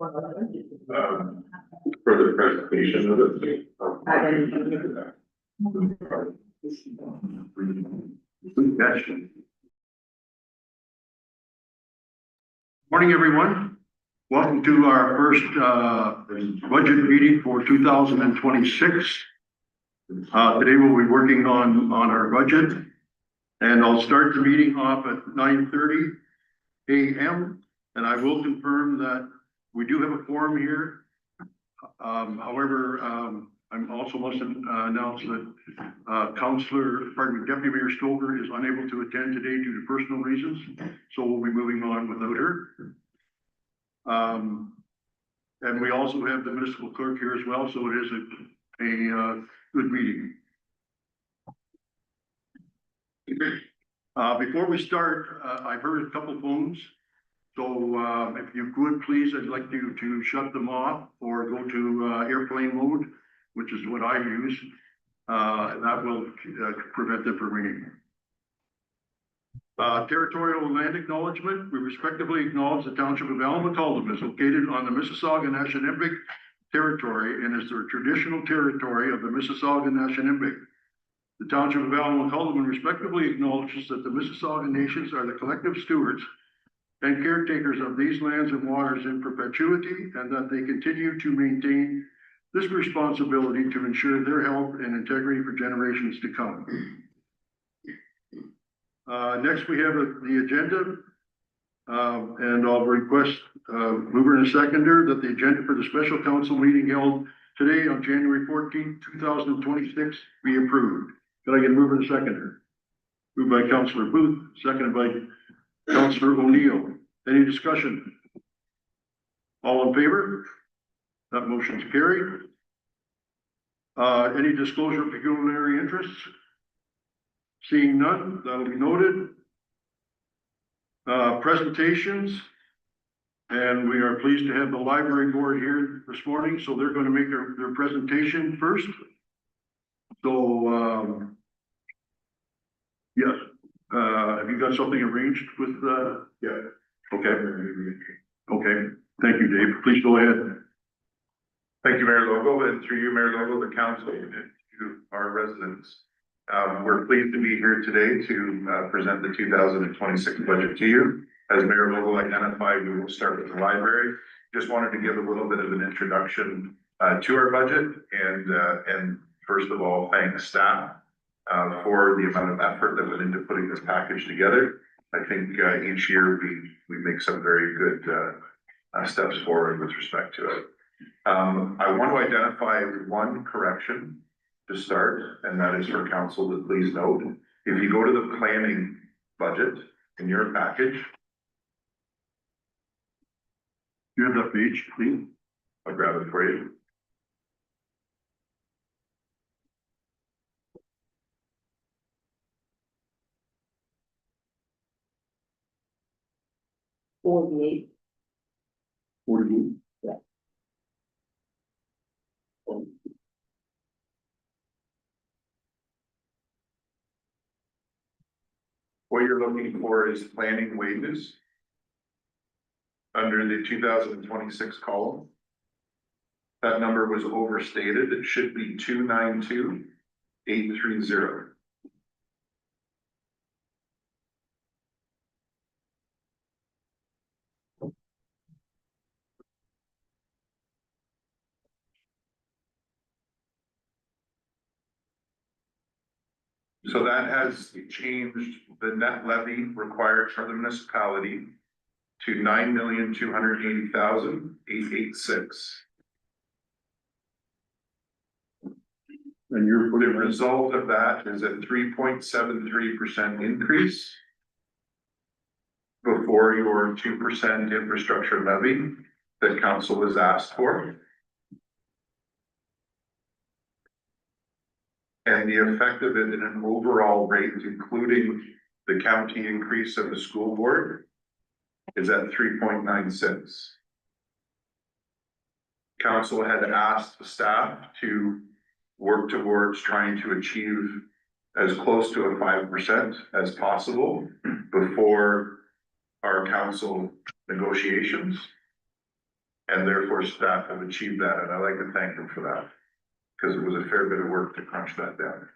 For the presentation of it. Morning, everyone. Welcome to our first budget meeting for 2026. Today we'll be working on our budget, and I'll start the meeting off at 9:30 a.m. And I will confirm that we do have a quorum here. However, I'm also must announce that Deputy Mayor Stover is unable to attend today due to personal reasons, so we'll be moving on without her. And we also have the municipal clerk here as well, so it is a good meeting. Before we start, I've heard a couple phones. So if you could, please, I'd like you to shut them off or go to airplane mode, which is what I use. And that will prevent them from ringing. Territorial land acknowledgement. We respectively acknowledge the Township of Allen-McCullum is located on the Mississauga-Neshinimbic territory and is the traditional territory of the Mississauga-Neshinimbic. The Township of Allen-McCullum respectively acknowledges that the Mississauga nations are the collective stewards and caretakers of these lands and waters in perpetuity, and that they continue to maintain this responsibility to ensure their health and integrity for generations to come. Next, we have the agenda, and I'll request mover and a seconder that the agenda for the special council meeting held today on January 14th, 2026 be approved. Can I get a mover and a seconder? Moved by Councillor Booth, seconded by Councillor O'Neill. Any discussion? All in favor? That motion's carried. Any disclosure of pecuniary interests? Seeing none, that'll be noted. Presentations. And we are pleased to have the library board here this morning, so they're going to make their presentation first. So, yes. Have you got something arranged with, yeah. Okay. Okay. Thank you, Dave. Please go ahead. Thank you, Mayor Logo, and through you, Mayor Logo, the council, and to our residents. We're pleased to be here today to present the 2026 budget to you. As Mayor Logo identified, we will start with the library. Just wanted to give a little bit of an introduction to our budget, and first of all, thank staff for the amount of effort that went into putting this package together. I think each year we make some very good steps forward with respect to it. I want to identify one correction to start, and that is for council to please note. If you go to the planning budget in your package. You have that page, please. I'll grab it for you. Forty-eight. Yeah. What you're looking for is planning wages under the 2026 column. That number was overstated. It should be 292,830. So that has changed the net levy required for the municipality to 9,280,886. And The result of that is a 3.73% increase before your 2% infrastructure levy that council was asked for. And the effect of it in an overall rate, including the county increase of the school board, is at 3.96. Council had asked the staff to work towards trying to achieve as close to a 5% as possible before our council negotiations. And therefore staff have achieved that, and I'd like to thank them for that, because it was a fair bit of work to crunch that down.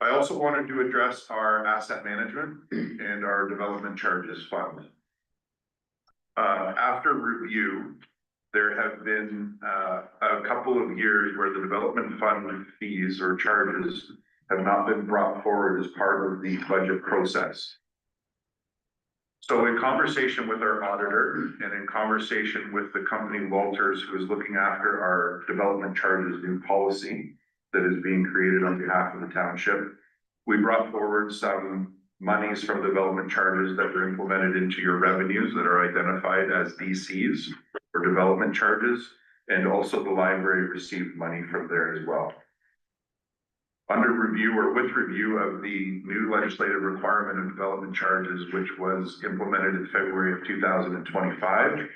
I also wanted to address our asset management and our development charges fund. After review, there have been a couple of years where the development fund fees or charges have not been brought forward as part of the budget process. So in conversation with our auditor and in conversation with the company Walters, who is looking after our development charges new policy that is being created on behalf of the township, we brought forward some monies from development charges that were implemented into your revenues that are identified as DCs or development charges, and also the library received money from there as well. Under review or with review of the new legislative requirement of development charges, which was implemented in February of 2025,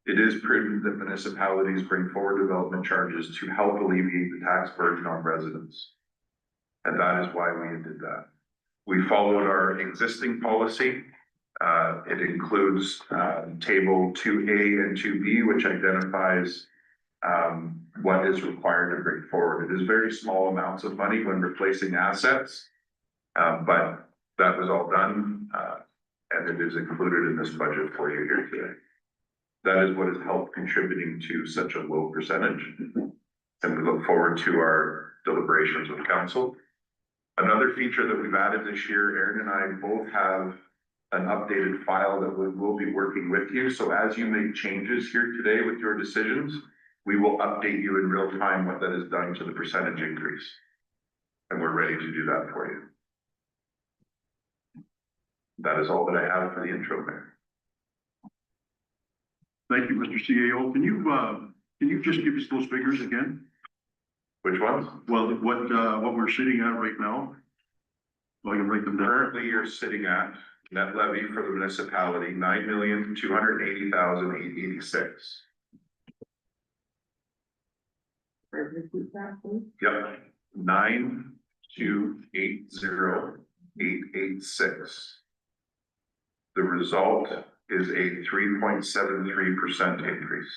it is prudent that municipalities bring forward development charges to help alleviate the tax burden on residents. And that is why we did that. We followed our existing policy. It includes table 2A and 2B, which identifies what is required to bring forward. It is very small amounts of money when replacing assets, but that was all done, and it is included in this budget for you here today. That is what has helped contributing to such a low percentage, and we look forward to our deliberations with council. Another feature that we've added this year, Aaron and I both have an updated file that we will be working with you. So as you make changes here today with your decisions, we will update you in real time what that has done to the percentage increase. And we're ready to do that for you. That is all that I have for the intro, Mayor. Thank you, Mr. CAO. Can you just give us those figures again? Which ones? Well, what we're sitting at right now? Well, I can write them down. Currently, you're sitting at net levy for the municipality, 9,280,886. Yep, 9,280,886. The result is a 3.73% increase.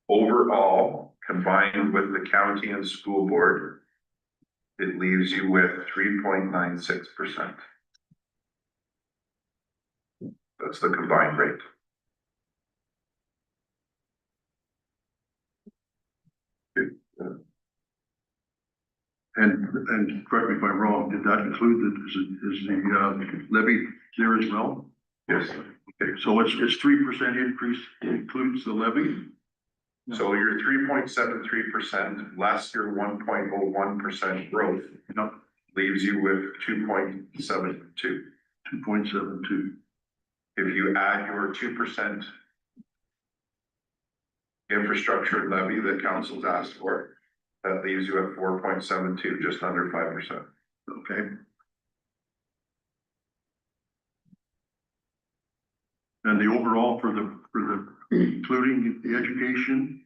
Overall, combined with the county and school board, it leaves you with 3.96%. That's the combined rate. And correct me if I'm wrong, did that include is the levy there as well? Yes. Okay, so it's 3% increase includes the levy? So your 3.73% less your 1.01% growth leaves you with 2.72. 2.72. If you add your 2% infrastructure levy that council's asked for, that leaves you at 4.72, just under 5%. Okay. And the overall for the including the education,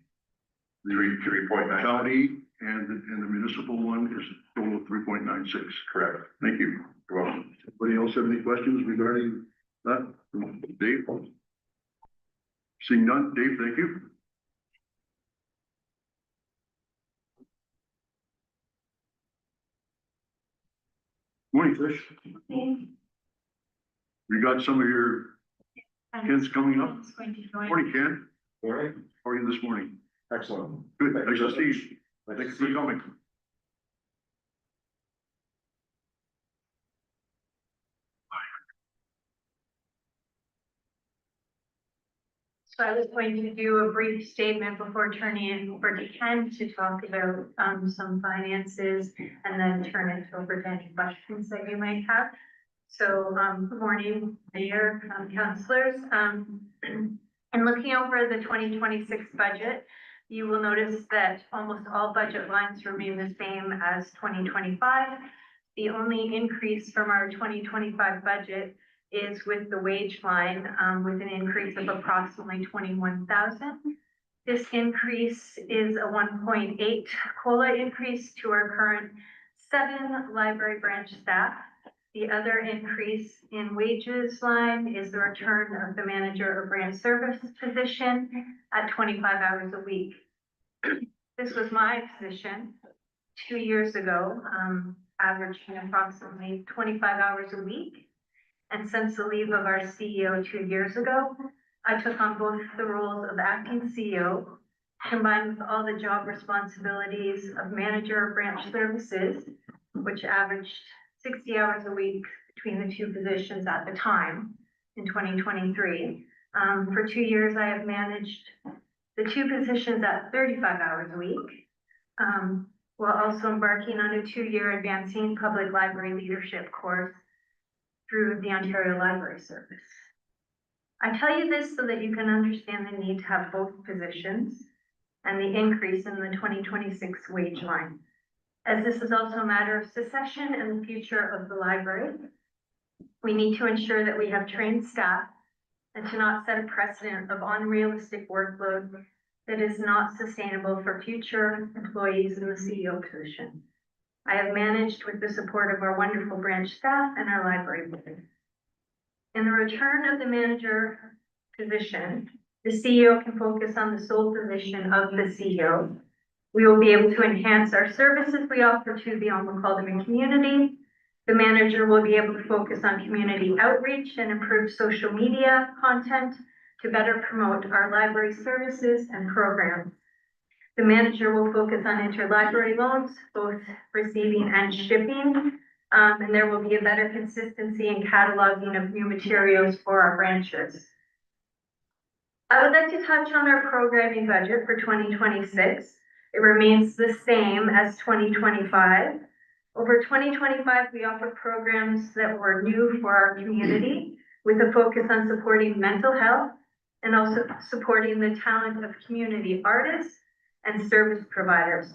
the 3.9. county and the municipal one is a total of 3.96. Correct. Thank you. You're welcome. Anybody else have any questions regarding that? Dave? Seeing none, Dave, thank you. Morning, Trish. We got some of your Ken's coming up. Morning, Ken. Morning. How are you this morning? Excellent. Good, nice to see you. Thanks for coming. So I was going to do a brief statement before turning it over to Ken to talk about some finances and then turn it over to any questions that you might have. So good morning, Mayor, councillors. And looking over the 2026 budget, you will notice that almost all budget lines remain the same as 2025. The only increase from our 2025 budget is with the wage line, with an increase of approximately 21,000. This increase is a 1.8 COLA increase to our current 7 library branch staff. The other increase in wages line is the return of the manager of branch service position at 25 hours a week. This was my position 2 years ago, averaging approximately 25 hours a week. And since the leave of our CEO 2 years ago, I took on both the roles of acting CEO, combined with all the job responsibilities of manager of branch services, which averaged 60 hours a week between the two positions at the time in 2023. For 2 years, I have managed the two positions at 35 hours a week, while also embarking on a 2-year advancing public library leadership course through the Ontario Library Service. I tell you this so that you can understand the need to have both positions and the increase in the 2026 wage line, as this is also a matter of succession and the future of the library. We need to ensure that we have trained staff and to not set a precedent of unrealistic workload that is not sustainable for future employees in the CEO position. I have managed with the support of our wonderful branch staff and our library board. In the return of the manager position, the CEO can focus on the sole position of the CEO. We will be able to enhance our services we offer to the Alma-Calderman community. The manager will be able to focus on community outreach and improve social media content to better promote our library services and programs. The manager will focus on interlibrary loans, both receiving and shipping, and there will be a better consistency in cataloging of new materials for our branches. I would like to touch on our programming budget for 2026. It remains the same as 2025. Over 2025, we offered programs that were new for our community, with a focus on supporting mental health and also supporting the talent of community artists and service providers.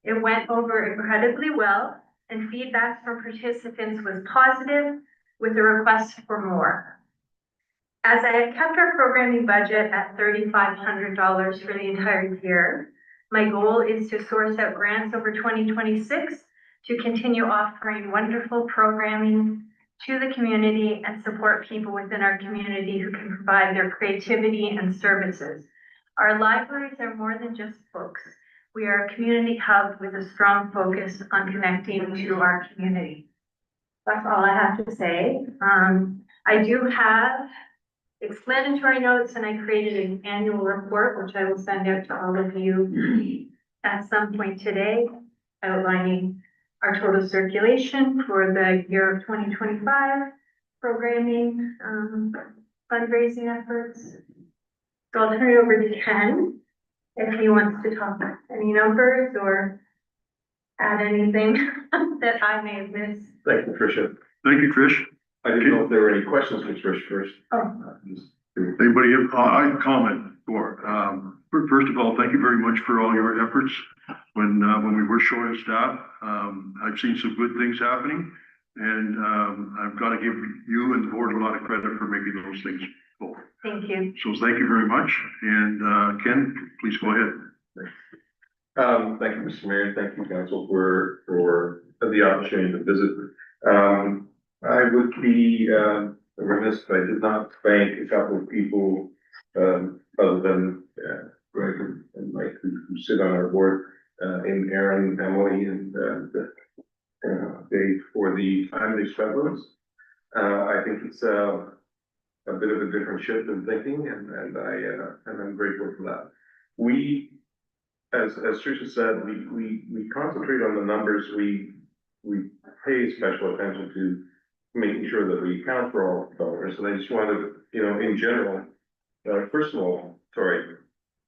It went over incredibly well, and feedback from participants was positive, with a request for more. As I had kept our programming budget at $3,500 for the entire year, my goal is to source out grants over 2026 to continue offering wonderful programming to the community and support people within our community who can provide their creativity and services. Our libraries are more than just books. We are a community hub with a strong focus on connecting to our community. That's all I have to say. I do have explanatory notes, and I created an annual report, which I will send out to all of you at some point today, outlining our total circulation for the year of 2025, programming, fundraising efforts. So I'll turn it over to Ken if he wants to talk any numbers or add anything that I may have missed. Thank you, Tricia. Thank you, Trish. I didn't know if there were any questions for Trish first. Oh. Anybody have, I comment for, first of all, thank you very much for all your efforts. When we were short of staff, I've seen some good things happening, and I've got to give you and the board a lot of credit for making those things go. Thank you. So thank you very much. And Ken, please go ahead. Thank you, Mr. Mayor. Thank you, council, for the opportunity to visit. I would be remiss if I did not thank a couple of people, other than Greg and Mike, who sit on our board, in Aaron, Emily, and Dave, for the time they spent with us. I think it's a bit of a different shift in thinking, and I'm grateful for that. We, as Tricia said, we concentrate on the numbers. We pay special attention to making sure that we account for all dollars. And I just wanted, in general, first of all, sorry,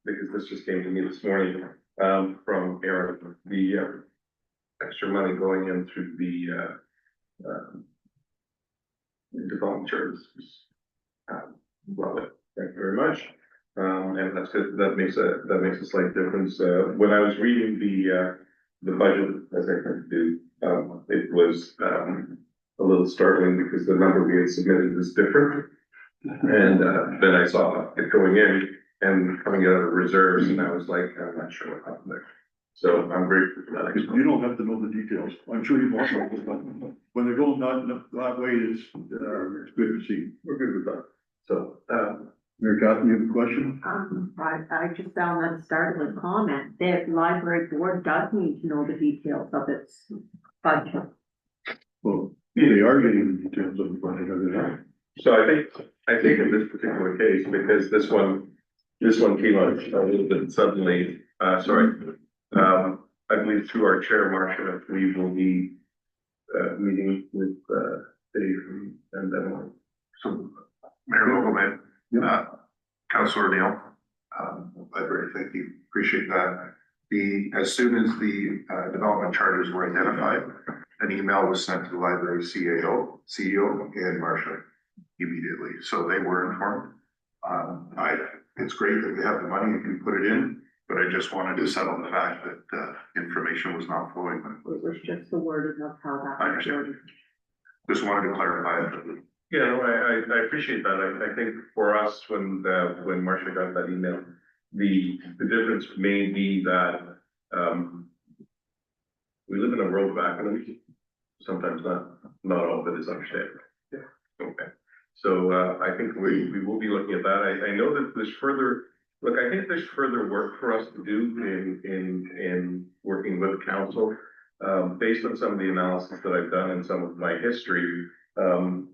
because this just came to me this morning, from Aaron, the extra money going in through the development services. Love it. Thank you very much. And that's good. That makes a slight difference. When I was reading the budget, as I tend to do, it was a little startling because the number we had submitted was different. And then I saw it going in and coming out of the reserves, and I was like, I'm not sure what happened there. So I'm grateful for that. You don't have to know the details. I'm sure you want to, but when they're going that way, it's good to see. We're good with that. So, Mayor Catherine, you have a question? I just found that startling comment, that library board does need to know the details of its budget. Well, they are getting the details of the budget, are they not? so I think in this particular case, because this one came out a little bit suddenly, I believe through our chair, Marcia, we will be, meeting with, Dave and then. So, Mayor Logoman, Councilor Neil, library, thank you, appreciate that. As soon as the development charters were identified, an email was sent to the library CEO and Marcia immediately, so they were informed. It's great that we have the money and can put it in, but I just wanted to settle the fact that information was not flowing. It was just the wording of how that. I understand. Just wanted to clarify it. Yeah, no, I appreciate that. I think for us, when Marcia got that email, the difference may be that, we live in a world of acronyms. Sometimes not all of it is understandable. Yeah. Okay. So, I think we will be looking at that. I know that there's further, I think there's further work for us to do in working with council. Based on some of the analysis that I've done and some of my history,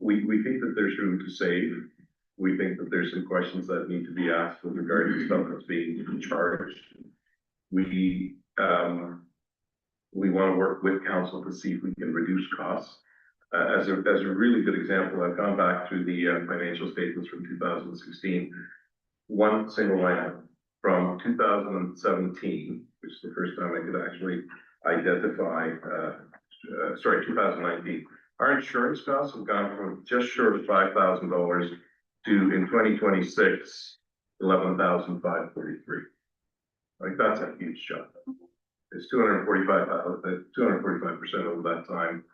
we think that there's room to save. We think that there's some questions that need to be asked with regard to stuff that's being charged. We want to work with council to see if we can reduce costs. As a really good example, I've gone back through the financial statements from 2016. One single line item from 2017, which is the first time I could actually identify, 2019. Our insurance costs have gone from just short of $5,000 to, in 2026, $11,543. Like, that's a huge jump. It's 245% over that time.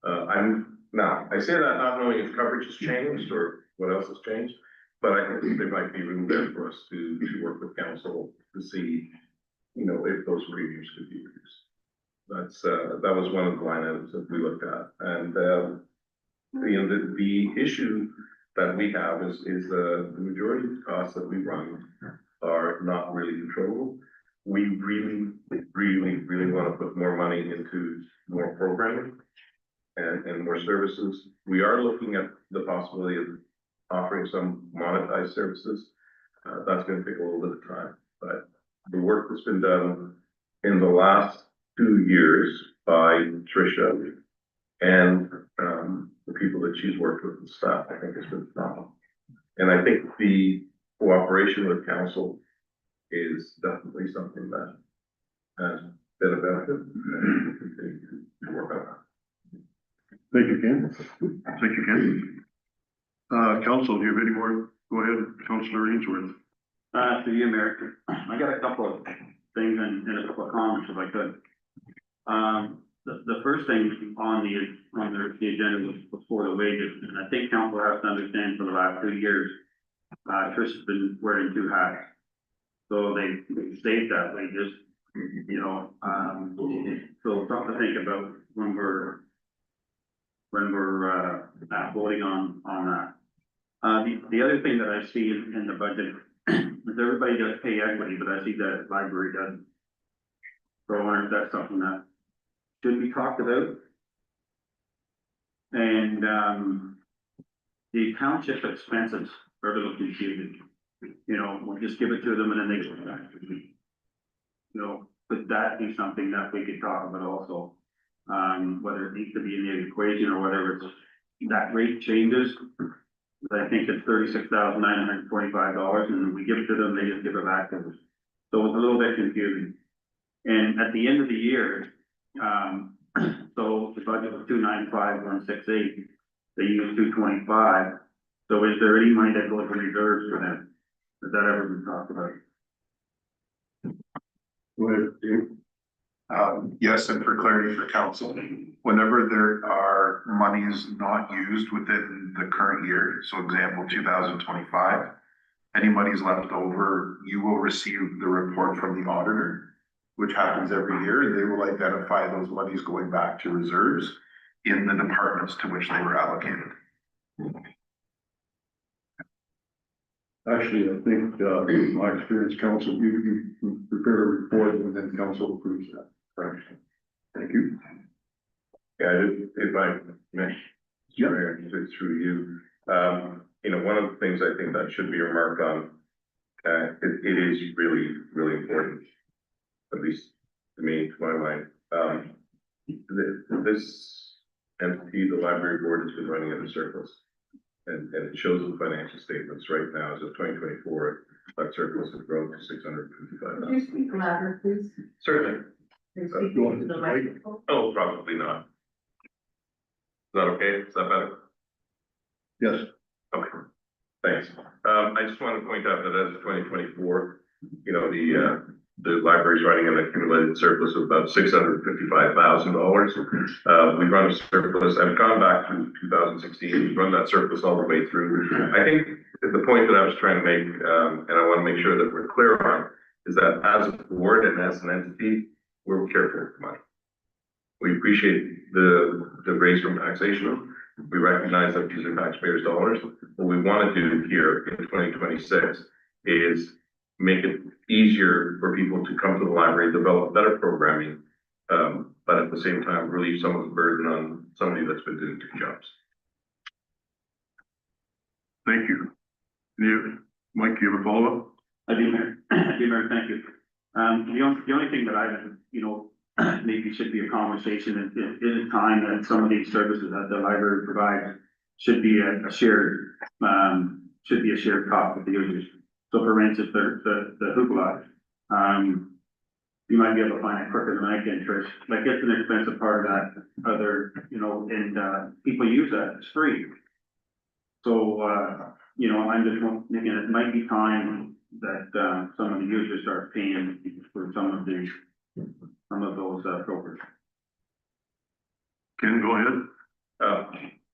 I say that not knowing if coverage has changed or what else has changed, but I think there might be room there for us to work with council to see, if those premiums could be reduced. That was one of the line items that we looked at. And, the issue that we have is the majority of the costs that we run are not really controllable. We really want to put more money into more programming and more services. We are looking at the possibility of offering some monetized services. That's going to take a little bit of time, but the work that's been done in the last 2 years by Tricia and the people that she's worked with and staff, I think has been phenomenal. And I think the cooperation with council is definitely something that has been a benefit and we'll continue to work on that. Thank you, Ken. Thank you, Ken. Council, do you have any more? Go ahead, Councilor Ainsworth. To you, Mayor. I got a couple of things and a couple of comments if I could. The first thing on the agenda was before the wages, and I think council has to understand for the last 2 years, Trish has been wearing 2 hats. So they state that way, just, so something to think about when we're voting on that. The other thing that I see in the budget is everybody does pay equity, but I see that library doesn't. So I wonder if that's something that should be talked about. And the township expenses are a little confusing. We'll just give it to them and then they go back. Could that be something that we could talk about also? Whether it needs to be in the equation or whatever, that rate changes. I think it's $36,945, and we give it to them, they just give it back to us. So it's a little bit confusing. And at the end of the year, so the budget was 295,168. They used 225. So is there any money that goes in reserves for them? Has that ever been talked about? Go ahead, Dave. Yes, and for clarity for council, whenever there are monies not used within the current year, so example, 2025, any monies left over, you will receive the report from the auditor. which happens every year, they will identify those monies going back to reserves in the departments to which they were allocated. Actually, I think, my experience, council, you prepare a report and then council approves that. Correct. Thank you. Yeah, if I may, Mayor, it's through you. You know, one of the things I think that should be remarked on, it is really, really important, at least to me, to my mind. This entity, the library board, has been running at a surplus. And it shows in the financial statements right now, as of 2024, that surplus has grown to 655,000. Could you speak louder, please? Certainly. And go speak on, into the Mr. microphone. Oh, probably not. Is that okay? Is that better? Yes. Okay, thanks. I just want to point out that as of 2024, you know, the library's running an accumulated surplus of about $655,000. We've run a surplus, I've gone back to 2016, we've run that surplus all the way through. I think the point that I was trying to make, and I want to make sure that we're clear on, is that as a board and as an entity, we're careful with money. We appreciate the raise from taxation. We recognize that these are taxpayers' dollars. What we want to do here in 2026 is make it easier for people to come to the library, develop better programming, but at the same time, relieve some of the burden on somebody that's been doing two jobs. Thank you. Mike, you have a follow-up? I do, Mayor. Thank you. The only thing that I, you know, maybe should be a conversation, it is time that some of these services that the library provides should be a shared cost with the users. So for instance, the hoopla, you might be able to find it quicker than I can, Trish. Like, it's an expensive part of that other, you know, and, people use that, it's free. So, you know, I'm just thinking it might be time that, some of the users start paying for some of those programs. Ken, go ahead.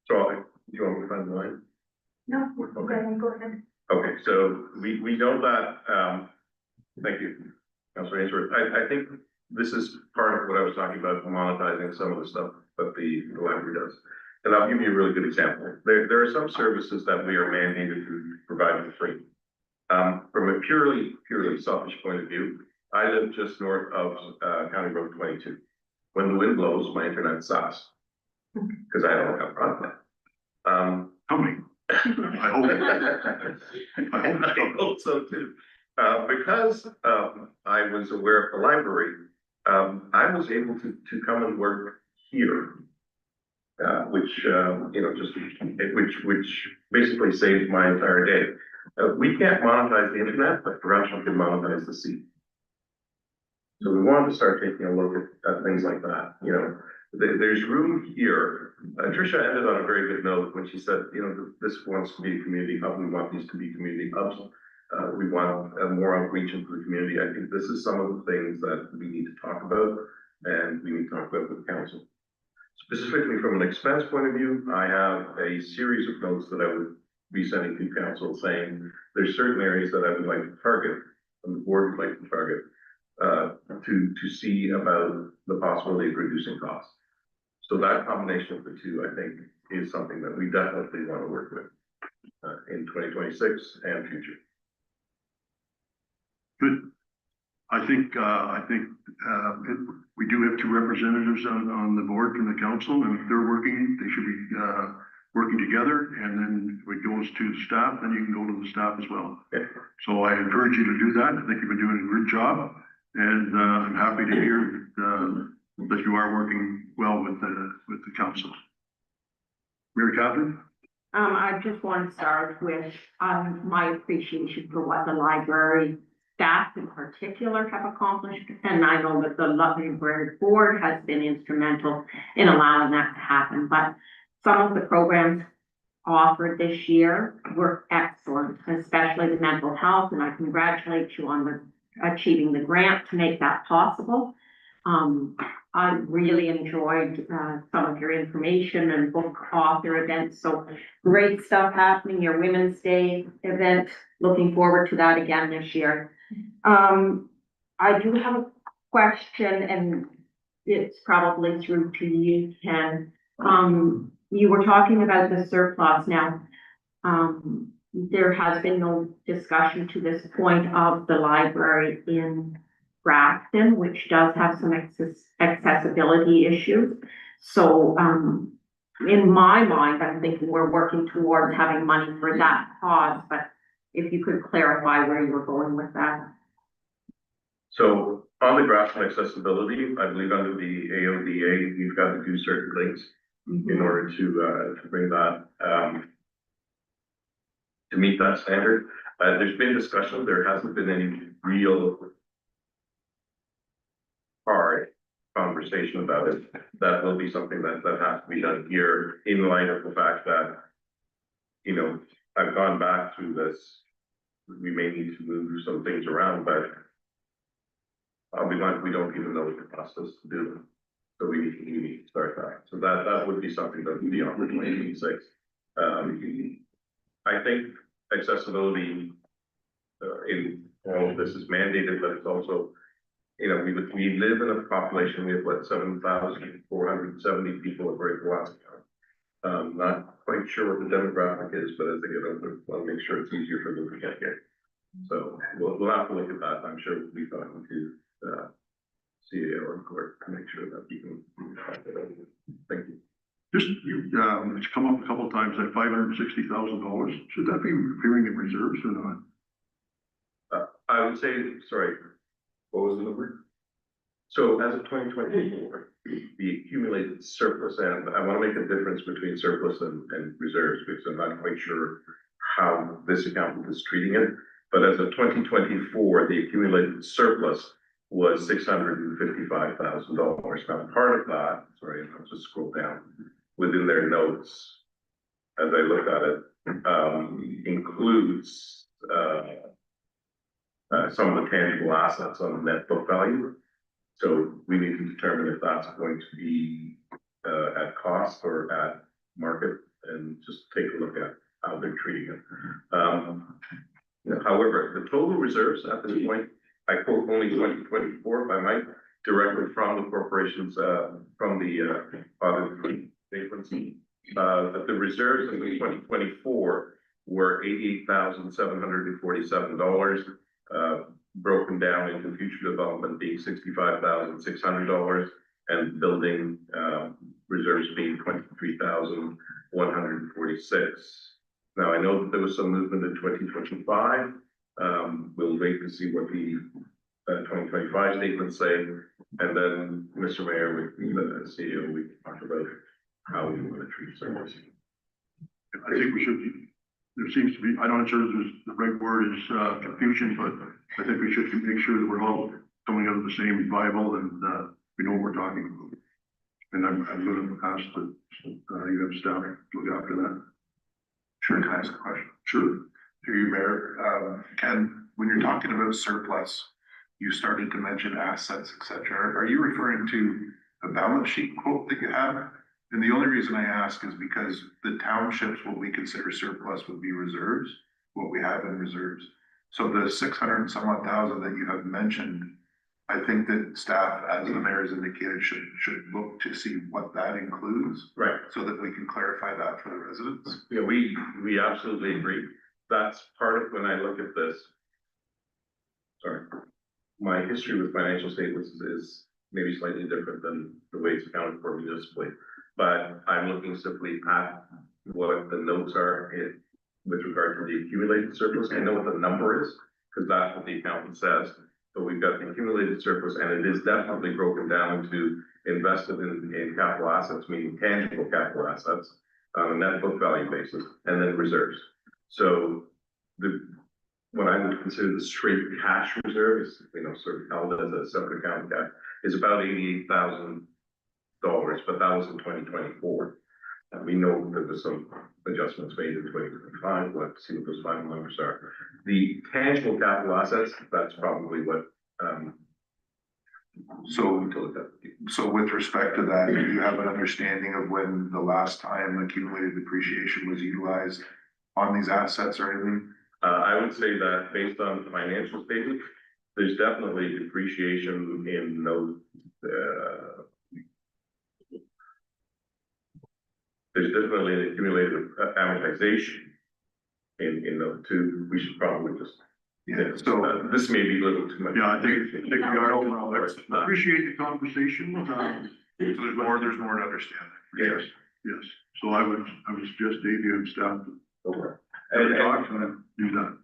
So, you want me to find the line? No, go ahead. Okay, so we know that, thank you, Councilor Ainsworth. I think this is part of what I was talking about, monetizing some of the stuff that the library does. And I'll give you a really good example. There are some services that we are mandated to provide for free. From a purely selfish point of view, I live just north of County Road 22. When the wind blows, my internet stops because I don't have broadband. Coming. I hope. I hope so too. Because I was aware of the library, I was able to come and work here. Which you know, which basically saved my entire day. We can't monetize the internet, but perhaps we can monetize the sea. So we wanted to start taking a look at things like that. You know, there's room here. Tricia ended on a very good note when she said, you know, this wants to be a community hub. We want these to be community hubs. We want more outreach into the community. I think this is some of the things that we need to talk about, and we need to talk about with council. Specifically from an expense point of view, I have a series of notes that I would be sending to council saying there's certain areas that I would like to target, and the board would like to target, to see about the possibility of reducing costs. So that combination of the two, I think, is something that we definitely want to work with in 2026 and future. Good. I think we do have two representatives on the board from the council, and if they're working, they should be, working together, and then if it goes to the staff, then you can go to the staff as well. Okay. So I encourage you to do that. I think you've been doing a good job, and, I'm happy to hear, that you are working well with the council. Mary Catherine? I just want to start with, my appreciation for what the library staff in particular have accomplished. And I know that the library board has been instrumental in allowing that to happen, but some of the programs offered this year were excellent, especially the mental health, and I congratulate you on achieving the grant to make that possible. I really enjoyed some of your information and book author events, so great stuff happening, your Women's Day event, looking forward to that again this year. I do have question, and it's probably through to you, Ken. You were talking about the surplus now. There has been no discussion to this point of the library in Grafton, which does have some accessibility issues. So, in my mind, I'm thinking we're working towards having money for that cause, but if you could clarify where you were going with that. So on the Grafton accessibility, I believe under the AODA, we've got to do certain things in order to bring that, to meet that standard. There's been discussion, there hasn't been any real hard conversation about it. That will be something that has to be done here in light of the fact that, you know, I've gone back through this. We may need to move some things around, but I'll be honest, we don't even know what the process to do them. So we need to start that. So that would be something that would be on for 2026. I think accessibility in all of this is mandated, but it's also, you know, we live in a population, we have what, 7,470 people at Great West. Not quite sure what the demographic is, but as they get older, I'll make sure it's easier for them to get here. So we'll have to look at that. I'm sure we'll be talking to CAO or court to make sure that we can. Thank you. Just, it's come up a couple of times, that $560,000, should that be appearing in reserves or not? I would say, sorry, what was the number? So as of 2024, the accumulated surplus, and I want to make a difference between surplus and reserves because I'm not quite sure how this accountant is treating it. But as of 2024, the accumulated surplus was $655,000. Now, part of that, sorry, I'll just scroll down within their notes as I look at it, includes some of the tangible assets on the net book value. So we need to determine if that's going to be at cost or at market, and just take a look at how they're treating it. However, the total reserves at this point, I quote only 2024 by Mike, directly from the corporation's, from the audit statements. That the reserves in 2024 were $88,747, broken down into future development being $65,600, and building reserves being $23,146. Now, I know that there was some movement in 2025. We'll wait to see what the 2025 statements say, and then, Mr. Mayor, with the CEO, we can talk about how we want to treat service. I think we should, there seems to be, I'm not sure the right word is confusion, but I think we should make sure that we're all coming out of the same Bible and we know what we're talking about. And I'm going to ask that you have staff look after that. Sure, can I ask a question? Sure. Through you, Mayor, Ken, when you're talking about surplus, you started to mention assets, et cetera. Are you referring to a balance sheet quote that you have? And the only reason I ask is because the townships, what we consider surplus would be reserves, what we have in reserves. So the 600 and some odd thousand that you have mentioned, I think that staff, as the mayor has indicated, should look to see what that includes. Right. So that we can clarify that for the residents. Yeah, we absolutely agree. That's part of when I look at this. Sorry, my history with financial statements is maybe slightly different than the way it's accounted for municipally. But I'm looking simply at what the notes are with regard to the accumulated surplus. I know what the number is, because that's what the accountant says. But we've got the accumulated surplus, and it is definitely broken down into invested in capital assets, meaning tangible capital assets, on a net book value basis, and then reserves. So what I would consider the straight cash reserve is, you know, sort of held as a separate account cash, is about $88,000, but that was in 2024. And we know that there's some adjustments made in 2025. We'll have to see what those final numbers are. The tangible capital assets, that's probably what, So with respect to that, do you have an understanding of when the last time accumulated depreciation was utilized on these assets or anything? I would say that based on the financial statement, there's definitely depreciation in those, there's definitely an accumulated amortization in those two. We should probably just, Yeah, so this may be a little too much. Yeah, I think we are overall. Appreciate the conversation. there's more to understand. Yes. Yes, so I would suggest Dave, you and staff Okay. to talk and do that.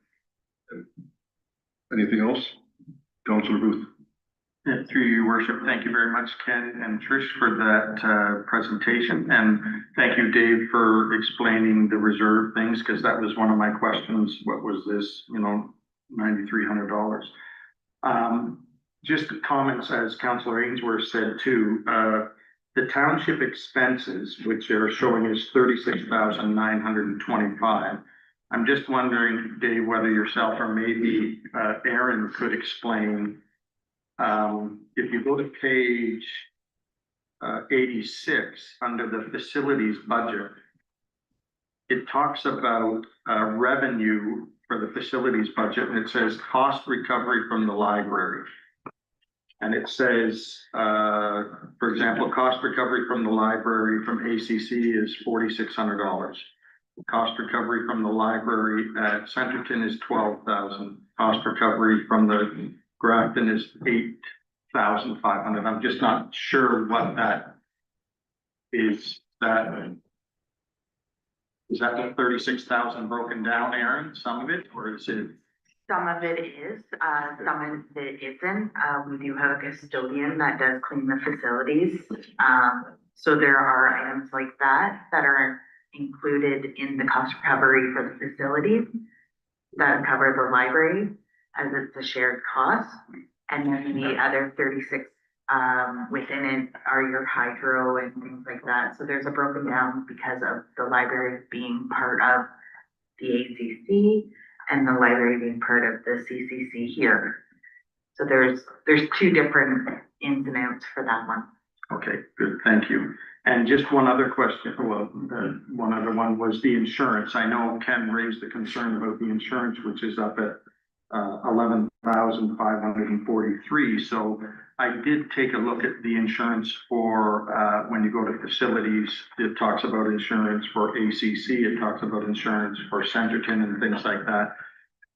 Anything else? Councilor Booth? Through your worship, thank you very much, Ken and Trish, for that presentation. And thank you, Dave, for explaining the reserve things, because that was one of my questions. What was this, $9,300? Just comments, as Councilor Ainsworth said too, the township expenses, which are showing as 36,925. I'm just wondering, Dave, whether yourself or maybe Aaron could explain, if you go to page 86 under the facilities budget, it talks about revenue for the facilities budget, and it says cost recovery from the library. And it says, for example, cost recovery from the library from ACC is $4,600. Cost recovery from the library at Centerton is $12,000. Cost recovery from the Grafton is $8,500. I'm just not sure what that is. Is that the 36,000 broken down, Aaron? Some of it, or is it? Some of it is, some of it isn't. We do have a custodian that does clean the facilities. So there are items like that are included in the cost recovery for the facilities that cover the library, as it's a shared cost. And then the other 36 within it are your hydro and things like that. So there's a broken down because of the library being part of the ACC and the library being part of the CCC here. So there's two different ins and outs for that one. Okay, good, thank you. And just one other question, one other one was the insurance. I know Ken raised the concern about the insurance, which is up at 11,543. So I did take a look at the insurance for when you go to facilities. It talks about insurance for ACC. It talks about insurance for Centerton and things like that.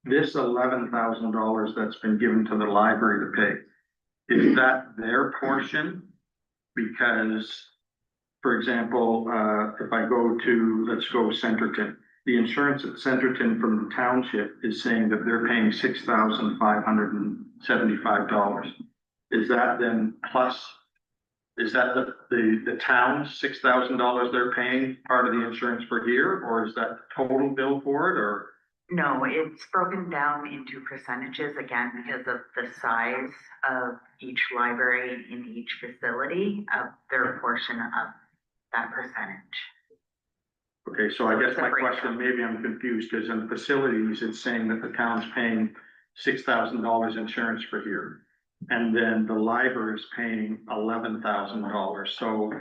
This $11,000 that's been given to the library to pay, is that their portion? Because, for example, if I go to, let's go Centerton, the insurance at Centerton from the township is saying that they're paying $6,575. Is that then plus, is that the town's $6,000 they're paying part of the insurance for here, or is that the total bill for it, or? No, it's broken down into percentages again because of the size of each library in each facility of their portion of that percentage. Okay, so I guess my question, maybe I'm confused, because in facilities, it's saying that the town's paying $6,000 insurance for here. And then the library is paying $11,000. So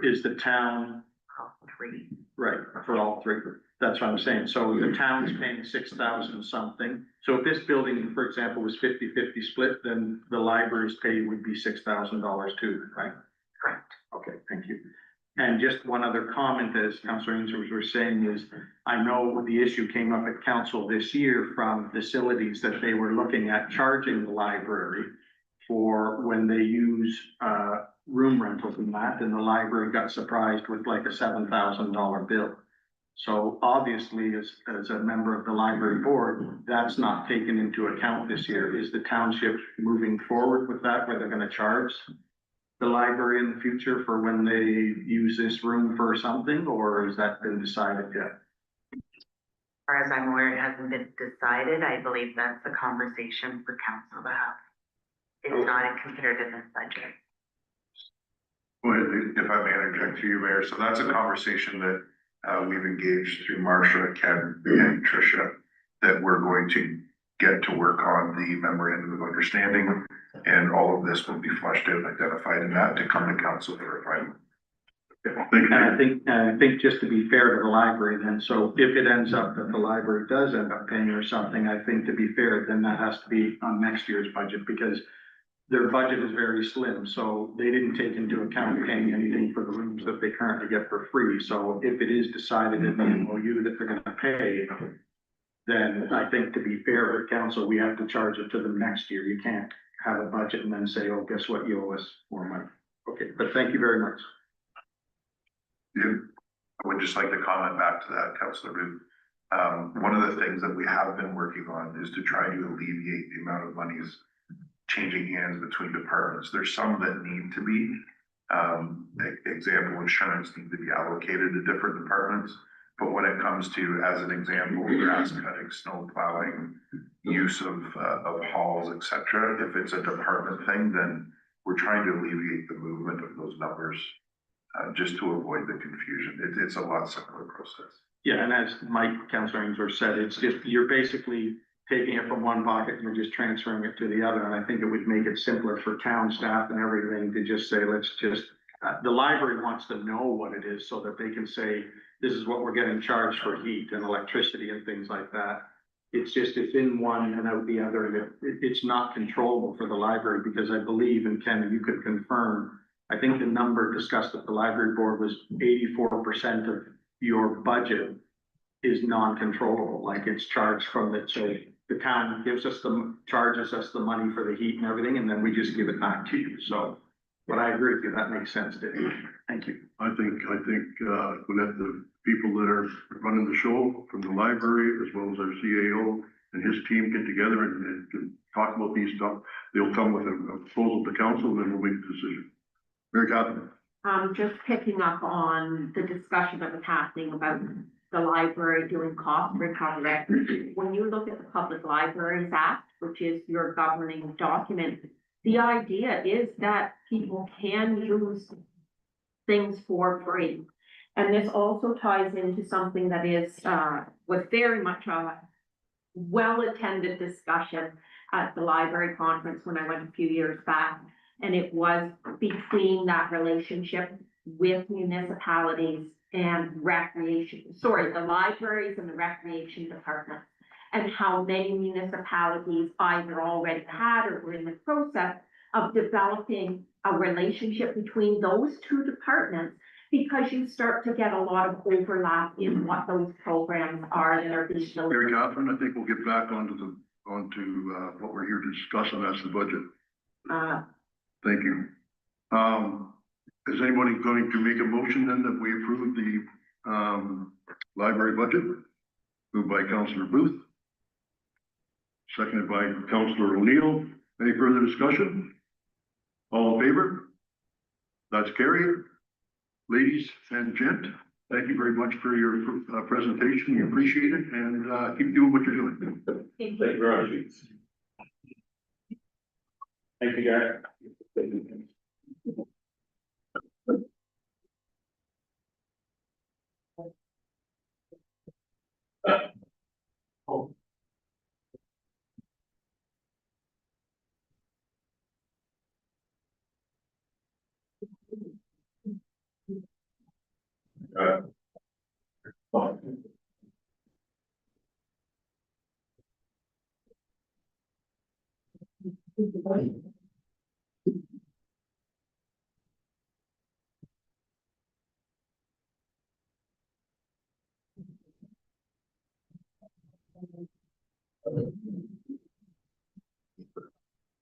is the town? All three. Right, for all three. That's what I'm saying. So the town's paying 6,000 something. So if this building, for example, was 50-50 split, then the library's pay would be $6,000 too, right? Correct. Okay, thank you. And just one other comment, as Councilor Ainsworth was saying, is I know the issue came up at council this year from facilities that they were looking at charging the library for when they use room rentals and that, and the library got surprised with like a $7,000 bill. So obviously, as a member of the library board, that's not taken into account this year. Is the township moving forward with that, where they're gonna charge the library in the future for when they use this room for something, or has that been decided yet? As far as I'm aware, it hasn't been decided. I believe that's a conversation for council to have. It's not considered in this budget. Well, if I may interject through you, Mayor, so that's a conversation that we've engaged through Marsha, Ken, and Tricia, that we're going to get to work on the memorandum of understanding, and all of this will be fleshed out and identified in that to come to council for a final. Thank you. And I think just to be fair to the library then, so if it ends up that the library does end up paying or something, I think to be fair, then that has to be on next year's budget because their budget is very slim, so they didn't take into account paying anything for the rooms that they currently get for free. So if it is decided in the MOU that they're gonna pay, then I think to be fair with council, we have to charge it to them next year. You can't have a budget and then say, oh, guess what, you owe us more money. Okay, but thank you very much. Yeah, I would just like to comment back to that, Councillor Booth. One of the things that we have been working on is to try to alleviate the amount of monies changing hands between departments. There's some that need to be, example, insurance need to be allocated to different departments. But when it comes to, as an example, grass cutting, snow plowing, use of halls, et cetera, if it's a department thing, then we're trying to alleviate the movement of those numbers, just to avoid the confusion. It's a lot simpler process. Yeah, and as Mike, Councilor Ainsworth said, it's just, you're basically taking it from one pocket and you're just transferring it to the other. And I think it would make it simpler for town staff and everything to just say, let's just, the library wants to know what it is so that they can say, this is what we're getting charged for heat and electricity and things like that. It's just, it's in one and out the other, and it's not controllable for the library because I believe, and Ken, you could confirm, I think the number discussed at the library board was 84% of your budget is non-controllable, like it's charged from the, so the town gives us charges us the money for the heat and everything, and then we just give it back to you, so. But I agree with you, that makes sense, Dave. Thank you. I think, we'll let the people that are running the show from the library as well as our CAO and his team get together and talk about these stuff. They'll come with a proposal to council and then we'll make a decision. Mary Catherine. Just picking up on the discussion that was happening about the library doing cost recovery. When you look at the Public Libraries Act, which is your governing document, the idea is that people can use things for free. And this also ties into something that is, was very much a well-attended discussion at the library conference when I went a few years back. And it was between that relationship with municipalities and the libraries and the recreation department. And how many municipalities either already had or were in the process of developing a relationship between those two departments, because you start to get a lot of overlap in what those programs are that are being built. Mary Catherine, I think we'll get back onto what we're here to discuss, and that's the budget. Thank you. Is anybody going to make a motion then that we approve the library budget? Moved by Councillor Booth. Seconded by Councillor O'Neill. Any further discussion? All in favor? That's carried. Ladies and gent, thank you very much for your presentation. We appreciate it, and keep doing what you're doing. Thank you very much. Thank you, guys.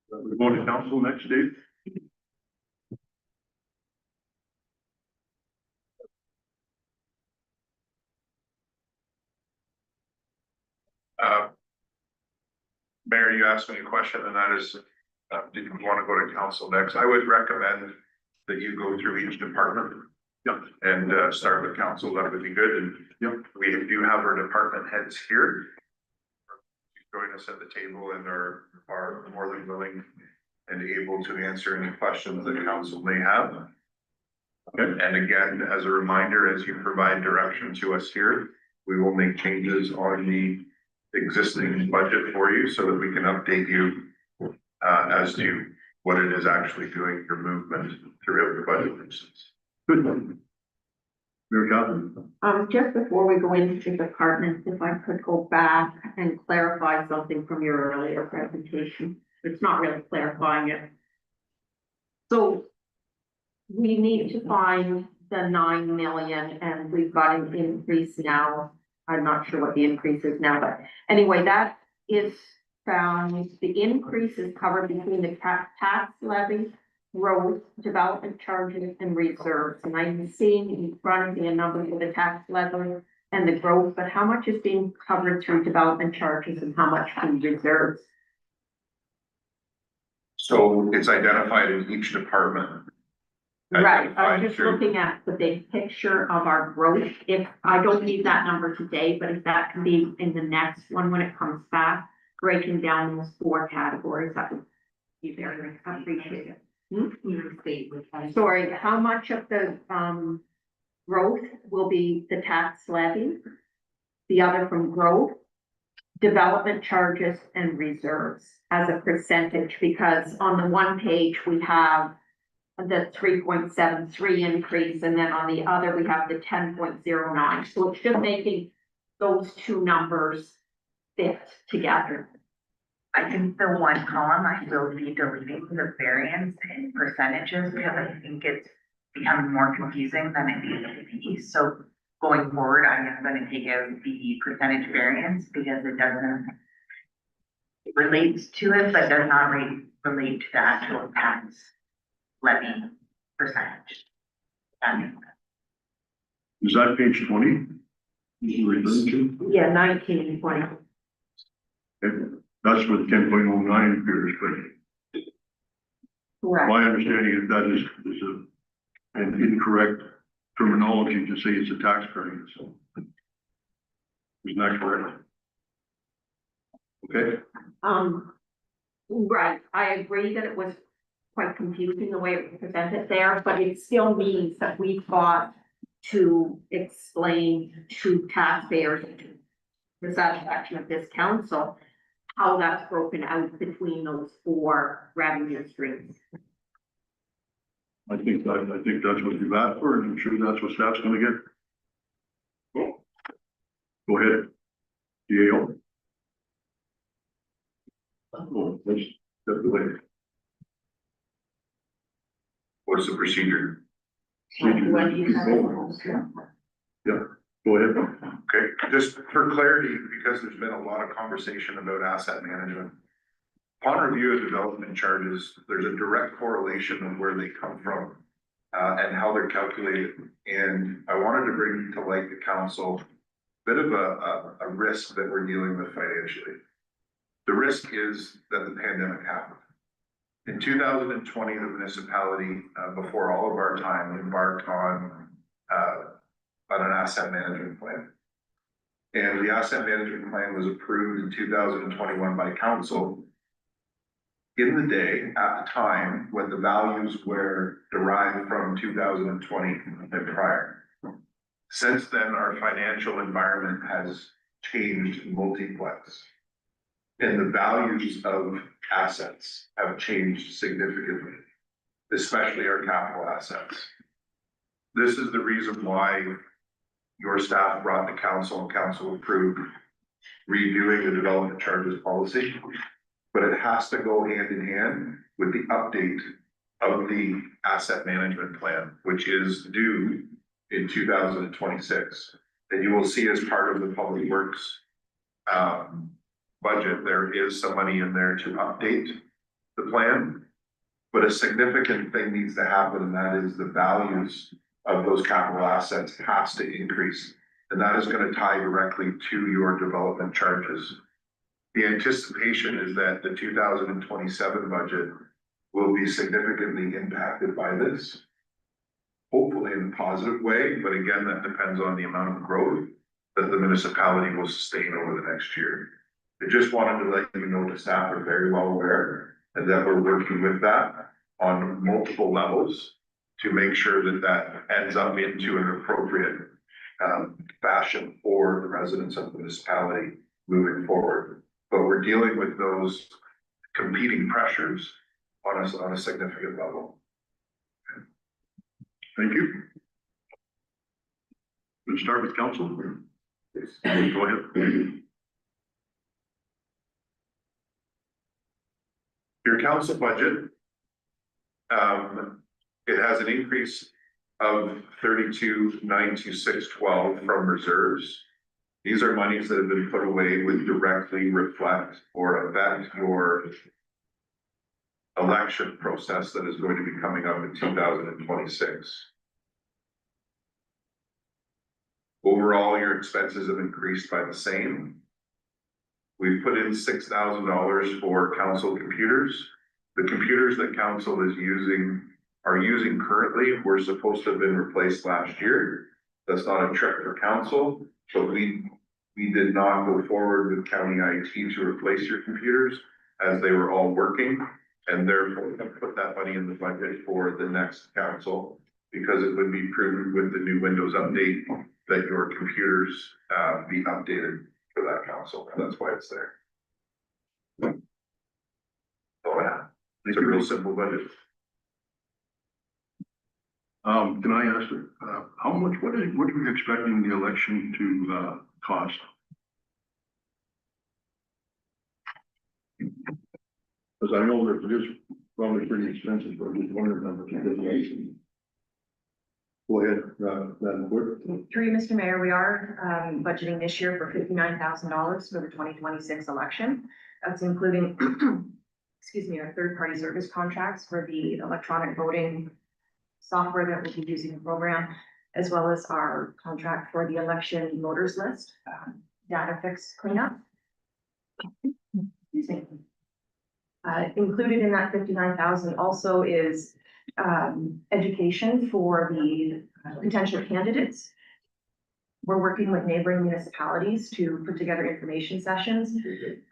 We're going to council next, Dave. Mayor, you asked me a question, and that is, did you want to go to council next? I would recommend that you go through each department. Yep. And start with council, that would be good, and Yep. we do have our department heads here. Join us at the table and are more than willing and able to answer any questions that council may have. Okay. And again, as a reminder, as you provide direction to us here, we will make changes on the existing budget for you so that we can update you as to what it is actually doing, your movement throughout the budget process. Good. Mayor Catherine. Just before we go into the departments, if I could go back and clarify something from your earlier presentation. It's not really clarifying it. So we need to find the 9 million and we've got an increase now. I'm not sure what the increase is now, but anyway, that is found, the increase is covered between the tax levy, growth, development charges and reserves. And I'm seeing in front of me a number for the tax levy and the growth, but how much is being covered through development charges and how much from reserves? So it's identified in each department. Right, I'm Identified just through- looking at the big picture of our growth. If, I don't need that number today, but if that can be in the next one when it comes back, breaking down those 4 categories, that would be very appreciated. Sorry, how much of the, growth will be the tax levy? The other from growth, development charges and reserves as a percentage, because on the one page we have the 3.73 increase, and then on the other, we have the 10.09. So it's just making those 2 numbers fit together. I think the one column I will be deleting the variance in percentages because I think it's becoming more confusing than it needs to be. So going forward, I am gonna take out the percentage variance because it doesn't relate to it, but does not relate to the actual tax levy percentage. That makes sense. Is that page 20? You referring to? Yeah, 19 and 20. Okay. That's what 10.09 appears, but Correct. my understanding is that is an incorrect terminology to say it's a tax variance. Isn't that correct? Okay, Right, I agree that it was quite confusing the way it was presented there, but it still means that we've got to explain to taxpayers, to the satisfaction of this council, how that's broken out between those 4 revenue streams. I think that's what you've asked for, and I'm sure that's what staff's gonna get. Cool. Go ahead. DAO. Oh, let's step away. What's the procedure? When you have- Go ahead. Okay, just for clarity, because there's been a lot of conversation about asset management. Upon review of development charges, there's a direct correlation of where they come from, and how they're calculated. And I wanted to bring to light the council a bit of a risk that we're dealing with financially. The risk is that the pandemic happened. In 2020, the municipality, before all of our time, embarked on an asset management plan. And the asset management plan was approved in 2021 by council. In the day, at the time, when the values were derived from 2020 and prior. Since then, our financial environment has changed multiplex. And the values of assets have changed significantly, especially our capital assets. This is the reason why your staff brought to council and council approved reviewing the development charges policy. But it has to go hand in hand with the update of the asset management plan, which is due in 2026. And you will see as part of the public works budget, there is some money in there to update the plan. But a significant thing needs to happen, and that is the values of those capital assets has to increase. And that is going to tie directly to your development charges. The anticipation is that the 2027 budget will be significantly impacted by this. Hopefully in a positive way, but again, that depends on the amount of growth that the municipality will sustain over the next year. I just wanted to let you know the staff are very well aware and that we're working with that on multiple levels to make sure that that ends up into an appropriate fashion for the residents of the municipality moving forward. But we're dealing with those competing pressures on a significant level. Thank you. We'll start with council. Go ahead. Your council budget. It has an increase of 32,926.12 from reserves. These are monies that have been put away which directly reflect or affect your election process that is going to be coming up in 2026. Overall, your expenses have increased by the same. We've put in $6,000 for council computers. The computers that council are using currently were supposed to have been replaced last year. That's not a trick for council, but we did not go forward with county IT to replace your computers as they were all working. And therefore, we have put that money in the budget for the next council because it would be prudent with the new Windows update that your computers be updated for that council. That's why it's there. Oh, yeah. It's a real simple budget. Can I ask, how much, what are you expecting the election to, cost? Because I know that it is probably pretty expensive, but we wondered how much it is. Go ahead, Madam Clerk. Through you, Mr. Mayor, we are budgeting this year for $59,000 for the 2026 election. That's including, excuse me, our third-party service contracts for the electronic voting software that we'll be using in the program, as well as our contract for the election voters list, data fix cleanup. Excuse me. Included in that 59,000 also is education for the potential candidates. We're working with neighboring municipalities to put together information sessions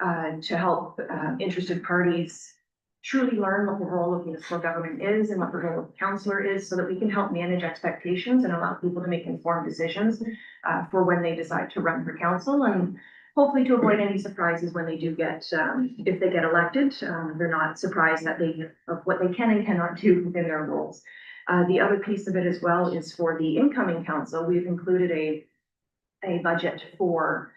to help interested parties truly learn what the role of municipal government is and what the role of the councillor is, so that we can help manage expectations and allow people to make informed decisions for when they decide to run for council, and hopefully to avoid any surprises when they do get, if they get elected, they're not surprised that of what they can and cannot do within their roles. The other piece of it as well is for the incoming council. We've included a budget for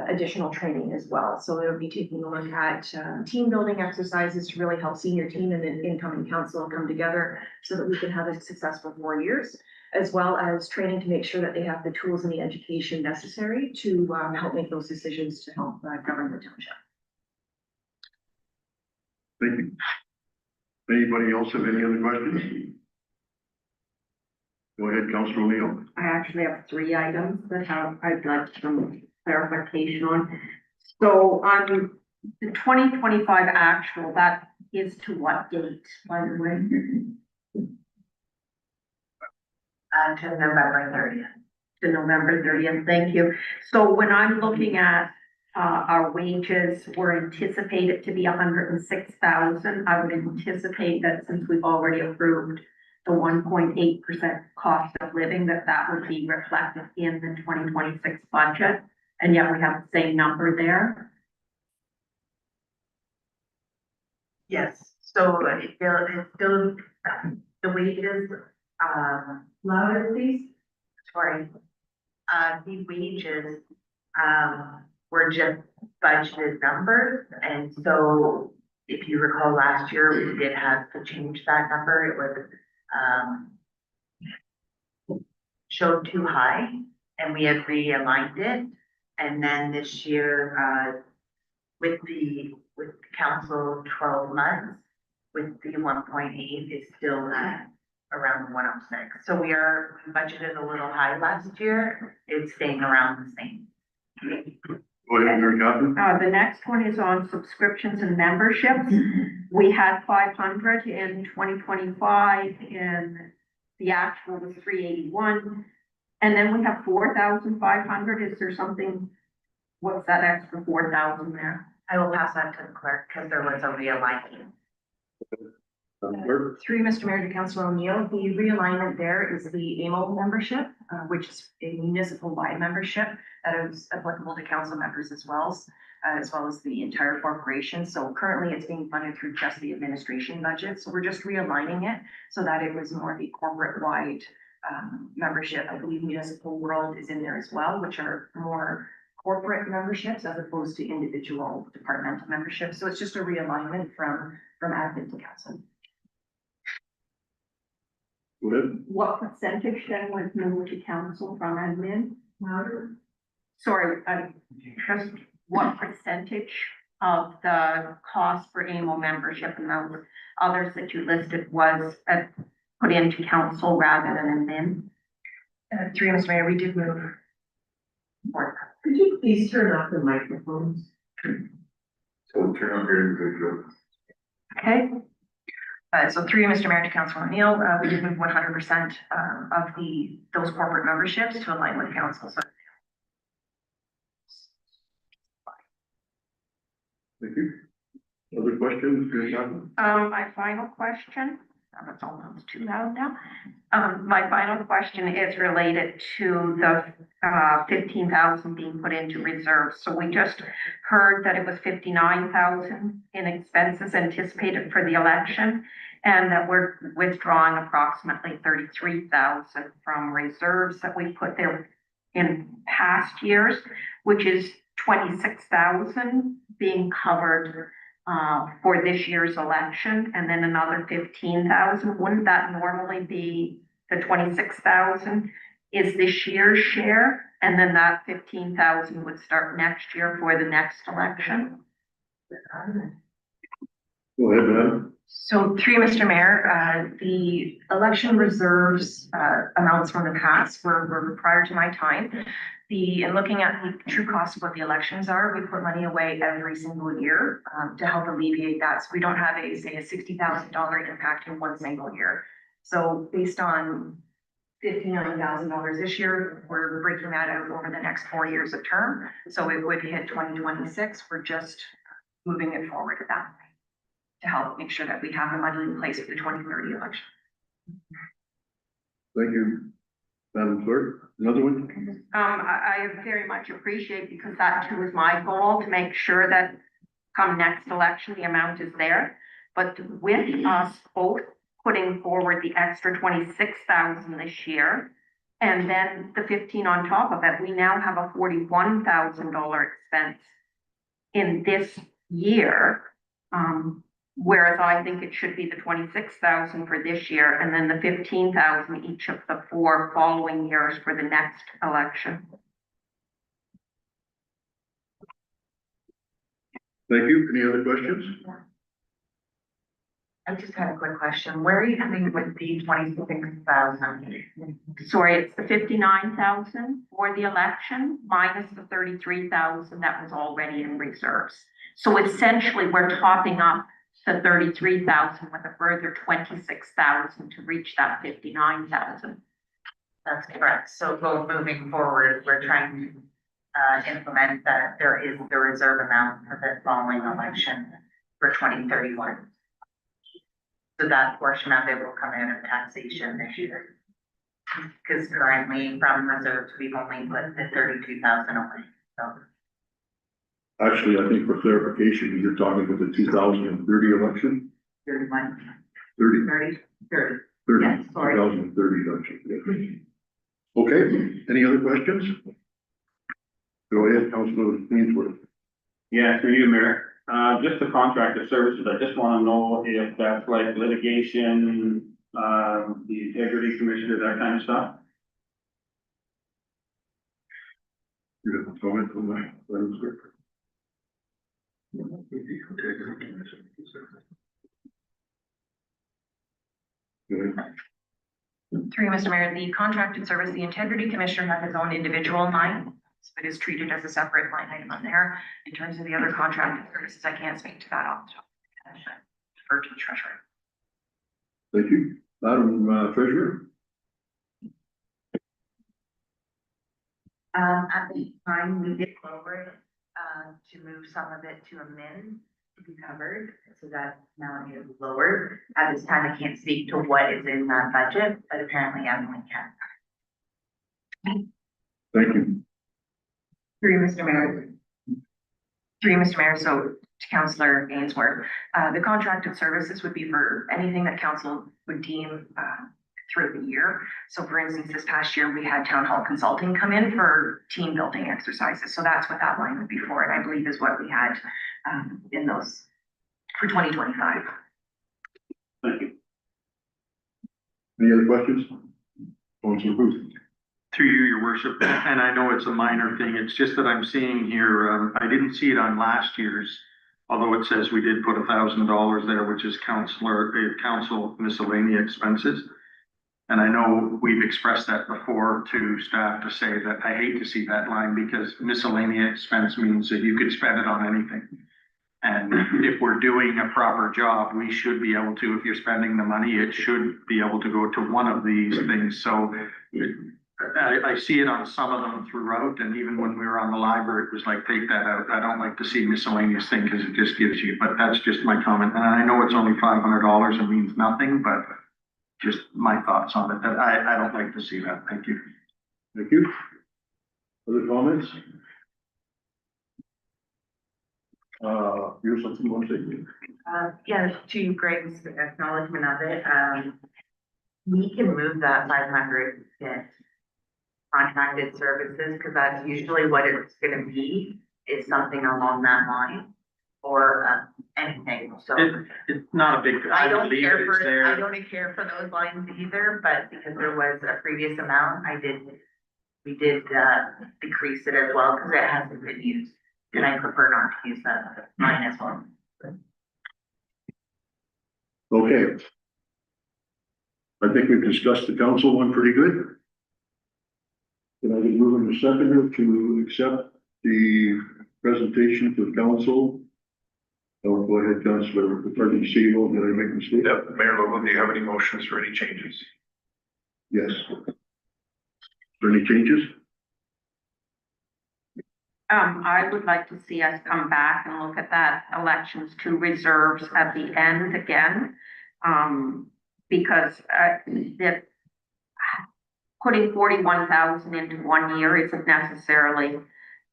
additional training as well. So it'll be taking a look at team building exercises to really help senior team and the incoming council come together so that we can have a successful 4 years, as well as training to make sure that they have the tools and the education necessary to help make those decisions to help govern the township. Thank you. Anybody else have any other questions? Go ahead, Councilor O'Neill. I actually have 3 items that I'd like some clarification on. So on the 2025 actual, that is to what date, by the way? To November 30th. To November 30th, thank you. So when I'm looking at our wages were anticipated to be 106,000. I would anticipate that since we've already approved the 1.8% cost of living, that would be reflected in the 2026 budget. And yet we have the same number there. Yes, so it's still, the wages, Louder, please. sorry. The wages, were just budgeted numbers, and so if you recall last year, we did have to change that number. It was showed too high, and we had realigned it. And then this year, with council 12 months, with the 1.8 is still around 106. So we budgeted a little high last year. It's staying around the same. Go ahead, Mary Catherine. The next one is on subscriptions and memberships. We had 500 in 2025 and the actual was 381. And then we have 4,500. Is there something, what's that extra 4,000 there? I will pass that to the clerk because there was a realignment. Through you, Mr. Mayor, to Councilor O'Neill, the realignment there is the AMO membership, which is a municipal-wide membership that is applicable to council members as well as the entire corporation. So currently it's being funded through just the administration budget. So we're just realigning it so that it was more the corporate-wide membership. I believe Municipal World is in there as well, which are more corporate memberships as opposed to individual departmental memberships. So it's just a realignment from admin to council. Go ahead. What percentage then was moved to council from admin? Sorry, just what percentage of the cost for AMO membership and those others that you listed was put into council rather than admin? Through Mr. Mayor, we did move. Could you please turn off the microphones? So turn on your individual. Okay. So through Mr. Mayor to Councilor O'Neill, we did move 100% of those corporate memberships to align with council. So Thank you. Other questions? My final question, that's almost too loud now. My final question is related to the 15,000 being put into reserves. So we just heard that it was 59,000 in expenses anticipated for the election, and that we're withdrawing approximately 33,000 from reserves that we put there in past years, which is 26,000 being covered for this year's election, and then another 15,000. Wouldn't that normally be the 26,000 is this year's share, and then that 15,000 would start next year for the next election? Go ahead, Madam. So through Mr. Mayor, the election reserves amounts from the past were prior to my time. In looking at the true cost of what the elections are, we put money away every single year to help alleviate that. So we don't have a $60,000 impact in one single year. So based on $59,000 this year, we're breaking that out over the next 4 years of term. So it would hit 2026. We're just moving it forward at that point to help make sure that we have the money in place for the 2030 election. Thank you. Madam Clerk, another one? I very much appreciate, because that too is my goal, to make sure that come next election, the amount is there. But with us both putting forward the extra 26,000 this year, and then the 15 on top of it, we now have a $41,000 expense in this year. Whereas I think it should be the 26,000 for this year, and then the 15,000 each of the 4 following years for the next election. Thank you. Any other questions? I just had a quick question. Where are you coming with the 26,000? Sorry, it's the 59,000 for the election minus the 33,000 that was already in reserves. So essentially, we're topping up to 33,000 with a further 26,000 to reach that 59,000. That's correct. So moving forward, we're trying to implement that there is the reserve amount for the following election for 2031. So that portion of it will come in of taxation this year. Because currently from reserves, we've only put the 32,000 away, so. Actually, I think for clarification, you're talking about the 2030 election? 31, 30. 30, 30. 30, Yes, sorry. 2030 election. Yeah. Okay, any other questions? Go ahead, Councilor Ainsworth. Yeah, through you, Mayor. Just the contractor services, I just wanna know if that's like litigation, the integrity commissioner, that kind of stuff. You have a comment on that, Madam Clerk? Go ahead. Through Mr. Mayor, the contracted service, the integrity commissioner has his own individual line. So it is treated as a separate line item on there. In terms of the other contracted services, I can't speak to that off the top. Defer to the treasurer. Thank you. Madam Treasurer? At the time, we did lower it, to move some of it to a min to be covered, so that now it is lower. At this time, I can't speak to what is in that budget, but apparently everyone can. Thank you. Through Mr. Mayor, so to Councillor Ainsworth, the contracted services would be for anything that council would deem through the year. So for instance, this past year, we had town hall consulting come in for team building exercises. So that's what that line would be for, and I believe is what we had in those for 2025. Thank you. Any other questions? Councilor Booth. Through you, your worship, and I know it's a minor thing, it's just that I'm seeing here, I didn't see it on last year's, although it says we did put $1,000 there, which is council miscellaneous expenses. And I know we've expressed that before to staff to say that I hate to see that line because miscellaneous expense means that you could spend it on anything. And if we're doing a proper job, we should be able to, if you're spending the money, it should be able to go to one of these things. So I see it on some of them throughout, and even when we were on the library, it was like, take that out. I don't like to see miscellaneous thing because it just gives you, but that's just my comment. And I know it's only $500 and means nothing, but just my thoughts on it. That I don't like to see that. Thank you. Thank you. Other comments? Here's something you want to say. Yeah, to Greg's acknowledgement of it, we can move that 500 to contracted services, because that's usually what it's gonna be, is something along that line, or anything, so. It's not a big, I I don't believe care it's for, I there. don't care for those lines either, but because there was a previous amount, we did decrease it as well, because it hasn't been used. And I prefer not to use that line as well. Okay. I think we've discussed the council one pretty good. Can I get moving to seconder to accept the presentation to the council? Oh, go ahead, Councilor, Attorney Seagull, did I make a mistake? Yep, Mayor Logan, do you have any motions for any changes? Yes. Are there any changes? I would like to see us come back and look at that elections to reserves at the end again. Because that putting 41,000 into 1 year isn't necessarily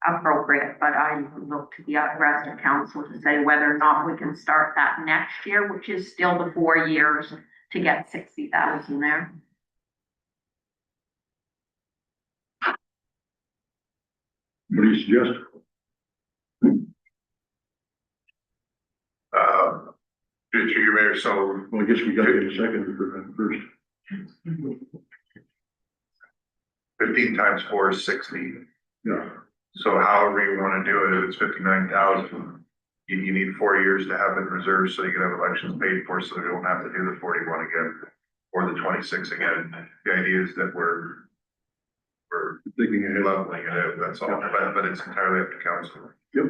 appropriate, but I look to the rest of council to say whether or not we can start that next year, which is still the 4 years to get 60,000 there. What do you suggest? Through you, Mayor, so Well, I guess we gotta get a second for that first. 15 times 4 is 60. Yeah. So however you want to do it, if it's 59,000, you need 4 years to have it in reserve so you can have elections paid for, so you don't have to do the 41 again or the 26 again. The idea is that we're Thinking ahead. leveling it out, that's all, but it's entirely up to council. Yep.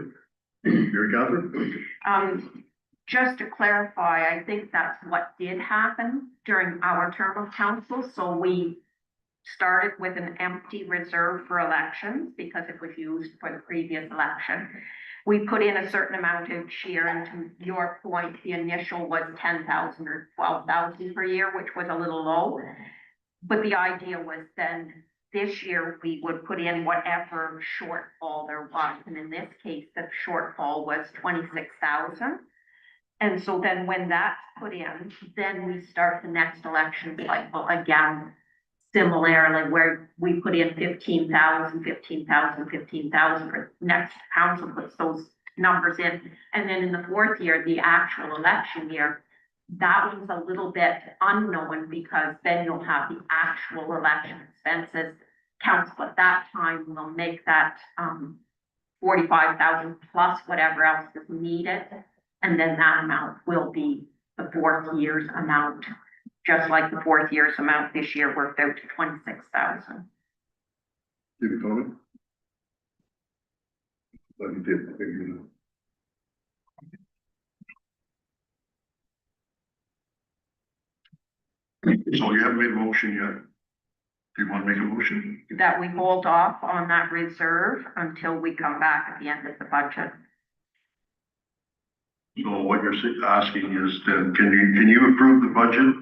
Mary Catherine? Just to clarify, I think that's what did happen during our term of council. So we started with an empty reserve for elections because it was used for the previous election. We put in a certain amount each year, and to your point, the initial was 10,000 or 12,000 per year, which was a little low. But the idea was then this year we would put in whatever shortfall there was. And in this case, the shortfall was 26,000. And so then when that's put in, then we start the next election cycle again, similarly, where we put in 15,000, 15,000, 15,000 for next council puts those numbers in. And then in the 4th year, the actual election year, that one's a little bit unknown because then you'll have the actual election expenses. Council at that time will make that 45,000 plus whatever else is needed. And then that amount will be the 4th year's amount, just like the 4th year's amount this year worked out to 26,000. Give a comment? Like you did. Thank you. So you haven't made a motion yet. Do you want to make a motion? That we hold off on that reserve until we come back at the end of the budget. So what you're asking is then, can you approve the budget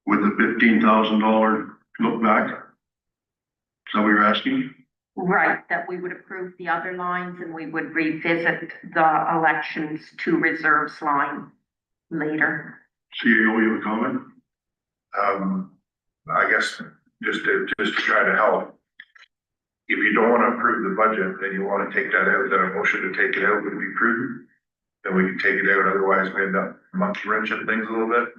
with the $15,000 look back? Is that what you're asking? Right, that we would approve the other lines and we would revisit the elections to reserves line later. CEO, you have a comment? I guess, just to try to help. If you don't wanna approve the budget, then you wanna take that out, then a motion to take it out would be prudent. Then we can take it out, otherwise we end up monkey wrenching things a little bit.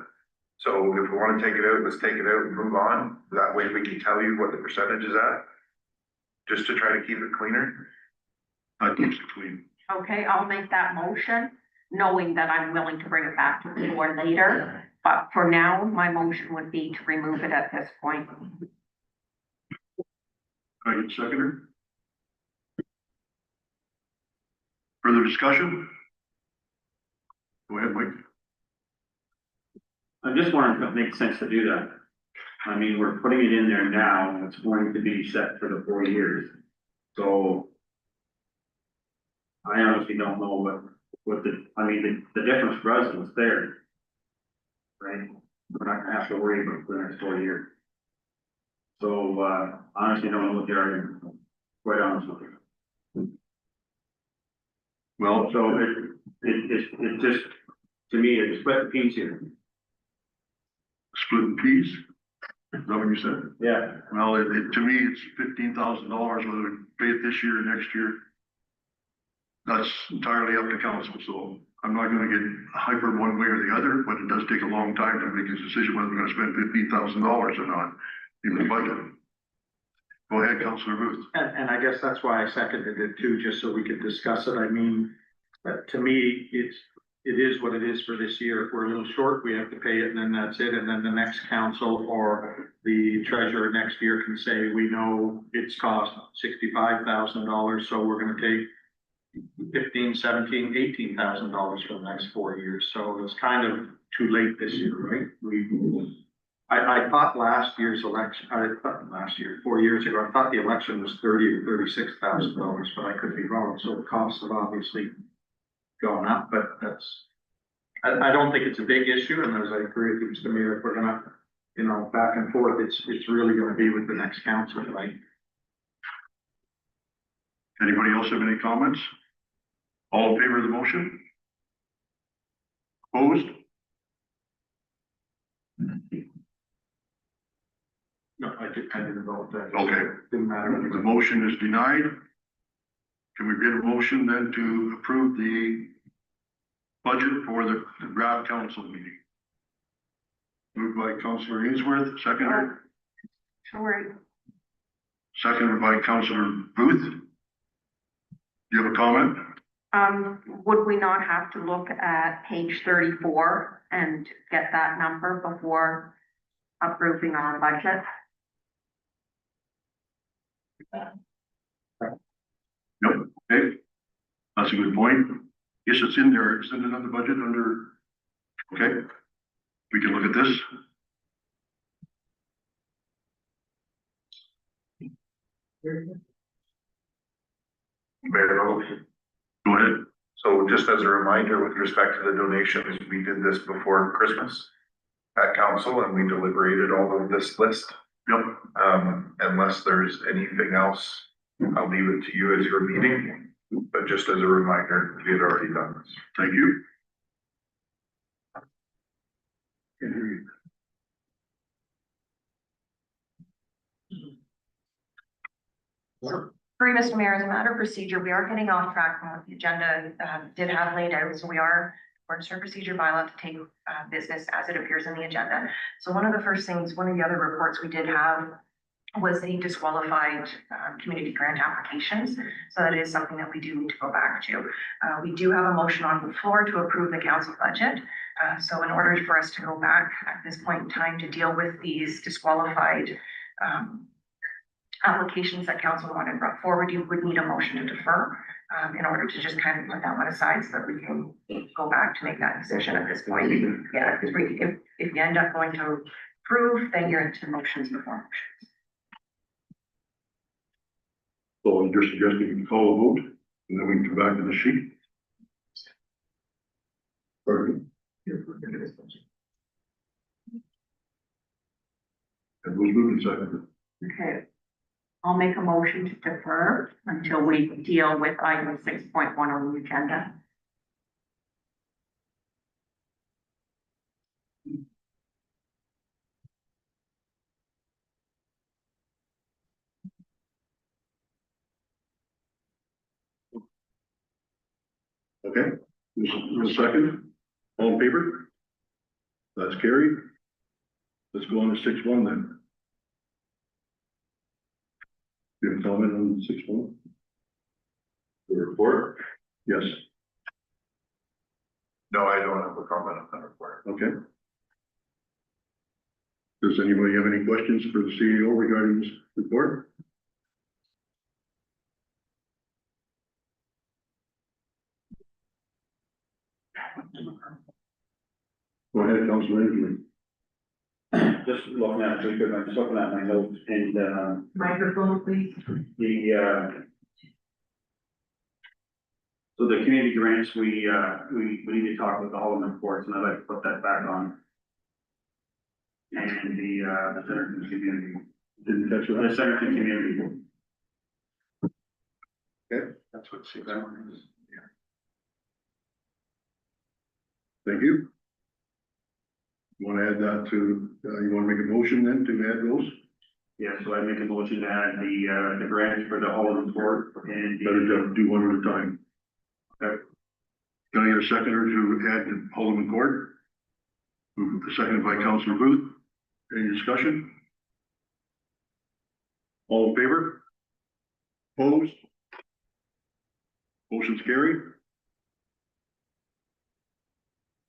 So if we wanna take it out, let's take it out and move on, that way we can tell you what the percentage is at. Just to try to keep it cleaner. I think it's clean. Okay, I'll make that motion, knowing that I'm willing to bring it back to the board later. But for now, my motion would be to remove it at this point. I get seconder. Further discussion? Go ahead, Mike. I'm just wondering if it makes sense to do that. I mean, we're putting it in there now, and it's going to be set for the 4 years. So I honestly don't know what the difference for us is there. Right? We're not gonna have to worry about it for the next 4 years. So, honestly, don't know what the argument is, quite honest with you. Well, So it just, to me, it's split the piece here. splitting peas, is that what you said? Yeah. Well, to me, it's $15,000, whether we pay it this year or next year. That's entirely up to council, so I'm not gonna get hyper one way or the other, but it does take a long time to make a decision whether we're gonna spend $15,000 or not in the budget. Go ahead, Councillor Booth. And I guess that's why I seconded it too, just so we could discuss it. I mean, to me, it is what it is for this year. If we're a little short, we have to pay it and then that's it. And then the next council or the treasurer next year can say, we know it's cost $65,000, so we're gonna take $15,000, $17,000, $18,000 for the next 4 years. So it's kind of too late this year, right? I thought last year's election, 4 years ago, I thought the election was $30,000 or $36,000, but I could be wrong. So the costs have obviously gone up, but I don't think it's a big issue. And as I agree with you, Mr. Mayor, if we're gonna, back and forth, it's really gonna be with the next council, right? Anybody else have any comments? All in favor of the motion? Opposed? No, I didn't vote that. Okay. Didn't matter. The motion is denied. Can we get a motion then to approve the budget for the draft council meeting? Moved by Councillor Ainsworth, seconded, Sure. seconded by Councillor Booth. Do you have a comment? Would we not have to look at page 34 and get that number before approving our budget? Nope. Okay. That's a good point. Yes, it's in there. Isn't it on the budget under? Okay. We can look at this. Mayor, Go ahead. so just as a reminder, with respect to the donations, we did this before Christmas at council and we deliberated all of this list. Yep. Unless there's anything else, I'll leave it to you as your meeting. But just as a reminder, we had already done this. Thank you. Sorry, Mr. Mayor, as a matter of procedure, we are getting off track from what the agenda did have laid out, so we are, according to our procedure bylaw, to take business as it appears in the agenda. So one of the first things, one of the other reports we did have was the disqualified community grant applications. So that is something that we do need to go back to. We do have a motion on the floor to approve the council budget. So in order for us to go back at this point in time to deal with these disqualified applications that council wanted brought forward, you would need a motion to defer in order to just kind of put that one aside so that we can go back to make that decision at this point. Yeah, because if you end up going to approve, then you're into motions before motions. So you're suggesting we can call a vote and then we can come back to the sheet? Pardon? And who's moving second? Okay. I'll make a motion to defer until we deal with item 6.1 on the agenda. Okay, there's a second, all in favor? That's carried. Let's go on to 6.1 then. You have a comment on 6.1? The report? Yes, No, I don't have a comment on that report. okay. Does anybody have any questions for the CEO regarding this report? Go ahead, Councilor Ainsworth. Just looking at, I'm just looking at my notes and, Microphone, please. so the community grants, we need to talk about the Holloman reports, and I'd like to put that back on. And the Centerton community, Didn't catch the that. Centerton community. Okay. That's what 6.1 is. Thank you. You want to add that to, you want to make a motion then to add those? Yeah, so I make a motion to add the grants for the Holloman report and Better the, do one at a time. Okay. Can I get a seconder to add the Holman Court? Seconded by Councilor Booth. Any discussion? All in favor? Opposed? Motion's carried.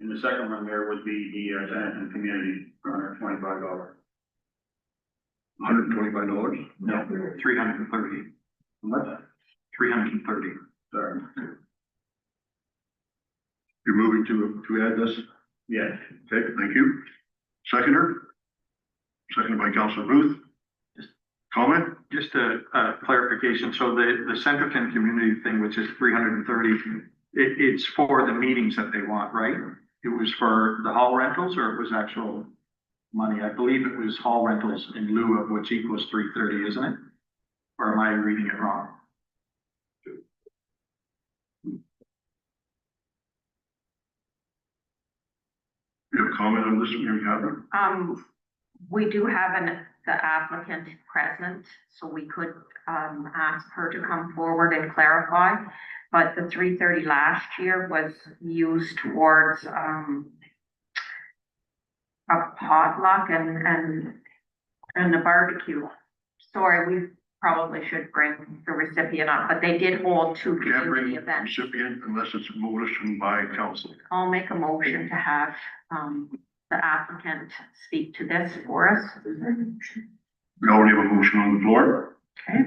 and the second one there would be the Centerton community for $125. $125? No, 330, What? 330. Sorry. You're moving to add this? Yes. Okay, thank you. Seconder? Seconded by Councilor Booth. Comment? Just a clarification, so the Centerton community thing, which is 330, it's for the meetings that they want, right? It was for the hall rentals, or it was actual money? I believe it was hall rentals in lieu of, which equals 330, isn't it? Or am I reading it wrong? You have a comment on this, Mary Catherine? We do have the applicant present, so we could, ask her to come forward and clarify. But the 330 last year was used towards, a potluck and a barbecue. Sorry, we probably should bring the recipient up, but they did hold two You can't bring community the events. recipient unless it's a motion by council. I'll make a motion to have, the applicant speak to this for us. We already have a motion on the floor. Okay.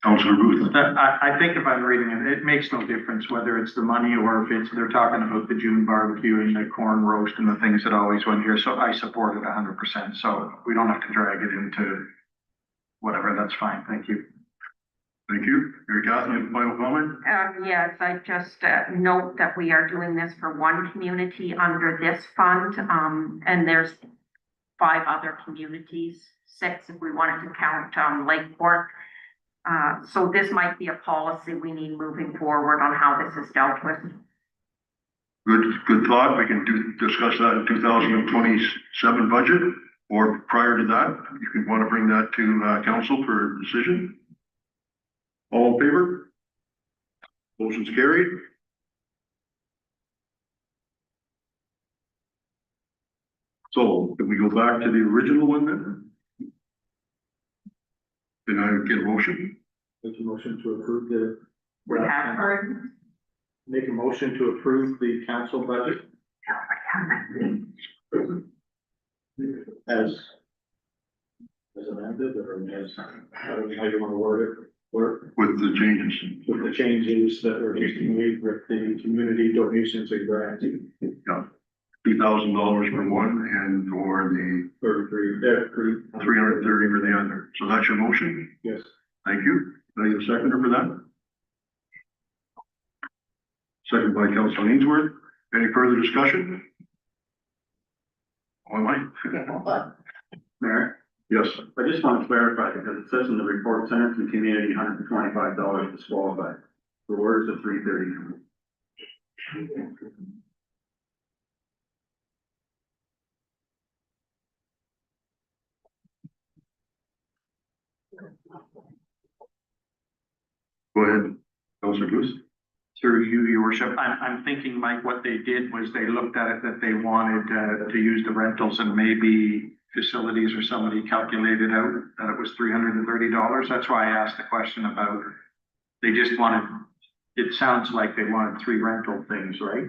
Councilor Booth. I think if I'm reading it, it makes no difference whether it's the money or if it's, they're talking about the June barbecue and the corn roast and the things that always went here. So I support it 100%. So we don't have to drag it into whatever. That's fine. Thank you. Thank you. Mary Catherine, you have a final comment? Yes, I just note that we are doing this for one community under this fund, and there's 5 other communities, 6 if we wanted to count Lakeport. So this might be a policy we need moving forward on how this is dealt with. Good thought. We can discuss that in 2027 budget, or prior to that. You can want to bring that to council for decision. All in favor? Motion's carried. So can we go back to the original one then? Can I get a motion? Make a motion to approve the. We have, Make a motion to approve the council budget as amended, or as, how do you want to word it? Or With the changes. with the changes that were just made with the community donations and grants. $2,000 for one and for the 330 for the other. So that's your motion? Yes. Thank you. Can I get a seconder for that? Second by Councilor Ainsworth. Any further discussion? All right. Mayor, Yes. I just want to clarify, because it says in the report, Centerton community, $125 disqualified. The words of 330. Go ahead, Councilor Bruce. Through you, your worship, I'm thinking, Mike, what they did was they looked at it that they wanted, to use the rentals and maybe facilities or somebody calculated out that it was $330. That's why I asked the question about, they just wanted, it sounds like they wanted 3 rental things, right?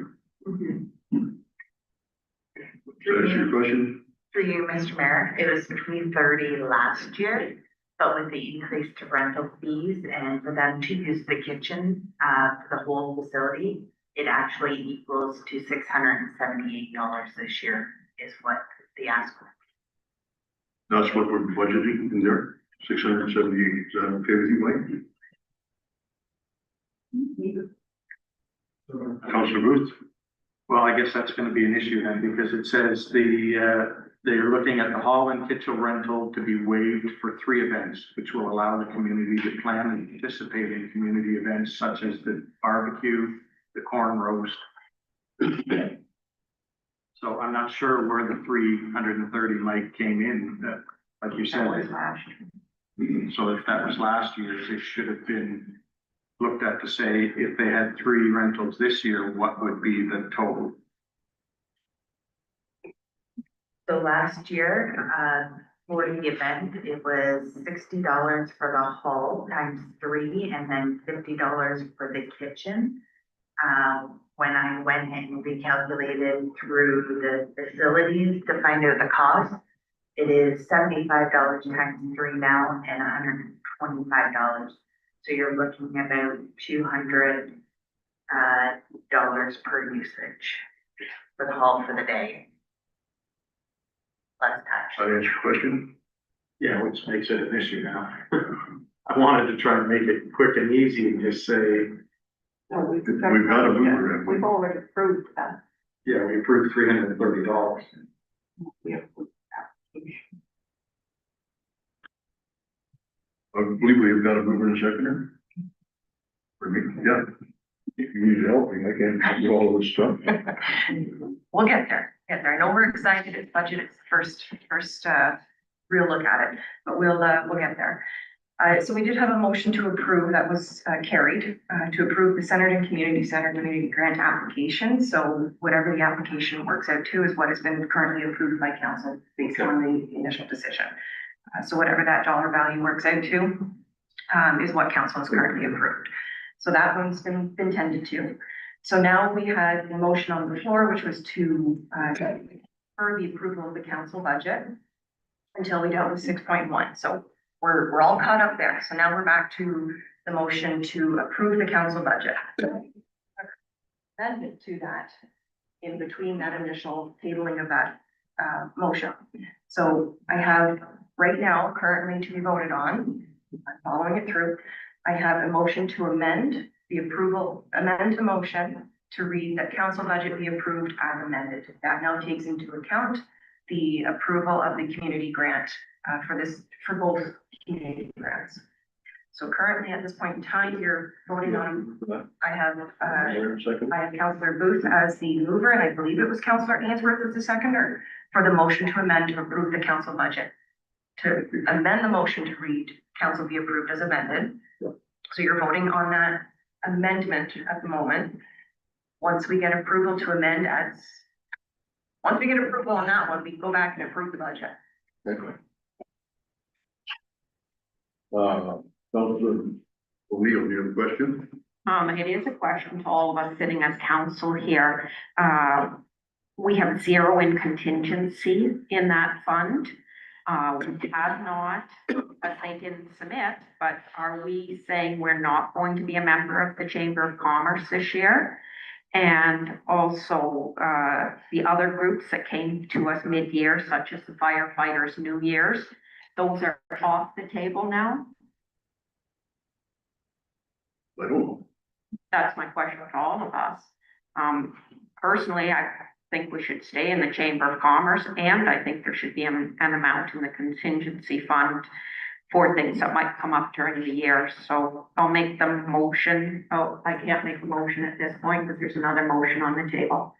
That's your question? For you, Mr. Mayor, it was 330 last year, but with the increase to rental fees and for them to use the kitchen, for the whole facility, it actually equals to $678 this year is what the ask was. That's what we're budgeting in there, 678, is that okay with you, Mike? Councilor Booth? Well, I guess that's gonna be an issue then, because it says they're looking at the hall and kitchen rental to be waived for 3 events, which will allow the community to plan and participate in community events such as the barbecue, the corn roast. So I'm not sure where the 330 might came in, like you said. That was last year. So if that was last year's, it should have been looked at to say, if they had 3 rentals this year, what would be the total? So last year, for the event, it was $60 for the hall times 3 and then $50 for the kitchen. When I went and recalculated through the facilities to find out the cost, it is $75 times 3 now and $125. So you're looking at about $200 per usage for the hall for the day. Less tax. That answer your question? Yeah, which makes it an issue now. I wanted to try and make it quick and easy and just say, No, We've got a mover in. We've already approved that. yeah, we approved $330. I believe we've got a mover and a seconder. For me, yeah. If you need help, I can't do all of this stuff. We'll get there. I know we're excited. It's budget. It's first, real look at it, but we'll get there. So we did have a motion to approve that was carried, to approve the Centerton Community Center Community Grant application. So whatever the application works out to is what has been currently approved by council based on the initial decision. So whatever that dollar value works out to, is what council has currently approved. So that one's been tended to. So now we had the motion on the floor, which was to, for the approval of the council budget until we dealt with 6.1. So we're all caught up there. So now we're back to the motion to approve the council budget. Amendment to that in between that initial tabling of that motion. So I have right now currently to be voted on, I'm following it through. I have a motion to amend the motion to read that council budget be approved as amended. That now takes into account the approval of the community grant for both community grants. So currently at this point in time, you're voting on, I have Councillor Booth as the mover, and I believe it was Councillor Ainsworth as the seconder for the motion to amend to approve the council budget. To amend the motion to read council be approved as amended. So you're voting on that amendment at the moment. Once we get approval to amend once we get approval on that one, we can go back and approve the budget. Councilor O'Neill, do you have a question? It is a question to all of us sitting as council here. We have 0 in contingency in that fund. We have not, as they didn't submit, but are we saying we're not going to be a member of the Chamber of Commerce this year? And also, the other groups that came to us mid-year, such as the firefighters, New Year's, those are off the table now? I don't know. That's my question to all of us. Personally, I think we should stay in the Chamber of Commerce, and I think there should be an amount in the contingency fund for things that might come up during the year. So I'll make the motion. Oh, I can't make a motion at this point because there's another motion on the table.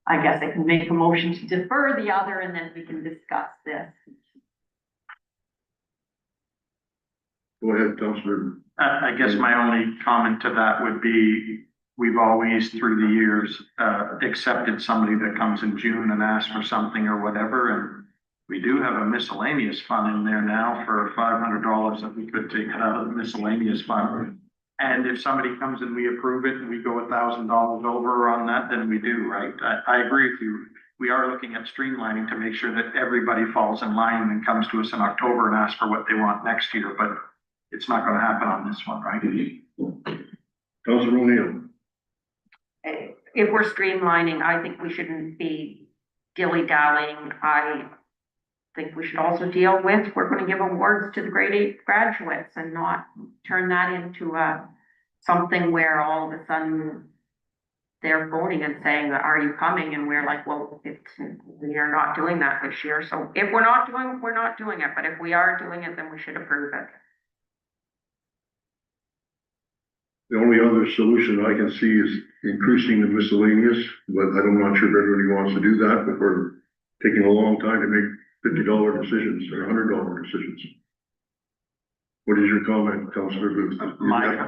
I guess I can make a motion to defer the other and then we can discuss this. Go ahead, Councilor. I guess my only comment to that would be, we've always, through the years, accepted somebody that comes in June and asks for something or whatever, and we do have a miscellaneous fund in there now for $500 that we could take out of the miscellaneous fund. And if somebody comes and we approve it and we go $1,000 over on that, then we do, right? I agree with you. We are looking at streamlining to make sure that everybody falls in line and comes to us in October and asks for what they want next year, but it's not gonna happen on this one, right? Councilor O'Neill. If we're streamlining, I think we shouldn't be dilly-dallying. I think we should also deal with, we're gonna give awards to the grade 8 graduates and not turn that into something where all of a sudden they're phoning and saying, are you coming? And we're like, well, we are not doing that this year. So if we're not doing it, we're not doing it. But if we are doing it, then we should approve it. The only other solution I can see is increasing the miscellaneous, but I'm not sure if everybody wants to do that, but we're taking a long time to make $50 decisions or $100 decisions. What is your comment, Councilor Booth? You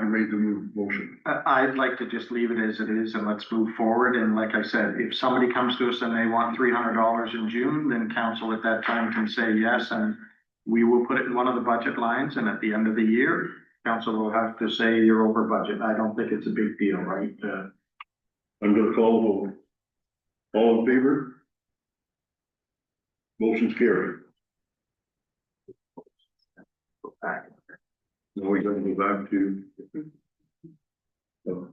made the motion. I'd like to just leave it as it is and let's move forward. And like I said, if somebody comes to us and they want $300 in June, then council at that time can say yes, and we will put it in one of the budget lines. And at the end of the year, council will have to say you're over budget. I don't think it's a big deal, right? I'm gonna call a vote. All in favor? Motion's carried. Now we're gonna go back to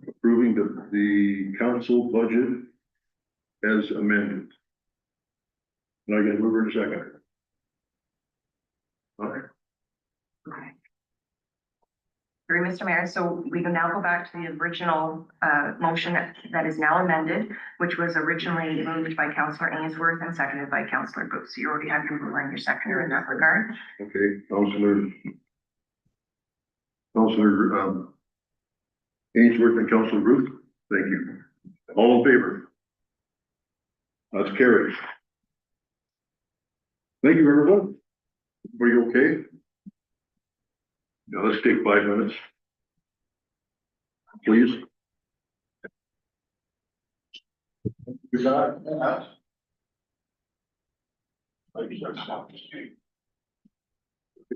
approving the council budget as amended. And I get a mover in a second. All right. Through Mr. Mayor, so we can now go back to the original motion that is now amended, which was originally moved by Councillor Ainsworth and seconded by Councillor Booth. So you already have your mover and your seconder in that regard. Okay, Councillor Ainsworth and Councillor Ruth, thank you. All in favor? That's carried. Thank you, everyone. Are you okay? Now let's take 5 minutes. Please. You got it?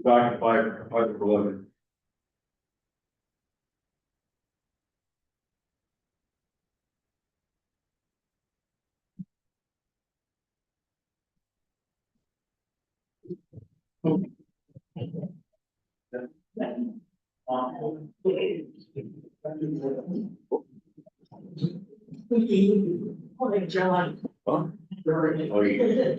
Back at 5:11. John. Huh? Oh, yeah.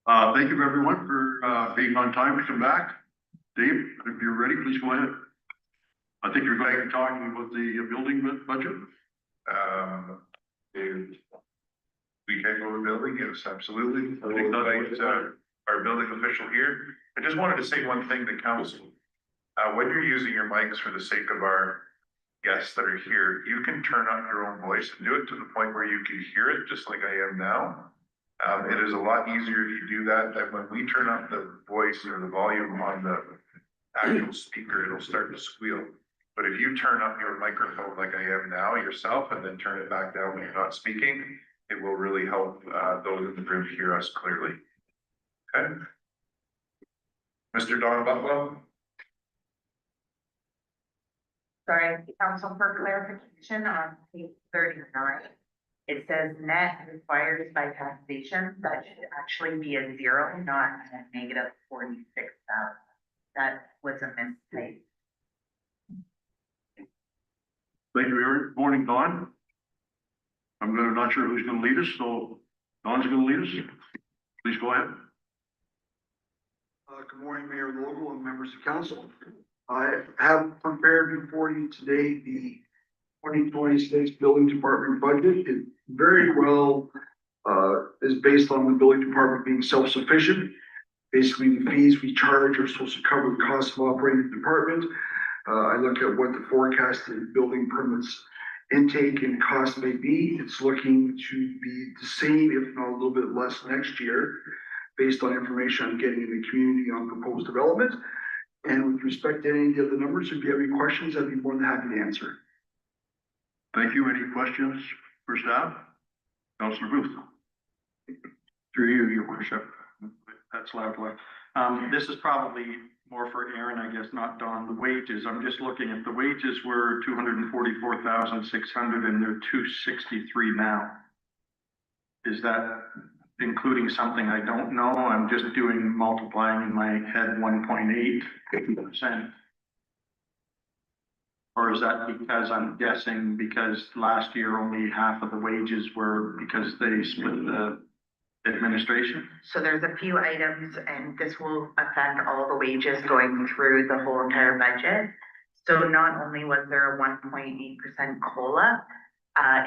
Thank you everyone for, being on time to come back. Dave, if you're ready, please go ahead. I think you're going to be talking about the building budget. If we can go to building, yes, absolutely. I think that's what Invite, it's about. our building official here. I just wanted to say one thing to council. When you're using your mics for the sake of our guests that are here, you can turn up your own voice and do it to the point where you can hear it, just like I am now. It is a lot easier if you do that, than when we turn up the voice or the volume on the actual speaker, it'll start to squeal. But if you turn up your microphone like I am now yourself, and then turn it back down when you're not speaking, it will really help, those in the room hear us clearly. Okay? Mr. Don Butwell? Sorry, council, for clarification on page 39. It says net required by taxation, that should actually be a 0, not a negative 46,000. That was a mistake. Thank you, Eric. Morning, Don. Not sure who's gonna lead us, so Don's gonna lead us. Please go ahead. Good morning, Mayor Logal and members of council. I have prepared before you today the 2026 building department budget. It very well is based on the building department being self-sufficient. Basically, the fees we charge are supposed to cover the cost of operating the department. I look at what the forecasted building permits intake and cost may be. It's looking to be the same, if not a little bit less next year, based on information I'm getting in the community on proposed development. And with respect to any of the other numbers, if you have any questions, I'd be more than happy to answer. Thank you. Any questions for staff? Councilor Booth. Through you, your worship. That's loud. This is probably more for Aaron, I guess, not Don. The wages, I'm just looking at the wages were 244,600 and they're 263 now. Is that including something I don't know? I'm just doing multiplying in my head 1.8%. Or is that because I'm guessing because last year only half of the wages were because they split the administration? So there's a few items, and this will affect all the wages going through the whole entire budget. So not only was there a 1.8% COLA,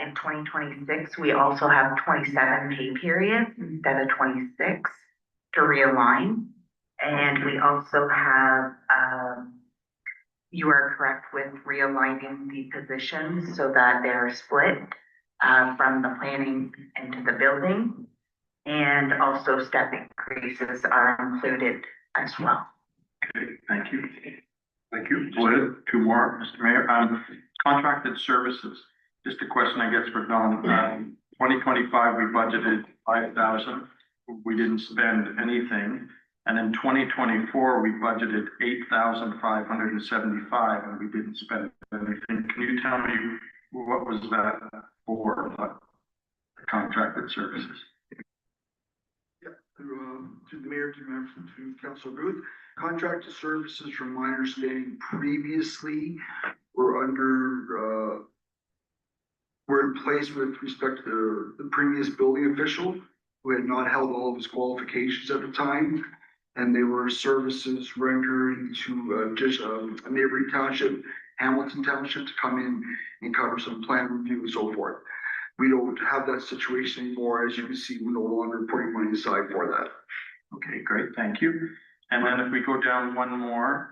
in 2026, we also have 27 pay periods instead of 26 to realign. And we also have, you are correct with realigning the positions so that they're split from the planning into the building. And also step increases are included as well. Okay, thank you. Thank you. Go ahead. Two more, Mr. Mayor. Contracted services. Just a question, I guess, for Don. 2025, we budgeted 5,000. We didn't spend anything. And in 2024, we budgeted 8,575 and we didn't spend anything. Can you tell me what was that for, the contracted services? To the mayor, to members, to Councilor Booth, contracted services, from my understanding, previously were were in place with respect to the previous building official who had not held all of his qualifications at the time. And they were services rendered to just a neighboring township, Hamilton Township, to come in and cover some plan review and so forth. We don't have that situation anymore. As you can see, we're no longer putting money aside for that. Okay, great, thank you. And then if we go down one more,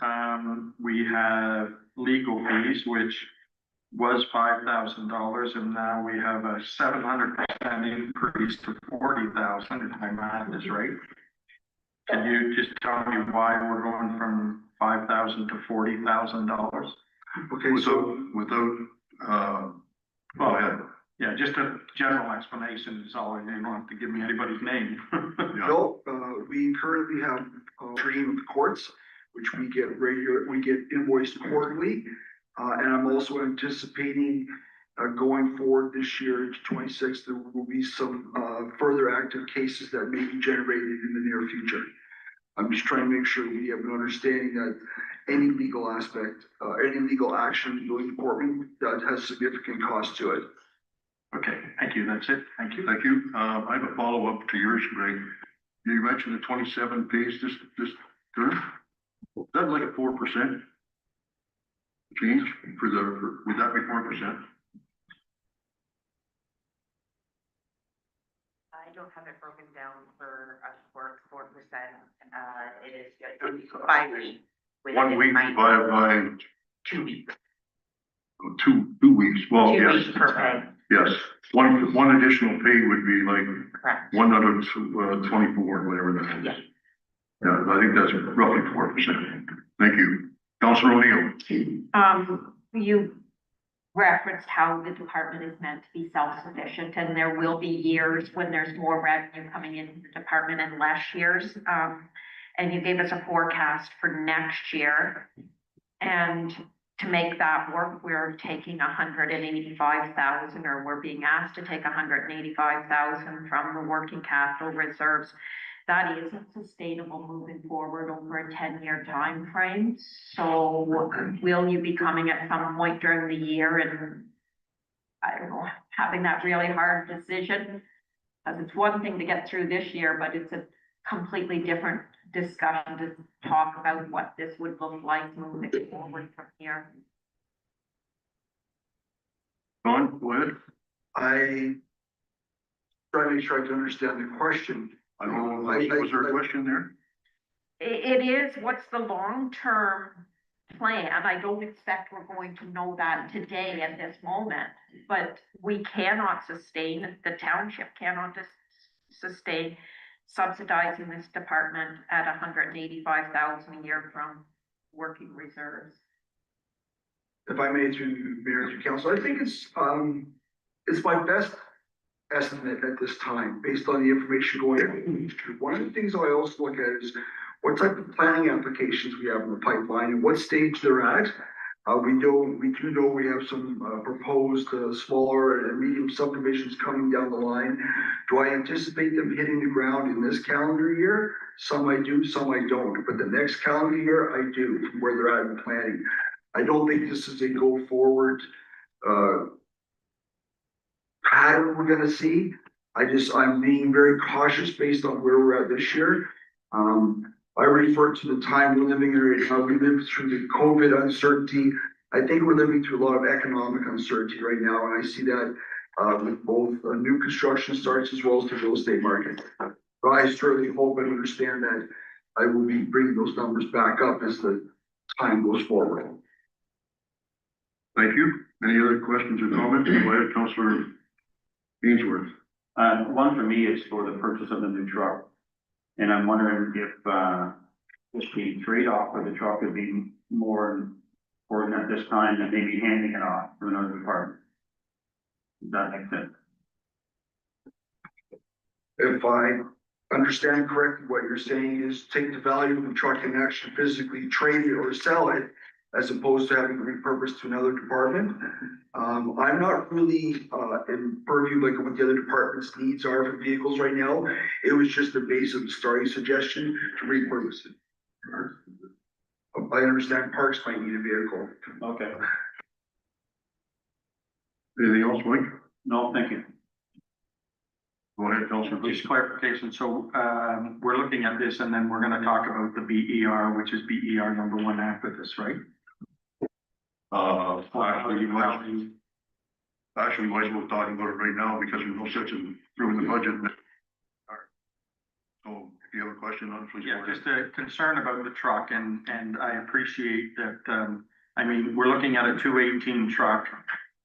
we have legal fees, which was $5,000, and now we have a 700% increase to 40,000, if my math is right. Can you just tell me why we're going from $5,000 to $40,000? Okay, so Go ahead. Yeah, just a general explanation is all. You don't have to give me anybody's name. no, we currently have a stream of the courts, which we get invoiced quarterly. And I'm also anticipating going forward this year into 26, there will be some further active cases that may be generated in the near future. I'm just trying to make sure we have an understanding that any legal aspect, any legal action in the building department that has significant cost to it. Okay, thank you. That's it. Thank you. Thank you. I have a follow-up to yours, Greg. You mentioned the 27 pays this term. That's like a 4% change would that be 4%? I don't have it broken down for us for 4%. It is just 5 weeks. 1 week divided by 2 weeks. 2 weeks, well, 2 yes, weeks per pay. yes. One additional pay would be like Correct. 1 out of 24, whatever that is. Yes. Yeah, I think that's roughly 4%. Thank you. Councilor O'Neill. You referenced how the department is meant to be self-sufficient, and there will be years when there's more revenue coming into the department and less years. And you gave us a forecast for next year. And to make that work, we're taking 185,000, or we're being asked to take 185,000 from the working capital reserves. That isn't sustainable moving forward over a 10-year time frame. So will you be coming at some point during the year and, I don't know, having that really hard decision? Because it's one thing to get through this year, but it's a completely different discussion to talk about what this would look like moving forward from here. Don, go ahead. I try to make sure I can understand the question. I don't know, was there a question there? It is, what's the long-term plan? I don't expect we're going to know that today at this moment, but we cannot sustain, the township cannot sustain subsidizing this department at 185,000 a year from working reserves. If I may, through Mayor, through council, I think it's my best estimate at this time, based on the information going on. One of the things I also look at is what type of planning applications we have in the pipeline and what stage they're at. We do know we have some proposed smaller and medium subdivisions coming down the line. Do I anticipate them hitting the ground in this calendar year? Some I do, some I don't, but the next calendar year I do, from where they're at in planning. I don't think this is a go forward pattern we're gonna see. I'm being very cautious based on where we're at this year. I refer to the time we're living in right now. We lived through the COVID uncertainty. I think we're living through a lot of economic uncertainty right now, and I see that with both new construction starts as well as the real estate market. But I certainly hope and understand that I will be bringing those numbers back up as the time goes forward. Thank you. Any other questions or comments? Go ahead, Councilor Ainsworth. One for me is for the purchase of the new truck. And I'm wondering if the trade-off for the truck would be more important at this time than maybe handing it off to another department. Does that make sense? If I understand correctly, what you're saying is take the value of the truck and actually physically trade it or sell it, as opposed to having it repurposed to another department. I'm not really in purview like what the other department's needs are for vehicles right now. It was just the base of the starting suggestion to repurpose it. I understand parks might need a vehicle. Okay. Anything else, Mike? No, thank you. Go ahead, Councilor, please. Just clarification, so, we're looking at this and then we're gonna talk about the BER, which is BER number 1 after this, right? Actually, we might as well talk about it right now because we're no such through in the budget. So if you have a question on it, please. Yeah, just a concern about the truck and I appreciate that, I mean, we're looking at a 218 truck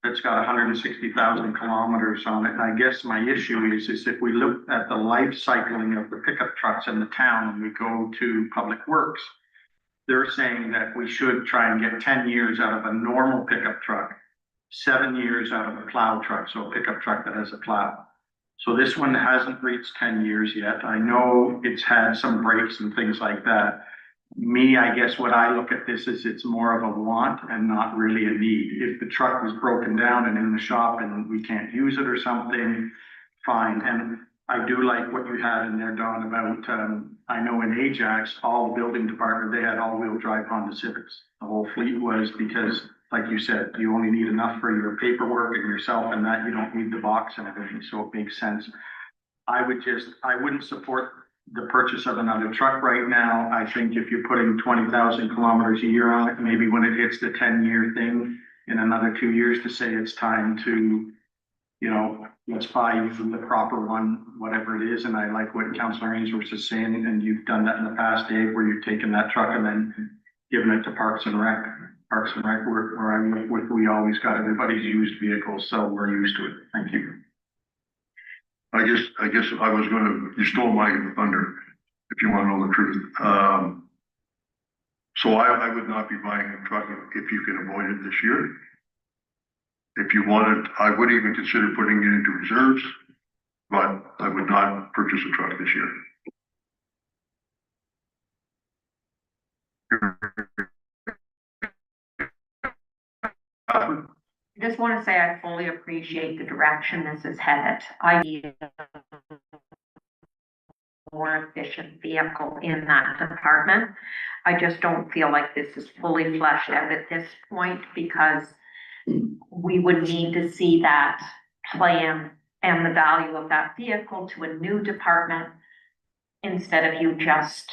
that's got 160,000 kilometers on it. And I guess my issue is if we look at the life cycling of the pickup trucks in the town and we go to Public Works, they're saying that we should try and get 10 years out of a normal pickup truck, 7 years out of a plow truck, so a pickup truck that has a plow. So this one hasn't reached 10 years yet. I know it's had some breaks and things like that. Me, I guess what I look at this is it's more of a want and not really a need. If the truck was broken down and in the shop and we can't use it or something, fine. And I do like what you had in there, Don, about, I know in Ajax, all building department, they had all-wheel drive Honda Civics. The whole fleet was because, like you said, you only need enough for your paperwork and yourself and that you don't need the box and everything, so it makes sense. I wouldn't support the purchase of another truck right now. I think if you're putting 20,000 kilometers a year on it, maybe when it hits the 10-year thing in another 2 years to say it's time to, you know, let's buy you the proper one, whatever it is. And I like what Councillor Ainsworth is saying, and you've done that in the past, Dave, where you've taken that truck and then given it to Parks and Rec. Parks and Rec, where I work with, we always got everybody's used vehicles, so we're used to it. Thank you. I guess I was gonna, you stole my thunder, if you wanna know the truth. So I would not be buying a truck if you can avoid it this year. If you wanted, I would even consider putting it into reserves, but I would not purchase a truck this year. I just want to say I fully appreciate the direction this is headed. I need a more efficient vehicle in that department. I just don't feel like this is fully fleshed out at this point, because we would need to see that plan and the value of that vehicle to a new department instead of you just,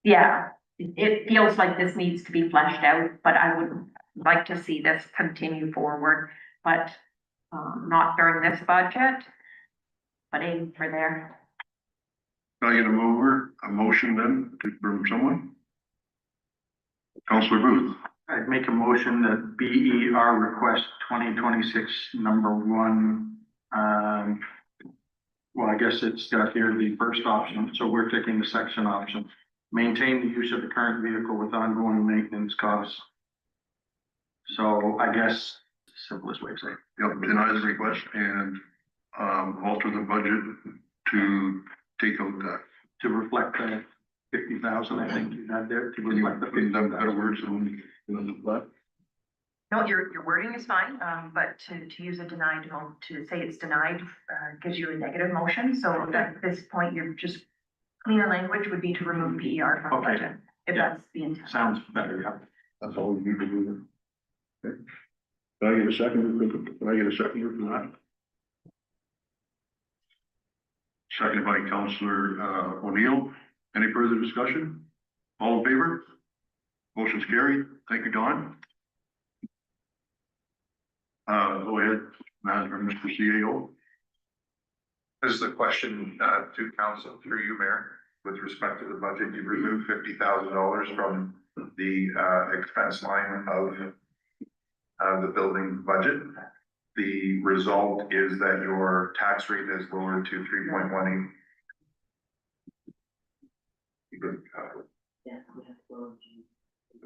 yeah, it feels like this needs to be fleshed out, but I would like to see this continue forward, but not during this budget, but aim for there. Can I get a motion then from someone? Councillor Booth. I'd make a motion that BER request 2026 number 1. Well, I guess it's got here the first option, so we're taking the section option. Maintain the use of the current vehicle with ongoing maintenance costs. So I guess simplest way to say it. Yep, deny the request and alter the budget to take out that. To reflect the 50,000, I think you had there, to Can you reflect the put in them 50,000. better words than that? No, your wording is fine, but to use a denied, to say it's denied, gives you a negative motion, so at this point, you're just, cleaner language would be to remove PER from the Okay. budget, if Yeah. that's the intent. Sounds better, yeah. That's all we need to do. Okay. Can I get a second? Can I get a second for that? Seconded by Councillor O'Neill. Any further discussion? All in favor? Motion's carried. Thank you, Don. Go ahead, Mr. CAO. This is a question to council through you, Mayor. With respect to the budget, you've removed $50,000 from the expense line of the building budget. The result is that your tax rate is lowered to 3.18.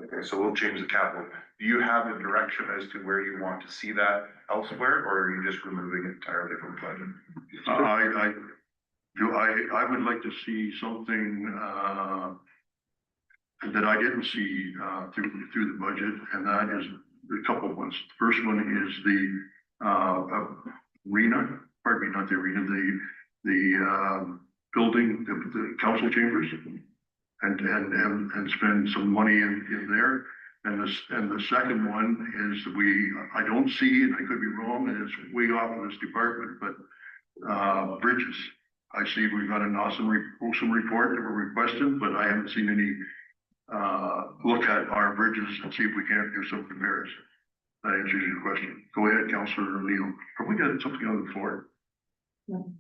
Okay, so we'll change the capital. Do you have a direction as to where you want to see that elsewhere, or are you just removing it entirely from the budget? I would like to see something that I didn't see through the budget, and that is a couple of ones. The first one is the arena, pardon me, not the arena, the building, the council chambers, and spend some money in there. And the second one is I don't see, and I could be wrong, and it's way off in this department, but bridges. I see we've got an awesome report that we're requesting, but I haven't seen any look at our bridges and see if we can't do some repairs. That answers your question. Go ahead, Councillor O'Neill. Have we got something on the floor? No,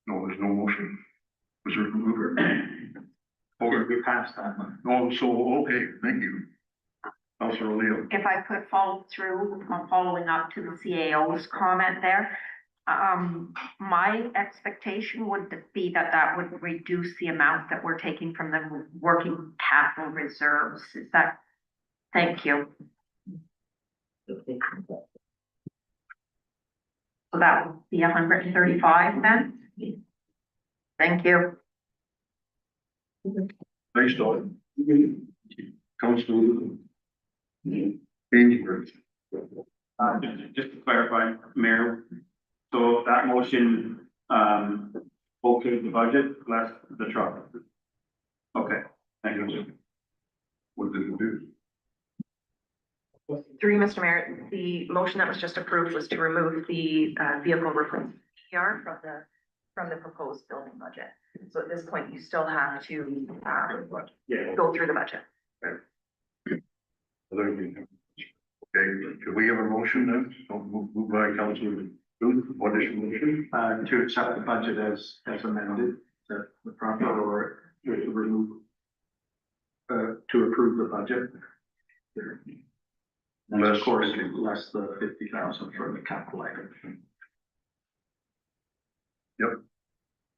there's no motion. Was there a mover? We passed that one. Oh, so, okay, thank you. Councillor O'Neill. If I could follow through, following up to the CAO's comment there. My expectation would be that would reduce the amount that we're taking from the working capital reserves. Is that, thank you. So that would be 135 then? Thank you. Based on. Councillor. Ainsworth. Just to clarify, Mayor, so that motion, okayed the budget, less the truck. Okay, thank you. What did it do? Through you, Mr. Mayor, the motion that was just approved was to remove the vehicle replacement PER from the from the proposed building budget. So at this point, you still have to, Yeah. go through the budget. Okay, could we have a motion then? So moved by Councilor Booth, what is your motion? To accept the budget as amended, the proper, or to remove, to approve the budget. And of course, less the 50,000 for the capital item.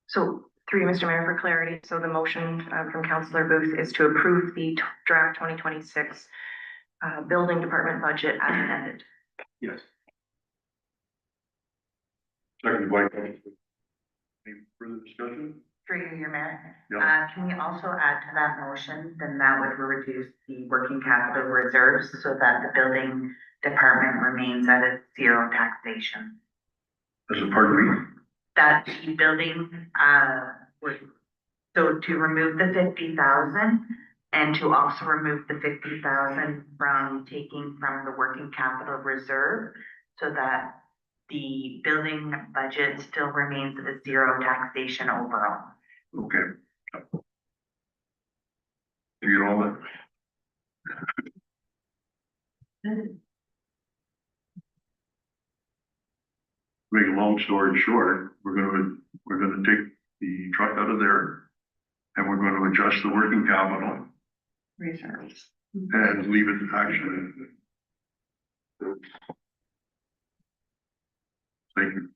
So through you, Mr. Mayor, for clarity, so the motion from Councillor Booth is to approve the draft 2026 building department budget as amended. Yes. Second by Councilor. Any further discussion? Through you, your mayor. Yeah. Can we also add to that motion, then that would reduce the working capital reserves so that the building department remains at a zero taxation. As a part of me? That the building, would, so to remove the 50,000 and to also remove the 50,000 from taking from the working capital reserve so that the building budget still remains at a zero taxation overall. Okay. Do you know that? Make a long story short, we're gonna take the truck out of there. And we're gonna adjust the working capital Reserves. and leave it actually. Thank you.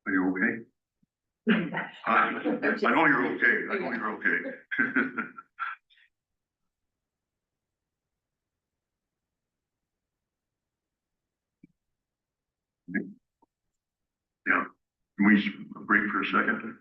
Are you okay? I know you're okay. I know you're okay. Yeah, can we break for a second?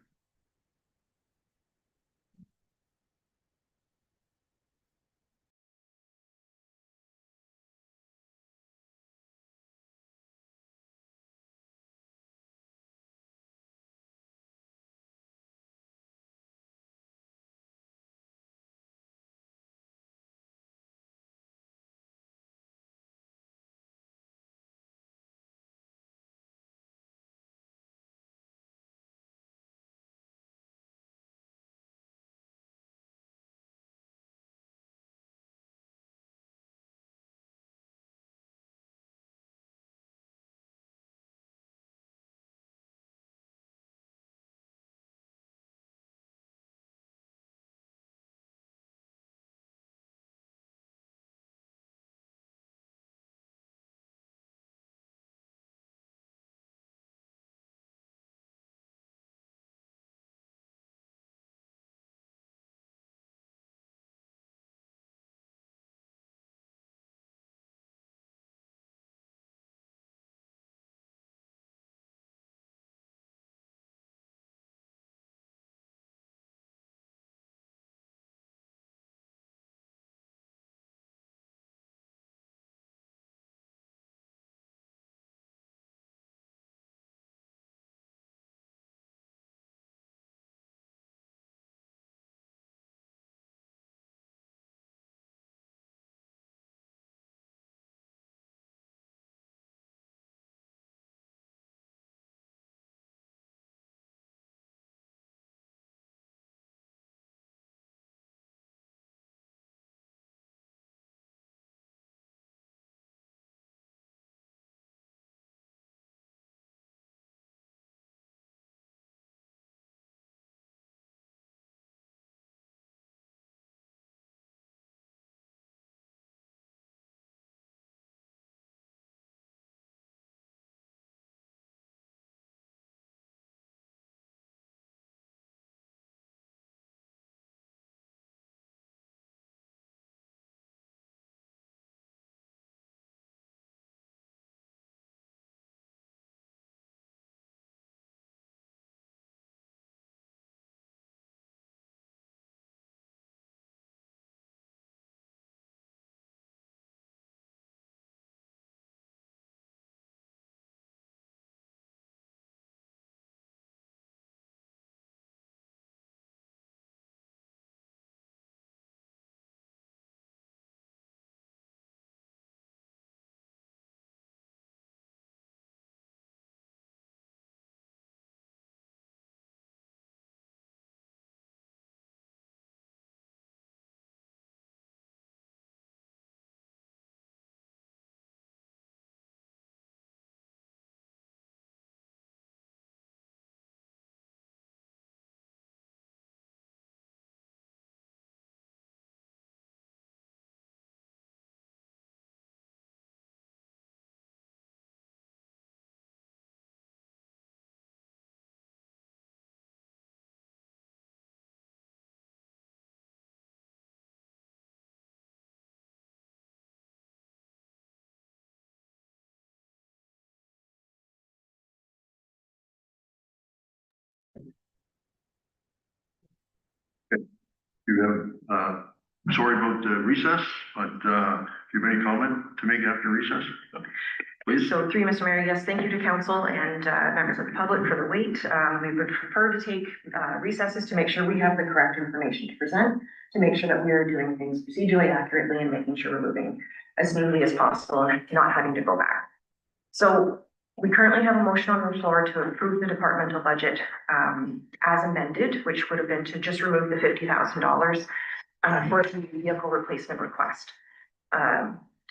You have, sorry about the recess, but, if you have any comment to make after recess? Please. So through Mr. Mayor, yes, thank you to council and members of the public for the wait. We would prefer to take recesses to make sure we have the correct information to present, to make sure that we are doing things procedurally accurately and making sure we're moving as smoothly as possible and not having to go back. So we currently have a motion on the floor to approve the departmental budget as amended, which would have been to just remove the $50,000 for the vehicle replacement request.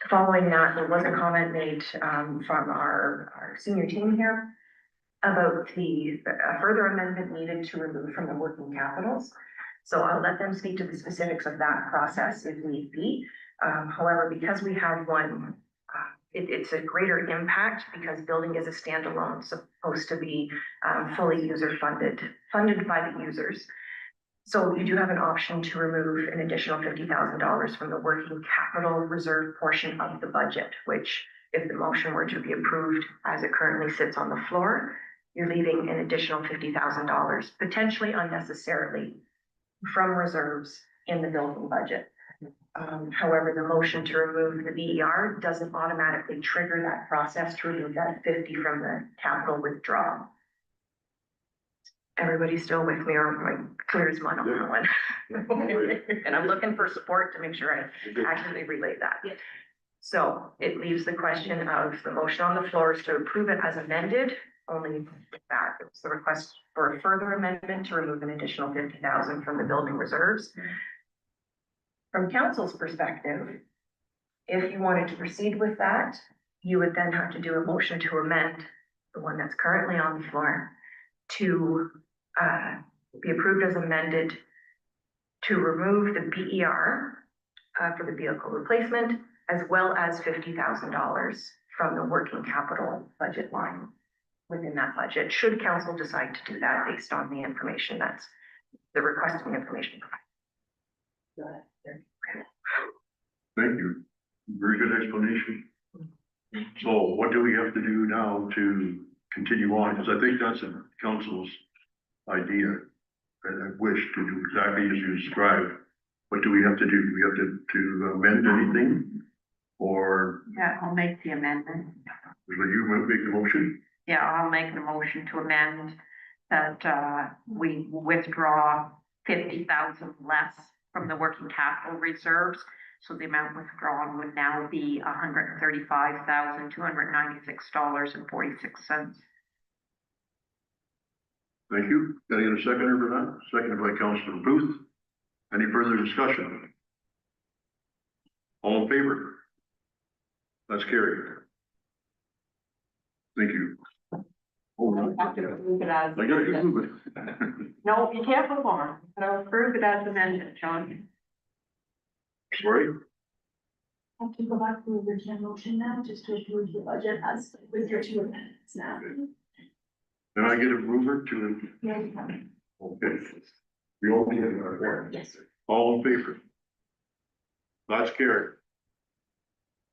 Following that, there was a comment made from our senior team here about the further amendment needed to remove from the working capitals. So I'll let them speak to the specifics of that process if need be. However, because we have one, it's a greater impact because building is a standalone, supposed to be fully user funded by the users. So you do have an option to remove an additional $50,000 from the working capital reserve portion of the budget, which if the motion were to be approved as it currently sits on the floor, you're leaving an additional $50,000 potentially unnecessarily from reserves in the building budget. However, the motion to remove the BER doesn't automatically trigger that process to remove that 50 from the capital withdrawal. Everybody still with me, or am I clear as mud on that one? And I'm looking for support to make sure I accurately relay that. So it leaves the question of the motion on the floor is to approve it as amended, only that it was the request for a further amendment to remove an additional 50,000 from the building reserves. From council's perspective, if you wanted to proceed with that, you would then have to do a motion to amend the one that's currently on the floor to be approved as amended to remove the BER for the vehicle replacement, as well as $50,000 from the working capital budget line within that budget, should council decide to do that based on the information that's the requesting information provided. Thank you. Very good explanation. So what do we have to do now to continue on? Because I think that's a council's idea. And I wish to do exactly as you described. What do we have to do? Do we have to amend anything? Or Yeah, I'll make the amendment. will you make the motion? Yeah, I'll make the motion to amend that we withdraw 50,000 less from the working capital reserves. So the amount withdrawn would now be $135,296.46. Thank you. Can I get a seconder for that? Seconded by Councilor Booth. Any further discussion? All in favor? That's carried. Thank you. Oh, I have to approve it as. I gotta move it. No, you can't move on, but I'll approve it as amended, John. Sorry? Have to go back to the original motion now, just to approve the budget as with your two amendments now. Can I get a mover to? Yeah. Okay. We all need our warrant. Yes. All in favor? That's carried.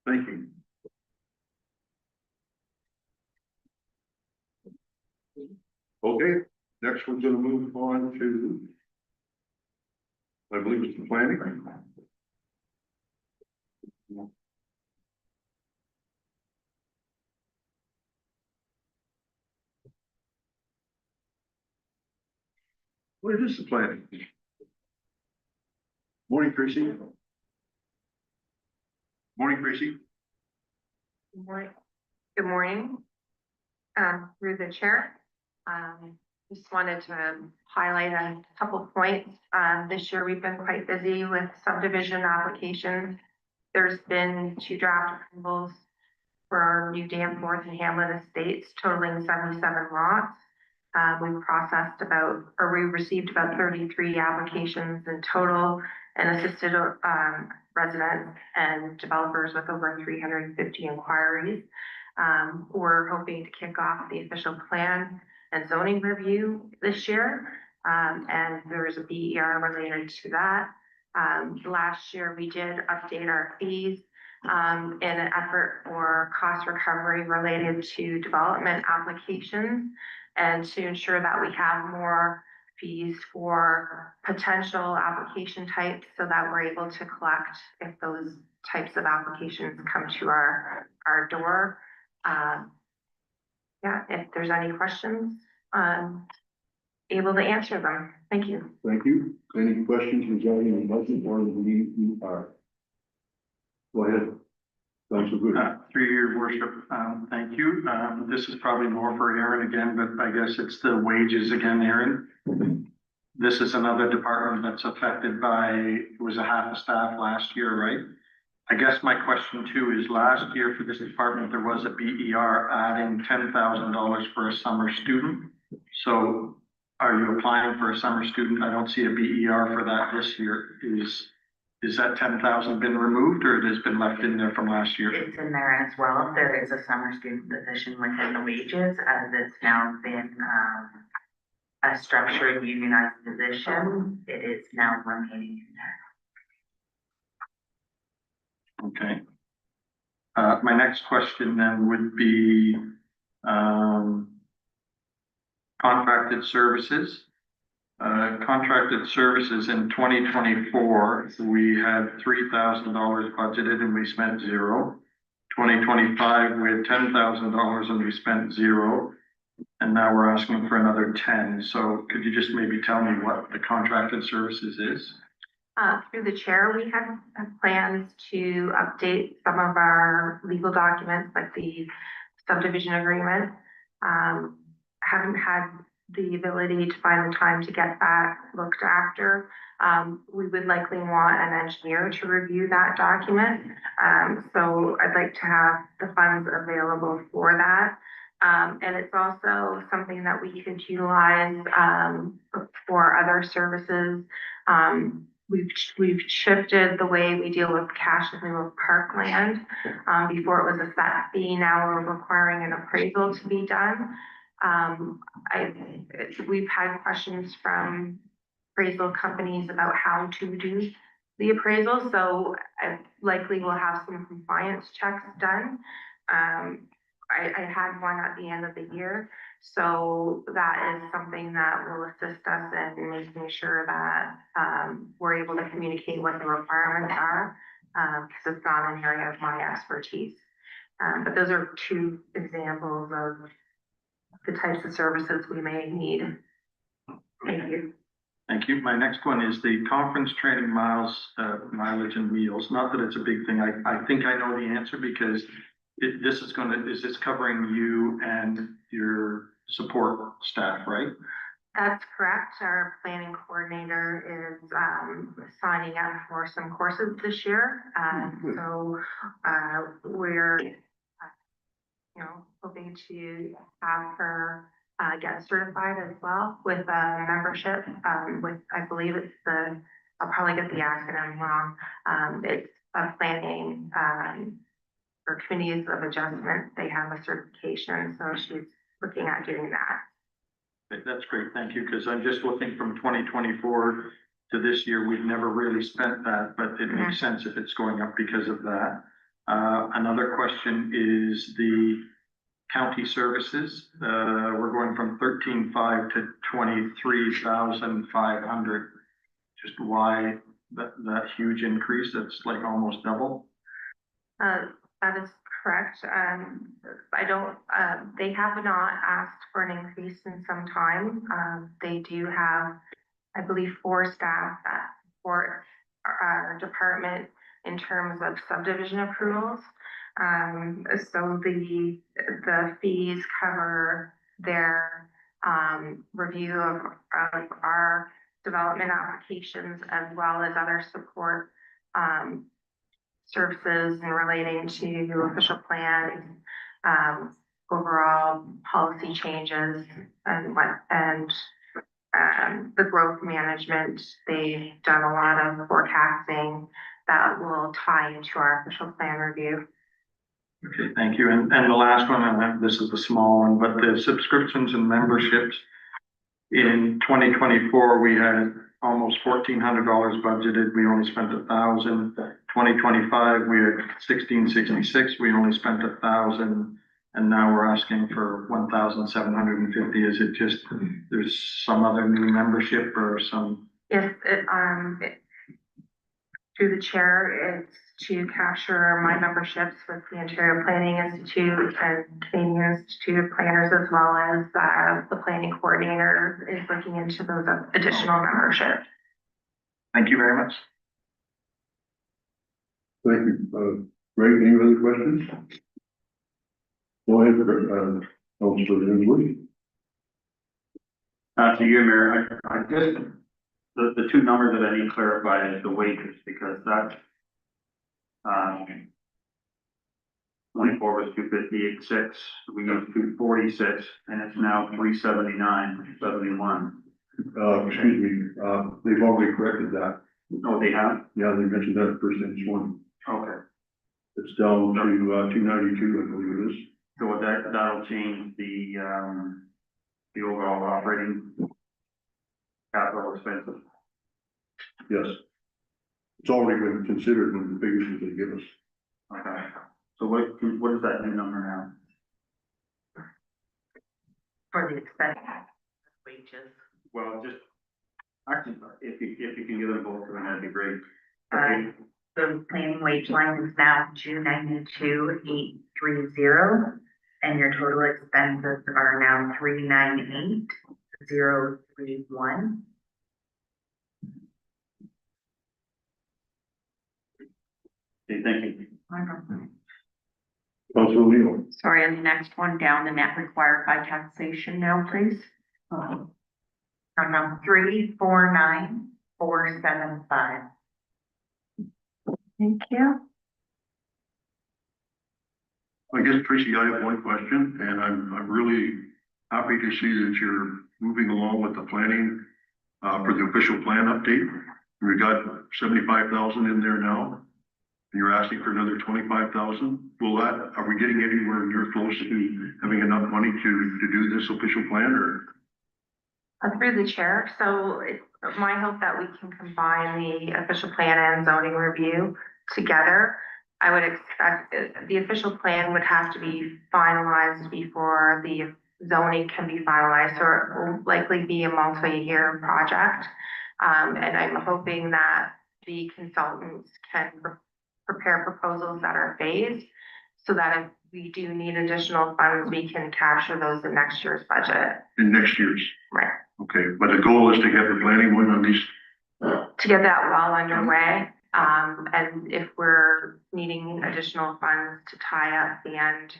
Thank you. Okay, next we're gonna move on to, I believe it's the planning. What is the planning? Morning, Tracy. Morning, Tracy. Good morning. Good morning. Through the chair, just wanted to highlight a couple of points. This year we've been quite busy with subdivision applications. There's been 2 draft approvals for our new Danforth and Hamlet estates totaling 77 lots. We processed we received about 33 applications in total and assisted residents and developers with over 350 inquiries. We're hoping to kick off the official plan and zoning review this year. And there is a BER related to that. Last year we did update our fees in an effort for cost recovery related to development applications and to ensure that we have more fees for potential application types so that we're able to collect if those types of applications come to our door. Yeah, if there's any questions, able to answer them. Thank you. Thank you. Any questions regarding the budget or the DER? Go ahead. Councilor Good. Through your worship, thank you. This is probably more for Aaron again, but I guess it's the wages again, Aaron. This is another department that's affected by, it was a half a staff last year, right? I guess my question too is last year for this department, there was a BER adding $10,000 for a summer student. So are you applying for a summer student? I don't see a BER for that this year. Is that 10,000 been removed or it has been left in there from last year? It's in there as well. There is a summer student position within the wages as it's now been, a structured unionized position. It is now remaining in there. Okay. My next question then would be, contracted services. Contracted services in 2024, we had $3,000 budgeted and we spent $0. 2025, we had $10,000 and we spent $0. And now we're asking for another 10. So could you just maybe tell me what the contracted services is? Through the chair, we have plans to update some of our legal documents, like the subdivision agreement. Haven't had the ability to find the time to get that looked after. We would likely want an engineer to review that document. So I'd like to have the funds available for that. And it's also something that we could utilize for other services. We've shifted the way we deal with cash in lieu of parkland. Before it was a set fee, now we're requiring an appraisal to be done. We've had questions from appraisal companies about how to do the appraisal, so I likely will have some compliance checks done. I had one at the end of the year, so that is something that will assist us in making sure that we're able to communicate what the requirements are, because it's not an area of my expertise. But those are two examples of the types of services we may need. Thank you. Thank you. My next one is the conference training miles, mileage and meals. Not that it's a big thing. I think I know the answer because this is this covering you and your support staff, right? That's correct. Our planning coordinator is signing up for some courses this year. So we're hoping to have her get certified as well with a membership with, I believe it's I'll probably get the acronym wrong. It's a planning for committees of adjustment. They have a certification, so she's looking at doing that. That's great. Thank you. Because I'm just looking from 2024 to this year, we've never really spent that, but it makes sense if it's going up because of that. Another question is the county services. We're going from 13,500 to 23,500. Just why that huge increase? That's like almost double. That is correct. They have not asked for an increase in some time. They do have, I believe, 4 staff that support our department in terms of subdivision approvals. So the fees cover their review of our development applications as well as other support services in relating to official plans, overall policy changes and the growth management. They've done a lot of forecasting that will tie into our official plan review. Okay, thank you. And the last one, and this is the small one, but the subscriptions and memberships. In 2024, we had almost $1,400 budgeted. We only spent 1,000. 2025, we had 1,666. We only spent 1,000. and now we're asking for 1,750. Is it just, there's some other new membership or some? Yes, through the chair, it's to capture my memberships with the Ontario Planning Institute and Canadian Institute of Planners, as well as, the planning coordinator is looking into those additional memberships. Thank you very much. Thank you. Greg, any other questions? Go ahead, Councilor Ainsworth. To you, Mayor, I just, the two numbers that I need clarified is the wages, because that's, 24 was 258.6, we used 246, and it's now 379.71. Excuse me, they've already corrected that. Oh, they have? Yeah, they mentioned that first thing this morning. Okay. It's down to, 292, I believe it is. So that'll change the overall operating capital expenses. Yes. It's already been considered when the figures that they give us. Okay. So what is that new number now? For the expense wages. Well, just, actually, if you can give them both, then that'd be great. The planning wage line is now 292,830, and your total expenses are now 398,031. Okay, thank you. Councilor O'Neill. Sorry, and the next one down, the net required by taxation now, please. From 349,475. Thank you. I guess, Tracy, I have one question, and I'm really happy to see that you're moving along with the planning, for the official plan update. We got 75,000 in there now. And you're asking for another 25,000. Are we getting anywhere near close to having enough money to do this official plan, or? Through the chair, so it's my hope that we can combine the official plan and zoning review together. I would expect the official plan would have to be finalized before the zoning can be finalized, or it will likely be a multi-year project. And I'm hoping that the consultants can prepare proposals that are phased, so that if we do need additional funds, we can capture those in next year's budget. In next year's? Right. Okay, but the goal is to get the planning one at least. To get that well underway, and if we're needing additional funds to tie up the end,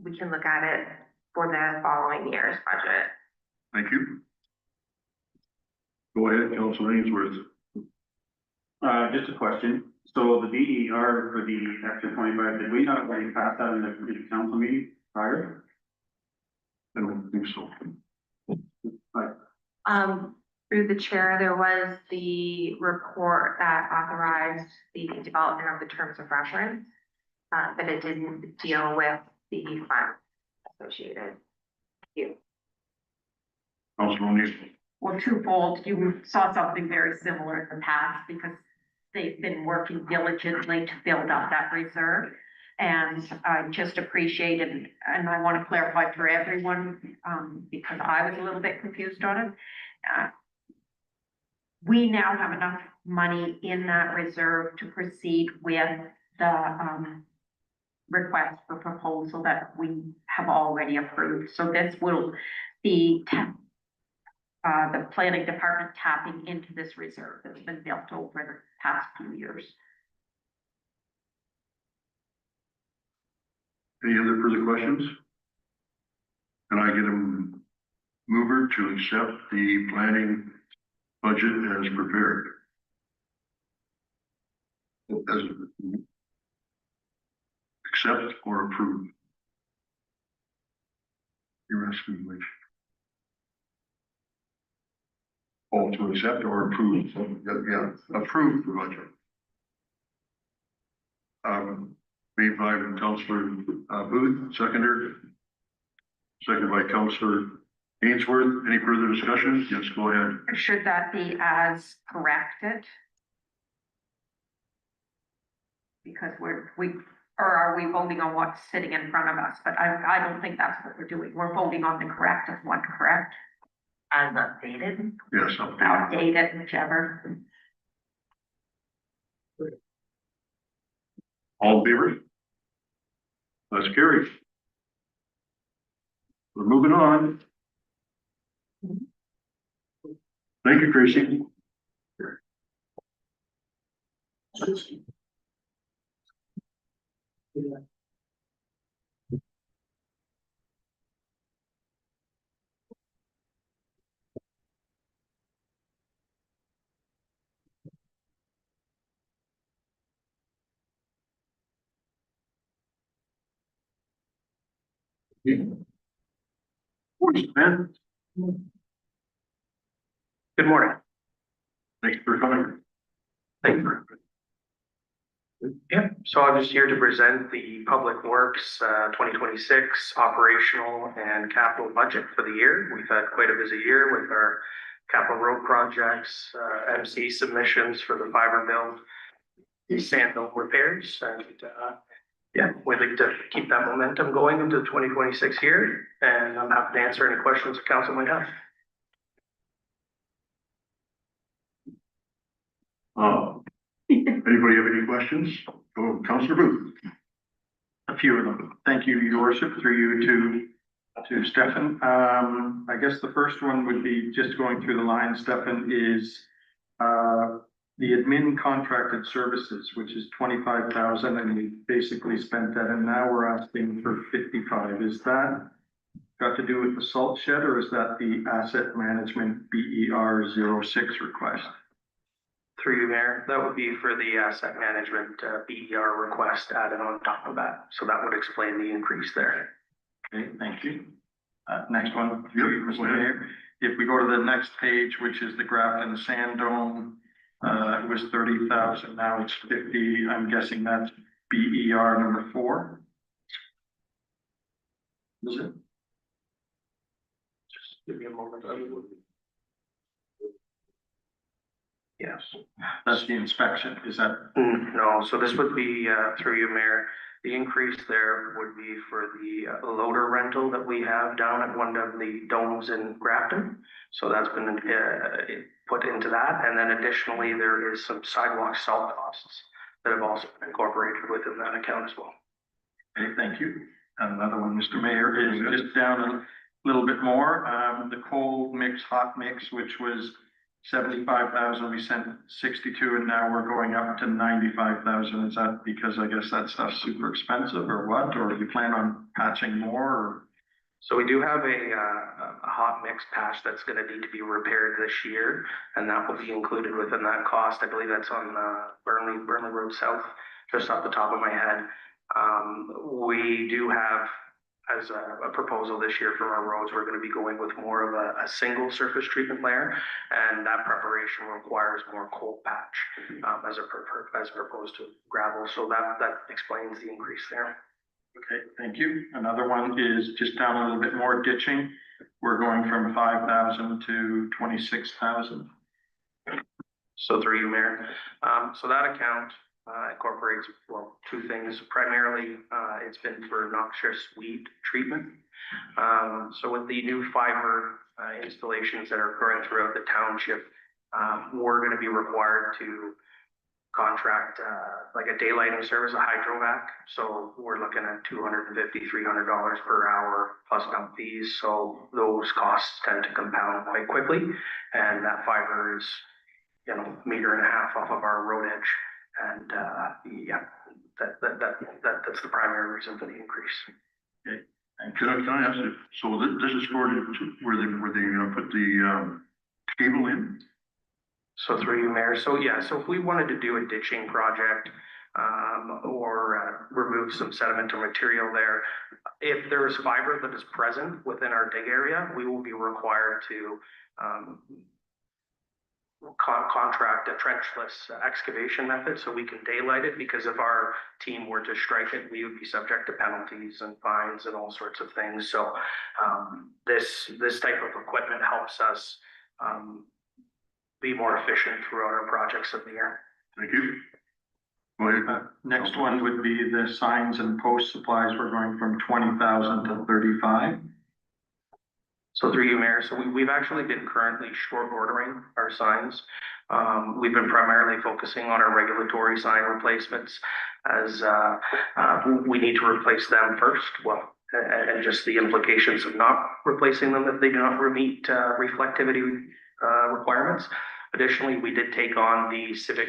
we can look at it for the following year's budget. Thank you. Go ahead, Councilor Ainsworth. Just a question. So the DER for the extra 25, did we not already pass that in the council meeting prior? I don't think so. Through the chair, there was the report that authorized the development of the terms of reference, but it didn't deal with the funds associated. Thank you. Councilor O'Neill. Well, twofold, you saw something very similar in the past because they've been working diligently to build up that reserve. And I just appreciated, and I want to clarify for everyone, because I was a little bit confused on it. We now have enough money in that reserve to proceed with the request for proposal that we have already approved. So this will be the planning department tapping into this reserve that's been built over the past few years. Any other further questions? Can I get a mover to accept the planning budget as prepared? Accept or approve? You're asking which? Oh, to accept or approve? Yeah, approve the budget. Made by Councilor Booth, second by Councilor Ainsworth. Any further discussion? Yes, go ahead. Should that be as corrected? Because we Or are we voting on what's sitting in front of us? But I don't think that's what we're doing. We're voting on the corrected one, correct? As updated. Yes, updated. Outdated, whichever. All in favor? That's carried. We're moving on. Thank you, Tracy. Morning, Ben. Good morning. Thanks for coming. Thank you. Yeah, so I'm just here to present the Public Works 2026 operational and capital budget for the year. We've had quite a busy year with our capital road projects, MC submissions for the fiber build, sand mill repairs, and yeah, we'd like to keep that momentum going into the 2026 year, and I'm happy to answer any questions the council might have. Anybody have any questions? Go, Councillor Booth. A few of them. Thank you, Your Worship, through you to Stefan. I guess the first one would be just going through the line, Stefan, is the admin contracted services, which is 25,000, and we basically spent that, and now we're asking for 55. Is that got to do with the salt shed, or is that the asset management BER 06 request? Through you, Mayor, that would be for the asset management BER request added on top of that. So that would explain the increase there. Okay, thank you. Next one, Mr. Mayor. If we go to the next page, which is the Grafton Sand Dome, it was 30,000, now it's 50. I'm guessing that's BER number 4. Is it? Just give me a moment. Yes. That's the inspection, is that? No, so this would be through you, Mayor. The increase there would be for the loader rental that we have down at one of the domes in Grafton. So that's been put into that. And then additionally, there is some sidewalk salt costs that have also been incorporated within that account as well. Okay, thank you. And another one, Mr. Mayor, is just down a little bit more. The cold mix, hot mix, which was 75,000, we sent 62, and now we're going up to 95,000. Is that because I guess that stuff's super expensive or what? Or do you plan on patching more? Or? So we do have a hot mix patch that's going to need to be repaired this year, and that will be included within that cost. I believe that's on Burnley Road South, just off the top of my head. We do have, as a proposal this year for our roads, we're going to be going with more of a single surface treatment layer, and that preparation requires more cold patch as opposed to gravel. So that explains the increase there. Okay, thank you. Another one is just down a little bit more ditching. We're going from 5,000 to 26,000. So through you, Mayor. So that account incorporates, well, two things. Primarily, it's been for noxious weed treatment. So with the new fiber installations that are occurring throughout the township, we're going to be required to contract like a daylighting service, a hydrovac. So we're looking at $250, $300 per hour plus dump fees. So those costs tend to compound quite quickly, and that fiber is, you know, 1.5 meters off of our road edge. And yeah, that's the primary reason for the increase. Okay. And can I ask you, so this is for where they put the cable in? So through you, Mayor. So yeah, so if we wanted to do a ditching project or remove some sediment or material there, if there is fiber that is present within our dig area, we will be required to contract a trenchless excavation method so we can daylight it, because if our team were to strike it, we would be subject to penalties and fines and all sorts of things. So this type of equipment helps us be more efficient throughout our projects of the year. Thank you. Go ahead. Next one would be the signs and post supplies. We're going from 20,000 to 35. So through you, Mayor, so we've actually been currently short ordering our signs. We've been primarily focusing on our regulatory sign replacements as, we need to replace them first. Well, and just the implications of not replacing them if they do not meet, reflectivity, requirements. Additionally, we did take on the civic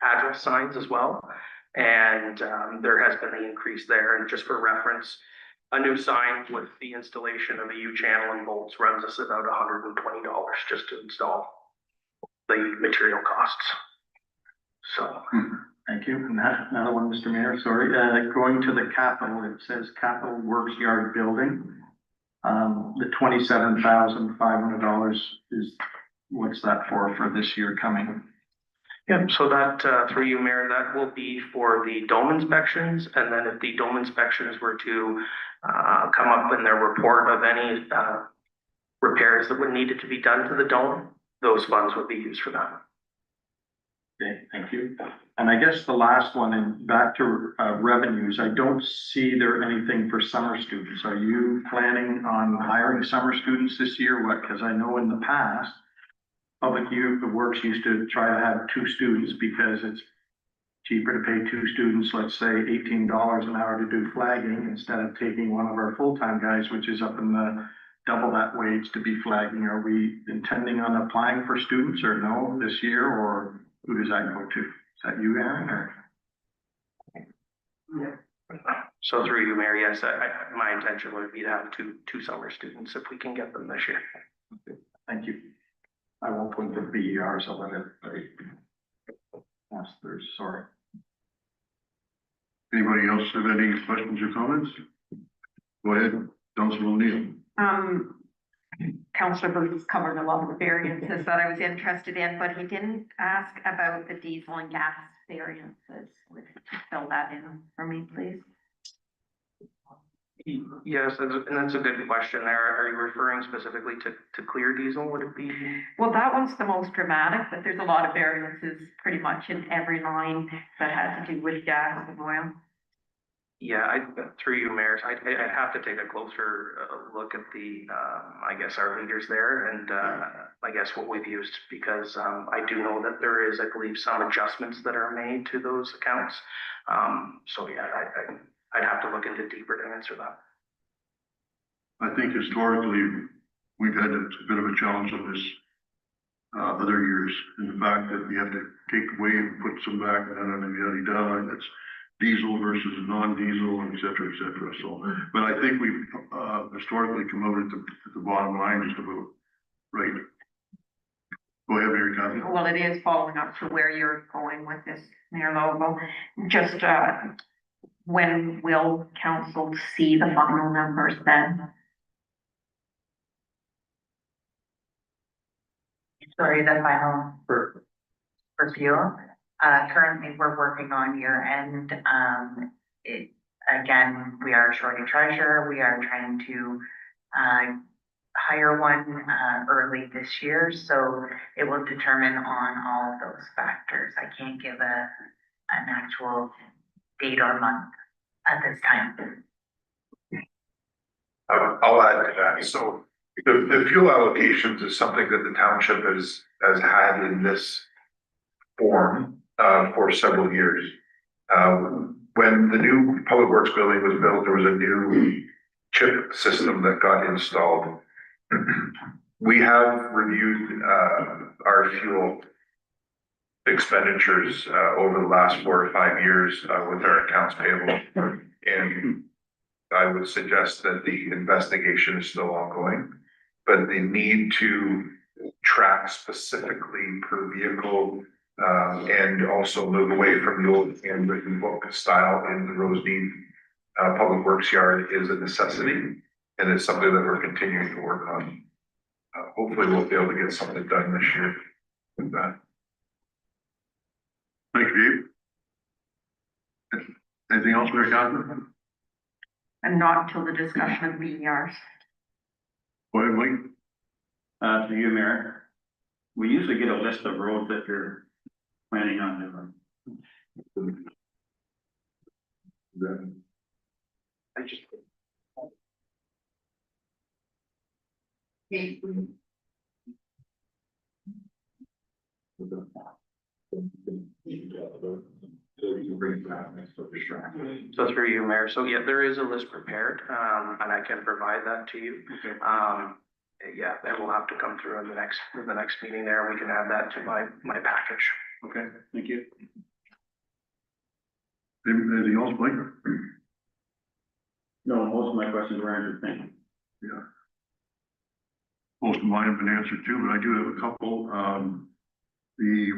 address signs as well. And, there has been an increase there. And just for reference, a new sign with the installation of a U-channel and bolts runs us about $120 just to install the material costs. So. Thank you. And another one, Mr. Mayor, sorry, going to the capital, it says capital works yard building. The $27,500 is, what's that for this year coming? Yep, so that, through you, Mayor, that will be for the dome inspections, and then if the dome inspections were to come up in their report of any repairs that would needed to be done to the dome, those funds would be used for that. Okay, thank you. And I guess the last one, and back to revenues, I don't see there anything for summer students. Are you planning on hiring summer students this year? What, because I know in the past, Public Youth Works used to try to have 2 students because it's cheaper to pay 2 students, let's say $18 an hour to do flagging instead of taking one of our full-time guys, which is up in the double that wage to be flagging. Are we intending on applying for students or no this year, or who does that go to? Is that you, Aaron, or? So through you, Mayor, yes, my intention would be to have two summer students if we can get them this year. Thank you. I won't put the BERs, I'll let everybody ask theirs, sorry. Anybody else have any questions or comments? Go ahead, Councilor O'Neill. Councillor Booth covered a lot of the variances that I was interested in, but he didn't ask about the diesel and gas variances. Would you fill that in for me, please? Yes, and that's a good question there. Are you referring specifically to clear diesel? Would it be? Well, that one's the most dramatic, but there's a lot of variances pretty much in every line that had to do with gas and oil. Yeah, through you, Mayor, I'd have to take a closer look at the, I guess, our leaders there and I guess what we've used, because I do know that there is, I believe, some adjustments that are made to those accounts. So yeah, I'd have to look into deeper to answer that. I think historically, we've had a bit of a challenge of this other years, in the fact that we have to take away and put some back, and that's diesel versus non-diesel, et cetera, et cetera. So, but I think we've historically come out at the bottom line just about right. Go ahead, Mary Cathy. Well, it is following up to where you're going with this, Mayor Lobo. Just when will council see the final numbers then? Sorry, the final for fuel. Currently, we're working on year end. Again, we are short a treasurer. We are trying to hire one early this year, so it will determine on all of those factors. I can't give an actual date or month at this time. I'll add to that. So the fuel allocations is something that the township has had in this form for several years. When the new public works building was built, there was a new chip system that got installed. We have reviewed our fuel expenditures over the last 4 or 5 years with our accounts payable, and I would suggest that the investigation is still ongoing, but the need to track specifically per vehicle and also move away from the old handwritten book style in the Rosemead Public Works Yard is a necessity, and it's something that we're continuing to work on. Hopefully we'll be able to get something done this year with that. Thank you, Dave. Anything else, Mary Cathy? And not until the discussion of BERs. Go ahead, Mike. To you, Mayor, we usually get a list of roads that you're planning on doing. Then, I just. So through you, Mayor. So yeah, there is a list prepared, and I can provide that to you. Okay. Yeah, that will have to come through in the next meeting there. We can add that to my package. Okay, thank you. Anything else, Mike? No, most of my questions were answered, thank you. Yeah. Most of mine have been answered too, but I do have a couple. The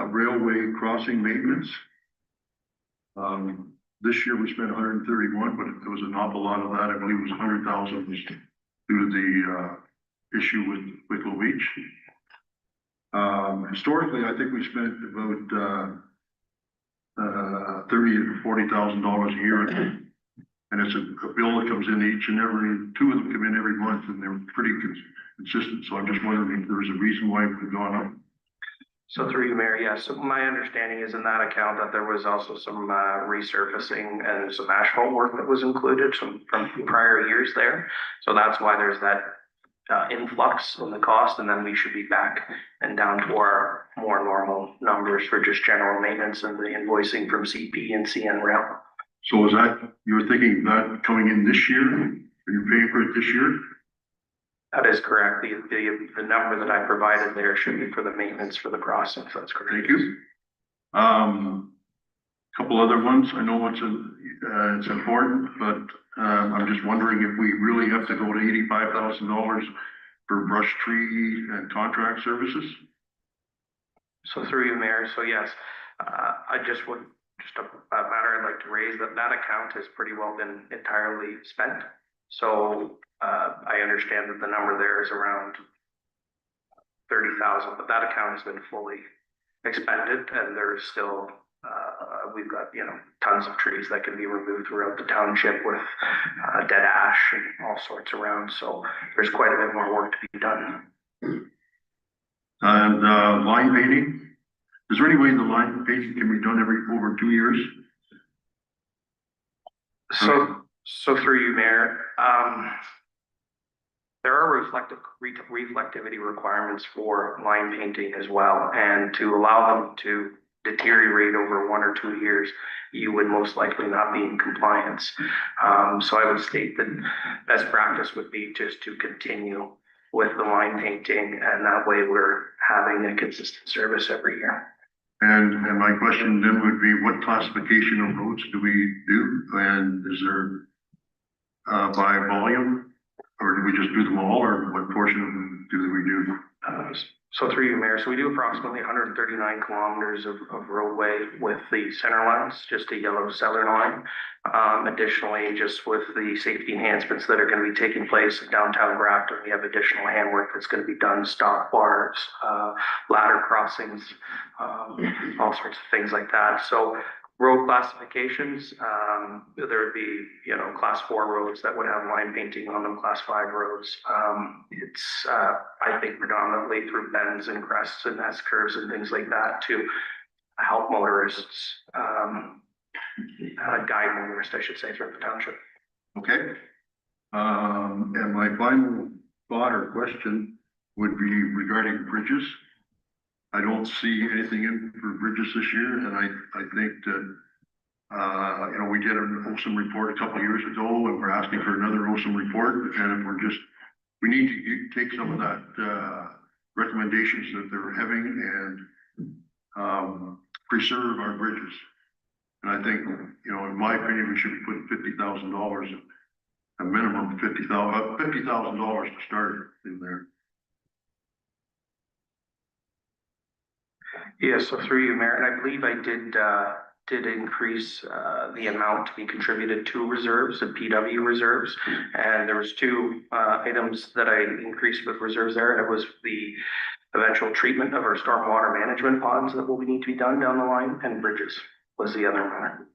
railway crossing maintenance. This year we spent 131, but there was an awful lot of that. I believe it was 100,000 was due to the issue with Wicklow Beach. Historically, I think we spent about $30,000 to $40,000 a year. And it's a bill that comes in each and every, two of them come in every month, and they're pretty consistent. So I'm just wondering if there's a reason why we've gone up. So through you, Mayor, yes. So my understanding is in that account that there was also some resurfacing and some asphalt work that was included from prior years there. So that's why there's that influx in the cost, and then we should be back and down to our more normal numbers for just general maintenance and the invoicing from CP and CN Rail. So is that, you were thinking that coming in this year? Are you paying for it this year? That is correct. The number that I provided there should be for the maintenance for the crossing. So that's correct. Thank you. Couple other ones. I know it's important, but I'm just wondering if we really have to go to $85,000 for brush tree and contract services? So through you, Mayor. So yes, I just would, just a matter I'd like to raise that account has pretty well been entirely spent. So I understand that the number there is around 30,000, but that account has been fully expended, and there's still we've got, you know, tons of trees that can be removed throughout the township with dead ash and all sorts around. So there's quite a bit more work to be done. And line painting. Is there any way the line painting can be done over 2 years? So through you, Mayor, there are reflectivity requirements for line painting as well, and to allow them to deteriorate over 1 or 2 years, you would most likely not be in compliance. So I would state that best practice would be just to continue with the line painting, and that way we're having a consistent service every year. And my question then would be, what classification of roads do we do? And is there by volume, or do we just do them all, or what portion of them do we do? So through you, Mayor, so we do approximately 139 kilometers of roadway with the center lines, just a yellow center line. Additionally, just with the safety enhancements that are going to be taking place in downtown Grafton, we have additional handwork that's going to be done, stop bars, ladder crossings, all sorts of things like that. So road classifications, there would be, you know, class 4 roads that would have line painting on them, class 5 roads. It's, I think, predominantly through bends and crests and S curves and things like that to help motorists, guide motorists, I should say, through the township. Okay. And my final thought or question would be regarding bridges. I don't see anything in for bridges this year, and I think that, you know, we did an OSUM report a couple of years ago, and we're asking for another OSUM report, and if we're just, we need to take some of that, recommendations that they're having and, preserve our bridges. And I think, you know, in my opinion, we should be putting $50,000, a minimum of $50,000 to start in there. Yeah, so through you, Mayor, and I believe I did increase the amount to be contributed to reserves and PW reserves. And there was 2 items that I increased with reserves there, and it was the eventual treatment of our stormwater management ponds that will need to be done down the line, and bridges was the other one.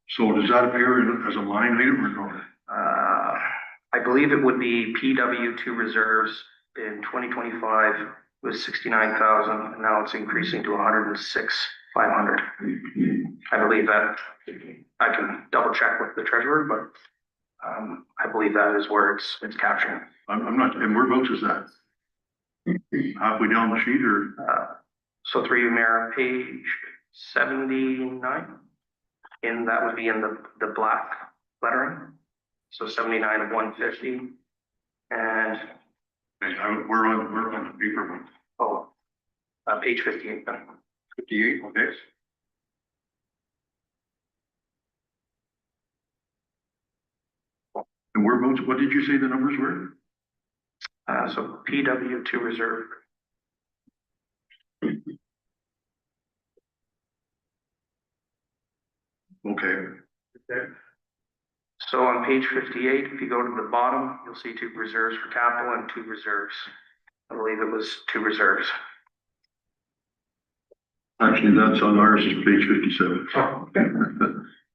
So does that appear as a line item or no? I believe it would be PW2 reserves in 2025 was 69,000, and now it's increasing to 106,500. I believe that I can double check with the treasurer, but I believe that is where it's captured. I'm not, and whereabouts is that? Halfway down the sheet or? So through you, Mayor, page 79, and that would be in the black lettering. So 79 of 150. And, We're on the paper one. oh, page 58 then. 58, okay. And whereabouts, what did you say the numbers were? So PW to reserve. Okay. So on page 58, if you go to the bottom, you'll see 2 reserves for capital and 2 reserves. I believe it was 2 reserves. Actually, that's on ours is page 57.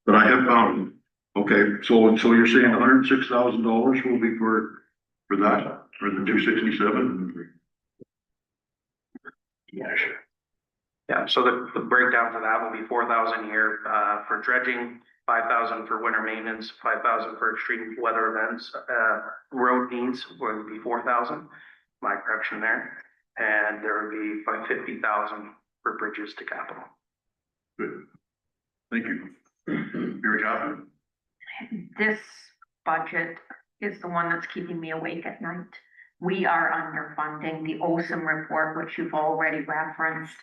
But I have found it. Okay, so you're saying $106,000 will be for that, for the 267? Yeah, sure. Yeah, so the breakdown for that will be 4,000 a year, for dredging, 5,000 for winter maintenance, 5,000 for extreme weather events, road needs would be 4,000, my correction there. And there would be 50,000 for bridges to capital. Good. Thank you. Very happy. This budget is the one that's keeping me awake at night. We are underfunding the OSIM report, which you've already referenced.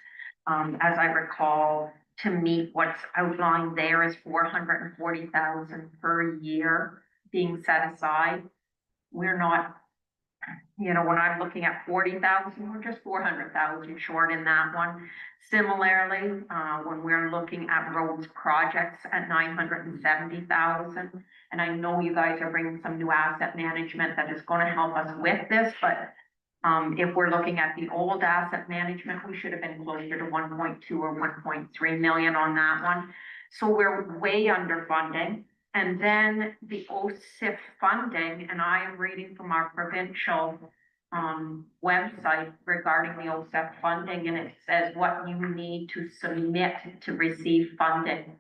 As I recall, to meet what's outlined there is 440,000 per year being set aside. We're not, you know, when I'm looking at 40,000, we're just 400,000 short in that one. Similarly, when we're looking at roads projects at 970,000, and I know you guys are bringing some new asset management that is going to help us with this, but if we're looking at the old asset management, we should have been closer to 1.2 or 1.3 million on that one. So we're way underfunding. And then the OSIP funding, and I am reading from our provincial website regarding the OSIP funding, and it says what you need to submit to receive funding.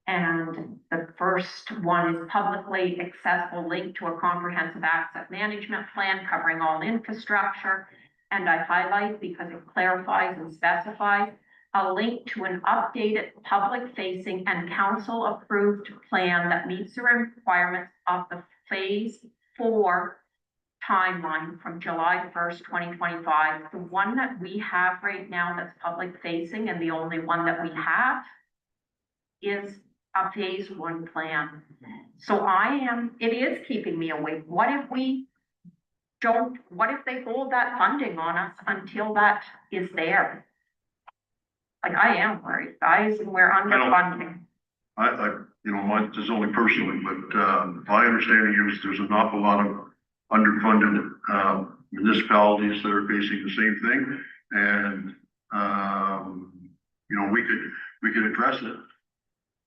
And the first one is publicly accessible link to a comprehensive asset management plan covering all infrastructure. And I highlight because it clarifies and specifies a link to an updated public-facing and council-approved plan that meets the requirements of the Phase 4 timeline from July 1st, 2025. The one that we have right now that's public-facing and the only one that we have is a Phase 1 plan. So it is keeping me awake. What if they hold that funding on us until that is there? Like, I am worried, guys, and we're underfunding. You know, mine is only personally, but my understanding is there's an awful lot of underfunded municipalities that are facing the same thing. And you know, we could address it.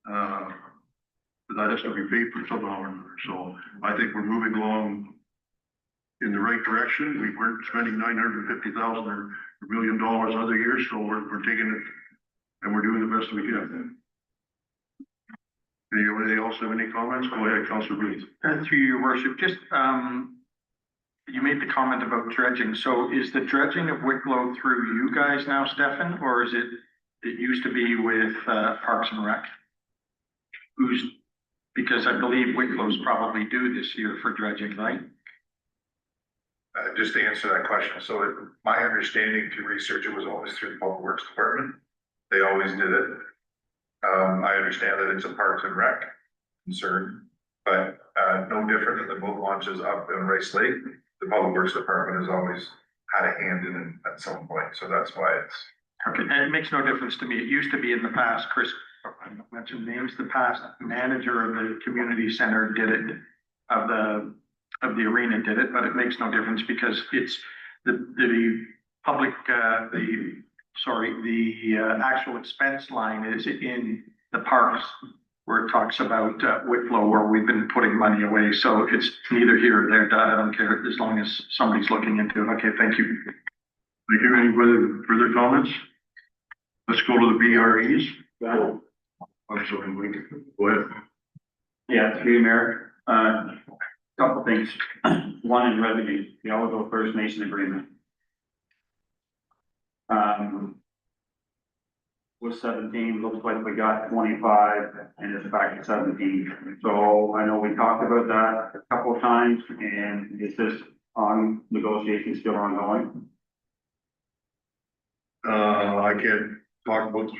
But that has to be paid for somehow or another. So I think we're moving along in the right direction. We weren't spending $950,000 or $1 million other years, so we're taking it and we're doing the best we can. Anybody else have any comments? Go ahead, Councilor Booth. Through your worship, just, you made the comment about dredging. So is the dredging of Wicklow through you guys now, Stefan, or is it used to be with Parks and Rec? Because I believe Wicklow's probably due this year for dredging, right? Just to answer that question, so my understanding to research, it was always through the Public Works Department. They always did it. I understand that it's a Parks and Rec concern, but no different than the boat launches up in Rice Lake. The Public Works Department has always had a hand in it at some point, so that's why it's. Okay, and it makes no difference to me. It used to be in the past, Chris, I don't mention names, the past manager of the community center did it, of the arena did it, but it makes no difference because it's the public, the actual expense line is in the parks where it talks about Wicklow, where we've been putting money away. So it's neither here or there. I don't care as long as somebody's looking into it. Okay, thank you. Thank you. Any further comments? Let's go to the BREs. I'm sorry, go ahead. Yeah, through you, Mayor. Couple things. One in revenue, the Algo First Nation agreement. Was 17, looks like we got 25 and it's back to 17. So I know we talked about that a couple of times and is this on negotiations still ongoing? I can't talk about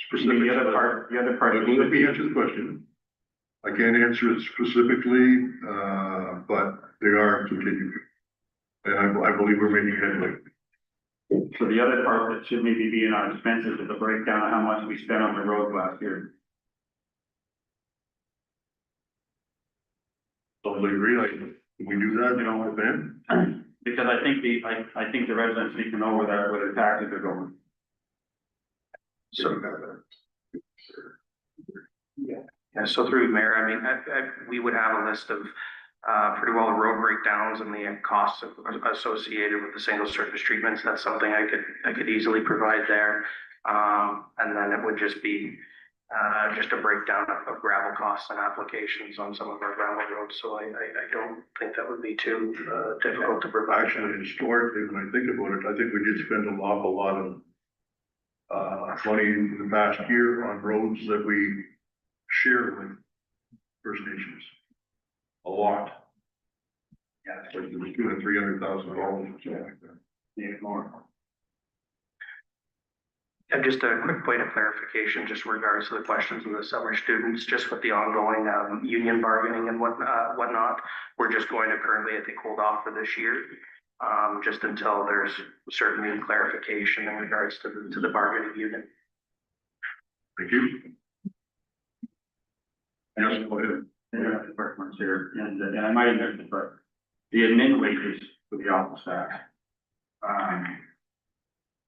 specific. The other part. Let me answer the question. I can't answer it specifically, but they are continuing. And I believe we're making headway. So the other part that should maybe be in our expenses is a breakdown of how much we spent on the road last year. Totally agree, can we do that, you know, Ben? Because I think I think the residents need to know where their taxes are going. So, yeah, so through Mayor, I mean, we would have a list of pretty well the road breakdowns and the costs associated with the single surface treatments. That's something I could easily provide there. And then it would just be just a breakdown of gravel costs and applications on some of our gravel roads. So I don't think that would be too difficult to provide. Actually, historically, when I think about it, I think we did spend an awful lot of money in the past year on roads that we share with First Nations. A lot. Yeah, it's like $200,000 to $300,000 or something like that. Maybe more. And just a quick point of clarification, just in regards to the questions of the summer students, just with the ongoing union bargaining and whatnot, we're just going to currently, I think, hold off for this year, just until there's certain clarification in regards to the bargaining unit. Thank you. Yes, go ahead. Yeah, departments here, and I might have mentioned, but the admin wages for the office staff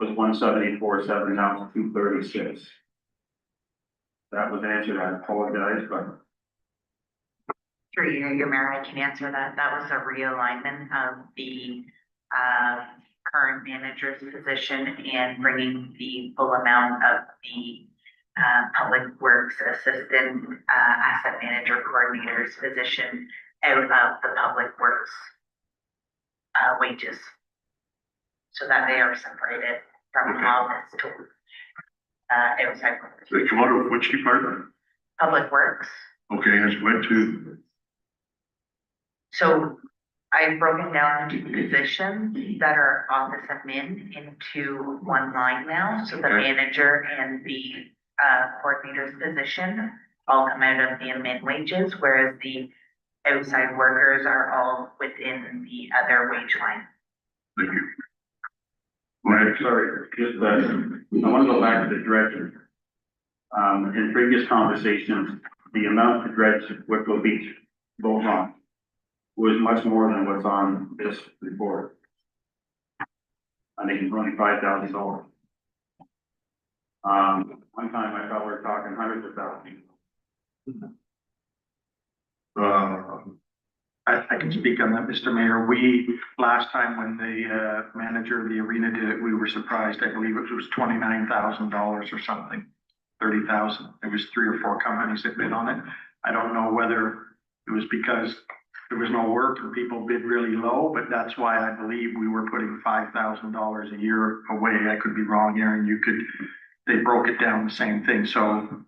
was 174.7, now it's 236. That was answered, I apologize, but. Sure, your Mayor, I can answer that. That was a realignment of the current manager's position and bringing the full amount of the public works assistant, asset manager coordinator's position out of the public works wages. So that they are separated from office to outside workers. They come out of which department? Public works. Okay, has went to. So I've broken down the positions that are office admin into one line now. So the Okay. manager and the coordinator's position all come out of the admin wages, whereas the outside workers are all within the other wage line. Thank you. Go ahead. Sorry, just, I want to go back to the dredger. In previous conversations, the amount to dredge Wicklow Beach, both on, was much more than what's on this report. I think it's only $5,000. One time I thought we were talking hundreds of thousands. I can speak on that, Mr. Mayor. Last time when the manager of the arena did it, we were surprised. I believe it was $29,000 or something, 30,000. There was 3 or 4 companies that bid on it. I don't know whether it was because there was no work and people bid really low, but that's why I believe we were putting $5,000 a year away. I could be wrong, Aaron. They broke it down the same thing. So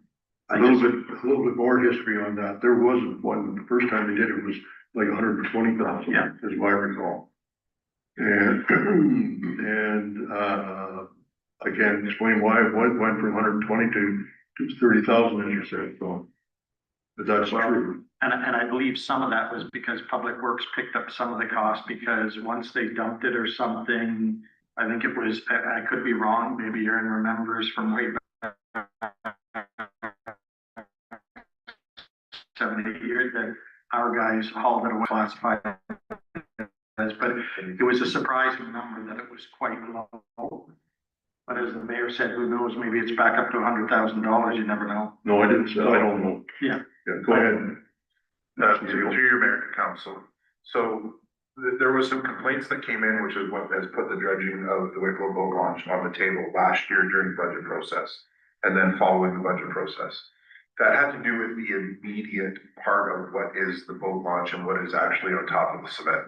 A little bit more history on that. There was one, the first time they did it was like 120,000, Yeah. is what I recall. And, I can't explain why it went from 120 to 30,000, as you said, so. But that's true. And I believe some of that was because Public Works picked up some of the cost, because once they dumped it or something, I think it was, I could be wrong, maybe Aaron remembers from way back 7 or 8 years that our guys hauled it away, classified as, but it was a surprising number that it was quite low. But as the mayor said, who knows, maybe it's back up to $100,000, you never know. No, I didn't say, I don't know. Yeah. Yeah, go ahead. To your mayor and council. So there was some complaints that came in, which is what has put the dredging of the Wicklow boat launch on the table last year during the budget process and then following the budget process. That had to do with the immediate part of what is the boat launch and what is actually on top of the cement.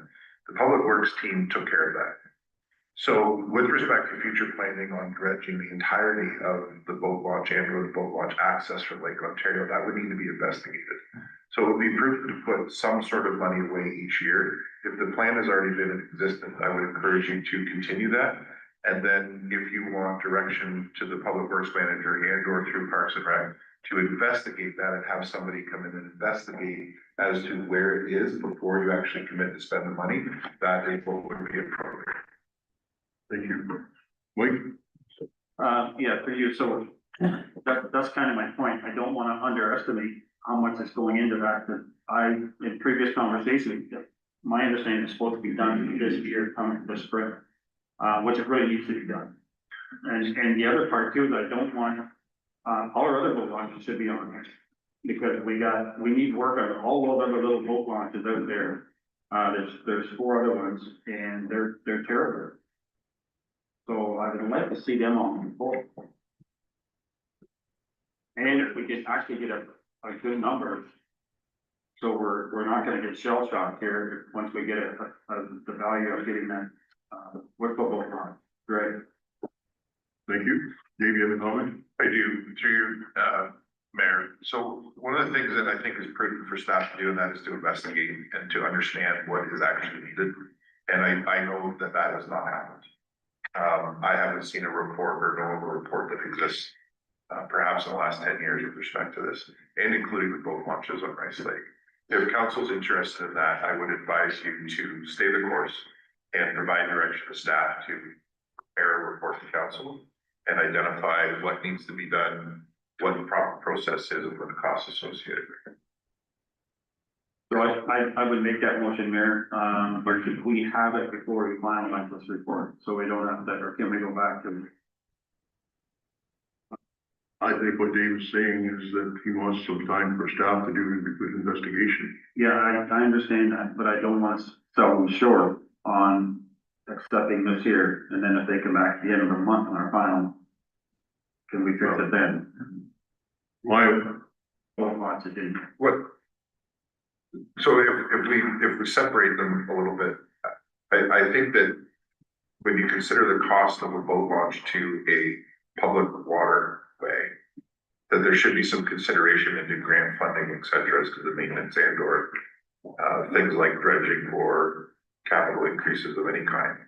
The Public Works team took care of that. So with respect to future planning on dredging the entirety of the boat launch and or the boat launch access from Lake Ontario, that would need to be investigated. So it would be prudent to put some sort of money away each year. If the plan has already been in existence, I would encourage you to continue that. And then if you want direction to the Public Works manager and or through Parks and Rec to investigate that and have somebody come in and investigate as to where it is before you actually commit to spend the money, that is what would be appropriate. Thank you. Mike? Yeah, for you, so that's kind of my point. I don't wanna underestimate how much is going into that, in previous conversations, my understanding is supposed to be done this year, coming this spring, which it really needs to be done. And the other part too, is I don't want, all our other boat launches should be on this, because we need work on all those other little boat launches out there. There's 4 other ones, and they're terrible. So I would like to see them on board. And if we can actually get a good number, so we're not gonna get shell shocked here once we get the value of getting that, with football on. Great. Thank you. Dave, you have a comment? I do, through you, Mayor. So one of the things that I think is prudent for staff to do, and that is to investigate and to understand what is actually needed. And I know that that has not happened. I haven't seen a report or know of a report that exists, perhaps in the last 10 years with respect to this, and including the boat launches on Rice Lake. If council's interested in that, I would advise you to stay the course and provide direction to staff to prepare a report to council and identify what needs to be done, what the proper process is, and what the costs associated with it. So I would make that motion, Mayor, but should we have it before we finalize this report, so we don't have to, or can we go back to? I think what Dave is saying is that he wants some time for staff to do a good investigation. Yeah, I understand that, but I don't want to sell them short on accepting this here, and then if they come back at the end of the month on our final, can we fix it then? Both lots of didn't. So if we separate them a little bit, I think that when you consider the cost of a boat launch to a public waterway, that there should be some consideration into grant funding, et cetera, as to the maintenance and or things like dredging or capital increases of any kind.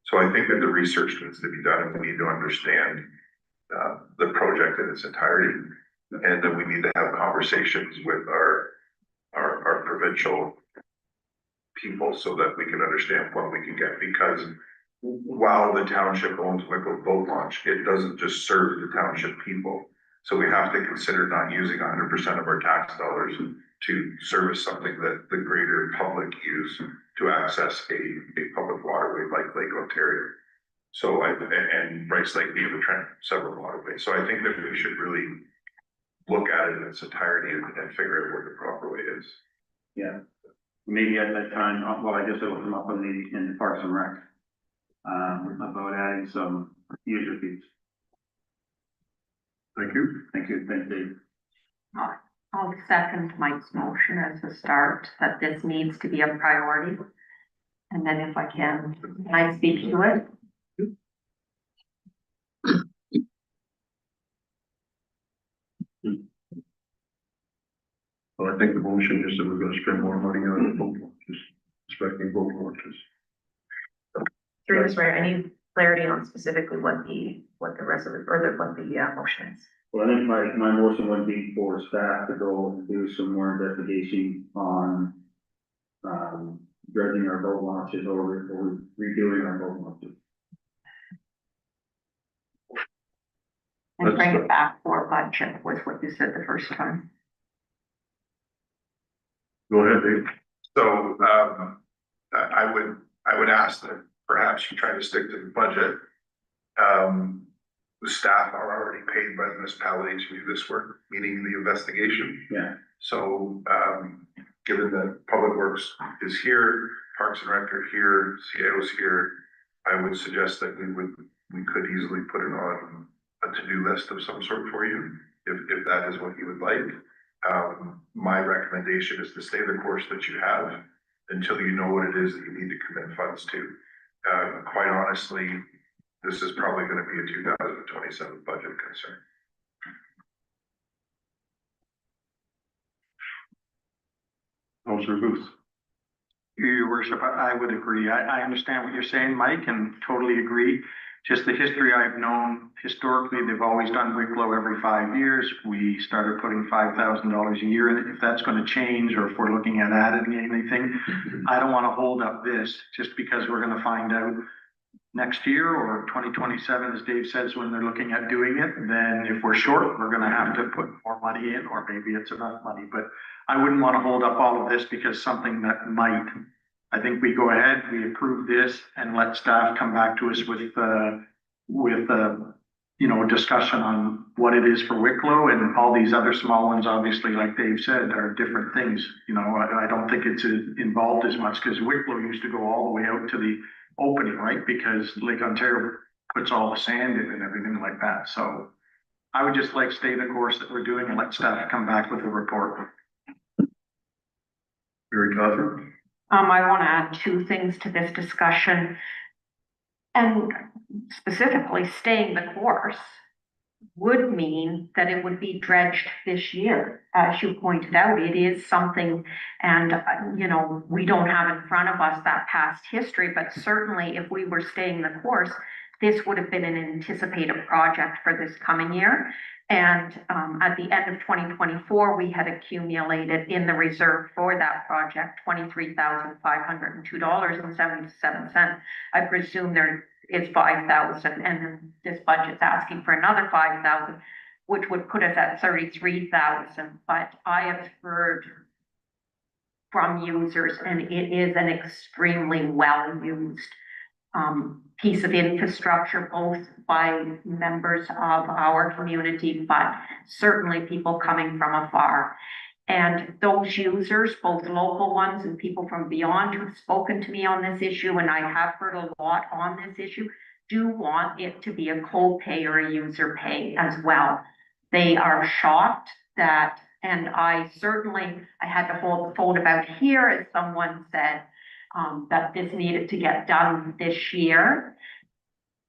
So I think that the research needs to be done, and we need to understand the project in its entirety. And then we need to have conversations with our provincial people so that we can understand what we can get, because while the township owns Wicklow Boat Launch, it doesn't just serve the township people. So we have to consider not using 100% of our tax dollars to service something that the greater public use to access a public waterway like Lake Ontario. So and Rice Lake being several waterways. So I think that we should really look at it in its entirety and figure out what the proper way is. Yeah, maybe at that time, well, I guess it'll come up in the Parks and Rec, about adding some user fees. Thank you. Thank you, Dave. I'll second Mike's motion as a start, that this needs to be a priority. And then if I can I speak to it? Well, I think the motion is that we're gonna spend more money on boat launches, inspecting boat launches. Through this, Mayor, I need clarity on specifically what the resolution, or what the motion is. Well, I think my motion would be for staff to go and do some more investigation on, dredging our boat launches or redoing our boat launches. And bring it back for budget was what you said the first time. Go ahead, Dave. So, I would ask that perhaps you try to stick to the budget. The staff are already paid by the municipality to do this work, meaning the investigation. Yeah. So, given that Public Works is here, Parks and Rec are here, CAO's here, I would suggest that we could easily put it on a to-do list of some sort for you, if that is what you would like. My recommendation is to stay the course that you have until you know what it is that you need to commit funds to. Quite honestly, this is probably gonna be a 2027 budget concern. Councillor Booth. Your worship, I would agree. I understand what you're saying, Mike, and totally agree. Just the history I've known, historically, they've always done Wicklow every 5 years. We started putting $5,000 a year in it. If that's gonna change, or if we're looking at adding anything, I don't wanna hold up this just because we're gonna find out next year or 2027, as Dave says, when they're looking at doing it. Then if we're short, we're gonna have to put more money in, or maybe it's enough money. But I wouldn't wanna hold up all of this because something that might, I think we go ahead, we approve this and let staff come back to us with you know, discussion on what it is for Wicklow, and all these other small ones, obviously, like Dave said, are different things. You know, I don't think it's involved as much, because Wicklow used to go all the way out to the opening, right? Because Lake Ontario puts all the sand in and everything like that. So I would just like stay the course that we're doing and let staff come back with a report. Mary Catherine. I want to add two things to this discussion. And specifically, staying the course would mean that it would be dredged this year. As you pointed out, it is something, and you know, we don't have in front of us that past history, but certainly if we were staying the course, this would have been an anticipated project for this coming year. And at the end of 2024, we had accumulated in the reserve for that project $23,502.77. I presume there is 5,000, and then this budget's asking for another 5,000, which would put us at 33,000. But I have heard from users, and it is an extremely well-used piece of infrastructure, both by members of our community, but certainly people coming from afar. And those users, both local ones and people from beyond who've spoken to me on this issue, and I have heard a lot on this issue, do want it to be a co-pay or a user pay as well. They are shocked that, and I had to hold the phone about here, as someone said, that this needed to get done this year.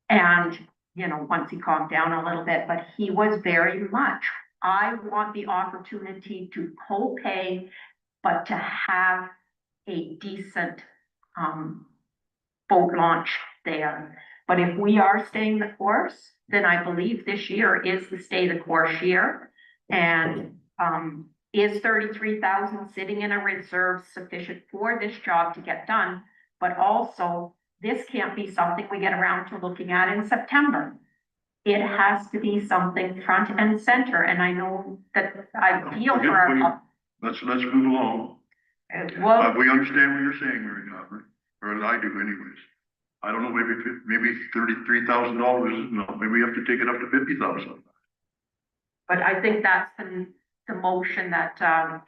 And, you know, once he calmed down a little bit, but he was very much, I want the opportunity to co-pay, but to have a decent boat launch there. But if we are staying the course, then I believe this year is the stay the course year. And is 33,000 sitting in a reserve sufficient for this job to get done? But also, this can't be something we get around to looking at in September. It has to be something front and center, and I know that I feel for our. Let's move along. Well, We understand what you're saying, Mary Catherine, or I do anyways. I don't know, maybe $33,000, no, maybe we have to take it up to 50,000. but I think that's the motion that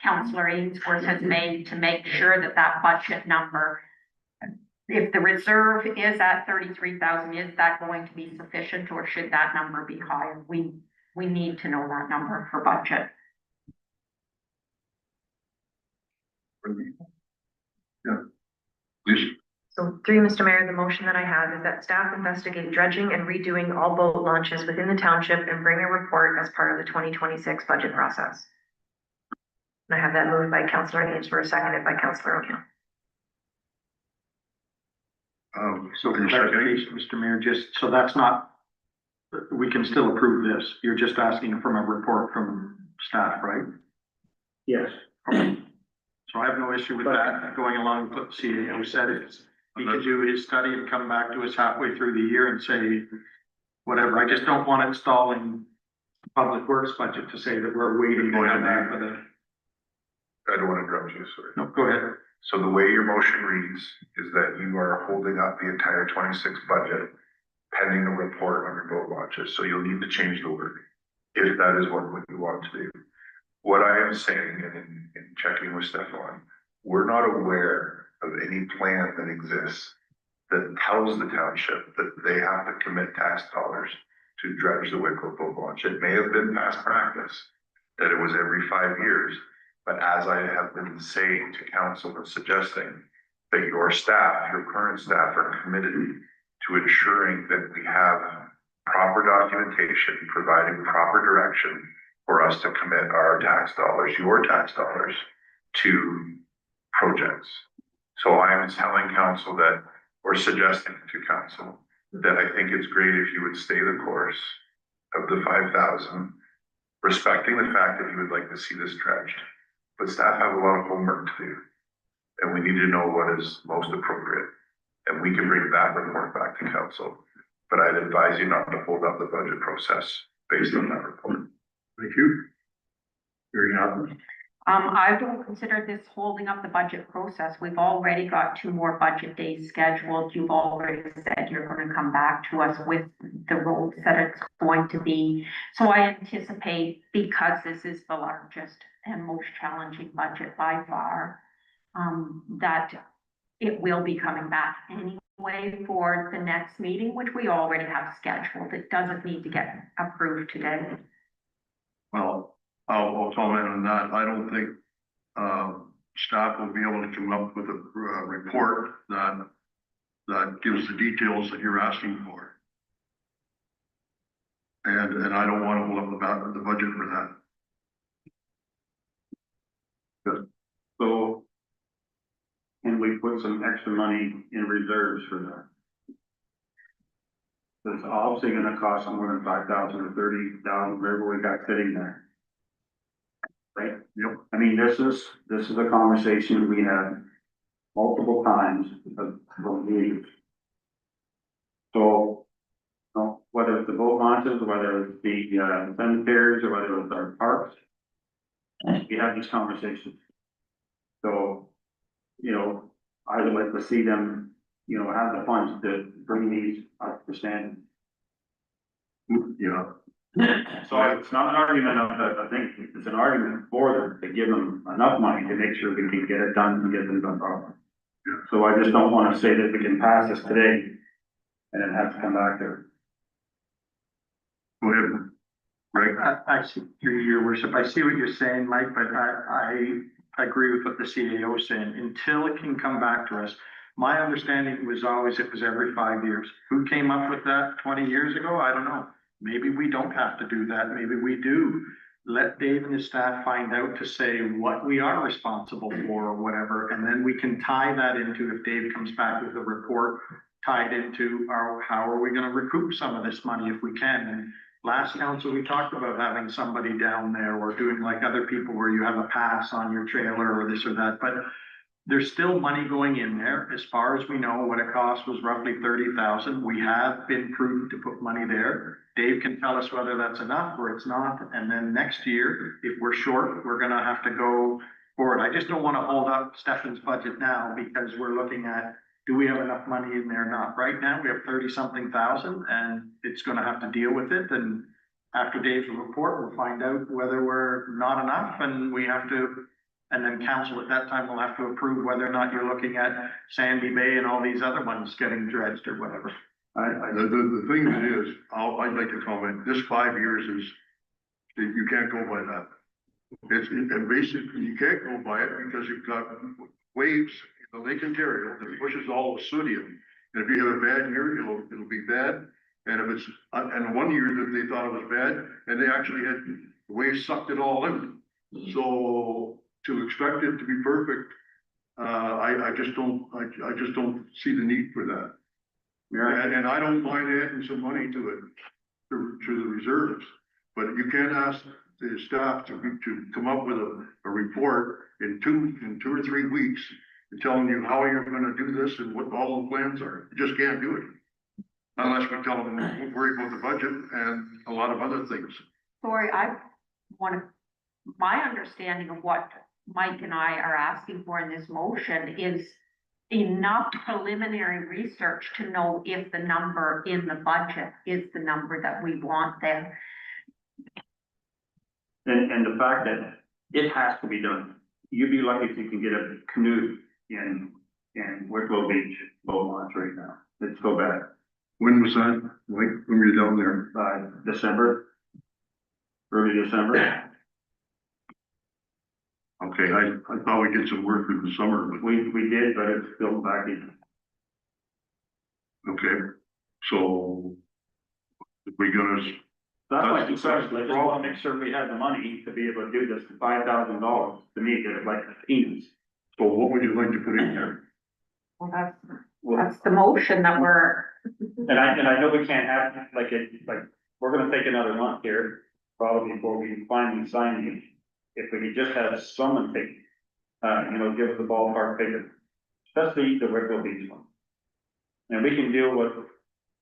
Councillor Ainsworth has made to make sure that that budget number, if the reserve is at 33,000, is that going to be sufficient, or should that number be higher? We need to know that number for budget. Yeah, please. So through Mr. Mayor, the motion that I have is that staff investigate dredging and redoing all boat launches within the township and bring a report as part of the 2026 budget process. And I have that moved by Councillor Ainsworth, seconded by Councillor O'Neill. So for clarification, Mr. Mayor, just, so that's not, we can still approve this. You're just asking from a report from staff, right? Yes. So I have no issue with that, going along with what the CEO said. He could do his study and come back to us halfway through the year and say whatever. I just don't want it stalling public works budget to say that we're waiting to come back with it. I don't want to interrupt you, sorry. No, go ahead. So the way your motion reads is that you are holding up the entire 26 budget pending a report on your boat launches. So you'll need to change the word if that is what you want to do. What I am saying, and in checking with Stefan, we're not aware of any plan that exists that tells the township that they have to commit tax dollars to dredge the Wicklow boat launch. It may have been past practice, that it was every 5 years. But as I have been saying to council and suggesting, that your staff, your current staff are committed to ensuring that we have proper documentation, providing proper direction for us to commit our tax dollars, your tax dollars, to projects. So I am telling council that, or suggesting to council, that I think it's great if you would stay the course of the 5,000, respecting the fact that you would like to see this stretched. But staff have a lot of homework to do, and we need to know what is most appropriate. And we can bring that report back to council, but I'd advise you not to hold up the budget process based on that report. Thank you. Hearing none. I don't consider this holding up the budget process. We've already got 2 more budget days scheduled. You've already said you're going to come back to us with the roads that it's going to be. So I anticipate, because this is the largest and most challenging budget by far, that it will be coming back anyway for the next meeting, which we already have scheduled. It doesn't need to get approved today. Well, I'll comment on that. I don't think, staff will be able to come up with a, report that gives the details that you're asking for. And I don't want to hold up the budget for that. So can we put some extra money in reserves for that? It's obviously gonna cost more than 5,000 or 30,000, whatever we got sitting there. Right? Yep. I mean, this is a conversation we had multiple times of meetings. So, you know, whether it's the boat launches, whether it's the cemeteries, or whether it's our parks, we have these conversations. So, you know, I would like to see them, you know, have the funds to bring these up to standard. Yeah. So it's not an argument of the, I think it's an argument for them to give them enough money to make sure we can get it done and get them done properly. So I just don't wanna say that we can pass this today and then have to come back there. Go ahead. Right. Actually, through your worship, I see what you're saying, Mike, but I agree with what the CAO is saying. Until it can come back to us, my understanding was always it was every 5 years. Who came up with that 20 years ago? I don't know. Maybe we don't have to do that. Maybe we do. Let Dave and his staff find out to say what we are responsible for or whatever, and then we can tie that into, if Dave comes back with a report, tied into how are we gonna recoup some of this money if we can. And last council, we talked about having somebody down there or doing like other people where you have a pass on your trailer or this or that, but there's still money going in there. As far as we know, what it cost was roughly 30,000. We have been prudent to put money there. Dave can tell us whether that's enough or it's not. And then next year, if we're short, we're gonna have to go forward. I just don't wanna hold up Stefan's budget now because we're looking at, do we have enough money in there or not? Right now, we have 30-something thousand and it's gonna have to deal with it. And after Dave's report, we'll find out whether we're not enough and we have to, and then council at that time will have to approve whether or not you're looking at Sandy Bay and all these other ones getting dredged or whatever. The thing is, I'd like to comment, this 5 years is, you can't go by that. And basically, you can't go by it because you've got waves in the Lake Ontario that pushes all the sodium. And if you have a bad year, it'll be bad. And if it's, and 1 year that they thought it was bad, and they actually had, the waves sucked it all in. So to expect it to be perfect, I just don't see the need for that. And I don't mind adding some money to it, to the reserves, but you can't ask the staff to come up with a report in two or 3 weeks and telling you how you're gonna do this and what all the plans are. You just can't do it. Unless we tell them, don't worry about the budget and a lot of other things. Sorry, my understanding of what Mike and I are asking for in this motion is enough preliminary research to know if the number in the budget is the number that we want there. And the fact that it has to be done. You'd be lucky if you can get a canoe in Wicklow Beach boat launch right now. It's so bad. When was that? Like, when were you down there? December, early December. Okay, I thought we did some work in the summer, but We did, but it's still back in. okay, so if we gonna, That's my concern, I just wanna make sure we have the money to be able to do this, $5,000, to me, it's like peanuts. so what would you like to put in there? Well, that's the motion that we're, And I know we can't have, we're gonna take another month here, probably before we finally sign it. If we could just have someone take, give us the ballpark figure, especially the Wicklow Beach one. And we can deal with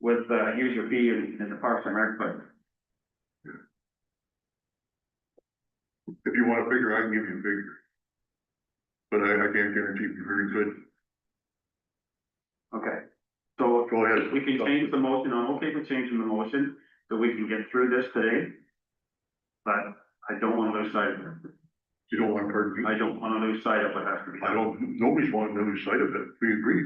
user fee in the Parks and Rec, but If you want a figure, I can give you a figure. But I can't guarantee you very good. okay. So Go ahead. we can change the motion, I'm okay with changing the motion, so we can get through this today. But I don't want to lose sight of it. You don't want to hurt me. I don't want to lose sight of what has to be I done. don't, nobody's wanting to lose sight of it. We agree.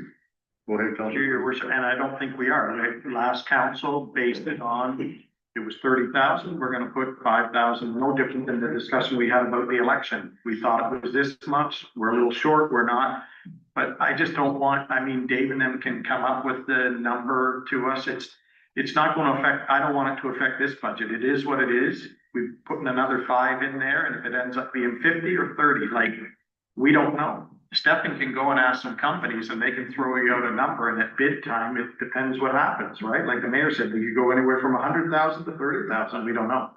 Go ahead, Through Counselor. your worship, and I don't think we are. Last council based it on, it was 30,000, we're gonna put 5,000, no different than the discussion we had about the election. We thought it was this much, we're a little short, we're not. But I just don't want, I mean, Dave and them can come up with the number to us. It's not gonna affect, I don't want it to affect this budget. It is what it is. We're putting another 5 in there, and if it ends up being 50 or 30, like, we don't know. Stefan can go and ask some companies and they can throw you out a number, and at bid time, it depends what happens, right? Like the mayor said, we could go anywhere from 100,000 to 30,000, we don't know.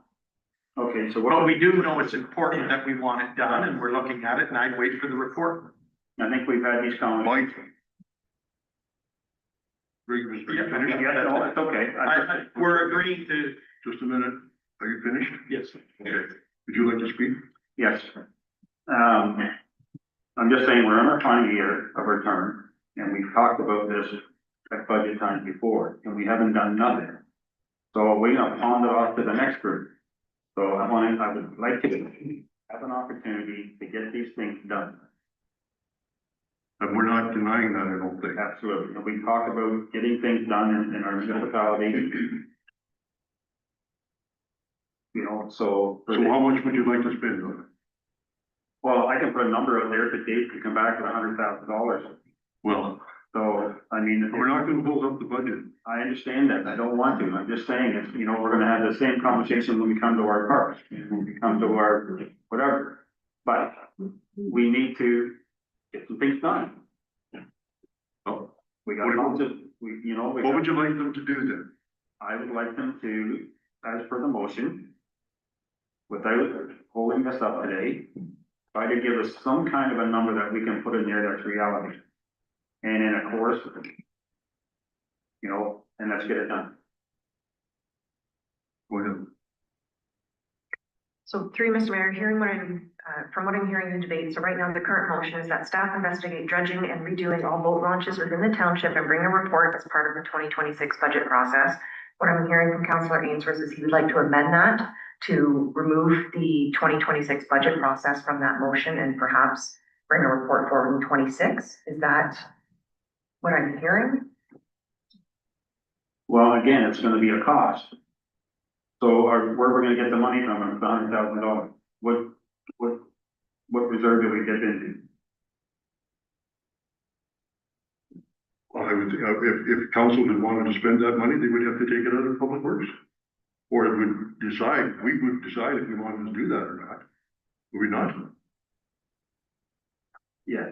Okay, so But what, we do know it's important that we want it done, and we're looking at it, and I'd wait for the report. I think we've had these comments. Mike. Greg, was you Yeah, finished? Yeah, no, it's okay. We're agreeing to, Just a minute. Are you finished? yes. Okay. Would you like to speak? Yes. I'm just saying, we're in our final year of our term, and we've talked about this at budget time before, and we haven't done nothing. So we're gonna pawn it off to the next group. So I would like to have an opportunity to get these things done. And we're not denying that, I don't think. Absolutely. And we talked about getting things done in our municipality. So. So how much would you like to spend on it? Well, I can put a number out there, but Dave can come back with $100,000. Well, So, I mean. we're not gonna hold up the budget. I understand that, I don't want to, I'm just saying, it's, we're gonna have the same conversation when we come to our parks, when we come to our whatever. But we need to get some things done. Oh, We got lots of, what would you like them to do then? I would like them to, as per the motion, without holding this up today, try to give us some kind of a number that we can put in there that's reality. And then, of course, and let's get it done. Go ahead. So through Mr. Mayor, from what I'm hearing in the debate, so right now the current motion is that staff investigate dredging and redoing all boat launches within the township and bring a report as part of the 2026 budget process. What I'm hearing from Councillor Ainsworth is he would like to amend that to remove the 2026 budget process from that motion and perhaps bring a report forward in 26. Is that what I'm hearing? Well, again, it's gonna be a cost. So where we're gonna get the money from, the $100,000, what reserve do we get into? Well, I would, if council did wanted to spend that money, they would have to take it out of public works. Or it would decide, we would decide if we wanted to do that or not. Would we not? Yeah,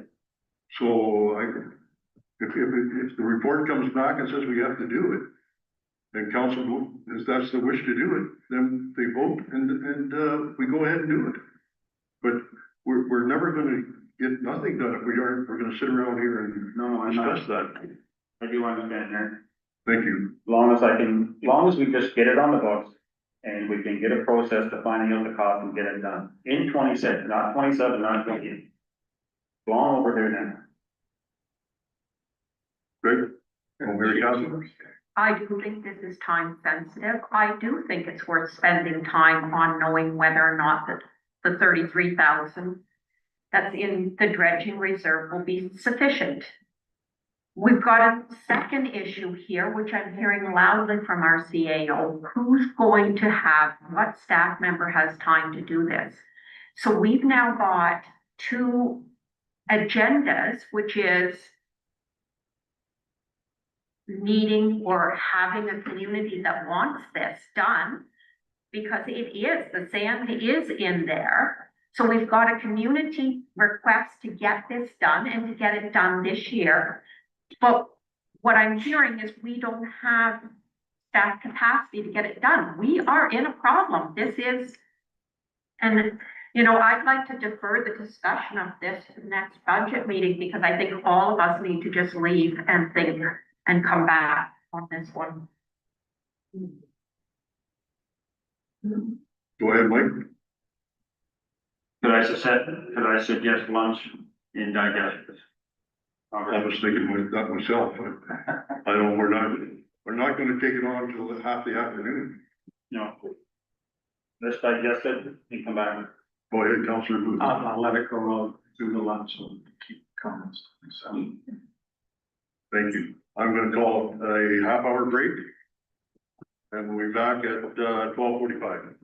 So if the report comes back and says we have to do it, and council, if that's the wish to do it, then they vote and we go ahead and do it. But we're never gonna get nothing done if we're gonna sit around here and no, I'm not, discuss that. I do understand that. Thank you. Long as we just get it on the books and we can get a process to finding out the cost and get it done in 26, not 27, not 28. Long over there now. Greg? Oh, Mary Councilor? I do think this is time sensitive. I do think it's worth spending time on knowing whether or not the 33,000 that's in the dredging reserve will be sufficient. We've got a second issue here, which I'm hearing loudly from our CAO. Who's going to have, what staff member has time to do this? So we've now got two agendas, which is needing or having a community that wants this done, because it is, the sand is in there. So we've got a community request to get this done and to get it done this year. But what I'm hearing is we don't have staff capacity to get it done. We are in a problem. This is, and you know, I'd like to defer the discussion of this to the next budget meeting, because I think all of us need to just leave and think and come back on this one. Go ahead, Mike. Could I suggest lunch in digest this? I was thinking with that myself. I don't, we're not gonna take it on until half the afternoon. No. Let's digest it and come back. Go ahead, Councillor Booth. I'll let it go through the lunch and keep comments. So. Thank you. I'm gonna call a half-hour break. And we'll be back at 12:45.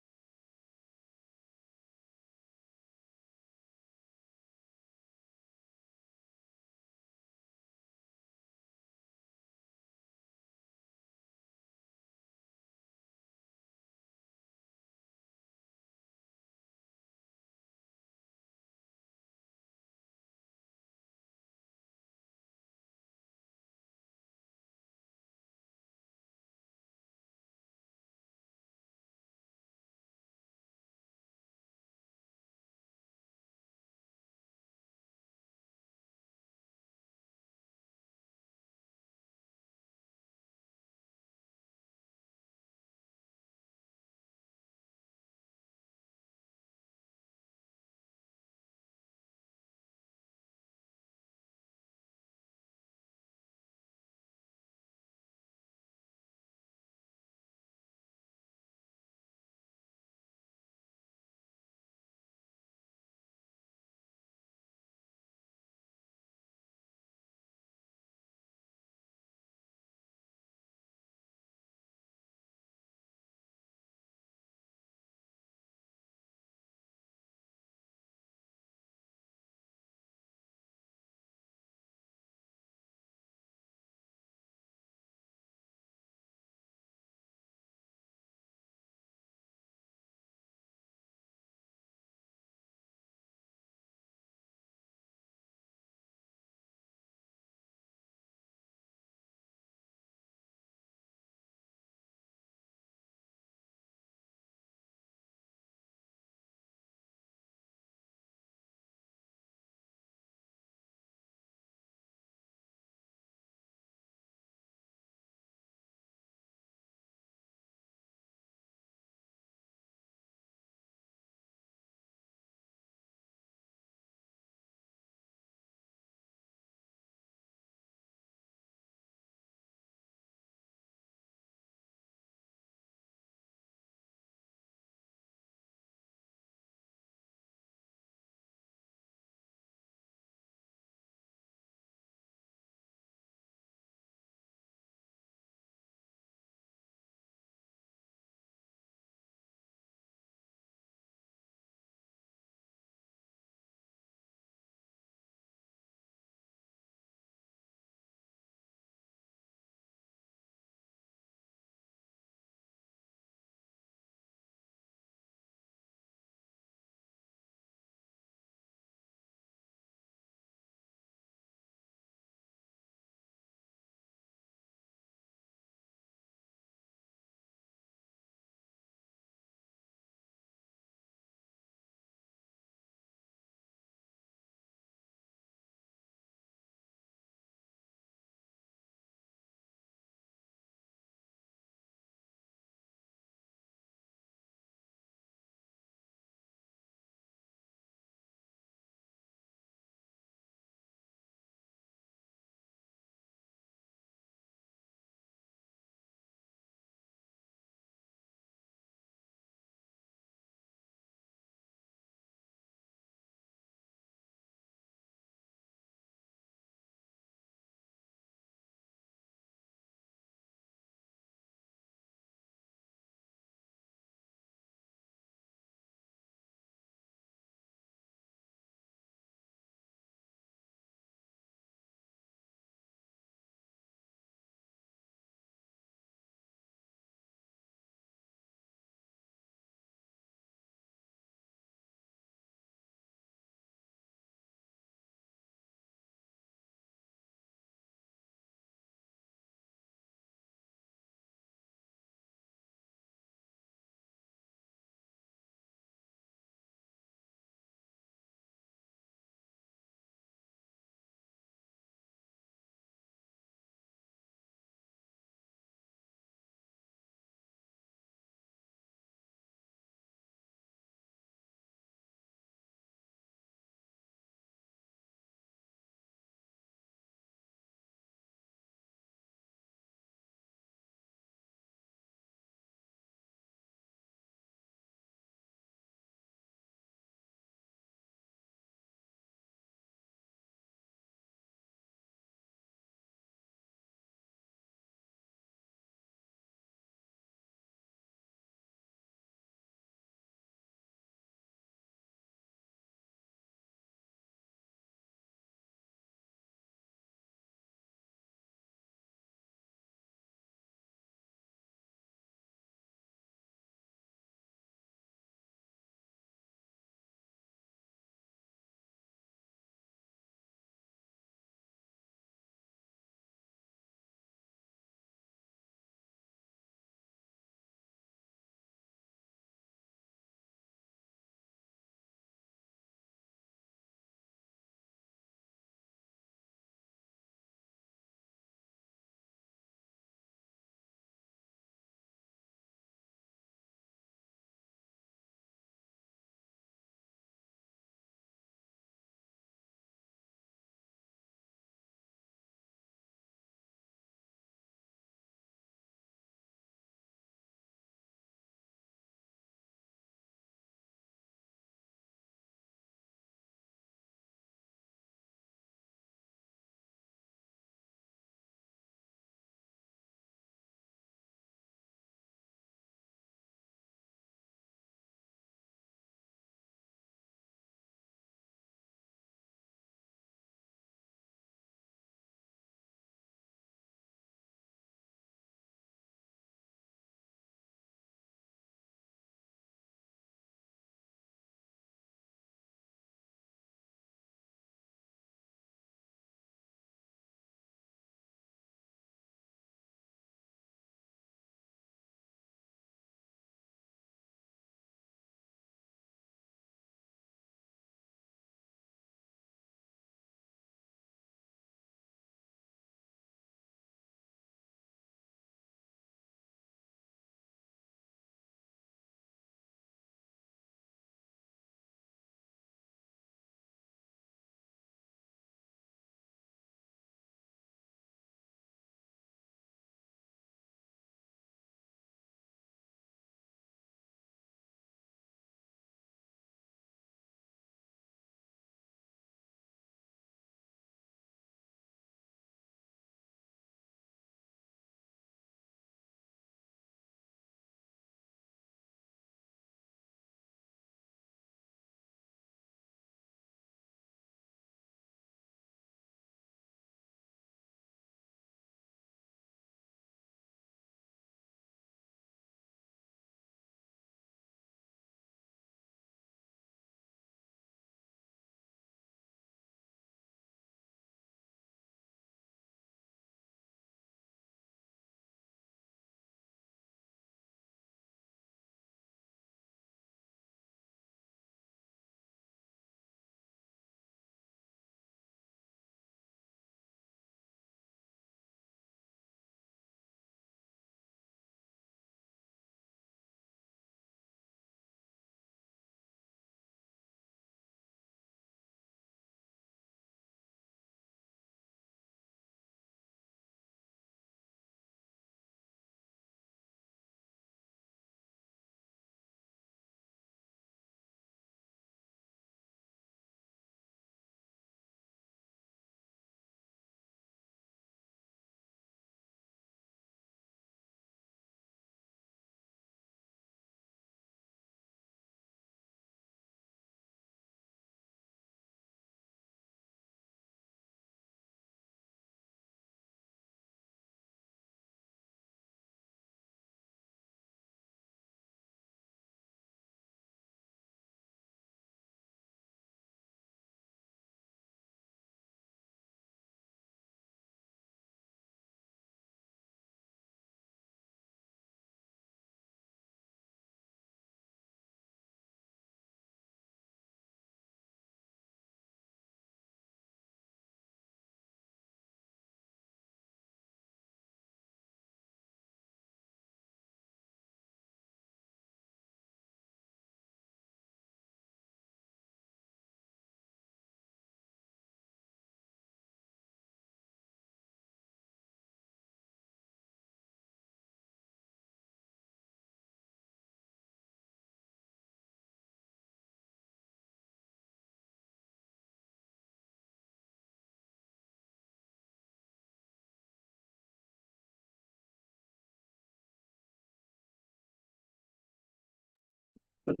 Okay,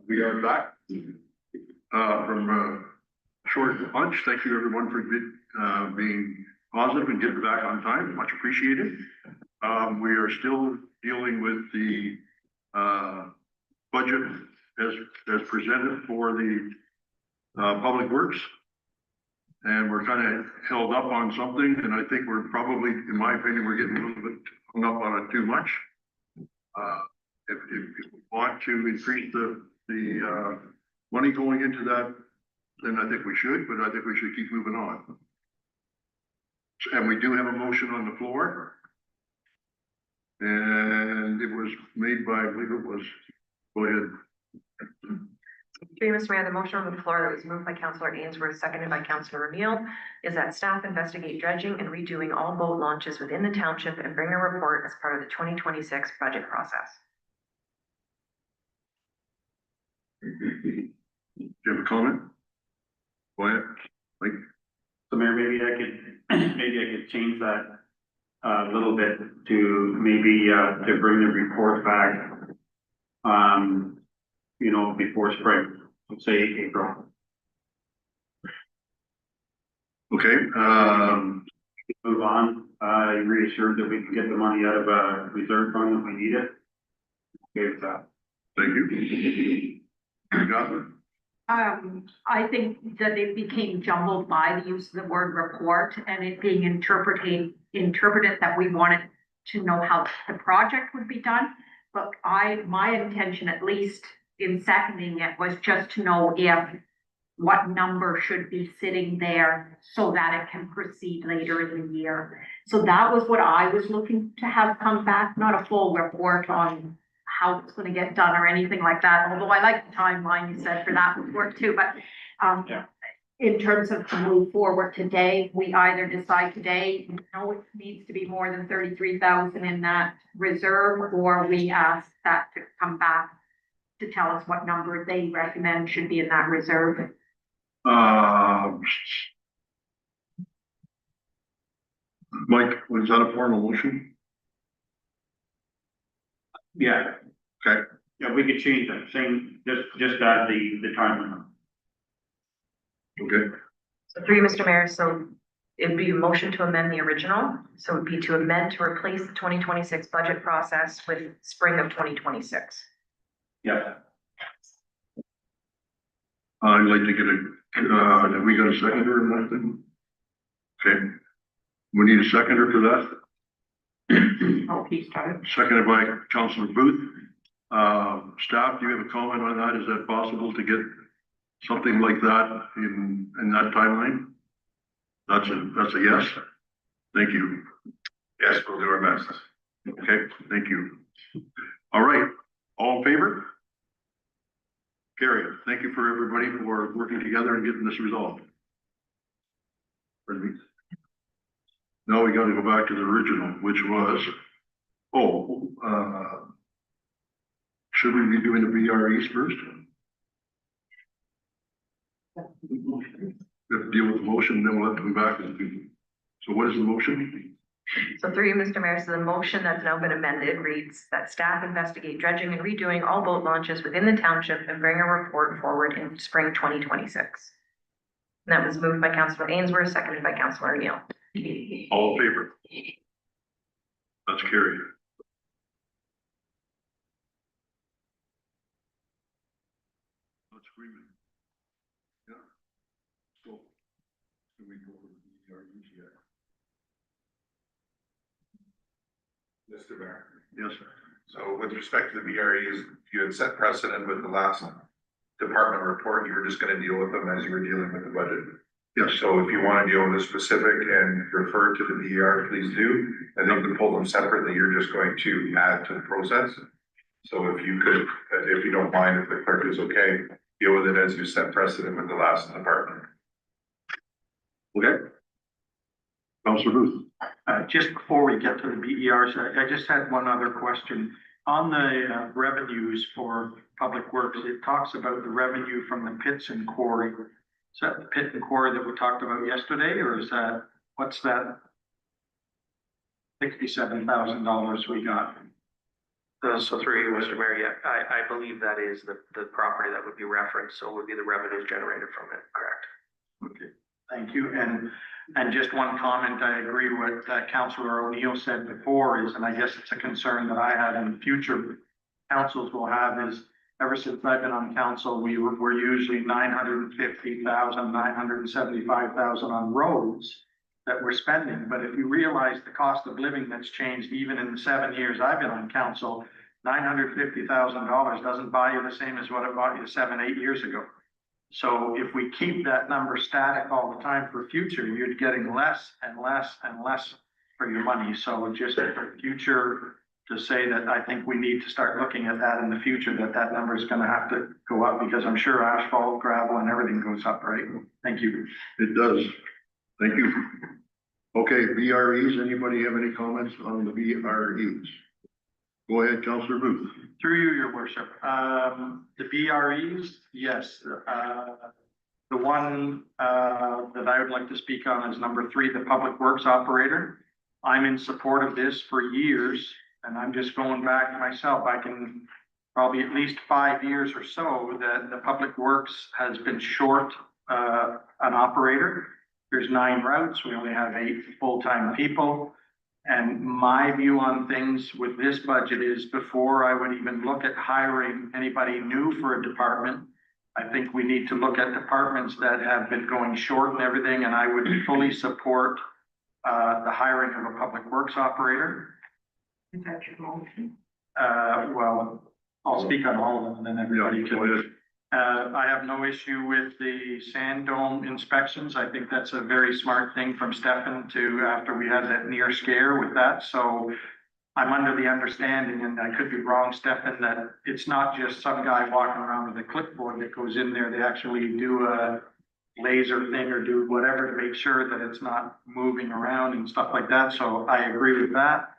we are back, from, short lunch. Thank you everyone for, being positive and getting back on time. Much appreciated. We are still dealing with the, budget as presented for the, Public Works. And we're kind of held up on something, and I think we're probably, in my opinion, we're getting a little bit hung up on it too much. If we want to increase the money going into that, then I think we should, but I think we should keep moving on. And we do have a motion on the floor. And it was made by, I believe it was, go ahead. Through you, Mr. Mayor, the motion on the floor that was moved by Councillor Ainsworth, seconded by Councillor Ramil, is that staff investigate dredging and redoing all boat launches within the township and bring a report as part of the 2026 budget process. Do you have a comment? Go ahead, Mike. So Mayor, maybe I could change that a little bit to maybe, to bring the report back, you know, before spring, let's say April. Okay, Move on. I reassured that we can get the money out of a reserve fund if we need it. Okay with that. thank you. You got it? I think that it became jumbled by the use of the word report and it being interpreted that we wanted to know how the project would be done. But my intention, at least in seconding it, was just to know what number should be sitting there so that it can proceed later in the year. So that was what I was looking to have come back, not a full report on how it's gonna get done or anything like that, although I like the timeline you said for that report too, but in terms of to move forward today, we either decide today, no, it needs to be more than 33,000 in that reserve, or we ask that to come back to tell us what number they recommend should be in that reserve. Mike, was that a formal motion? Yeah. Okay. Yeah, we could change that, same, just add the time limit. Okay, So through you, Mr. Mayor, so it'd be a motion to amend the original. So it'd be to amend to replace the 2026 budget process with spring of 2026. Yeah. I'd like to get have we got a seconder or nothing? Okay, we need a seconder for that. Oh, he started. Seconded by Councillor Booth. Staff, do you have a comment on that? Is that possible to get something like that in that timeline? That's a yes. Thank you. Yes, we'll do our best. Okay, thank you. All right, all in favor? Carry it. Thank you for everybody for working together and getting this resolved. Pardon me. Now we got to go back to the original, which was, should we be doing the VREs first? We have to deal with the motion, then we'll have to come back and do. So what is the motion? So through you, Mr. Mayor, so the motion that's now been amended reads that staff investigate dredging and redoing all boat launches within the township and bring a report forward in spring 2026. And that was moved by Councillor Ainsworth, seconded by Councillor Neal. All in favor? That's carried. That's agreement. Yeah. So, can we go over the VREs yet? Mr. Mayor. Yes, sir. So with respect to the VREs, you had set precedent with the last department report, you were just gonna deal with them as you were dealing with the budget. Yes. So if you wanna deal with a specific and refer to the VER, please do. I think to pull them separately, you're just going to add to the process. So if you could, if you don't mind, if the clerk is okay, deal with it as you set precedent with the last department. Okay. Councillor Booth. Just before we get to the BERs, I just had one other question. On the revenues for Public Works, it talks about the revenue from the pits and quarry. Is that the pit and quarry that we talked about yesterday, or is that, what's that $67,000 we got. So through you, Mr. Mayor, yeah, I believe that is the property that would be referenced, so it would be the revenues generated from it, correct? Okay, thank you. And just one comment, I agree with Councillor O'Neill said before is, and I guess it's a concern that I have in future councils will have is, ever since I've been on council, we're usually 950,000, 975,000 on roads that we're spending. But if you realize the cost of living that's changed, even in the 7 years I've been on council, $950,000 doesn't buy you the same as what it bought you 7, 8 years ago. So if we keep that number static all the time for future, you're getting less and less and less for your money. So just for future, to say that I think we need to start looking at that in the future, that number is gonna have to go up, because I'm sure asphalt, gravel and everything goes up, right? Thank you. It does. Thank you. Okay, VREs, anybody have any comments on the VREs? Go ahead, Councillor Booth. Through you, your worship. The BREs, yes. The one that I would like to speak on is number 3, the Public Works Operator. I'm in support of this for years, and I'm just going back myself. I can probably at least 5 years or so that the Public Works has been short an operator. There's 9 routes. We only have 8 full-time people. And my view on things with this budget is, before I would even look at hiring anybody new for a department, I think we need to look at departments that have been going short and everything, and I would fully support the hiring of a Public Works operator. Is that your motion? Well, I'll speak on all of them and then everybody can. I have no issue with the sand dome inspections. I think that's a very smart thing from Stefan to, after we had that near scare with that. So I'm under the understanding, and I could be wrong, Stefan, that it's not just some guy walking around with a clipboard that goes in there. They actually do a laser thing or do whatever to make sure that it's not moving around and stuff like that. So I agree with that.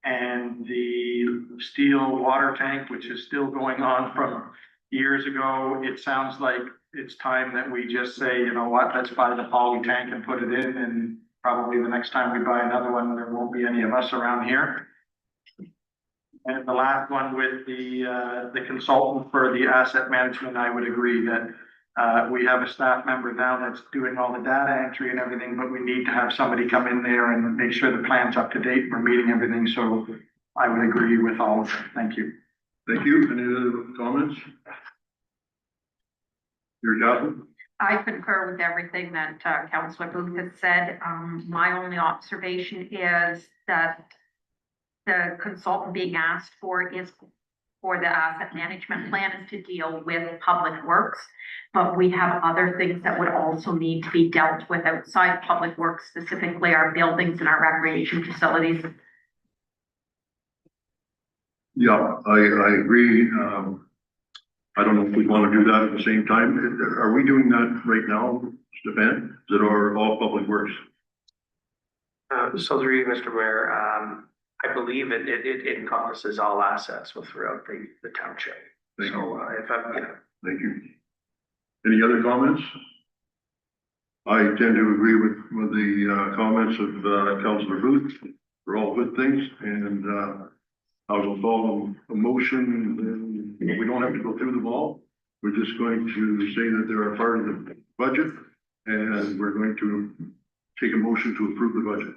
And the steel water tank, which is still going on from years ago, it sounds like it's time that we just say, you know what, let's buy the poly tank and put it in, and probably the next time we buy another one, there won't be any of us around here. And the last one with the consultant for the asset management, I would agree that we have a staff member now that's doing all the data entry and everything, but we need to have somebody come in there and make sure the plan's up to date. We're meeting everything, so I would agree with all of them. Thank you. Thank you. Any other comments? Your job? I concur with everything that Councillor Booth has said. My only observation is that the consultant being asked for is for the asset management plan is to deal with public works, but we have other things that would also need to be dealt with outside public works, specifically our buildings and our recreation facilities. Yeah, I agree. I don't know if we want to do that at the same time. Are we doing that right now, Stefan? Is it all public works? So through you, Mr. Mayor, I believe it encompasses all assets throughout the township. Thank you. If I'm, yeah. Thank you. Any other comments? I tend to agree with the comments of Councillor Booth. They're all good things, and I will call a motion. We don't have to go through them all. We're just going to say that they're a part of the budget, and we're going to take a motion to approve the budget.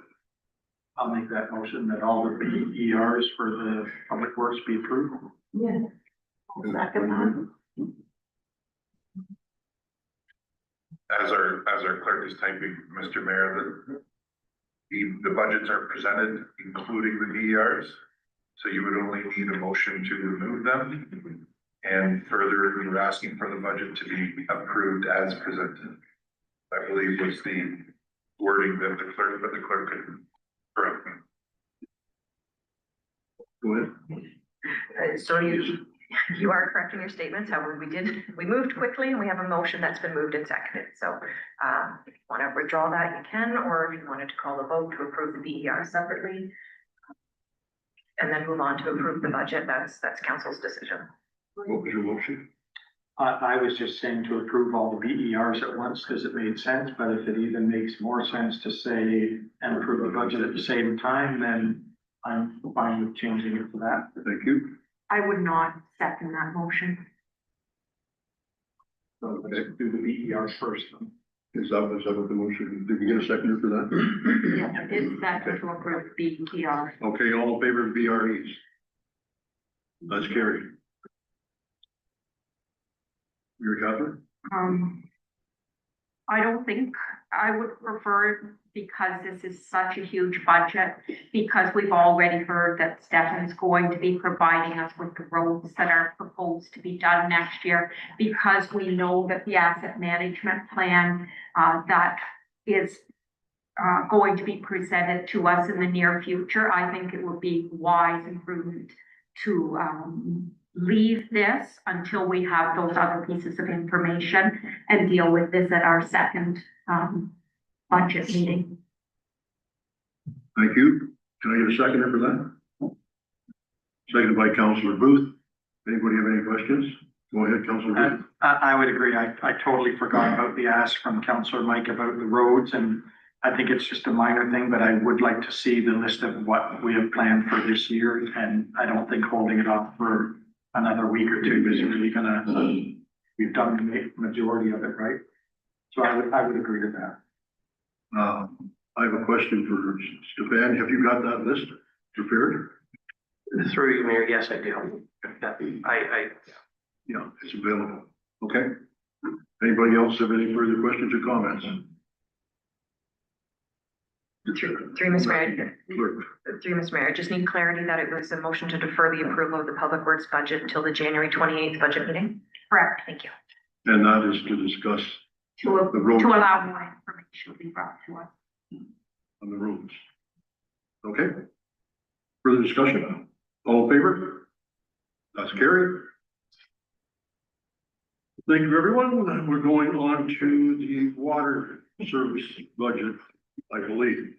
I'll make that motion that all the BERs for the public works be approved. Yeah. As our clerk is typing, Mr. Mayor, the budgets are presented, including the VERs. So you would only need a motion to remove them. And further, you're asking for the budget to be approved as presented. I believe was the wording that the clerk could correct me. Go ahead. So you are correct in your statements. However, we moved quickly and we have a motion that's been moved and seconded. So if you want to withdraw that, you can, or if you wanted to call a vote to approve the BER separately and then move on to approve the budget, that's council's decision. What was your motion? I was just saying to approve all the BERs at once because it made sense, but if it even makes more sense to say and approve the budget at the same time, then I'm fine with changing it to that. Thank you. I would not second that motion. So let's do the BER first. Is that what the motion, did we get a seconder for that? Yeah, it's that to approve BPR. Okay, all in favor of BREs? That's carried. You're Catherine? I don't think I would prefer, because this is such a huge budget, because we've already heard that Stefan's going to be providing us with the roads that are proposed to be done next year, because we know that the asset management plan, that is going to be presented to us in the near future. I think it would be wise and prudent to leave this until we have those other pieces of information and deal with this at our second budget meeting. Thank you. Can I get a seconder for that? Seconded by Councillor Booth. Anybody have any questions? Go ahead, Councillor Booth. I would agree. I totally forgot about the ask from Councillor Mike about the roads, and I think it's just a minor thing, but I would like to see the list of what we have planned for this year, and I don't think holding it off for another week or two is really gonna, we've done the majority of it, right? So I would agree to that. I have a question for Stefan. Have you got that list prepared? Through you, Mayor, yes, I do. Yeah, it's available. Okay. Anybody else have any further questions or comments? Through Mr. Mayor, Clerk. through Mr. Mayor, just need clarity that it was a motion to defer the approval of the Public Works budget until the January 28th budget meeting? Correct. Thank you. And that is to discuss To the road allow more information to be brought to us. on the roads. Okay. Further discussion? All in favor? That's carried. Thank you, everyone. We're going on to the water service budget, I believe.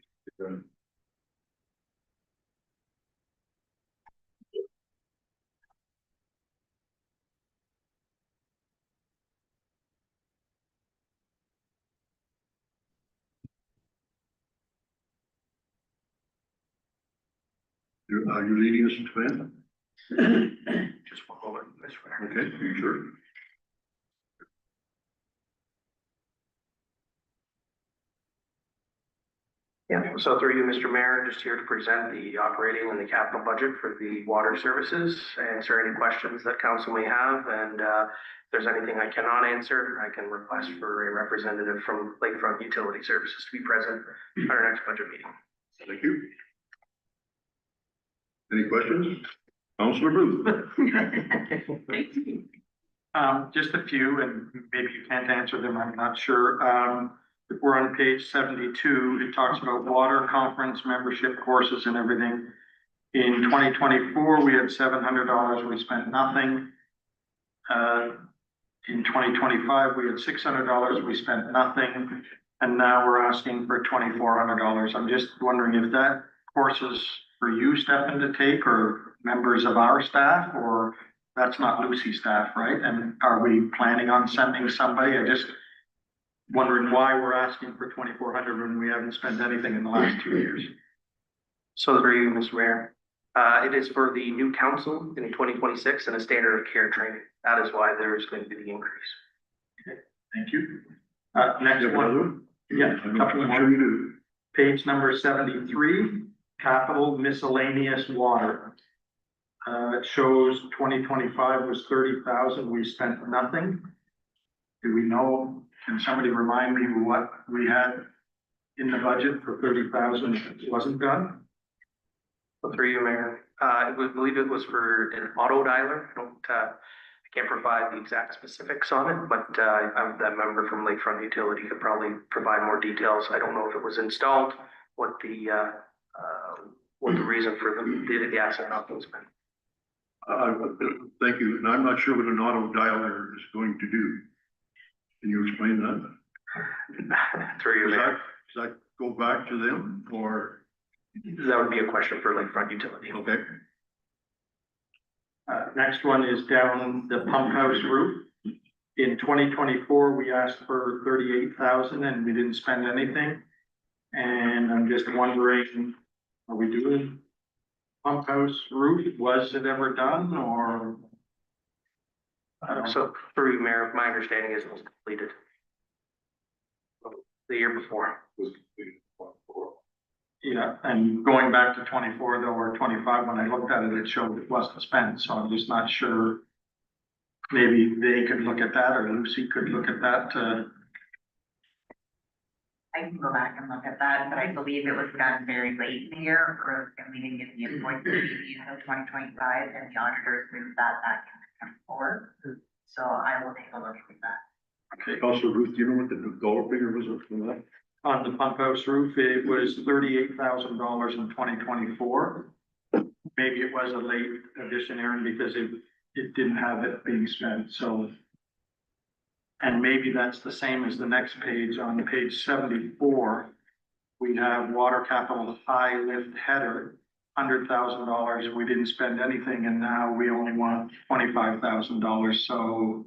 Are you leading us into plan? Just one moment, Mr. Mayor. Okay, sure. Yeah, so through you, Mr. Mayor, just here to present the operating and the capital budget for the water services, answer any questions that council may have, and if there's anything I cannot answer, I can request for a representative from Lakefront Utility Services to be present at our next budget meeting. Thank you. Any questions? Councillor Booth? Just a few, and maybe you can't answer them, I'm not sure. If we're on page 72, it talks about water conference membership courses and everything. In 2024, we had $700, we spent nothing. In 2025, we had $600, we spent nothing. And now we're asking for $2,400. I'm just wondering if that course is for you, Stefan, to take, or members of our staff, or that's not Lucy's staff, right? And are we planning on sending somebody? I just wondering why we're asking for $2,400 when we haven't spent anything in the last 2 years. So through you, Mr. Mayor, it is for the new council in 2026 and a standard of care training. That is why there is going to be the increase. Okay, thank you. Next You have one. another one? Yeah, I'm a couple sure more. you do. Page number 73, capital miscellaneous water. It shows 2025 was 30,000, we spent nothing. Do we know, can somebody remind me what we had in the budget for 30,000 that wasn't done? So through you, Mayor, I would believe it was for an auto dialer. I can't provide the exact specifics on it, but I'm that member from Lakefront Utility could probably provide more details. I don't know if it was installed, what the reason for the asset not being spent. Thank you. And I'm not sure what an auto dialer is going to do. Can you explain that? Through you, Mayor. Does that go back to them, or? That would be a question for Lakefront Utility. Okay. Next one is down the pump house roof. In 2024, we asked for 38,000 and we didn't spend anything. And I'm just wondering, are we doing pump house roof, was it ever done or? So through you, Mayor, my understanding is it was completed the year before. Yeah, and going back to 24 though, or 25, when I looked at it, it showed it wasn't spent, so I'm just not sure. Maybe they could look at that, or Lucy could look at that, I can go back and look at that, but I believe it was done very late in the year, and we didn't get the invoice until 2025, and the auditors moved that back into 24. So I will take a look at that. Okay, also, Ruth, do you know what the dollar figure was for that? on the pump house roof, it was $38,000 in 2024. Maybe it was a late addition, Aaron, because it didn't have it being spent, so. And maybe that's the same as the next page, on page 74. We have water capital high lift header, $100,000. We didn't spend anything, and now we only want $25,000, so.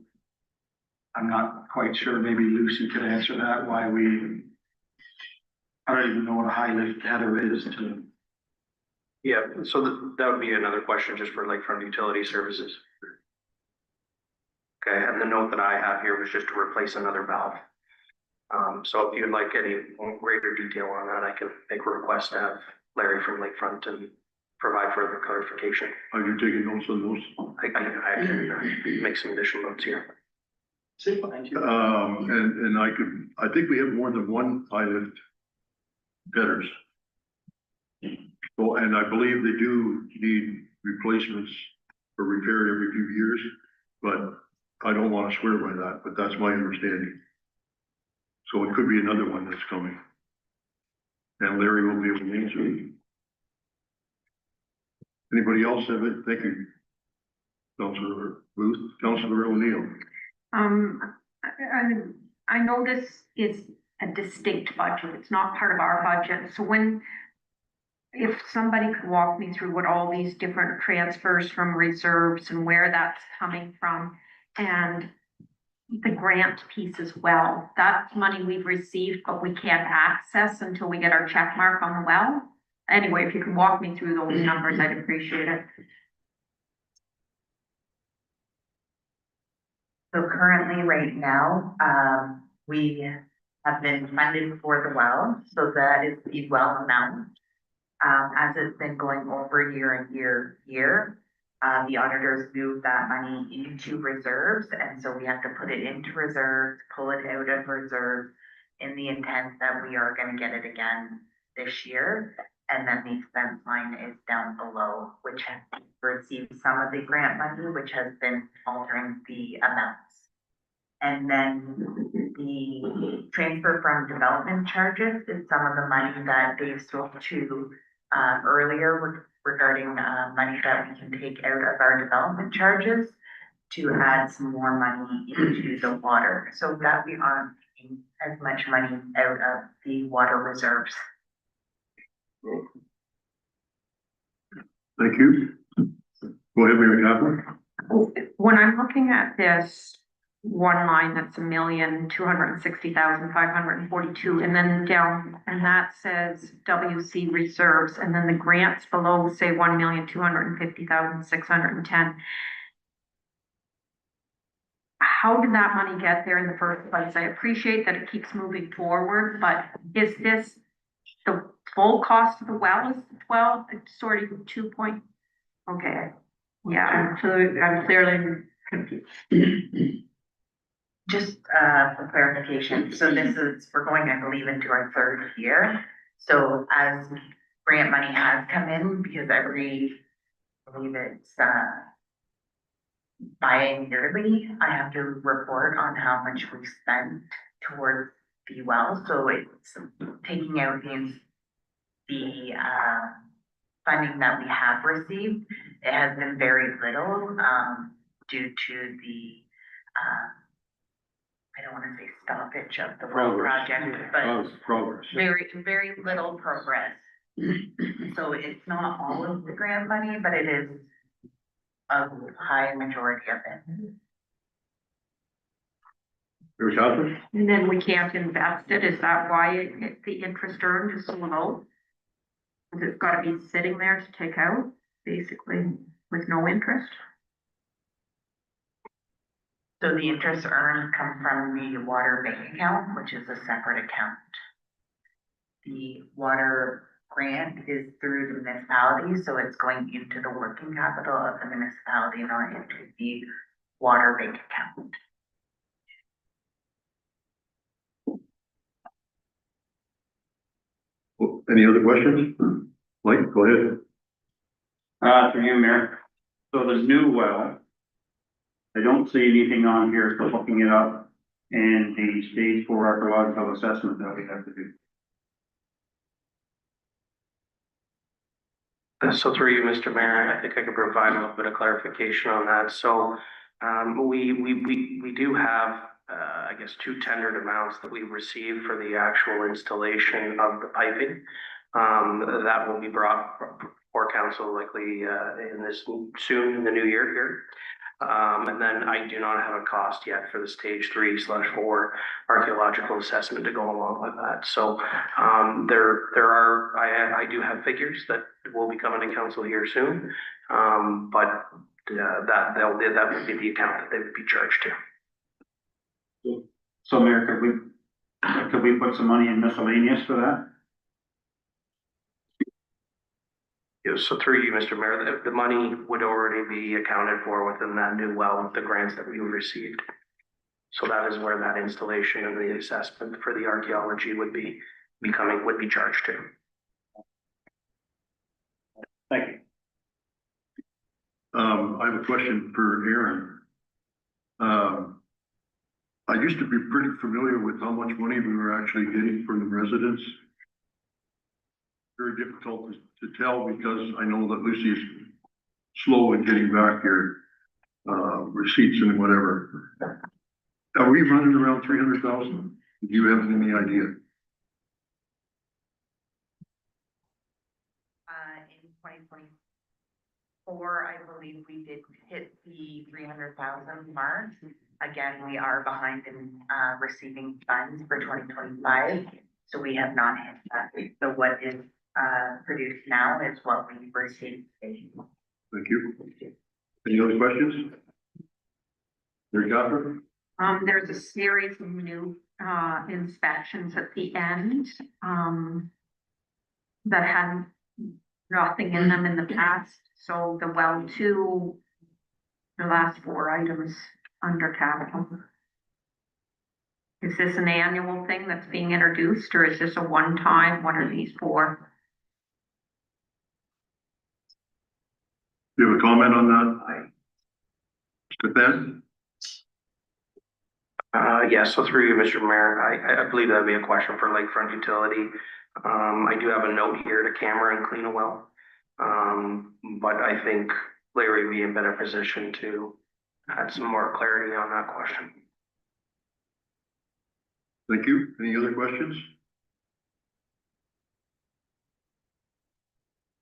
I'm not quite sure, maybe Lucy could answer that, why we. I don't even know what a high lift header is to. Yeah, so that would be another question just for like from utility services. Okay, and the note that I have here was just to replace another valve. So if you'd like any greater detail on that, I can make a request to have Larry from Lakefront and provide further clarification. Are you taking notes on those? I can make some additional notes here. Thank you. And I think we have more than one high lift headers. So, and I believe they do need replacements or repair every few years, but I don't want to swear by that, but that's my understanding. So it could be another one that's coming. And Larry will be able to answer it. Anybody else have it? Thank you. Councilor Booth, Councilor O'Neill. I know this is a distinct budget. It's not part of our budget. So if somebody could walk me through what all these different transfers from reserves and where that's coming from, and the grant piece as well. That's money we've received, but we can't access until we get our check mark on the well. Anyway, if you could walk me through those numbers, I'd appreciate it. So currently, right now, we have been funded for the well, so that is the well amount. As it's been going over year and year, the auditors move that money into reserves, and so we have to put it into reserves, pull it out of reserves in the intent that we are gonna get it again this year. And then the expense line is down below, which has received some of the grant money, which has been altering the amounts. And then the transfer from development charges is some of the money that Dave spoke to earlier regarding money that we can take out of our development charges to add some more money into the water, so that we aren't taking as much money out of the water reserves. Thank you. Go ahead, Mary Kaplan. When I'm looking at this one line, that's $1,260,542, and then down, and that says WC reserves, and then the grants below say $1,250,610. How did that money get there in the first place? I appreciate that it keeps moving forward, but is this the full cost of the well is 12, it's sort of 2 point, okay. Yeah, I'm clearly confused. Just for clarification, so we're going, I believe, into our third year. So as grant money has come in, because I believe it's bi-yearly, I have to report on how much we spent towards the well. So it's taking out the funding that we have received. It has been very little due to the I don't want to say stoppage of the well project, but Progress. very little progress. So it's not all of the grant money, but it is a high majority of it. Mary Kaplan? And then we can't invest it, is that why the interest earned is so low? Is it gotta be sitting there to take out? basically, with no interest. So the interest earned come from the water bank account, which is a separate account. The water grant is through the municipality, so it's going into the working capital of the municipality, not into the water bank account. Any other questions? Mike, go ahead. Through you, Mayor. So the new well, I don't see anything on here for hooking it up and the stage 4 archaeological assessment that we have to do. So through you, Mr. Mayor, I think I could provide a little bit of clarification on that. So, we do have, I guess, 2 tendered amounts that we've received for the actual installation of the piping. That will be brought for council likely, soon in the new year here. And then I do not have a cost yet for the stage 3/4 archaeological assessment to go along with that. So, I do have figures that will be coming to council here soon. But, that would be the account that they would be charged to. So Mayor, could we put some money in miscellaneous for that? Yeah, so through you, Mr. Mayor, the money would already be accounted for within that new well, the grants that we received. So that is where that installation and the assessment for the archaeology would be charged to. Thank you. I have a question for Aaron. I used to be pretty familiar with how much money we were actually getting from the residents. Very difficult to tell because I know that Lucy is slow in getting back your receipts and whatever. Are we running around 300,000? Do you have any idea? In 2024, I believe we did hit the 300,000 mark. Again, we are behind in receiving funds for 2025, so we have not hit that. So what is produced now is what we received. Thank you. Any other questions? Mary Catherine? There's a series of new inspections at the end that had nothing in them in the past. So the well 2, the last 4 items under capital. Is this an annual thing that's being introduced, or is this a one-time? What are these for? Do you have a comment on that? Mr. Ben? Yeah, so through you, Mr. Mayor, I believe that'd be a question for Lakefront Utility. I do have a note here to camera and clean a well. But I think Larry would be in better position to add some more clarity on that question. Thank you. Any other questions?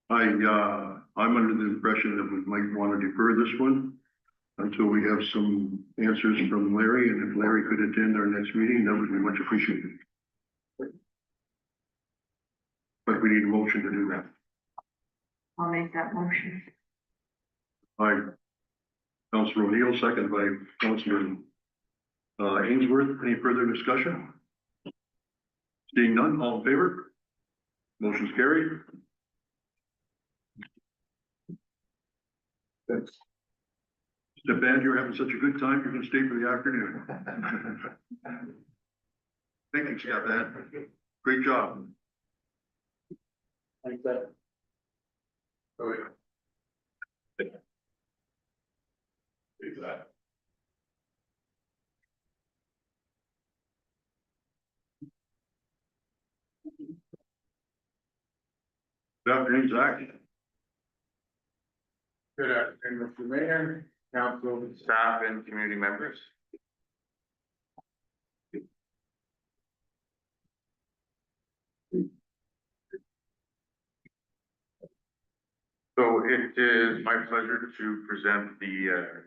I'm under the impression that we might want to defer this one until we have some answers from Larry, and if Larry could attend our next meeting, that would be much appreciated. But we need a motion to do that. I'll make that motion. By Councilor O'Neill, second by Councilor Ainsworth. Any further discussion? Seeing none, all in favor? Motion's carried. Thanks. Mr. Ben, you're having such a good time, you're gonna stay for the afternoon. Thank you, Stefan. Great job. Thanks, Ed. Oh, yeah. Exactly. Good afternoon, Zach. Good afternoon, Mr. Mayor, council, staff, and community members. So it is my pleasure to present the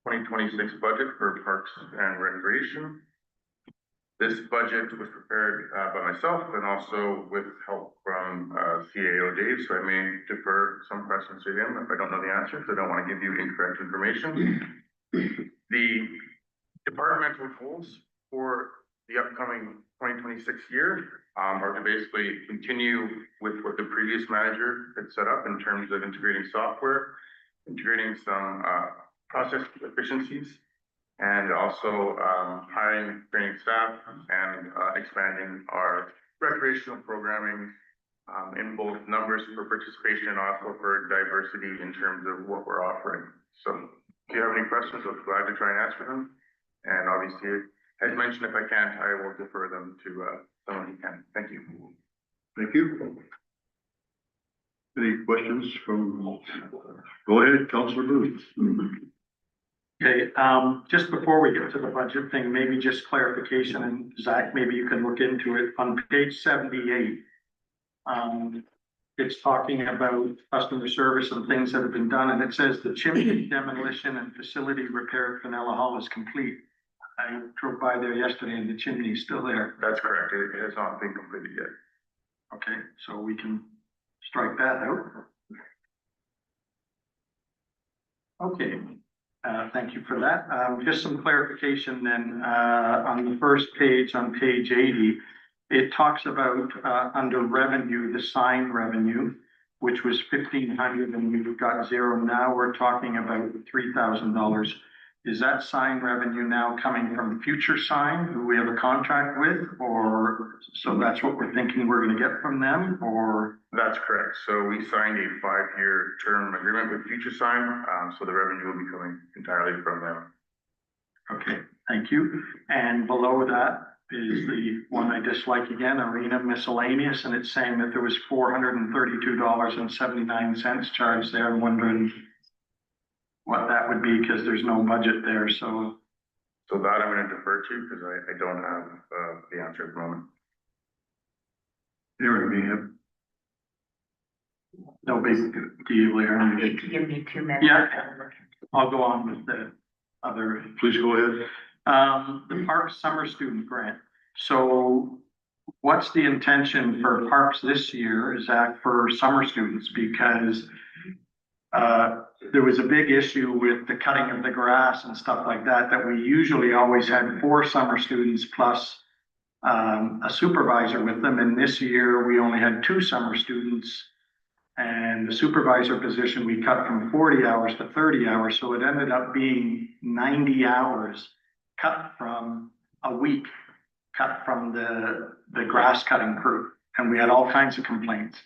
2026 budget for Parks and Recreation. This budget was prepared by myself and also with help from CAO Dave, so I may defer some questions to him if I don't know the answer, because I don't want to give you incorrect information. The departmental goals for the upcoming 2026 year are to basically continue with what the previous manager had set up in terms of integrating software, integrating some process efficiencies, and also hiring, training staff, and expanding our recreational programming in both numbers for participation and also for diversity in terms of what we're offering. So if you have any questions, I'm glad to try and answer them. And obviously, as mentioned, if I can't, I will defer them to someone who can. Thank you. Thank you. Any questions from, go ahead, Councilor Booth. Okay, just before we get to the budget thing, maybe just clarification, and Zach, maybe you can look into it. On page 78, it's talking about customer service and things that have been done, and it says the chimney demolition and facility repair at Fenella Hall is complete. I drove by there yesterday and the chimney is still there. That's correct. It has not been completed yet. Okay, so we can strike that out. Okay. Thank you for that. Just some clarification then, on the first page, on page 80, it talks about, under revenue, the sign revenue, which was 1,500 and we've got zero. Now we're talking about $3,000. Is that sign revenue now coming from Future Sign, who we have a contract with, or, so that's what we're thinking we're gonna get from them, or? That's correct. So we signed a 5-year term agreement with Future Sign, so the revenue will be coming entirely from them. Okay, thank you. And below that is the one I dislike again, Arena Miscellaneous, and it's saying that there was $432.79 charged there. I'm wondering what that would be, because there's no budget there, so. So that I'm gonna defer to, because I don't have the answer at the moment. Aaron may have. No big deal there. Give me 2 minutes. Yeah, I'll go on with the other. Please go ahead. The Parks Summer Student Grant. So what's the intention for Parks this year? Is that for summer students? Because there was a big issue with the cutting of the grass and stuff like that, that we usually always had 4 summer students plus a supervisor with them. And this year we only had 2 summer students. And the supervisor position, we cut from 40 hours to 30 hours. So it ended up being 90 hours cut from a week, cut from the grass cutting crew. And we had all kinds of complaints.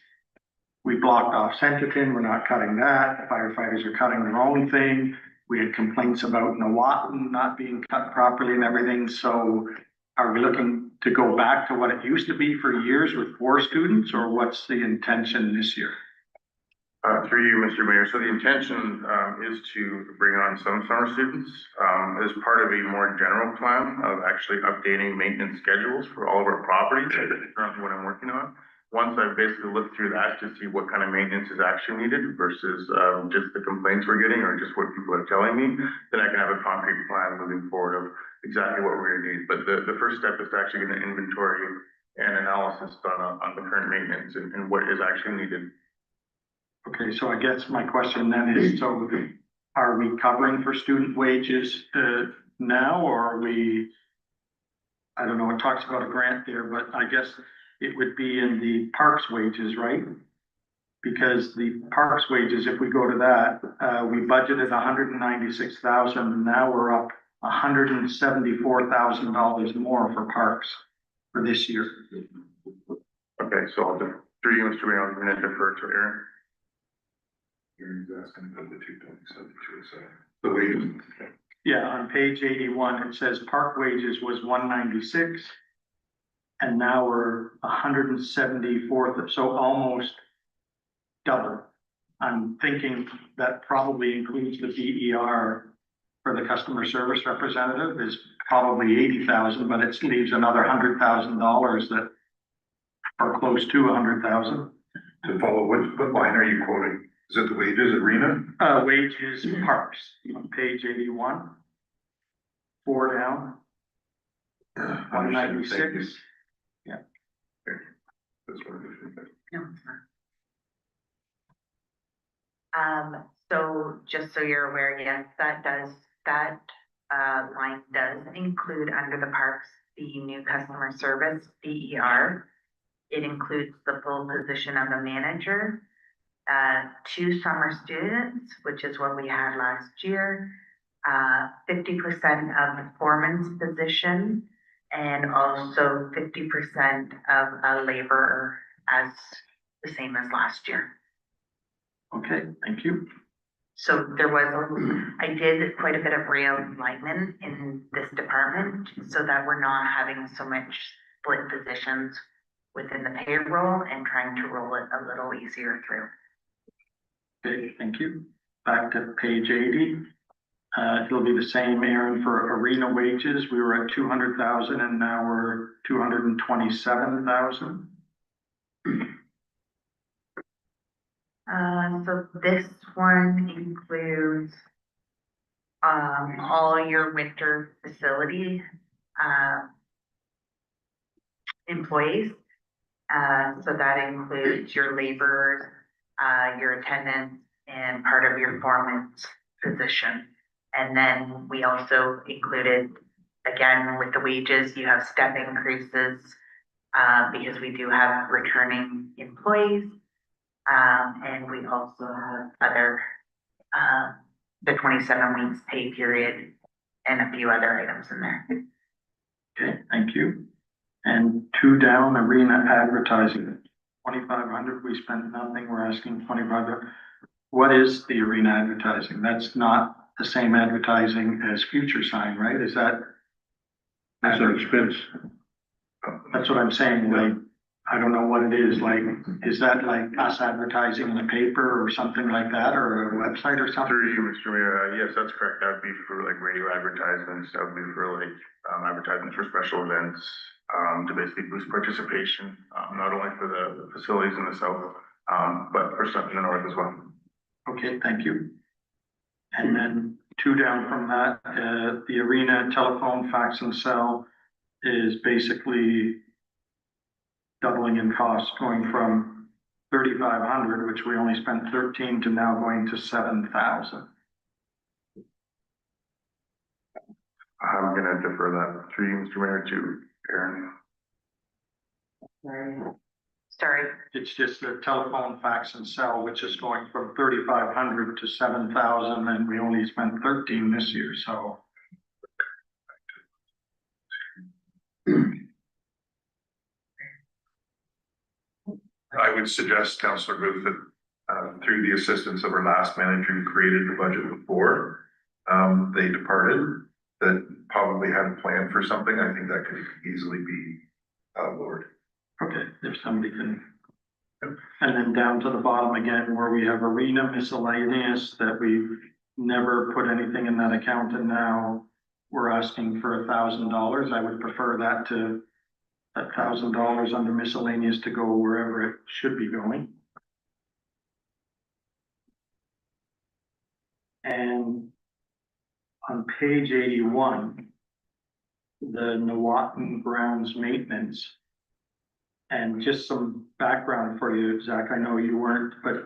We blocked off Centerton, we're not cutting that. The firefighters are cutting their own thing. We had complaints about Nawatin not being cut properly and everything. So are we looking to go back to what it used to be for years with 4 students, or what's the intention this year? Through you, Mr. Mayor. So the intention is to bring on some summer students as part of a more general plan of actually updating maintenance schedules for all of our properties. That's currently what I'm working on. Once I've basically looked through that to see what kind of maintenance is actually needed versus just the complaints we're getting or just what people are telling me, then I can have a concrete plan moving forward of exactly what we're gonna need. But the first step is to actually get an inventory and analysis done on the current maintenance and what is actually needed. Okay, so I guess my question then is, so are we covering for student wages now, or are we, I don't know, it talks about a grant there, but I guess it would be in the parks wages, right? Because the parks wages, if we go to that, we budgeted $196,000, and now we're up $174,000 more for parks for this year. Okay, so I'll through you, Mr. Mayor, I'm gonna defer to Aaron. Aaron's asking about the 272, so the wages. Yeah, on page 81, it says park wages was 196. And now we're 174, so almost double. I'm thinking that probably includes the BER for the customer service representative is probably 80,000, but it leaves another $100,000 that are close to 100,000. To follow, what line are you quoting? Is it the wages, Arena? Wages parks on page 81. 4 down. 196. Yeah. That's what it is. No, it's not. So just so you're aware, yes, that line does include under the parks, the new customer service, BER. It includes the full position of a manager, 2 summer students, which is what we had last year, 50% of the foreman's position, and also 50% of a laborer as the same as last year. Okay, thank you. So there was, I did quite a bit of realignment in this department so that we're not having so much split positions within the payroll and trying to roll it a little easier through. Okay, thank you. Back to page 80. It'll be the same, Aaron, for arena wages. We were at 200,000 and now we're 227,000. So this one includes all your winter facility employees. So that includes your laborers, your attendants, and part of your foreman's position. And then we also included, again, with the wages, you have step increases because we do have returning employees. And we also have other, the 27 weeks pay period and a few other items in there. Okay, thank you. And 2 down, arena advertising, 2,500, we spent nothing, we're asking 2,500. What is the arena advertising? That's not the same advertising as Future Sign, right? Is that? That's our expense. That's what I'm saying, like, I don't know what it is, like, is that like us advertising in a paper or something like that, or a website or something? Through you, Mr. Mayor, yes, that's correct. That would be for like radio advertisements, that would be for like, advertisements for special events, to basically boost participation, not only for the facilities in the south, but for stuff in the north as well. Okay, thank you. And then 2 down from that, the arena telephone, fax and cell is basically doubling in cost, going from 3,500, which we only spent 13, to now going to 7,000. I'm gonna defer that through you, Mr. Mayor, to Aaron. Sorry. It's just the telephone, fax and cell, which is going from 3,500 to 7,000, and we only spent 13 this year, so. I would suggest, Councillor Booth, that through the assistance of our last manager who created the budget before they departed, that probably had a plan for something. I think that could easily be lowered. Okay, if somebody can. And then down to the bottom again, where we have arena miscellaneous, that we've never put anything in that account, and now we're asking for $1,000. I would prefer that to that $1,000 under miscellaneous to go wherever it should be going. And on page 81, the Nawatin grounds maintenance. And just some background for you, Zach, I know you weren't, but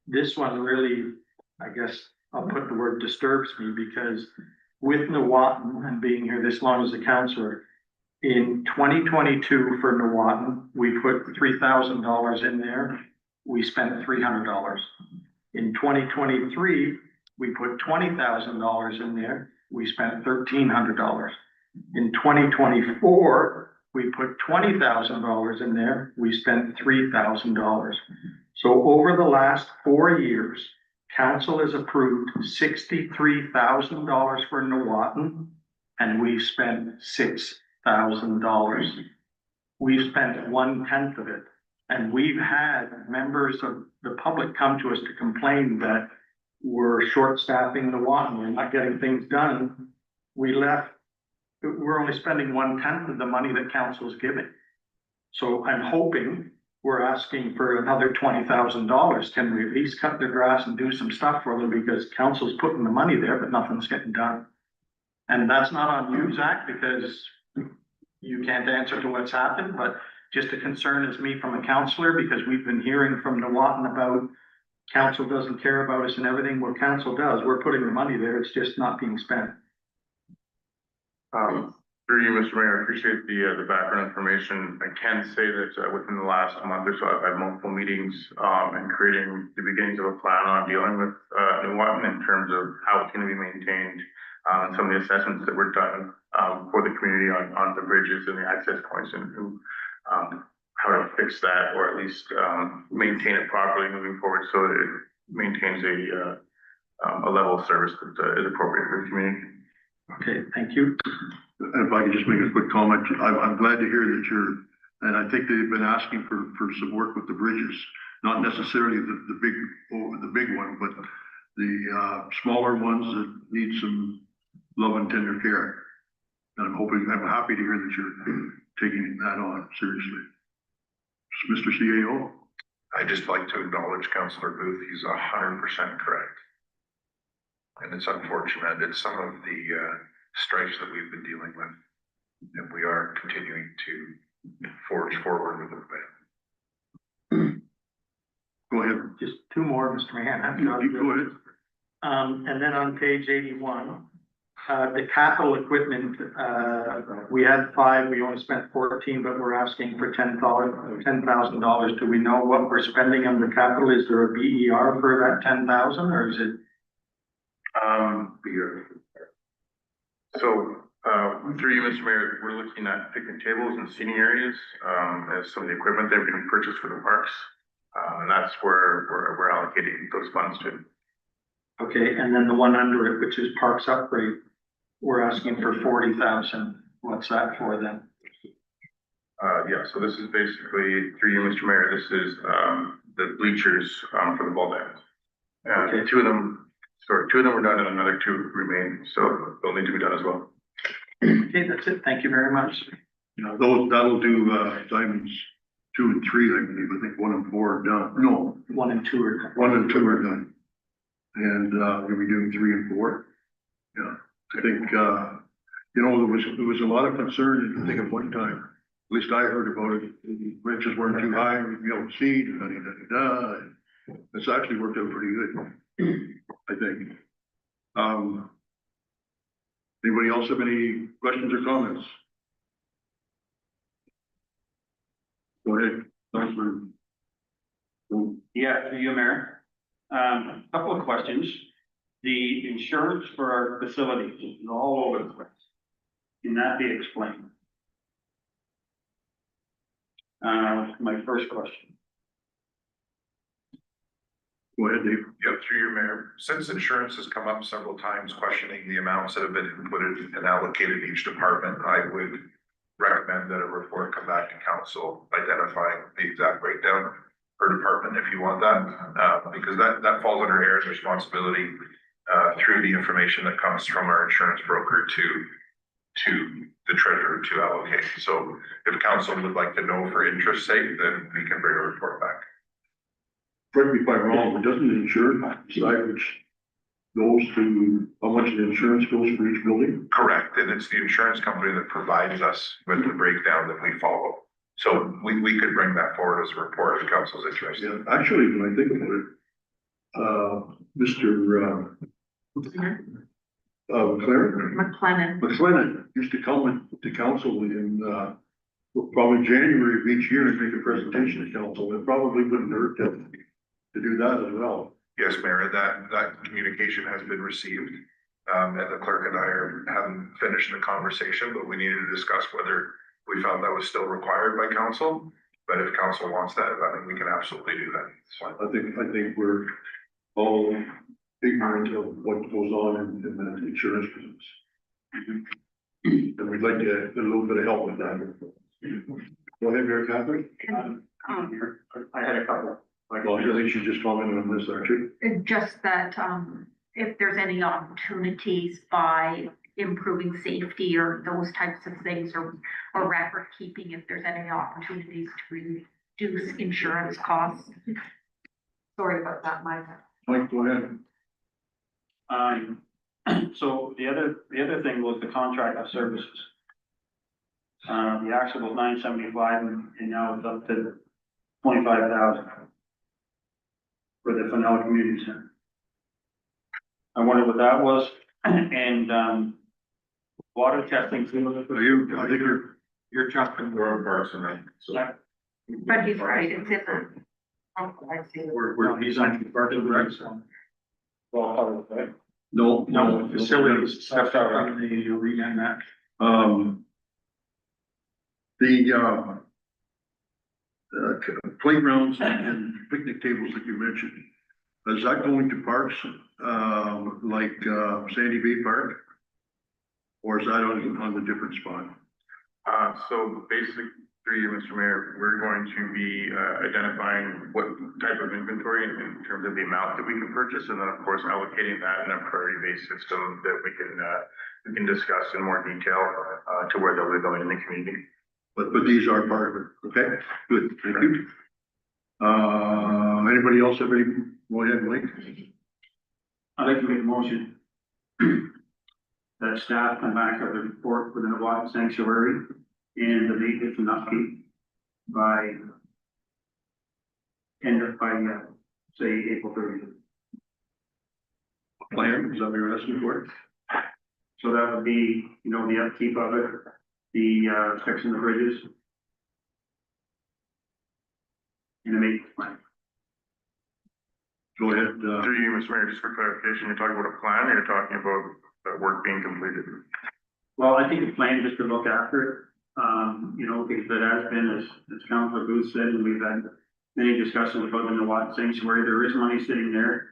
this one really, I guess I'll put the word disturbs me, because with Nawatin and being here this long as a counselor, in 2022 for Nawatin, we put $3,000 in there. We spent $300. In 2023, we put $20,000 in there. We spent $1,300. In 2024, we put $20,000 in there. We spent $3,000. So over the last 4 years, council has approved $63,000 for Nawatin, and we spent $6,000. We've spent 1/10 of it. And we've had members of the public come to us to complain that we're short staffing Nawatin, we're not getting things done. We're only spending 1/10 of the money that council's giving. So I'm hoping, we're asking for another $20,000. Can we at least cut their grass and do some stuff for them, because council's putting the money there, but nothing's getting done. And that's not on you, Zach, because you can't answer to what's happened, but just a concern is me from a counselor, because we've been hearing from Newawton about council doesn't care about us and everything. Well, council does. We're putting the money there. It's just not being spent. Through you, Mr. Mayor, I appreciate the background information. I can say that within the last month or so, I've had multiple meetings and creating the beginnings of a plan on dealing with Newawton in terms of how it's going to be maintained, and some of the assessments that were done for the community on the bridges and the access points, and how to fix that, or at least maintain it properly moving forward so that it maintains a level of service that is appropriate for the community. Okay, thank you. And if I could just make a quick comment, I'm glad to hear that and I think they've been asking for some work with the bridges, not necessarily the big one, but the smaller ones that need some love and tender care. And I'm happy to hear that you're taking that on seriously. Mr. CAO? I'd just like to acknowledge Councillor Booth. He's 100% correct. And it's unfortunate. It's some of the strikes that we've been dealing with. And we are continuing to forge forward with the plan. Go ahead. Just two more, Mr. Mayor. Go ahead. And then on page 81, the capital equipment, we had 5, we only spent 14, but we're asking for $10,000. Do we know what we're spending on the capital? Is there a BER for that 10,000, or is it? So, through you, Mr. Mayor, we're looking at picnic tables and seating areas, as some of the equipment that we're going to purchase for the parks. And that's where we're allocating those funds to. Okay, and then the one under it, which is parks upgrade, we're asking for 40,000. What's that for then? Yeah, so this is basically, through you, Mr. Mayor, this is, the bleachers, for the ball diamonds. Okay. Two of them were done and another 2 remain, so they'll need to be done as well. Okay, that's it. Thank you very much. That'll do diamonds 2 and 3, I believe. I think 1 and 4 are done. No, 1 and 2 are done. 1 and 2 are done. And we'll be doing 3 and 4. Yeah, I think there was a lot of concern, I think, at one time. At least I heard about it. The branches weren't too high, we'd be able to see. It's actually worked out pretty good, I think. Anybody else have any questions or comments? Go ahead, Councilor. Yeah, through you, Mayor. Couple of questions. The insurance for our facilities is all over the place. Can that be explained? My first question. Go ahead, Dave. Yeah, through your mayor, since insurance has come up several times questioning the amounts that have been inputted and allocated each department, I would recommend that a report come back to council identifying the exact breakdown per department if you want that, because that falls under Aaron's responsibility through the information that comes from our insurance broker to the treasurer to allocate. So if council would like to know for interest sake, then we can bring a report back. Correct me if I'm wrong, but doesn't the insurance decide which goes to, how much the insurance goes for each building? Correct, and it's the insurance company that provides us with the breakdown that we follow. So we could bring that forward as a report if council's interested. Yeah, actually, when I think about it, Mr. McLennan used to come to council in, probably January of each year and make a presentation to council. It probably wouldn't hurt to do that as well. Yes, Mayor, that communication has been received. And the clerk and I haven't finished the conversation, but we needed to discuss whether we felt that was still required by council. But if council wants that, I think we can absolutely do that. So I think we're all ignorant of what goes on in the insurance business. And we'd like to get a little bit of help with that. Go ahead, Mayor Catherine. I had a couple. Well, I think she just commented on this, actually. Just that, if there's any opportunities by improving safety or those types of things, or record keeping, if there's any opportunities to reduce insurance costs. Sorry about that, Mike. Mike, go ahead. So the other thing was the contract of services. The actual was 975 and now it's up to 25,000 for the Fenella Community Center. I wondered what that was, and, water testing. I think You're jumping. Road parks and that, so. But he's right, it's in the. Oh, I see. We're designing the park and rec. no, No, facilities, stuff out on the arena and that. The playgrounds and picnic tables that you mentioned, is that going to parks, like, Sandy Bay Park? Or is that on the different spot? So basically, through you, Mr. Mayor, we're going to be identifying what type of inventory in terms of the amount that we can purchase, and then of course allocating that in a priority-based system that we can discuss in more detail to where they'll be going in the community. But these are part of it, okay? Good, thank you. Anybody else have any, go ahead, Mike. I'd like to make a motion that staff come back with a report for the Watt Sanctuary and the maintenance and upkeep by say April 30th. Plan, is that what you're asking for? So that would be, you know, the upkeep of it, the fixing the bridges. And the maintenance plan. Go ahead, Through you, Mr. Mayor, just for clarification, you're talking about a plan, or you're talking about work being completed? Well, I think the plan just to look after it, you know, because it has been, as Councilor Booth said, and we've had many discussions about the Watt Sanctuary, there is money sitting there,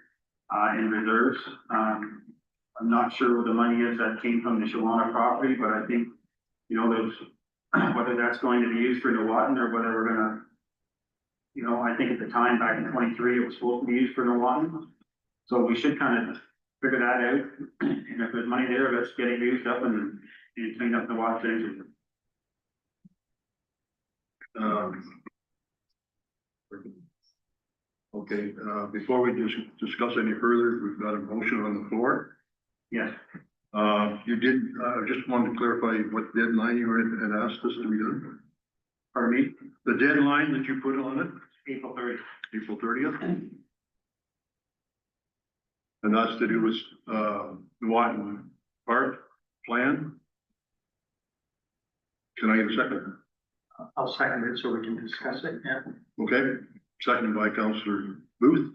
in reserves. I'm not sure where the money is that came from the Shawana property, but I think, you know, there's, whether that's going to be used for Newatton or whether we're gonna, you know, I think at the time back in 23, it was supposed to be used for Newatton. So we should kind of figure that out, and if there's money there, let's get it used up and clean up the Watt Sanctuary. Okay, before we discuss any further, we've got a motion on the floor. Yes. You did, just wanted to clarify what deadline you had asked us to be done. Pardon me? The deadline that you put on it, April 30th. April 30th. And that's to do with, the Watton Park plan. Can I get a second? I'll second it so we can discuss it, yeah. Okay, seconded by Councillor Booth.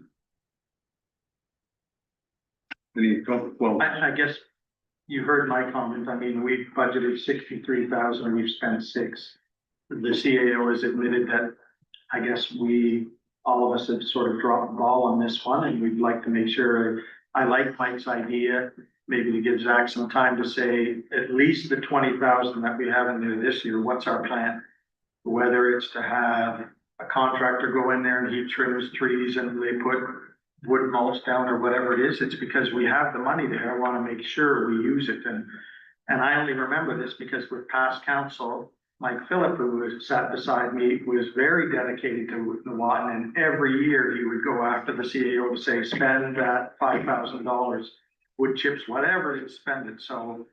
Any, well, I guess you heard my comment. I mean, we budgeted 63,000, we've spent 6. The CAO has admitted that, I guess all of us have sort of dropped the ball on this one, and we'd like to make sure, I like Mike's idea, maybe to give Zach some time to say at least the 20,000 that we have in there this year, what's our plan? Whether it's to have a contractor go in there and he trims trees and they put wood mulch down or whatever it is, it's because we have the money there. I want to make sure we use it. And I only remember this because with past council, Mike Phillip, who sat beside me, was very dedicated to Newatton, and every year he would go after the CAO to say, spend that $5,000, wood chips, whatever, you spend it. So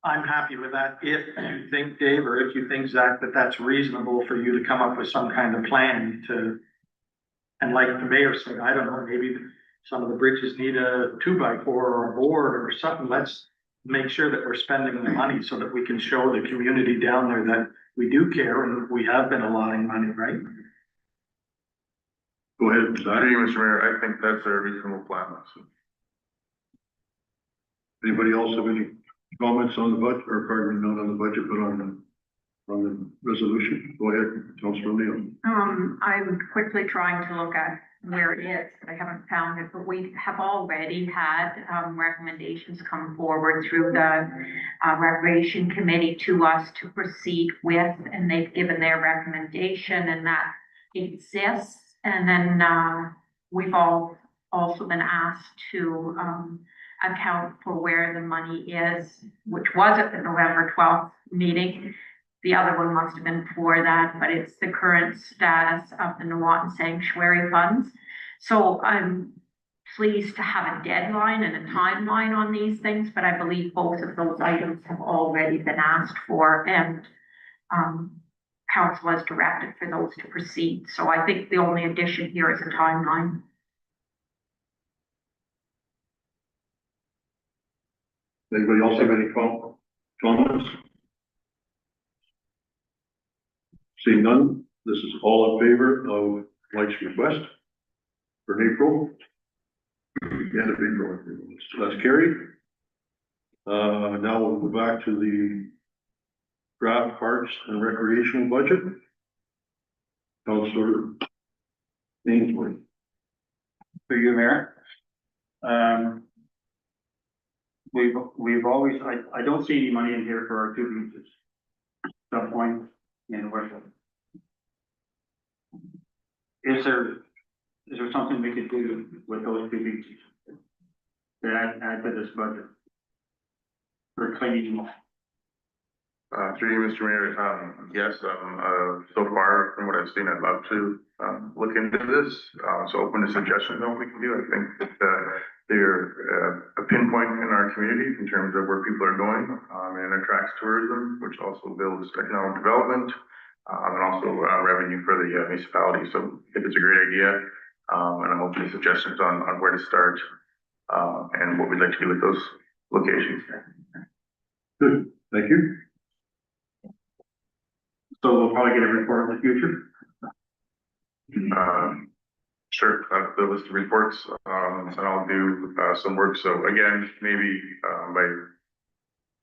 I'm happy with that. If you think, Dave, or if you think, Zach, that that's reasonable for you to come up with some kind of plan to, and like the mayor said, I don't know, maybe some of the bridges need a 2x4 or a board or something. Let's make sure that we're spending the money so that we can show the community down there that we do care and we have been allotting money, right? go ahead, Zach. Through you, Mr. Mayor, I think that's a reasonable plan. Anybody else have any comments on the budget, or pardon me, not on the budget, but on the resolution? Go ahead, Councilor Neal. I'm quickly trying to look at where it is, but I haven't found it, but we have already had, recommendations come forward through the, Recreation Committee to us to proceed with, and they've given their recommendation, and that exists. And then, we've all also been asked to, account for where the money is, which was at the November 12th meeting. The other one must have been before that, but it's the current status of the Newatton Sanctuary funds. So I'm pleased to have a deadline and a timeline on these things, but I believe both of those items have already been asked for, and council has directed for those to proceed. So I think the only addition here is a timeline. Anybody else have any comments? Seeing none, this is all in favor of Mike's request for April. The end of April, so that's carried. Now we'll go back to the draft parks and recreational budget. Councilor Ainsworth. Through you, Mayor. We've always, I don't see any money in here for our two beaches. Sub Point and Westwood. Is there something we could do with those two beaches? To add to this budget? For cleaning them up? Through you, Mr. Mayor, yes, so far from what I've seen, I'd love to, look into this. So open to suggestions on what we can do. I think that, they're, a pinpoint in our community in terms of where people are going, and attracts tourism, which also builds economic development, and also, revenue for the municipality. So I think it's a great idea. And I'm open to suggestions on where to start, and what we'd like to do with those locations. Good, thank you. So we'll probably get a report in the future. Sure, the list of reports, and I'll do, some work. So again, maybe, by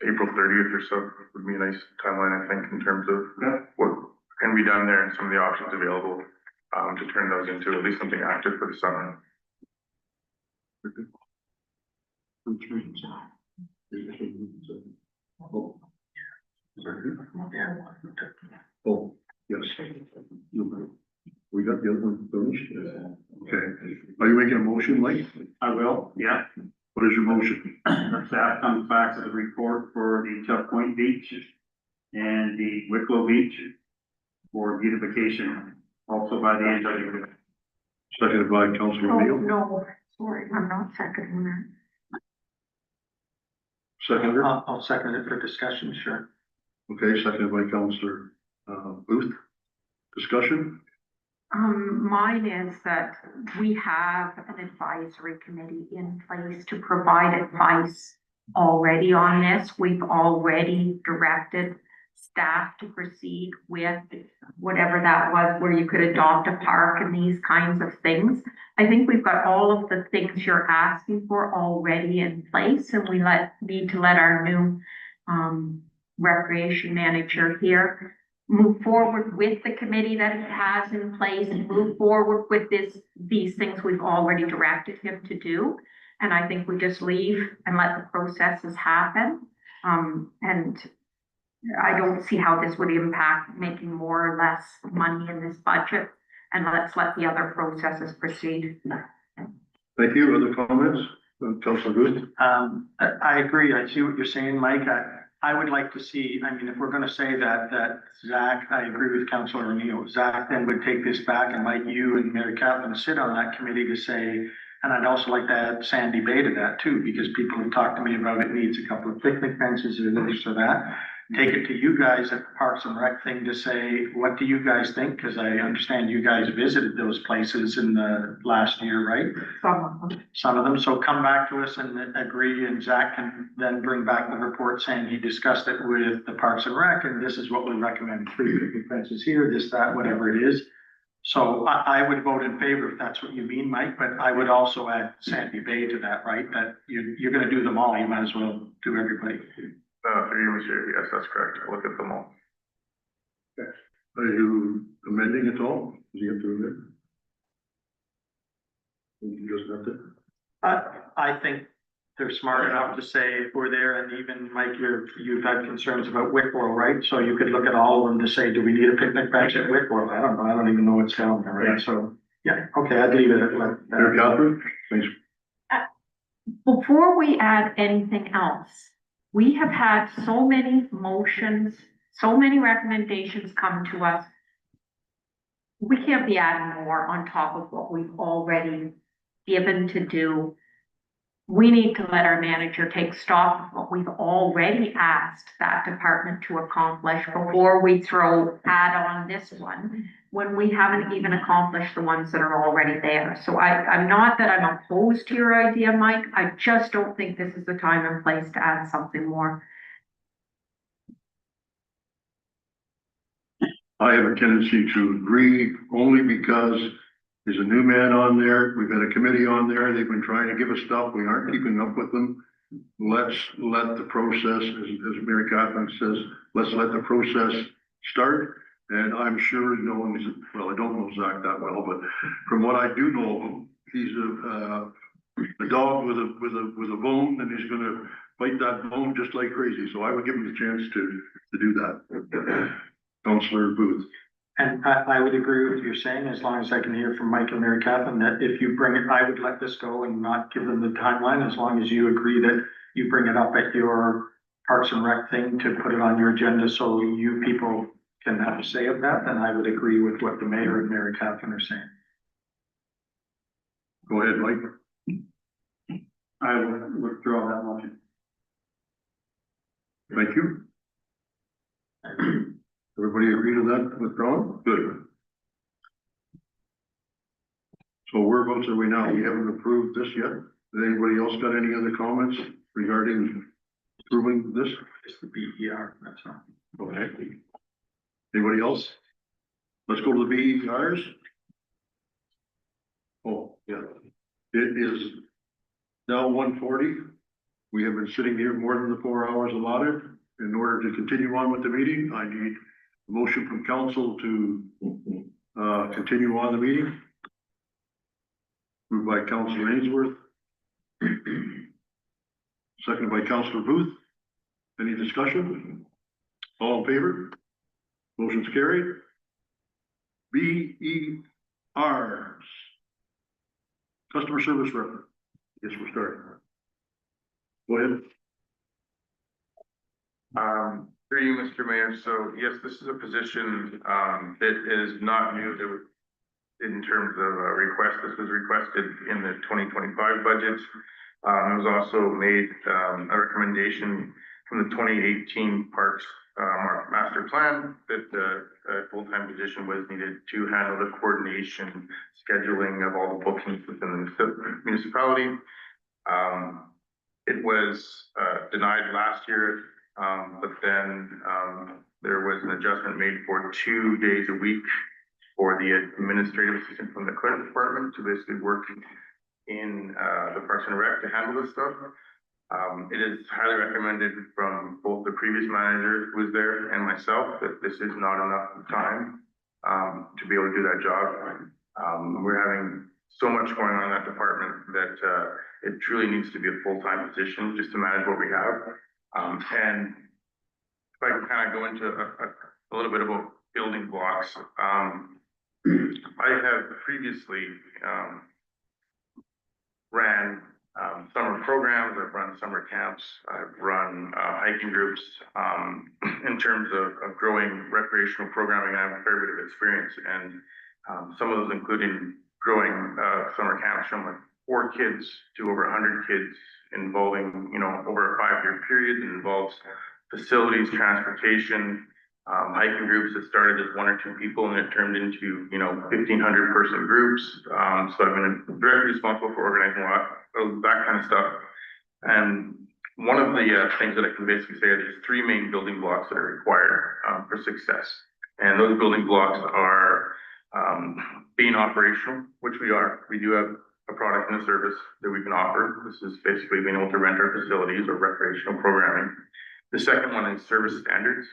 April 30th or so would be a nice timeline, I think, in terms of what can be done there and some of the options available, to turn those into at least something active for the summer. Oh, yes. We got the other one finished? Okay. Are you making a motion, Mike? I will, yeah. What is your motion? The staff comes back to the report for the Tuck Point Beach and the Wicklow Beach for beautification, also by the end of the year. Seconded by Councilor Oh, O'Neill. no, sorry, I'm not seconding that. Seconded. I'll second it for discussion, sure. Okay, seconded by Councilor, Booth. Discussion? Mine is that we have an advisory committee in place to provide advice already on this. We've already directed staff to proceed with whatever that was, where you could adopt a park and these kinds of things. I think we've got all of the things you're asking for already in place, and we need to let our new recreation manager here move forward with the committee that it has in place and move forward with these things we've already directed him to do. And I think we just leave and let the processes happen. And I don't see how this would impact making more or less money in this budget. And let's let the other processes proceed. Thank you. Other comments? Councilor Booth? I agree. I see what you're saying, Mike. I would like to see, I mean, if we're gonna say that Zach, I agree with Councilor O'Neill, Zach then would take this back and like you and Mary Catherine sit on that committee to say, and I'd also like to add Sandy Bay to that too, because people have talked to me about it needs a couple of picnic benches or this or that. Take it to you guys at the Parks and Rec thing to say, what do you guys think? Cause I understand you guys visited those places in the last year, right? Some of them. So come back to us and agree, and Zach can then bring back the report saying he discussed it with the Parks and Rec, and this is what we recommend, 3 picnic benches here, this, that, whatever it is. So I would vote in favor if that's what you mean, Mike, but I would also add Sandy Bay to that, right? That you're gonna do them all, you might as well do everybody. Through you, Mr. Yes, that's correct. I'll look at them all. Are you amending it all? Does he have to amend? He doesn't have to? I think they're smart enough to say if we're there, and even Mike, you've had concerns about Wicklow, right? So you could look at all of them to say, do we need a picnic bench at Wicklow? I don't know. I don't even know what's down there, right? So, yeah, okay, I'd leave it at that. Mayor Catherine? Thanks. Before we add anything else, we have had so many motions, so many recommendations come to us. We can't be adding more on top of what we've already given to do. we need to let our manager take stock of what we've already asked that department to accomplish before we add on this one, when we haven't even accomplished the ones that are already there. So I'm not that I'm opposed to your idea, Mike, I just don't think this is the time and place to add something more. I have a tendency to agree only because there's a new man on there. We've had a committee on there. They've been trying to give us stuff. We aren't keeping up with them. Let's let the process, as Mary Catherine says, let's let the process start. And I'm sure knowing, well, I don't know Zach that well, but from what I do know of him, he's a dog with a bone, and he's gonna bite that bone just like crazy. So I would give him the chance to do that. Councillor Booth. And I would agree with what you're saying, as long as I can hear from Mike and Mary Catherine, that if you bring it, I would let this go and not give them the timeline, as long as you agree that you bring it up at your Parks and Rec thing to put it on your agenda so you people can have a say of that, then I would agree with what the mayor and Mary Catherine are saying. Go ahead, Mike. I will withdraw that motion. Thank you. Everybody agree to that withdrawal? Good. So whereabouts are we now? We haven't approved this yet. Has anybody else got any other comments regarding approving this? It's the BER, that's all. Okay. Anybody else? Let's go to the BERs. Oh, yeah. It is now 1:40. We have been sitting here more than the 4 hours allotted. In order to continue on with the meeting, I need a motion from council to continue on the meeting. Moved by Councilor Ainsworth. Seconded by Councilor Booth. Any discussion? All in favor? Motion's carried. BERs. Customer service rep. Yes, we're starting. Go ahead. Through you, Mr. Mayor, so yes, this is a position, that is not new in terms of a request. This was requested in the 2025 budget. It was also made, a recommendation from the 2018 Parks, Master Plan that a full-time position was needed to handle the coordination, scheduling of all the bookings within the municipality. It was, denied last year. But then there was an adjustment made for 2 days a week for the administrative assistant from the clerk department to basically work in the Parks and Rec to handle this stuff. It is highly recommended from both the previous manager who was there and myself that this is not enough time to be able to do that job. We're having so much going on in that department that it truly needs to be a full-time position just to manage what we have. And if I can kind of go into a little bit about building blocks, I have previously ran summer programs, I've run summer camps, I've run hiking groups in terms of growing recreational programming. I have a fair bit of experience, and some of those including growing summer camps from like 4 kids to over 100 kids, involving, you know, over a 5-year period. It involves facilities, transportation, hiking groups that started as 1 or 2 people and it turned into, you know, 1,500 person groups. So I've been directly responsible for organizing a lot of that kind of stuff. And one of the things that I can basically say are there's 3 main building blocks that are required for success. And those building blocks are being operational, which we are. We do have a product and a service that we can offer. This is basically being able to rent our facilities or recreational programming. The second one is service standards.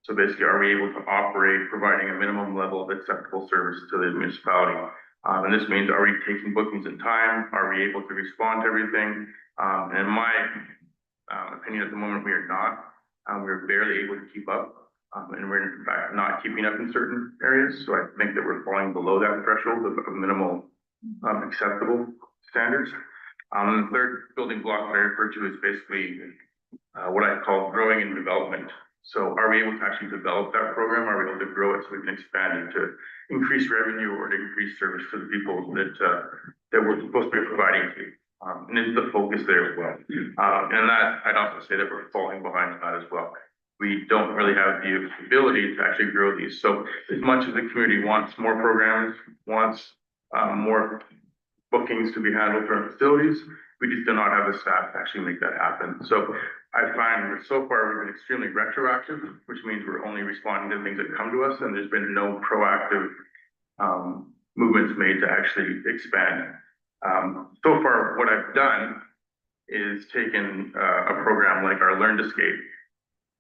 So basically, are we able to operate providing a minimum level of acceptable service to the municipality? And this means, are we taking bookings in time? Are we able to respond to everything? And in my opinion, at the moment, we are not. We're barely able to keep up. And we're in fact not keeping up in certain areas. So I think that we're falling below that threshold of minimal acceptable standards. The third building block that I refer to is basically what I call growing and development. So are we able to actually develop that program? Are we able to grow it so we can expand it to increase revenue or to increase service to the people that we're supposed to be providing to? And it's the focus there as well. And that, I'd also say that we're falling behind on that as well. We don't really have the ability to actually grow these. So as much as the community wants more programs, wants more bookings to be handled through our facilities, we just do not have the staff to actually make that happen. So I find that so far we've been extremely retroactive, which means we're only responding to things that come to us, and there's been no proactive movements made to actually expand. So far, what I've done is taken a program like our Learn to Skate,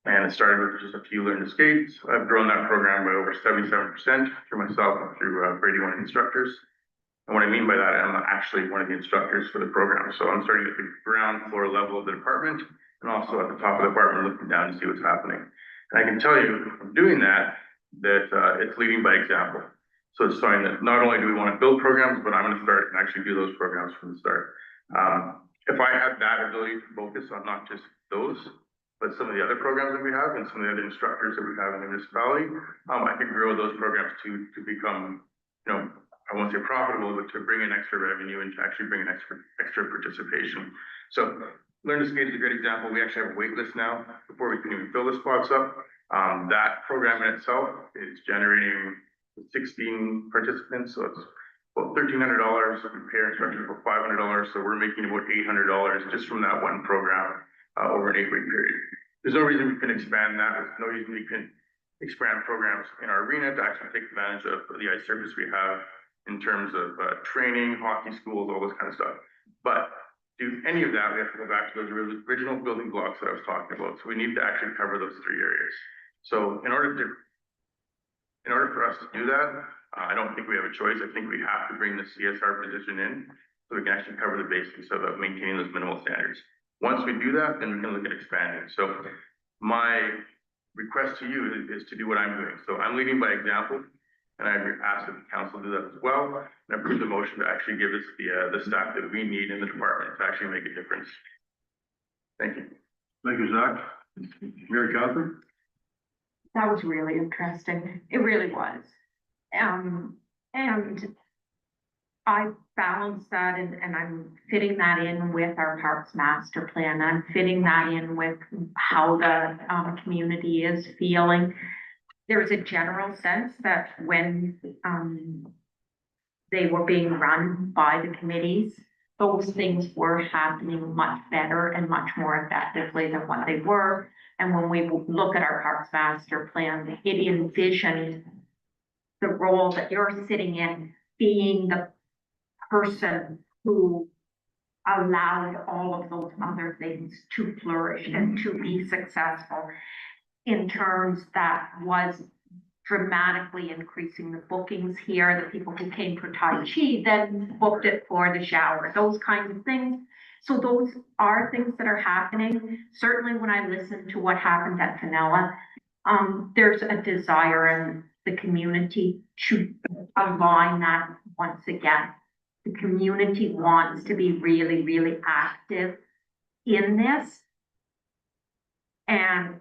and it started with just a few Learn to Skates. I've grown that program by over 77% through myself and through Brady One instructors. And what I mean by that, I'm actually one of the instructors for the program. So I'm starting at the ground floor level of the department and also at the top of the department looking down to see what's happening. And I can tell you from doing that, it's leading by example. So it's showing that not only do we want to build programs, but I'm going to start and actually do those programs from the start. If I had that ability to focus on not just those, but some of the other programs that we have and some of the other instructors that we have in the municipality, I could grow those programs to become, I won't say profitable, but to bring in extra revenue and to actually bring in extra participation. So Learn to Skate is a great example. We actually have a wait list now before we can even fill the spots up. That program in itself is generating 16 participants, so it's about $1,300. We pay our instructors about $500, so we're making about $800 just from that one program over an 8-week period. There's no reason we can expand that. There's no reason we can expand programs in our arena to actually take advantage of the ice surface we have in terms of training, hockey schools, all this kind of stuff. But do any of that, we have to go back to those original building blocks that I was talking about. So we need to actually cover those 3 areas. So in order for us to do that, I don't think we have a choice. I think we have to bring the CSR position in so we can actually cover the basics of maintaining those minimal standards. Once we do that, then we can look at expanding. So my request to you is to do what I'm doing. So I'm leading by example, and I ask that the council do that as well, and approve the motion to actually give us the staff that we need in the department to actually make a difference. Thank you. Thank you, Zach. Mary Catherine? That was really interesting. It really was. And I balanced that and I'm fitting that in with our Parks Master Plan. I'm fitting that in with how the community is feeling. There's a general sense that when they were being run by the committees, those things were happening much better and much more effectively than what they were. And when we look at our Parks Master Plan, it envisioned the role that you're sitting in being the person who allowed all of those other things to flourish and to be successful in terms that was dramatically increasing the bookings here. The people who came for Tai Chi then booked it for the shower, those kinds of things. So those are things that are happening. Certainly when I listen to what happened at Fenella, there's a desire in the community to align that once again. The community wants to be really, really active in this. And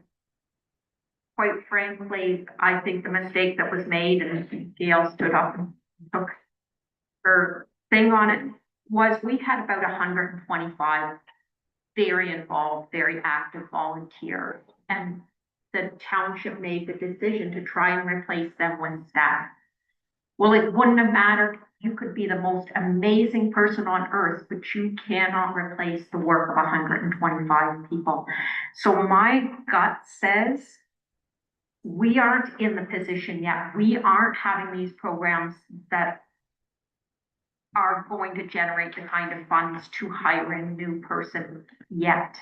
quite frankly, I think the mistake that was made, and Gail stood up and took her thing on it, was we had about 125 very involved, very active volunteers. And the township made the decision to try and replace them with staff. Well, it wouldn't have mattered. You could be the most amazing person on earth, but you cannot replace the work of 125 people. So my gut says we aren't in the position yet. We aren't having these programs that are going to generate the kind of funds to hire a new person yet.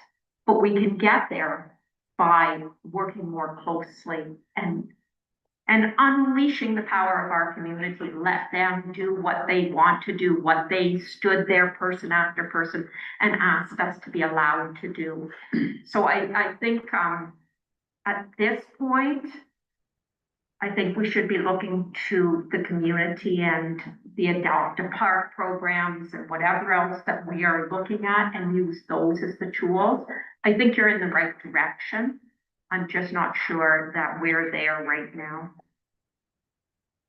But we can get there by working more closely and unleashing the power of our community. Let them do what they want to do, what they stood there person after person and asked us to be allowed to do. So I think at this point, I think we should be looking to the community and the Adopt a Park programs and whatever else that we are looking at and use those as the tools. I think you're in the right direction. I'm just not sure that we're there right now.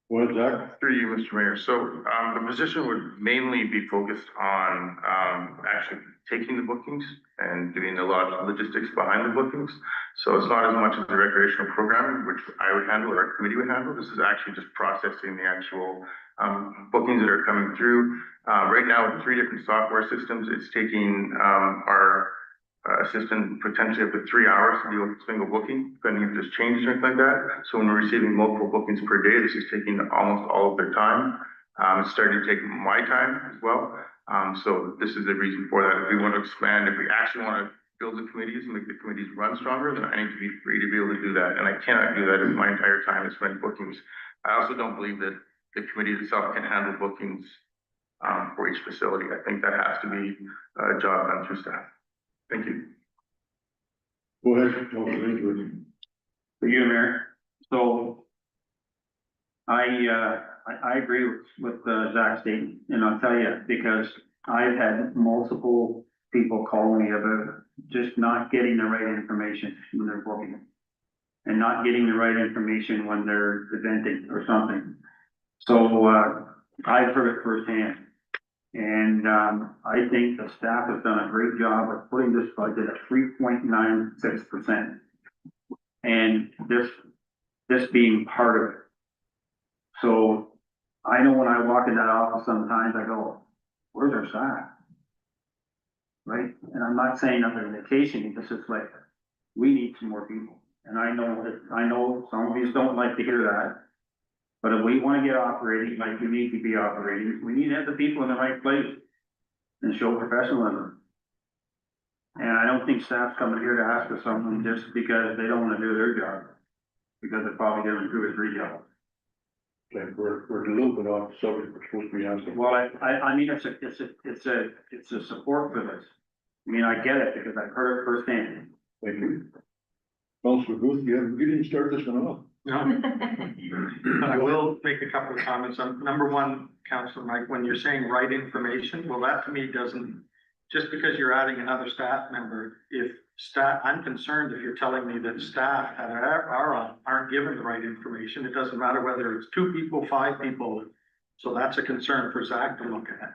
What, Zach? Through you, Mr. Mayor. So, the position would mainly be focused on, actually taking the bookings and doing a lot of logistics behind the bookings. So it's not as much as the recreational programming, which I would handle, or our committee would handle. This is actually just processing the actual, bookings that are coming through. Right now, with 3 different software systems, it's taking, our assistant potentially up to 3 hours to deal with a single booking, depending if there's changes or anything like that. So when we're receiving multiple bookings per day, this is taking almost all of their time. It's starting to take my time as well. So this is the reason for that. If we want to expand, if we actually want to build the committees and make the committees run stronger, then I need to be free to be able to do that. And I cannot do that if my entire time is spent bookings. I also don't believe that the committee itself can handle bookings for each facility. I think that has to be a job done through staff. Thank you. Go ahead, Councilor Ainsworth. For you, Mayor. So I agree with Zach's statement, and I'll tell you, because I've had multiple people call me about just not getting the right information when they're booking and not getting the right information when they're eventing or something. So, I've heard it firsthand. And, I think the staff has done a great job of putting this budget at 3.96%. And this being part of it. So I know when I walk in that office sometimes I go, where's our staff? Right? And I'm not saying nothing vacation, this is like, we need some more people. And I know some of you don't like to hear that. But if we want to get operating like we need to be operating, we need to have the people in the right place and show professionalism. And I don't think staff's coming here to ask for something just because they don't want to do their job. Because they're probably doing 2 or 3 jobs. Okay, we're a little bit off subject, we're supposed to be answering. Well, I mean, it's a support for this. I mean, I get it because I've heard it firsthand. Thank you. Councilor Booth, you didn't start this one off. No. But I will make a couple of comments on, number one, Councilor Mike, when you're saying right information, well, that to me doesn't, just because you're adding another staff member, if staff, I'm concerned if you're telling me that staff aren't given the right information, it doesn't matter whether it's 2 people, 5 people. So that's a concern for Zach to look at.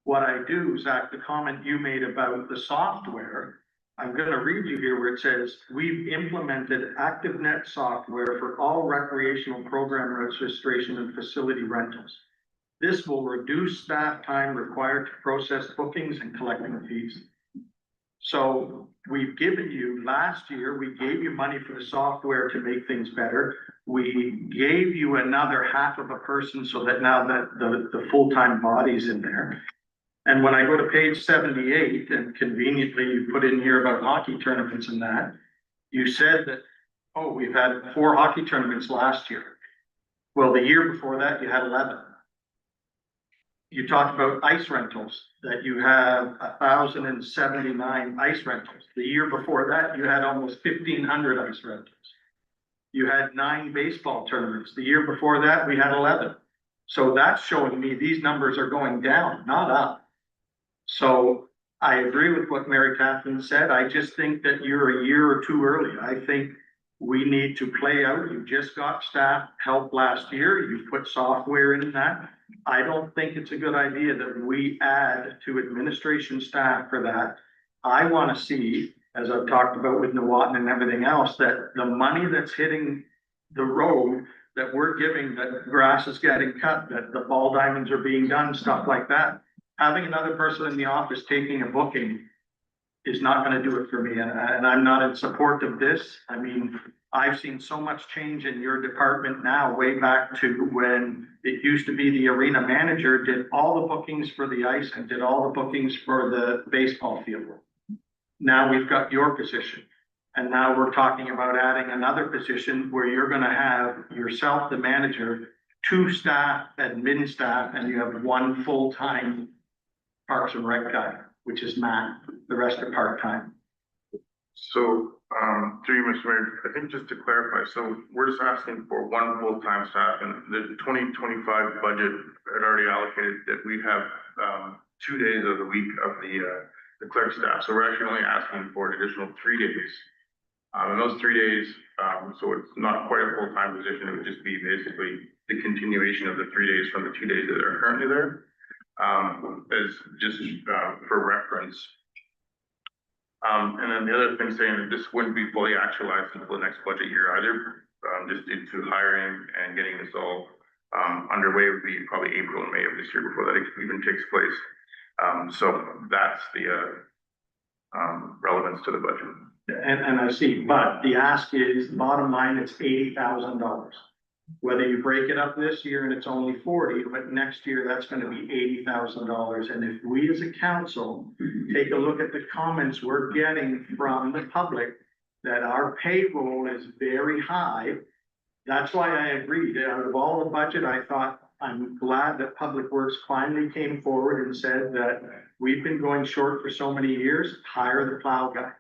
What I do, Zach, the comment you made about the software, I'm gonna read you here where it says, we've implemented ActiveNet software for all recreational program registration and facility rentals. This will reduce staff time required to process bookings and collecting fees. So we've given you, last year, we gave you money for the software to make things better. We gave you another half of a person so that now that the full-time body's in there. And when I go to page 78, and conveniently you put in here about hockey tournaments and that, you said that, oh, we've had 4 hockey tournaments last year. Well, the year before that, you had 11. You talked about ice rentals, that you have 1,079 ice rentals. The year before that, you had almost 1,500 ice rentals. You had 9 baseball tournaments. The year before that, we had 11. So that's showing me these numbers are going down, not up. So I agree with what Mary Catherine said. I just think that you're a year or 2 early. I think we need to play out. You just got staff help last year. You put software in that. I don't think it's a good idea that we add to administration staff for that. I want to see, as I've talked about with Nuwatan and everything else, that the money that's hitting the road that we're giving, that grass is getting cut, that the ball diamonds are being done, stuff like that. Having another person in the office taking a booking is not going to do it for me. And I'm not in support of this. I mean, I've seen so much change in your department now, way back to when it used to be the arena manager did all the bookings for the ice and did all the bookings for the baseball field. Now we've got your position. And now we're talking about adding another position where you're going to have yourself, the manager, 2 staff, admin staff, and you have 1 full-time Parks and Rec guy, which is Matt. The rest are part-time. So, through you, Mr. Mayor, I think just to clarify, so we're just asking for 1 full-time staff, and the 2025 budget had already allocated that we have 2 days of the week of the clerk staff. So we're actually only asking for an additional 3 days. And those 3 days, so it's not quite a full-time position. It would just be basically the continuation of the 3 days from the 2 days that are currently there. As just, for reference. And then the other thing saying that this wouldn't be fully actualized until the next budget year either, just due to hiring and getting this all, underway would be probably April and May of this year before that even takes place. So that's the, relevance to the budget. And I see, but the ask is, bottom line, it's $80,000. Whether you break it up this year and it's only 40, but next year that's gonna be $80,000. And if we as a council take a look at the comments we're getting from the public, that our payroll is very high, that's why I agreed. Out of all the budget, I thought, I'm glad that Public Works finally came forward and said that we've been going short for so many years, hire the plow guy.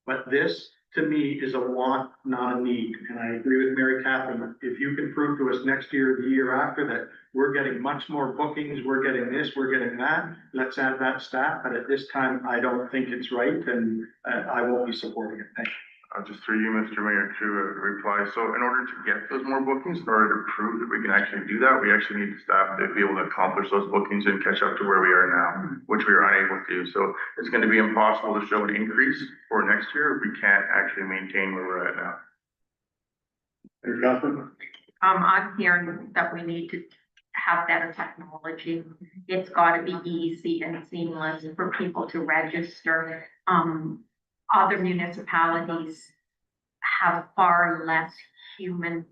But this, to me, is a want, not a need. And I agree with Mary Catherine. If you can prove to us next year or the year after that we're getting much more bookings, we're getting this, we're getting that, let's add that staff. But at this time, I don't think it's right, and I won't be supporting it. Thank you. Just through you, Mr. Mayor, to reply. So in order to get those more bookings, in order to prove that we can actually do that, we actually need the staff to be able to accomplish those bookings and catch up to where we are now, which we are unable to do. So it's going to be impossible to show an increase for next year if we can't actually maintain where we're at now. Mayor Catherine? I'm hearing that we need to have better technology. It's gotta be easy and seamless for people to register. Other municipalities have far less human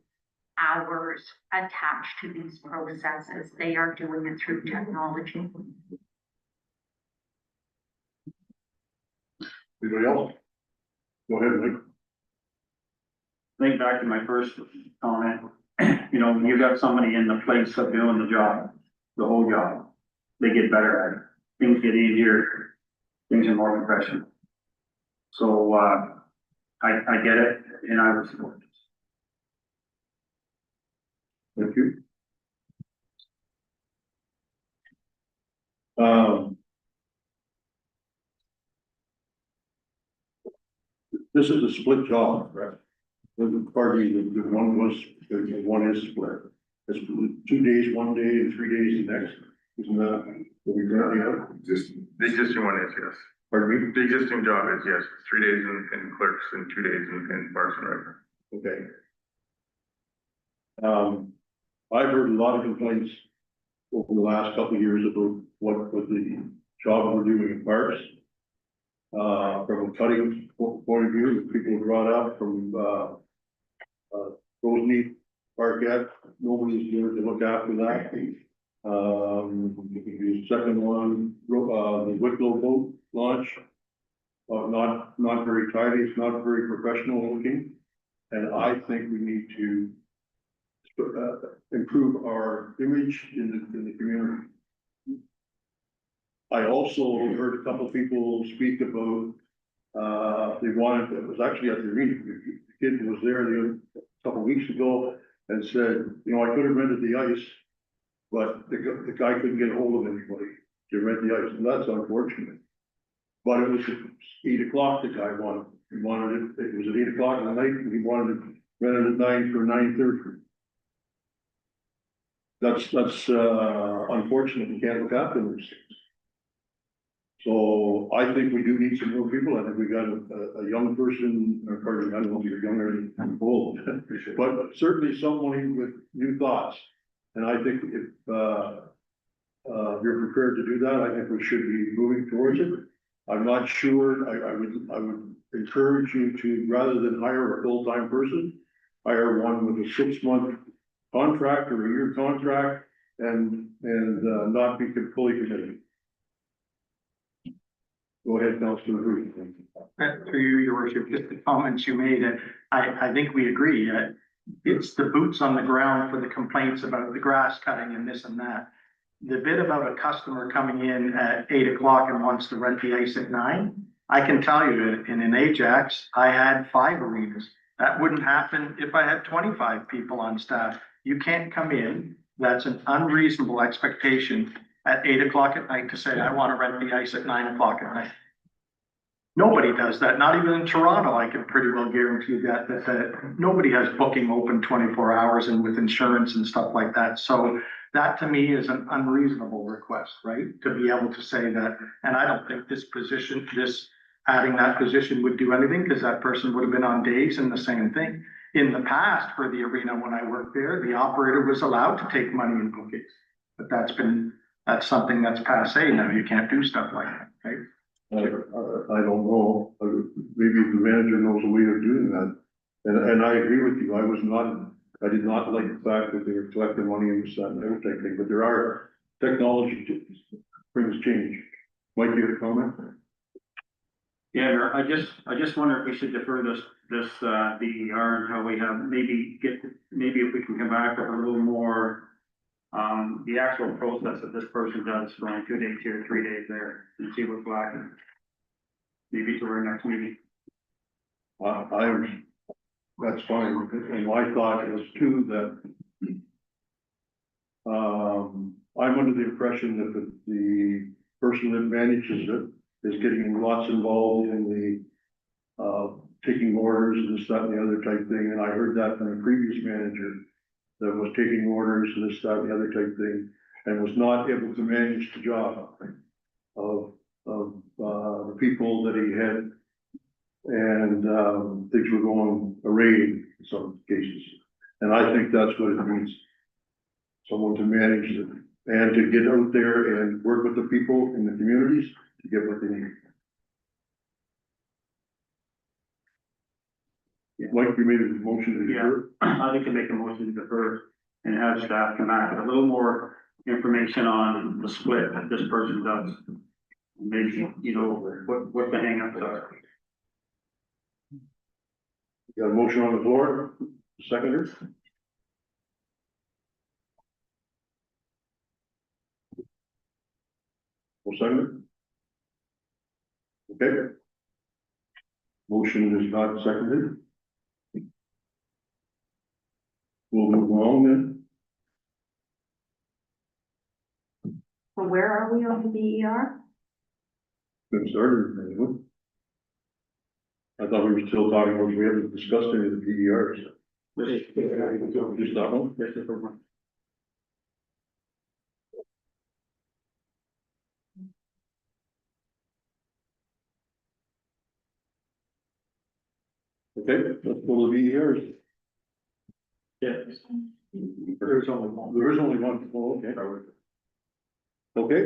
hours attached to these processes. They are doing it through technology. Anybody else? Go ahead, Mike. Think back to my first comment, you know, when you got somebody in the place of doing the job, the whole job, they get better at it. Things get easier, things are more professional. So, I get it, and I would support this. Thank you. This is a split job, right? The party, the one is split. It's 2 days, 1 day, and 3 days the next. Isn't that what we currently have? The existing one is, yes. Pardon me? The existing job is, yes, 3 days in clerks and 2 days in Parks and Rec. Okay. I've heard a lot of complaints over the last couple of years about what the job we're doing in parks. From a cutting point of view, that people brought up from, Roseneath Parkette, nobody's here to look after that. The second one, the Wicklow boat launch. Not very tidy, it's not very professional looking, and I think we need to improve our image in the community. I also heard a couple of people speak about, they wanted, it was actually at the arena, the kid was there a couple of weeks ago and said, you know, I could have rented the ice, but the guy couldn't get a hold of anybody to rent the ice, and that's unfortunate. But it was at 8 o'clock the guy wanted. He wanted it was at 8 o'clock in the night, and he wanted it rented at 9 for 9:30. That's unfortunate. We can't look after those things. So I think we do need some more people. I think we got a young person, or pardon me, I don't know if you're younger than old, but certainly someone with new thoughts. And I think if you're prepared to do that, I think we should be moving towards it. I'm not sure, I would encourage you to, rather than hire a full-time person, hire one with a 6-month contract or a year contract and not be fully committed. Go ahead, Councilor Ruth. Through you, your worship, just the comments you made, and I think we agree. It's the boots on the ground for the complaints about the grass cutting and this and that. The bit about a customer coming in at 8 o'clock and wants to rent the ice at 9, I can tell you that in an Ajax, I had 5 arenas. That wouldn't happen if I had 25 people on staff. You can't come in. That's an unreasonable expectation at 8 o'clock at night to say, I want to rent the ice at 9 o'clock at night. Nobody does that, not even in Toronto, I can pretty well guarantee you that nobody has booking open 24 hours and with insurance and stuff like that. So that to me is an unreasonable request, right? To be able to say that, and I don't think adding that position would do anything, because that person would have been on days and the same thing. In the past, for the arena, when I worked there, the operator was allowed to take money in bookings. But that's something that's passé now, you can't do stuff like that, right? I don't know, maybe the manager knows a way of doing that. And I agree with you, I did not like the fact that they were collecting money and this, that, and every type thing, but there are technology brings change. Mike, you have a comment? Yeah, Mayor, I just wonder if we should defer this DER until we have, maybe if we can come back with a little more, the actual process that this person does, going 2 days here, 3 days there, and see what's lacking. Maybe to our next meeting. That's fine, and my thought is too that I'm under the impression that the person that manages it is getting lots involved in the taking orders and this, that, and the other type thing, and I heard that from a previous manager that was taking orders and this, that, and the other type thing, and was not able to manage the job of the people that he had. And things were going array in some cases. And I think that's what it means. Someone to manage it and to get out there and work with the people in the communities to get what they need. Like we made a motion to defer. I think to make a motion to defer and have staff come back with a little more information on the split that this person does. Maybe, what the hangups are. Got a motion on the floor, seconder. Well, seconder. Okay. Motion is not seconded. We'll move along then. So where are we on the DER? Been started, anyway. I thought we were still talking about, we haven't discussed any of the DERs. Just that one? Yes, it's one. Okay, let's go to the DERs. Yes. There is only one. Oh, okay. Okay.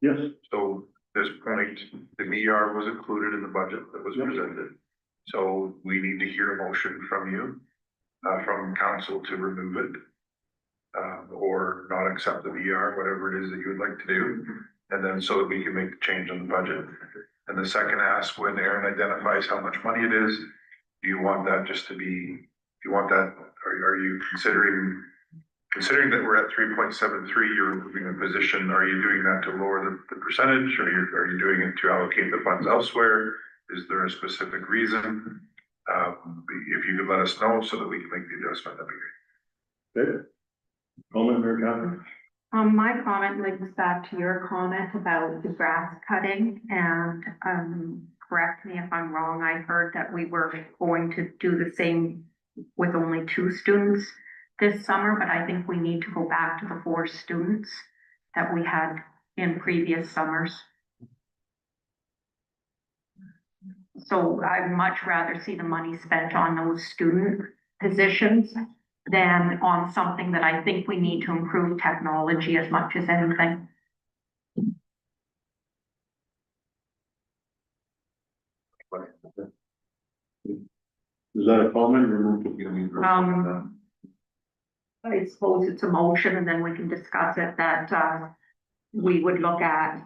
Yes. So this point, the VR was included in the budget that was presented. So we need to hear a motion from you, from council to remove it. Or not accept the VR, whatever it is that you would like to do. And then so that we can make the change on the budget. And the second ask, when Aaron identifies how much money it is, do you want that just to be, do you want that, are you considering that we're at 3.73, you're removing a position, are you doing that to lower the percentage, or are you doing it to allocate the funds elsewhere? Is there a specific reason? If you could let us know so that we can make the adjustment, that'd be great. Okay. Comment, Mayor Catherine? My comment links back to your comment about the grass cutting, and, correct me if I'm wrong, I heard that we were going to do the same with only 2 students this summer, but I think we need to go back to the 4 students that we had in previous summers. So I'd much rather see the money spent on those student positions than on something that I think we need to improve technology as much as anything. Is that a comment or? I suppose it's a motion, and then we can discuss it, that, we would look at,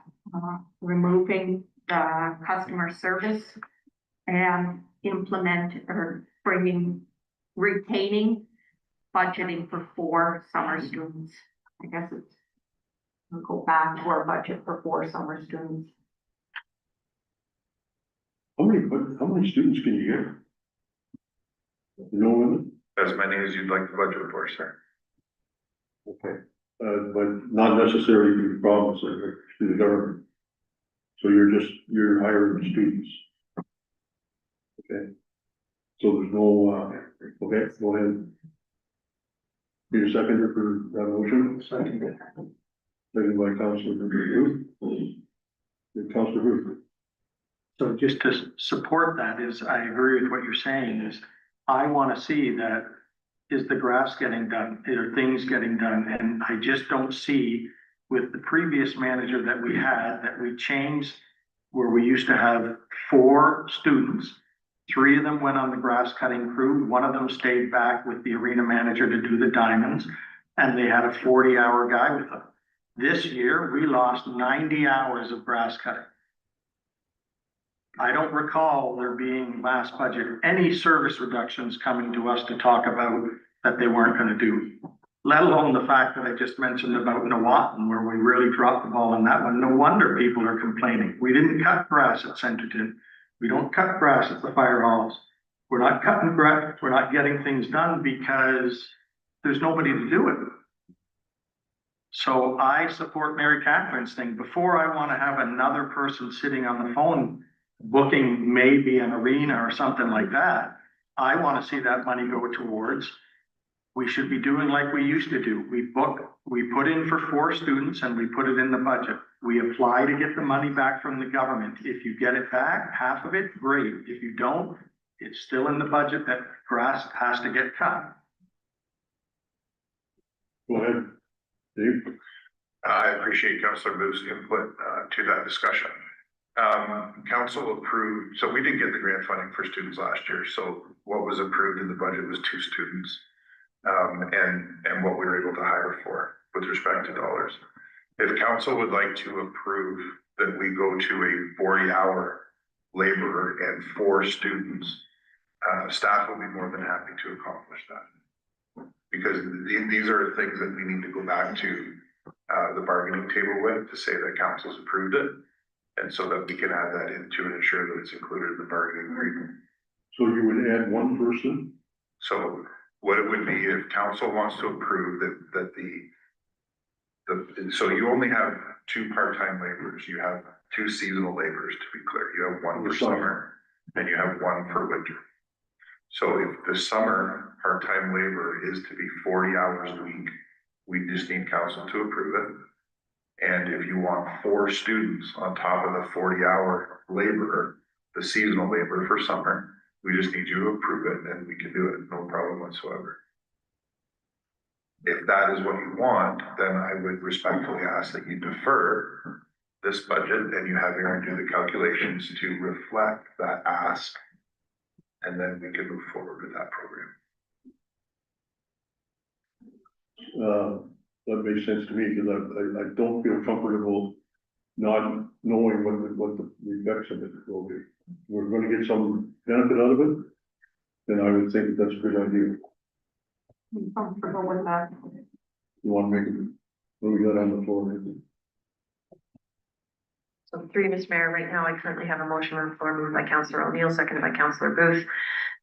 removing the customer service and implement or retaining budgeting for 4 summer students. I guess we'll go back to our budget for 4 summer students. How many students can you get? No limit? As many as you'd like the budget for, sir. Okay, but not necessarily to the province or to the government. So you're hiring students. Okay. So there's no, okay, go ahead. Need a seconder for that motion? Second. Second by Councilor Ruth. Councilor Ruth. So just to support that is, I agree with what you're saying is, I want to see that, is the grass getting done? Are things getting done? And I just don't see with the previous manager that we had, that we changed where we used to have 4 students. 3 of them went on the grass cutting crew. 1 of them stayed back with the arena manager to do the diamonds, and they had a 40-hour guy with them. This year, we lost 90 hours of grass cutting. I don't recall there being last budget, any service reductions coming to us to talk about that they weren't gonna do. Let alone the fact that I just mentioned about Newawton, where we really dropped the ball on that one. No wonder people are complaining. We didn't cut grass at Centerton. We don't cut grass at the fire halls. We're not cutting grass, we're not getting things done because there's nobody to do it. So I support Mary Catherine's thing. Before I want to have another person sitting on the phone booking maybe an arena or something like that, I want to see that money go towards, we should be doing like we used to do. We put in for 4 students and we put it in the budget. We apply to get the money back from the government. If you get it back, half of it, great. If you don't, it's still in the budget that grass has to get cut. Go ahead, Dave. I appreciate Councillor Booth's input to that discussion. Council approved, so we didn't get the grant funding for students last year, so what was approved in the budget was 2 students. And what we were able to hire for with respect to dollars. If council would like to approve that we go to a 40-hour laborer and 4 students, staff will be more than happy to accomplish that. Because these are things that we need to go back to the bargaining table with to say that council's approved it. And so that we can add that in to ensure that it's included in the bargaining agreement. So you would add 1 person? So what it would be if council wants to approve that so you only have 2 part-time laborers, you have 2 seasonal laborers, to be clear. You have 1 for summer and you have 1 for winter. So if the summer part-time labor is to be 40 hours a week, we just need council to approve it. And if you want 4 students on top of the 40-hour laborer, the seasonal labor for summer, we just need you to approve it and we can do it, no problem whatsoever. If that is what you want, then I would respectfully ask that you defer this budget and you have Aaron do the calculations to reflect that ask. And then we can move forward with that program. That makes sense to me, because I don't feel comfortable not knowing what the effects of it will be. We're gonna get some benefit out of it, then I would think that's a good idea. I'm comfortable with that. You wanna make it, what we got on the floor, maybe? So through you, Mr. Mayor, right now I currently have a motion on the floor moved by Councillor O'Neill, seconded by Councillor Booth,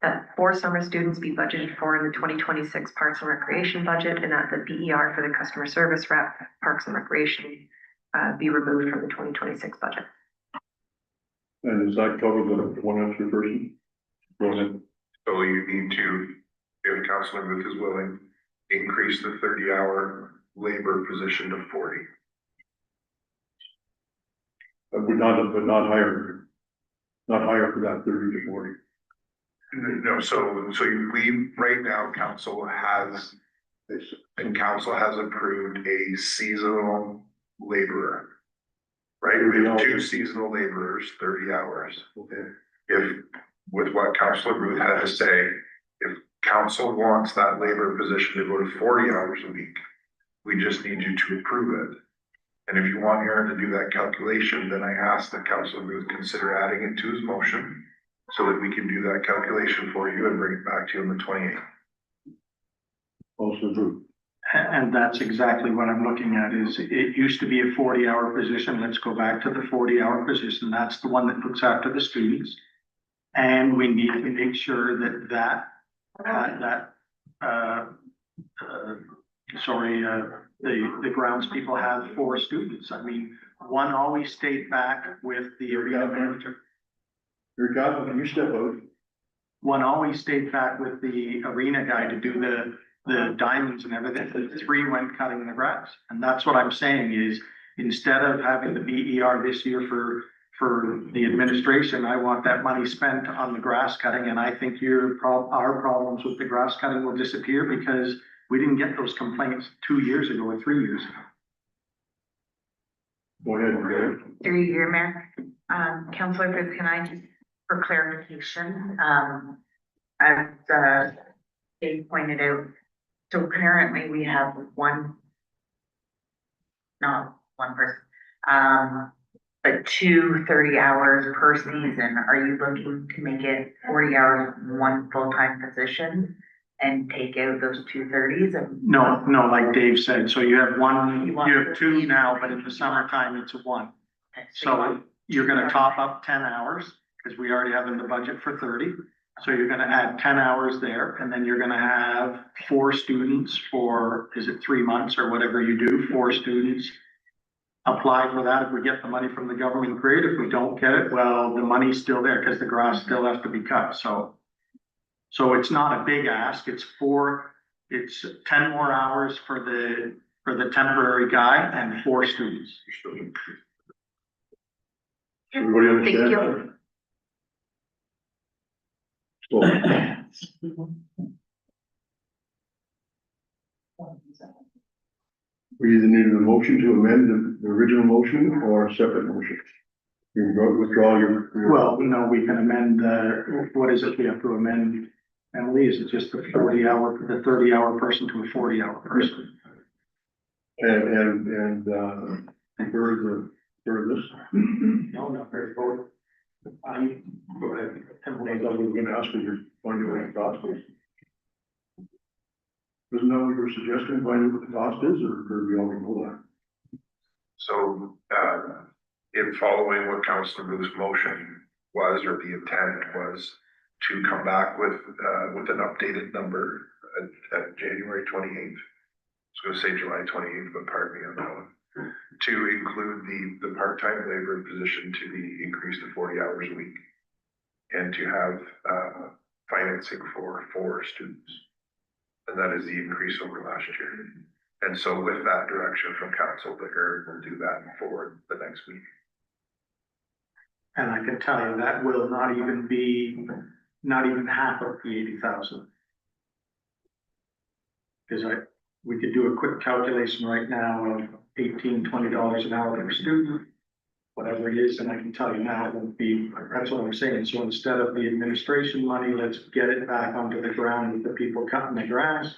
that 4 summer students be budgeted for in the 2026 Parks and Recreation budget, and that the BER for the customer service rep, Parks and Recreation, be removed from the 2026 budget. And does that cover the 1 extra person? Go ahead. So you need to, if Councilor Booth is willing, increase the 30-hour labor position to 40. But not higher for that 30 to 40. No, so we, right now, council has approved a seasonal laborer. Right, we have 2 seasonal laborers, 30 hours. Okay. If, with what Councilor Booth had to say, if council wants that labor position to go to 40 hours a week, we just need you to approve it. And if you want Aaron to do that calculation, then I ask that Councilor Booth consider adding it to his motion so that we can do that calculation for you and bring it back to you on the 28th. Also true. And that's exactly what I'm looking at is it used to be a 40-hour position. Let's go back to the 40-hour position. That's the one that looks after the students. And we need to make sure that the grounds people have 4 students. I mean, one always stayed back with the arena manager. Your job, when you step out. One always stayed back with the arena guy to do the diamonds and everything. The 3 went cutting the grass. And that's what I'm saying is, instead of having the BER this year for the administration, I want that money spent on the grass cutting. And I think our problems with the grass cutting will disappear because we didn't get those complaints 2 years ago or 3 years ago. Go ahead, Gary. Through your mayor, Councillor Fritz, can I just, for clarification, as, Dave pointed out, so currently we have not one person, but 2 30 hours per season. Are you looking to make it 40 hours, 1 full-time position and take out those 2 30s? And No, like Dave said, so you have 2 now, but in the summertime, it's 1. So you're gonna top up 10 hours, because we already have in the budget for 30. So you're gonna add 10 hours there, and then you're gonna have 4 students for, is it 3 months or whatever you do, 4 students. Apply for that. If we get the money from the government, great. If we don't get it, well, the money's still there because the grass still has to be cut. So it's not a big ask. It's 10 more hours for the temporary guy and 4 students. Everybody understand? Thank So, we either need a motion to amend the original motion or a separate motion. You can withdraw your. Well, no, we can amend what is it we have to amend? Emily, is it just the 30-hour person to a 40-hour person? And, for this. No, not very forward. Go ahead. Emily, I thought we were gonna ask you to find out what the cost is. Isn't that what you were suggesting, find out what the cost is, or do we already know that? So, in following what Councilor Booth's motion was, or the intent was, to come back with an updated number at January 28th. I was gonna say July 28th, but pardon me on that one. To include the part-time labor position to be increased to 40 hours a week. And to have, financing for 4 students. And that is the increase over last year. And so with that direction from council, the Eric will do that forward the next week. And I can tell you that will not even half of the 80,000. Because we could do a quick calculation right now of $18, $20 an hour per student, whatever it is, and I can tell you now it won't be, that's what I'm saying. So instead of the administration money, let's get it back onto the ground with the people cutting the grass.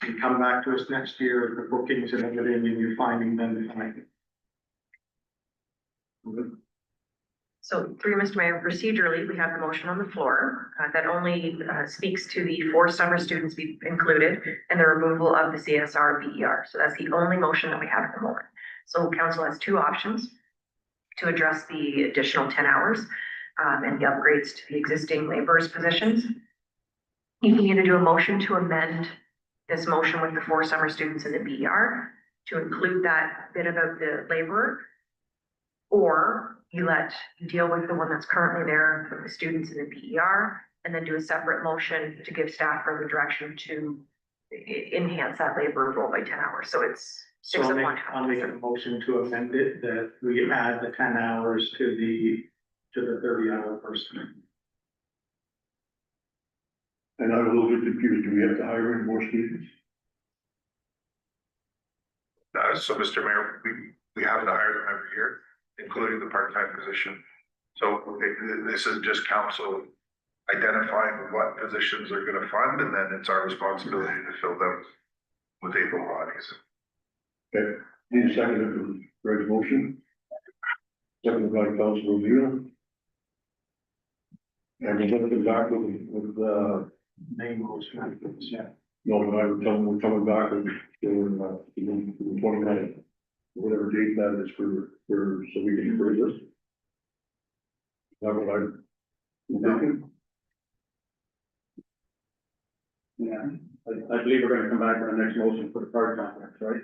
And come back to us next year, the bookings and everything, and you're finding them fine. So through Mr. Mayor, procedurally, we have the motion on the floor that only speaks to the 4 summer students be included and the removal of the CSR BER. So that's the only motion that we have at the moment. So council has 2 options to address the additional 10 hours and the upgrades to the existing laborers positions. You can either do a motion to amend this motion with the 4 summer students in the BER to include that bit about the laborer, or you deal with the one that's currently there with the students in the BER, and then do a separate motion to give staff further direction to enhance that labor role by 10 hours. So it's 6 of 1. I'll make a motion to amend it, that we add the 10 hours to the 30-hour person. And I'm a little bit confused, do we have to hire any more students? So Mr. Mayor, we have to hire them every year, including the part-time position. So this is just council identifying what positions are gonna fund, and then it's our responsibility to fill them with able bodies. Okay, need a second of Greg's motion. Second by Councilor O'Neill. And we're gonna come back with Main motion, yeah. no, but I would tell them we're coming back with, the 29th, whatever date that is for, so we can approve this. Is that what Yeah, I believe we're gonna come back on the next motion for the park complex, right?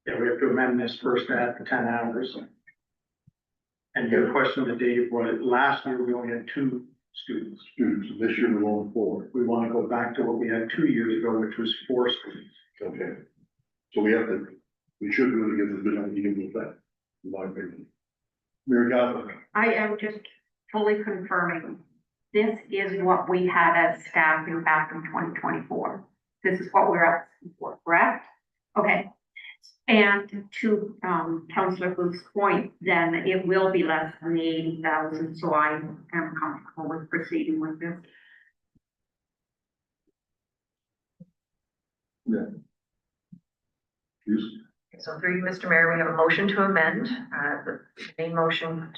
Yeah, we have to amend this first to add the 10 hours. And your question to Dave was, last year we only had 2 students. This year we're going forward. We want to go back to what we had 2 years ago, which was 4 students. Okay. So we should really give them a good idea with that, in my opinion. Mayor Godwin. I am just fully confirming, this is what we had as staffing back in 2024. This is what we're asking for, correct? Okay. And to, Councillor Booth's point, then it will be less than the 80,000, so I am comfortable with proceeding with this. Yeah. Yes. So through you, Mr. Mayor, we have a motion to amend, the main motion,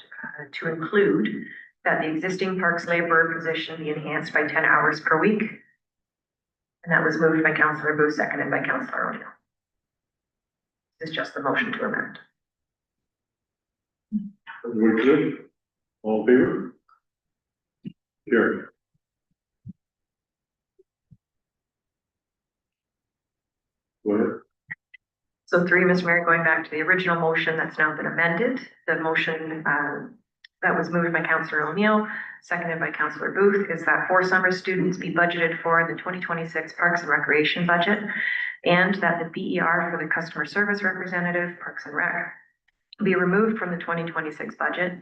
to include that the existing parks laborer position be enhanced by 10 hours per week. And that was moved by Councillor Booth, seconded by Councillor O'Neill. This is just the motion to amend. Everyone good? All in favor? Carry. Go ahead. So through you, Mr. Mayor, going back to the original motion that's now been amended, the motion, that was moved by Councillor O'Neill, seconded by Councillor Booth, is that 4 summer students be budgeted for in the 2026 Parks and Recreation budget, and that the BER for the customer service representative, Parks and Rec, be removed from the 2026 budget,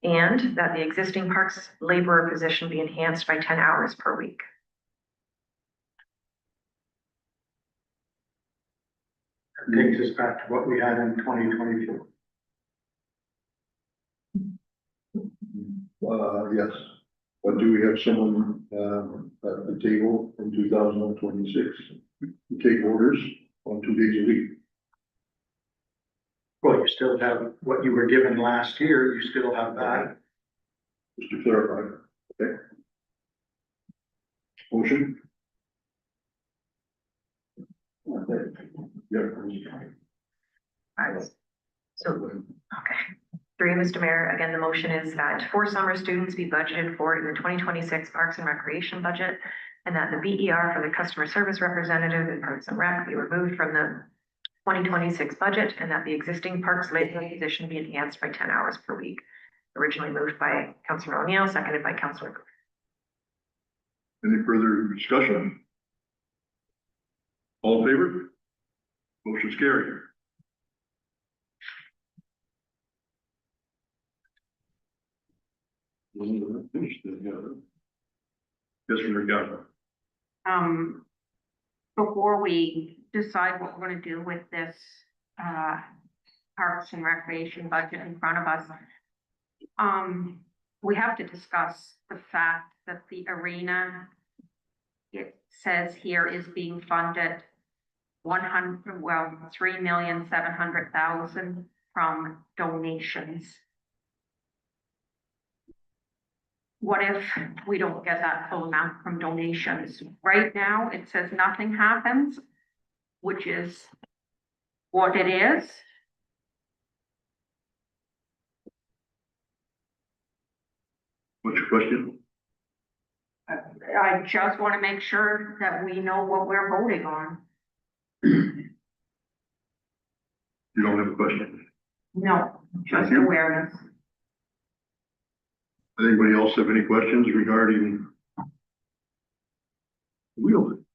and that the existing parks laborer position be enhanced by 10 hours per week. That takes us back to what we had in 2024. Yes, but do we have someone, at the table in 2026 to take orders on 2 days a week? Well, you still have what you were given last year, you still have that. Just to clarify, okay? Motion? Yeah. So, okay. Through you, Mr. Mayor, again, the motion is that 4 summer students be budgeted for in the 2026 Parks and Recreation budget, and that the BER for the customer service representative in Parks and Rec be removed from the 2026 budget, and that the existing parks laborer position be enhanced by 10 hours per week. Originally moved by Councillor O'Neill, seconded by Councillor Booth. Any further discussion? All in favor? Motion's carried. Finished then, yeah. Yes, Mayor Godwin. Before we decide what we're gonna do with this, Parks and Recreation budget in front of us, we have to discuss the fact that the arena, it says here, is being funded 3,700,000 from donations. What if we don't get that full amount from donations? Right now, it says nothing happens, which is what it is. What's your question? I just want to make sure that we know what we're voting on. You don't have a question? No, just Thank you. awareness. Anybody else have any questions regarding wheeling?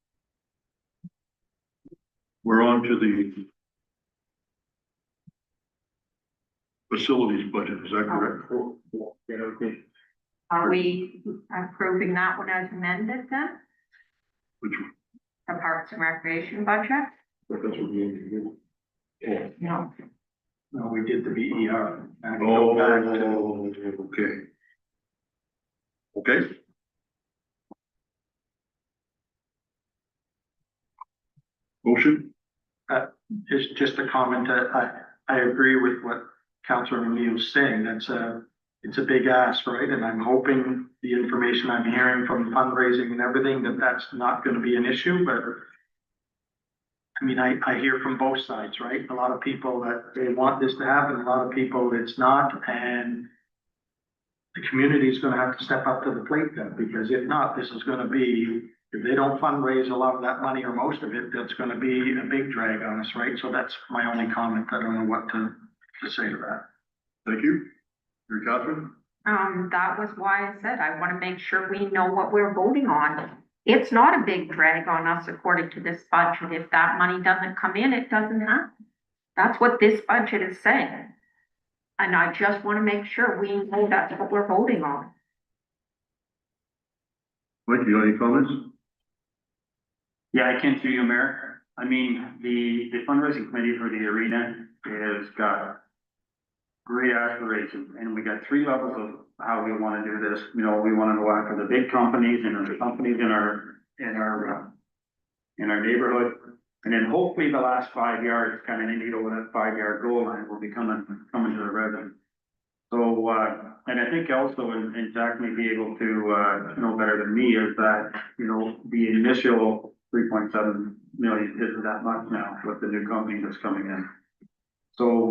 We're on to the facilities budget, is that correct? Yeah, okay. Are we approving that one as amended then? Which one? The Parks and Recreation budget? That's what we need to do. Oh. No. No, we did the BER. And we go back to- Oh, okay. Okay. Motion? Just a comment, I agree with what Councillor O'Neill's saying, it's a big ask, right? And I'm hoping the information I'm hearing from fundraising and everything, that's not gonna be an issue, but I mean, I hear from both sides, right? A lot of people that they want this to happen, a lot of people it's not, and the community is gonna have to step up to the plate then, because if not, this is gonna be, if they don't fundraise a lot of that money or most of it, that's gonna be a big drag on us, right? So that's my only comment. I don't know what to say to that. Thank you. Mary Catherine? That was why I said I want to make sure we know what we're voting on. It's not a big drag on us according to this budget. If that money doesn't come in, it doesn't happen. That's what this budget is saying. And I just want to make sure we know that's what we're voting on. Mike, you got any comments? Yeah, I can through you, Mayor. I mean, the fundraising committee for the arena has got great aspirations, and we got three levels of how we want to do this. You know, we want to go after the big companies and the companies in our neighborhood. And then hopefully the last 5 yards, kind of need over that 5 yard goal line will be coming to the revenue. So, and I think also, and Jack may be able to, know better than me, is that, you know, the initial 3.7 million isn't that much now with the new company that's coming in. So,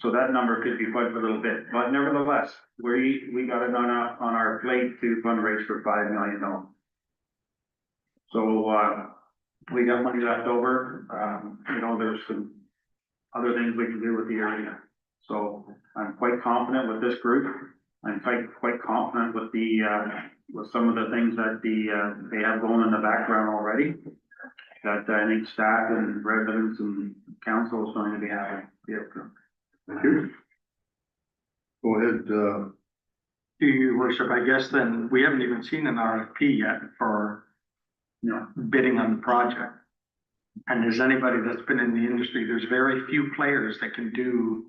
so that number could be quite a little bit, but nevertheless, we got it on our plate to fundraise for 5 million dollars. So, we got money left over. You know, there's some other things we can do with the arena. So I'm quite confident with this group. I'm quite confident with with some of the things that they have going in the background already. That I think staff and residents and council is going to be happy. Thank you. Go ahead, To your worship, I guess then, we haven't even seen an RFP yet for, bidding on the project. And as anybody that's been in the industry, there's very few players that can do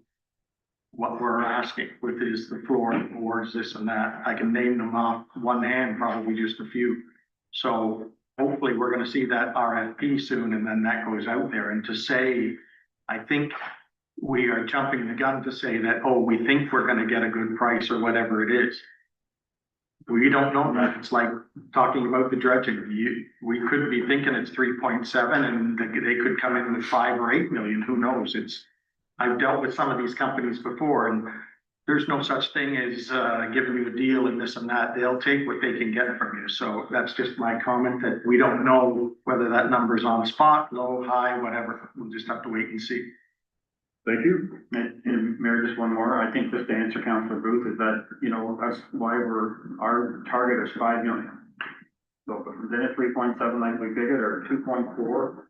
what we're asking, with is the floor awards, this and that. I can name them off one hand, probably just a few. So hopefully we're gonna see that RFP soon, and then that goes out there. And to say, I think we are jumping the gun to say that, oh, we think we're gonna get a good price or whatever it is. We don't know that. It's like talking about the dredging. We could be thinking it's 3.7 and they could come in with 5 or 8 million. Who knows? I've dealt with some of these companies before, and there's no such thing as giving you a deal and this and that. They'll take what they can get from you. So that's just my comment, that we don't know whether that number's on spot, low, high, whatever. We'll just have to wait and see. thank you. And Mayor, just one more. I think just to answer Councilor Booth is that, that's why our target is 5 million. So then at 3.7 like we figured, or 2.4,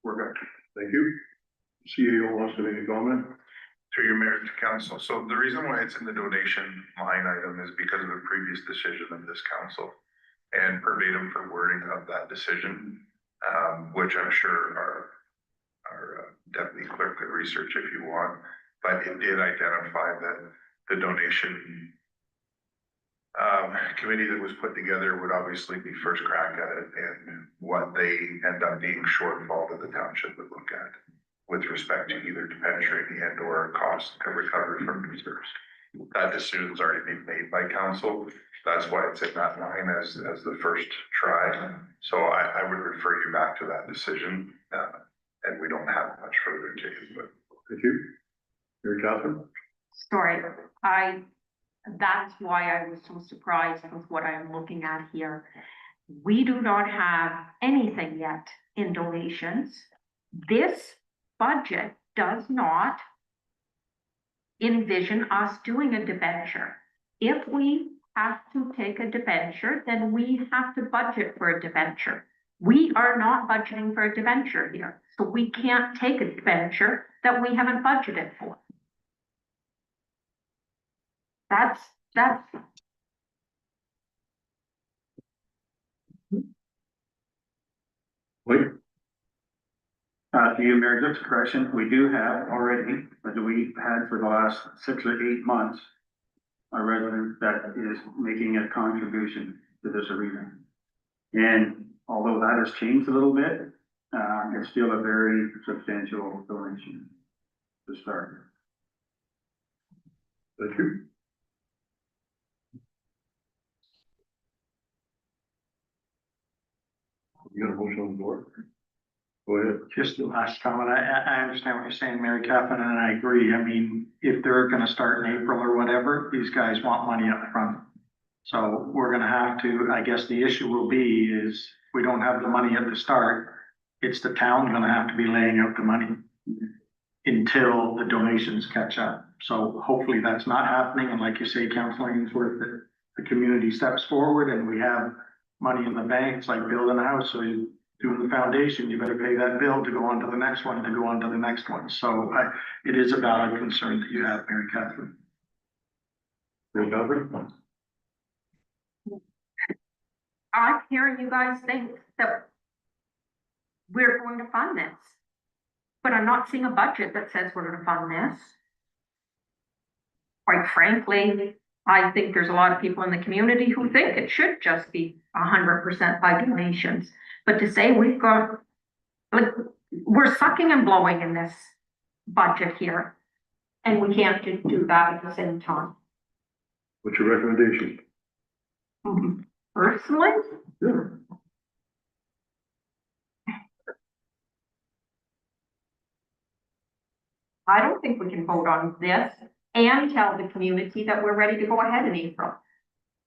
we're good. Thank you. CAO wants to make a comment? Through your mayor to council. So the reason why it's in the donation line item is because of a previous decision of this council and verbatim for wording of that decision, which I'm sure our deputy clerk could research if you want, but it did identify that the donation committee that was put together would obviously be first crack at it, and what they end up being shortfall that the township would look at with respect to either penetrating and or cost of recovery from reserves. That decision's already been made by council. That's why it's in that line as the first try. So I would refer you back to that decision, and we don't have much further to do, but. Thank you. Mary Catherine? Sorry, that's why I was so surprised with what I'm looking at here. We do not have anything yet in donations. This budget does not envision us doing a debenture. If we have to take a debenture, then we have to budget for a debenture. We are not budgeting for a debenture here, so we can't take a debenture that we haven't budgeted for. That's Wait. To you, Mayor, just a correction, we do have already, but we had for the last 6 or 8 months, a resident that is making a contribution to this arena. And although that has changed a little bit, it's still a very substantial donation to start. Thank you. You got a motion on the board? Go ahead. Just the last comment. I understand what you're saying, Mary Catherine, and I agree. I mean, if they're gonna start in April or whatever, these guys want money up front. So we're gonna have to, I guess the issue will be is we don't have the money at the start. It's the town gonna have to be laying out the money until the donations catch up. So hopefully that's not happening. And like you say, Councilor Ainsworth, the community steps forward and we have money in the bank. It's like building a house. So you doing the foundation, you better pay that bill to go on to the next one, to go on to the next one. So it is a valid concern that you have, Mary Catherine. Mary Catherine? I'm hearing you guys think that we're going to fund this. But I'm not seeing a budget that says we're gonna fund this. Quite frankly, I think there's a lot of people in the community who think it should just be 100% by donations. But to say we've got, like, we're sucking and blowing in this budget here. And we can't do that at the same time. What's your recommendation? Personally, Yeah. I don't think we can vote on this and tell the community that we're ready to go ahead in April.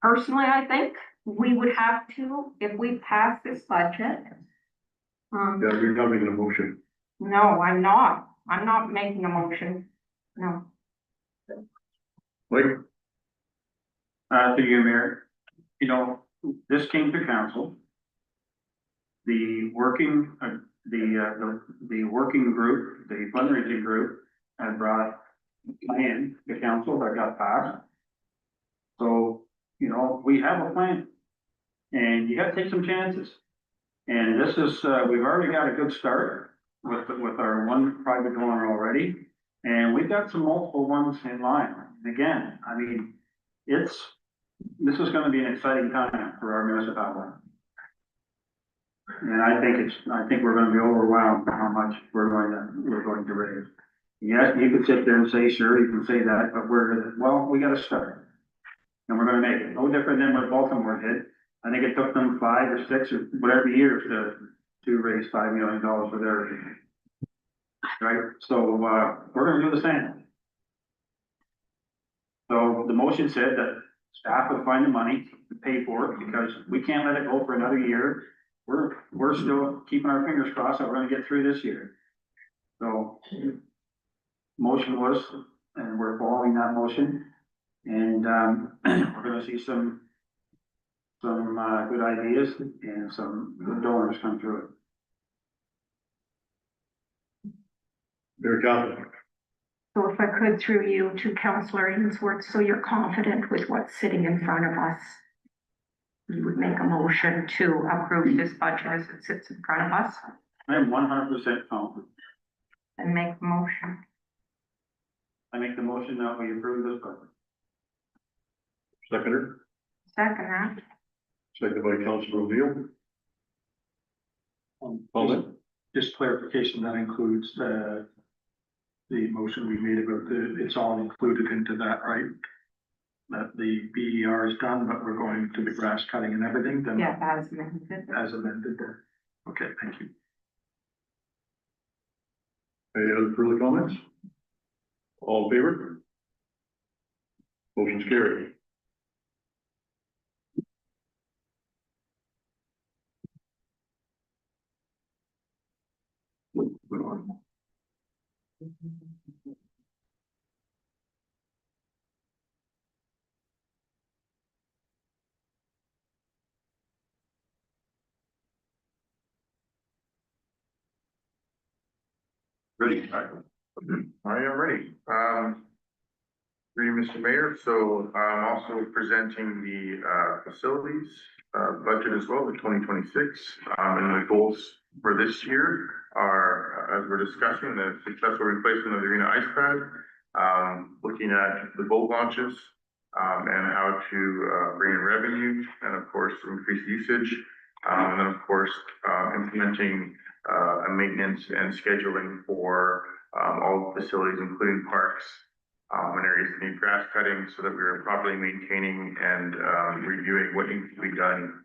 Personally, I think we would have to, if we pass this budget. Yeah, you're not making a motion. No, I'm not. I'm not making a motion. No. Mike? To you, Mayor, you know, this came to council. The working, the working group, the fundraising group had brought a plan to council that got passed. So, you know, we have a plan and you gotta take some chances. And this is, we've already got a good start with our one private donor already. And we've got some multiple ones in line. Again, I mean, this is gonna be an exciting time for our municipality. And I think we're gonna be overwhelmed by how much we're going to raise. Yes, you could sit there and say, sure, you can say that, but we gotta start. And we're gonna make it no different than what Baltimore did. I think it took them 5 or 6 or whatever years to raise $5 million for their, right? So, we're gonna do the same. So the motion said that staff would find the money to pay for it because we can't let it go for another year. We're still keeping our fingers crossed that we're gonna get through this year. So motion was, and we're following that motion. And, we're gonna see some good ideas and some good donors come through it. Mary Catherine? So if I could through you to Councillor Ainsworth, so you're confident with what's sitting in front of us. You would make a motion to approve this budget as it sits in front of us I am 100% confident. and make the motion. I make the motion that we approve this budget. Seconder? Second that. Seconded by Councilor O'Neill. Comment? Just clarification, that includes, the motion we made about it's all included into that, right? That the BER is done, but we're going to the grass cutting and everything, then. Yeah, as amended. As amended there. Okay, thank you. Any other further comments? All in favor? Motion's carried. Ready? I am ready. Mr. Mayor, so I'm also presenting the facilities budget as well, the 2026. And the goals for this year are, as we're discussing, the successful replacement of the arena ice pad, looking at the boat launches, and how to bring in revenue and of course increase usage. And then of course, implementing a maintenance and scheduling for all facilities, including parks, and areas that need grass cutting so that we are properly maintaining and reviewing what needs to be done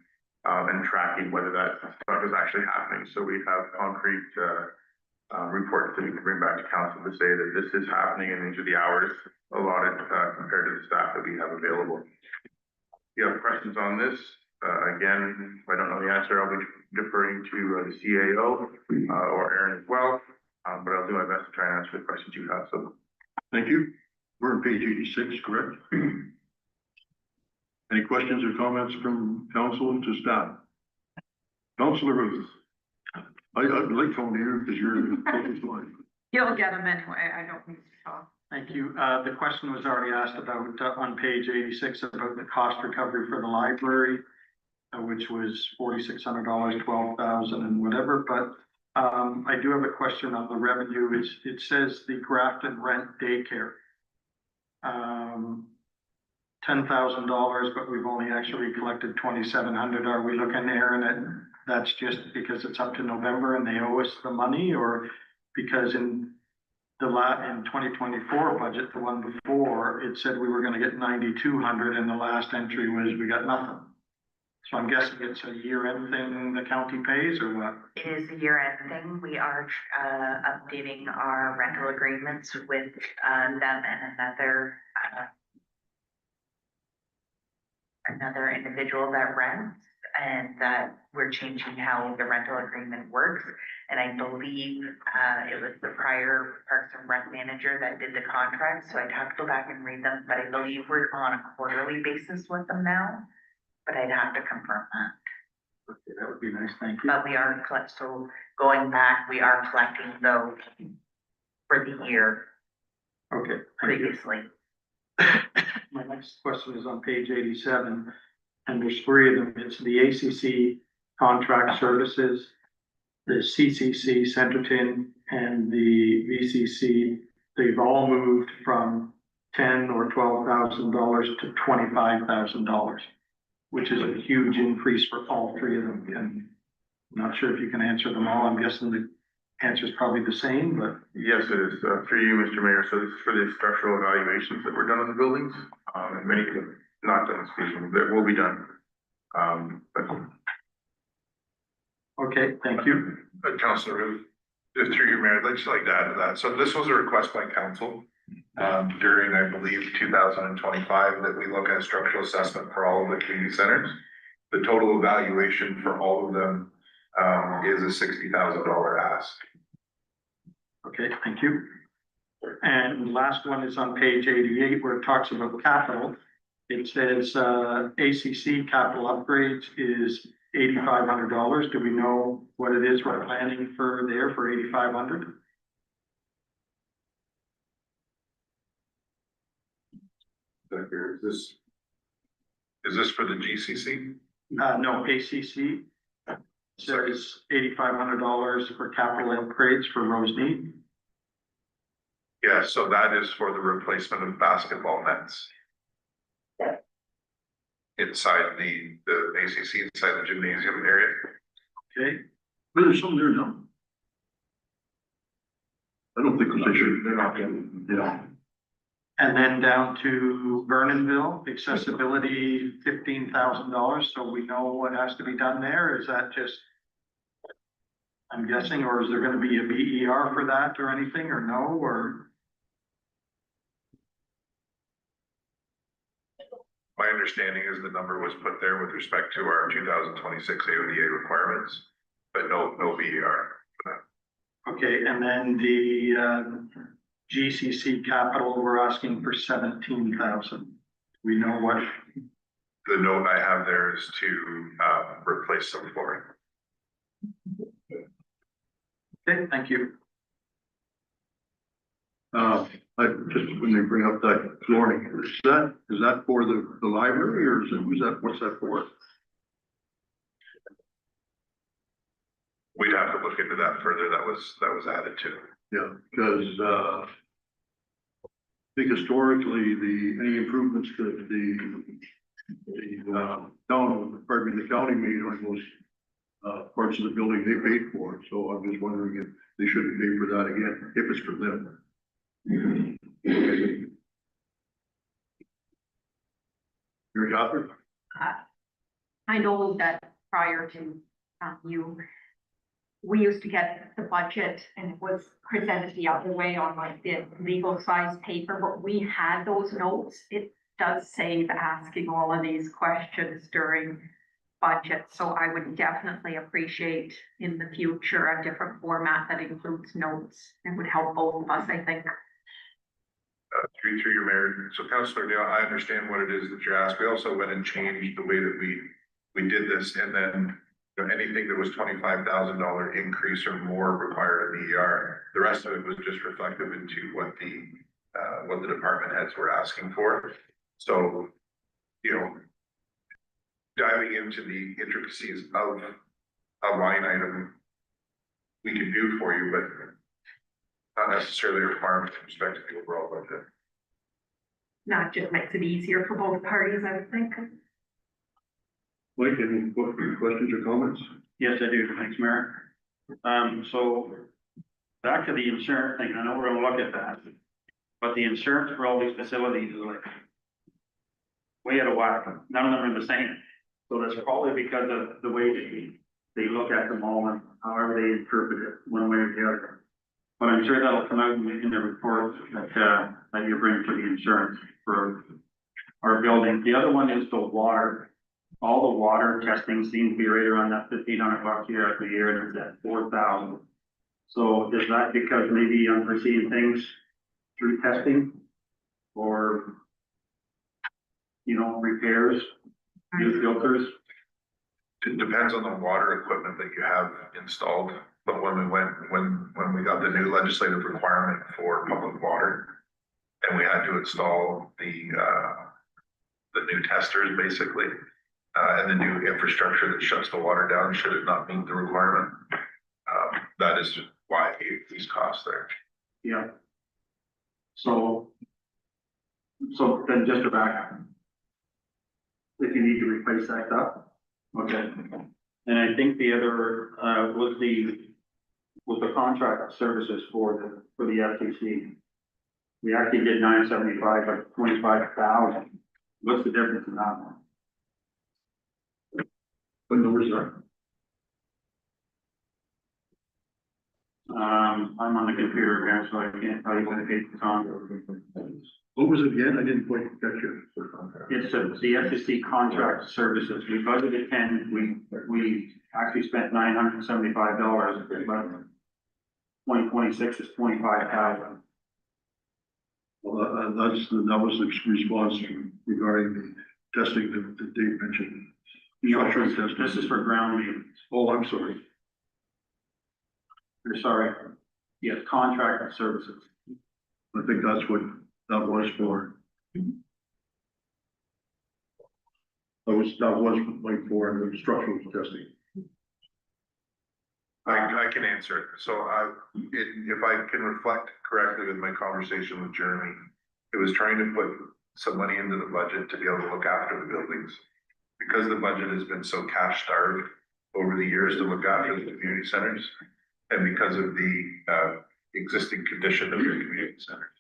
and tracking whether that stuff is actually happening. So we have concrete, reports that we can bring back to council to say that this is happening and these are the hours allotted, compared to the staff that we have available. If you have questions on this, again, if I don't know the answer, I'll be deferring to the CAO, or Aaron as well. But I'll do my best to try and answer the questions you have. So Thank you. We're on page 86, correct? Any questions or comments from council to staff? Councilor Ruth. I'd like to hear because you're the closest one. You'll get them anyway, I don't need to talk. Thank you. The question was already asked about, on page 86, about the cost recovery for the library, which was $4,600, 12,000 and whatever, but I do have a question on the revenue. It says the Grafton Rent Daycare. $10,000, but we've only actually collected 2,700. Are we looking there and that's just because it's up to November and they owe us the money, or because in the in 2024 budget, the one before, it said we were going to get 9,200 and the last entry was we got nothing. So I'm guessing it's a year-end thing the county pays or what? It is a year-end thing. We are updating our rental agreements with them and another individual that rents, and that we're changing how the rental agreement works. And I believe it was the prior Parks and Rec manager that did the contract, so I'd have to go back and read them, but I believe we're on a quarterly basis with them now, but I'd have to confirm that. Okay, that would be nice, thank you. But we are so going back, we are collecting those for the year Okay, thank you. previously. My next question is on page 87, and there's three of them. It's the ACC contract services, the CCC Centerton, and the VCC. They've all moved from $10,000 or $12,000 to $25,000, which is a huge increase for all three of them. And I'm not sure if you can answer them all. I'm guessing the answer is probably the same, but. yes, it is, through you, Mr. Mayor. So this is for the structural evaluations that were done on the buildings, and many of them not done, excuse me, that will be done. But Okay, thank you. Councilor Ruth, just through your mayor, I'd just like to add to that. So this was a request by council during, I believe, 2025, that we look at structural assessment for all of the community centers. The total evaluation for all of them is a $60,000 ask. Okay, thank you. And last one is on page 88, where it talks about capital. It says ACC capital upgrades is $8,500. Do we know what it is we're planning for there for $8,500? Is this for the GCC? No, ACC says $8,500 for capital upgrades for Rosemead. Yeah, so that is for the replacement of basketball nets. Inside the ACC, inside the gymnasium area. Okay, But there's some there now. I don't think they should. They're not Yeah. and then down to Vernonville, accessibility, $15,000. So we know what has to be done there. Is that just, I'm guessing, or is there gonna be a BER for that or anything, or no, or? My understanding is the number was put there with respect to our 2026 AODA requirements, but no BER. Okay, and then the GCC capital, we're asking for 17,000. We know what, The note I have there is to replace some flooring. okay, thank you. I just, when they bring up that flooring, is that for the library or what's that for? We'd have to look into that further. That was added to. Yeah, because, I think historically, any improvements that the county made on those, parts of the building they paid for. So I'm just wondering if they shouldn't pay for that again, if it's for them. Gary Hopper? I know that prior to, you. We used to get the budget and it was presented the other way on like the legal size paper, but we had those notes. It does save asking all of these questions during budget, so I would definitely appreciate in the future a different format that includes notes. It would help both of us, I think. Through your mayor, so Councillor Neil, I understand what it is that you're asking. We also went and changed the way that we did this, and then, you know, anything that was $25,000 increase or more required an ER. The rest of it was just reflective into what the department heads were asking for. So, you know, diving into the intricacies of a line item, we can do for you, but not necessarily a requirement with respect to the overall budget. That just makes it easier for both parties, I would think. Mike, any questions or comments? Yes, I do. Thanks, Mayor. So back to the insurance thing. I know we're gonna look at that, but the insurance for all these facilities is like way out of whack. None of them are the same. So that's probably because of the way they look at them all and however they interpret it one way or the other. But I'm sure that'll come out in the report that you bring to the insurance for our building. The other one is the water. All the water testing seems to be right around that $1,500 year after year, and it's at 4,000. So is that because maybe unforeseen things through testing, or, you know, repairs, new filters? It depends on the water equipment that you have installed. But when we got the new legislative requirement for public water, and we had to install the new testers basically, and the new infrastructure that shuts the water down should it not meet the requirement. That is why these costs there. Yeah. So then just to back up, if you need to replace that stuff, okay. And I think the other, was the contract services for the FCC. We actually did 975, like 25,000. What's the difference in that one? What numbers are? I'm on the computer again, so I can't tell you what it is on. What was it again? I didn't quite catch it. It's the FCC contract services. We budgeted 10, we actually spent $975, but 2026 is 25,000. Well, that was the response regarding the testing that Dave mentioned. No, this is for ground maintenance. Oh, I'm sorry. You're sorry. Yes, contract services. I think that's what that was for. That was like for the structural testing. I can answer it. So if I can reflect correctly with my conversation with Jeremy, it was trying to put some money into the budget to be able to look after the buildings. Because the budget has been so cash starved over the years to look after the community centers, and because of the existing condition of your community centers,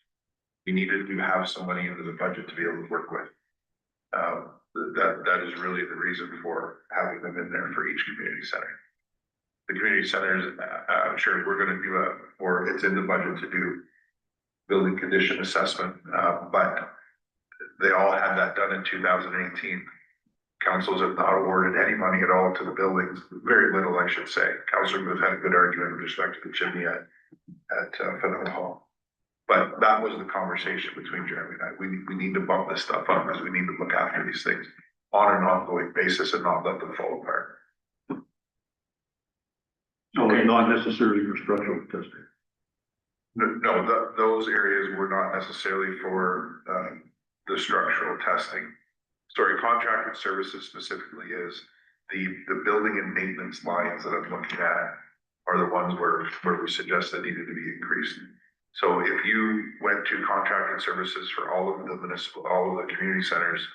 we needed to have some money into the budget to be able to work with. That is really the reason for having them in there for each community center. The community centers, I'm sure we're gonna do or it's in the budget to do building condition assessment, but they all had that done in 2018. Councils have not awarded any money at all to the buildings, very little, I should say. Councilor Booth had a good argument with respect to the chimney at Faneuil Hall. But that was the conversation between Jeremy and I. We need to bump this stuff up because we need to look after these things on an ongoing basis and not let them fall apart. Okay, not necessarily for structural testing. No, those areas were not necessarily for the structural testing. Sorry, contracted services specifically is the building and maintenance lines that I'm looking at are the ones where we suggest that needed to be increased. So if you went to contracted services for all of the community centers,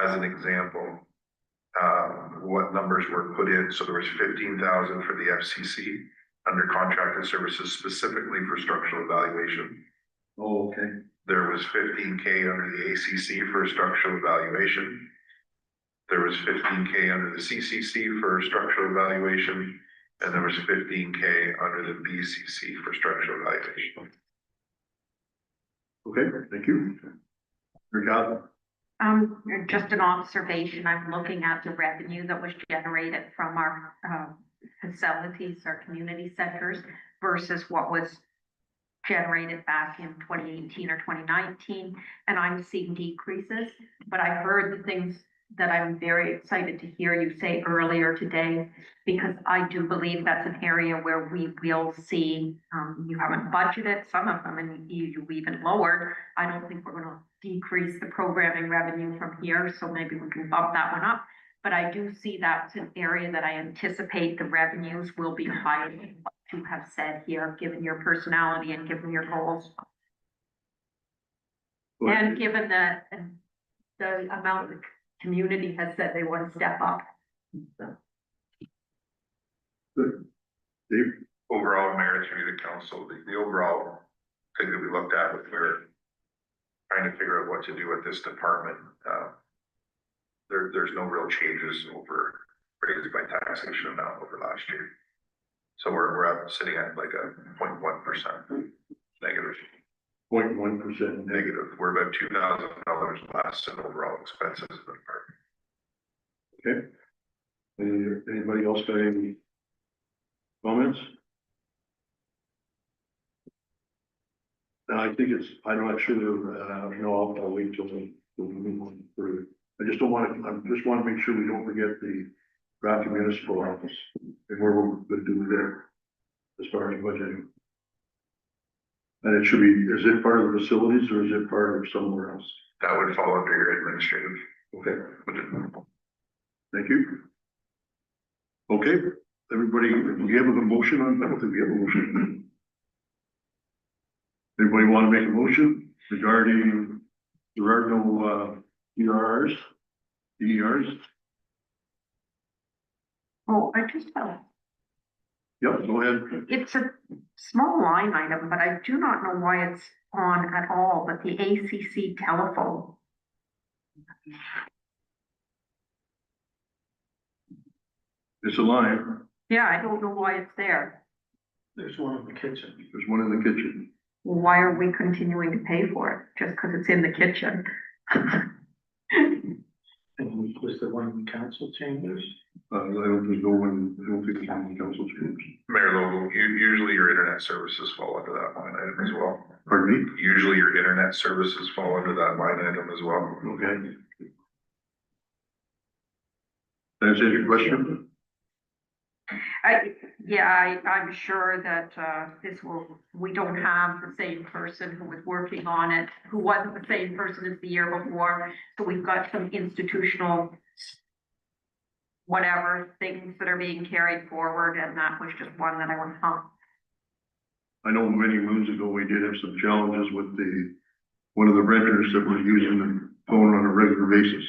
as an example, what numbers were put in? So there was 15,000 for the FCC under contracted services specifically for structural evaluation. Oh, okay. There was 15K under the ACC for structural evaluation. There was 15K under the CCC for structural evaluation, and there was 15K under the BCC for structural evaluation. Okay, thank you. Regard. Just an observation, I'm looking at the revenue that was generated from our, facilities, our community centers versus what was generated back in 2018 or 2019, and I'm seeing decreases, but I heard the things that I'm very excited to hear you say earlier today, because I do believe that's an area where we will see, you haven't budgeted some of them and you even lowered. I don't think we're gonna decrease the programming revenue from here, so maybe we can bump that one up. But I do see that's an area that I anticipate the revenues will be higher than what you have said here, given your personality and given your goals. And given that the amount the community has said they want to step up. Good. Dave? Overall, Mayor, through the council, the overall thing that we looked at was we're trying to figure out what to do with this department. There's no real changes over raised by taxation amount over last year. So we're up sitting at like a 0.1% negative. 0.1% Negative. We're about $2,000 less in overall expenses in the department. Okay. Anybody else got any comments? I think it's, I'm not sure, I'll wait till we move on further. I just just want to make sure we don't forget the Grafton Municipal Office and where we're going to do there as far as budgeting. And it should be, is it part of the facilities or is it part of somewhere else? That would fall under your administrative. Okay. Thank you. Okay, everybody, we have a motion on, I don't think we have a motion. Anybody want to make a motion regarding, there are no, ERs? Oh, I just have, Yep, go ahead. it's a small line item, but I do not know why it's on at all, but the ACC telephone. It's a line. Yeah, I don't know why it's there. There's one in the kitchen. There's one in the kitchen. Why are we continuing to pay for it? Just because it's in the kitchen? And was the one in council chambers? I don't think no one, I don't think the council changed. Mayor Lobo, usually your internet services fall under that line item as well. Pardon me? Usually your internet services fall under that line item as well. Okay. That's it, your question? I'm sure that, we don't have the same person who was working on it, who wasn't the same person as the year before. So we've got some institutional, whatever, things that are being carried forward, and that was just one that I went, I know many moons ago, we did have some challenges with one of the renters that were using the phone on a regular basis.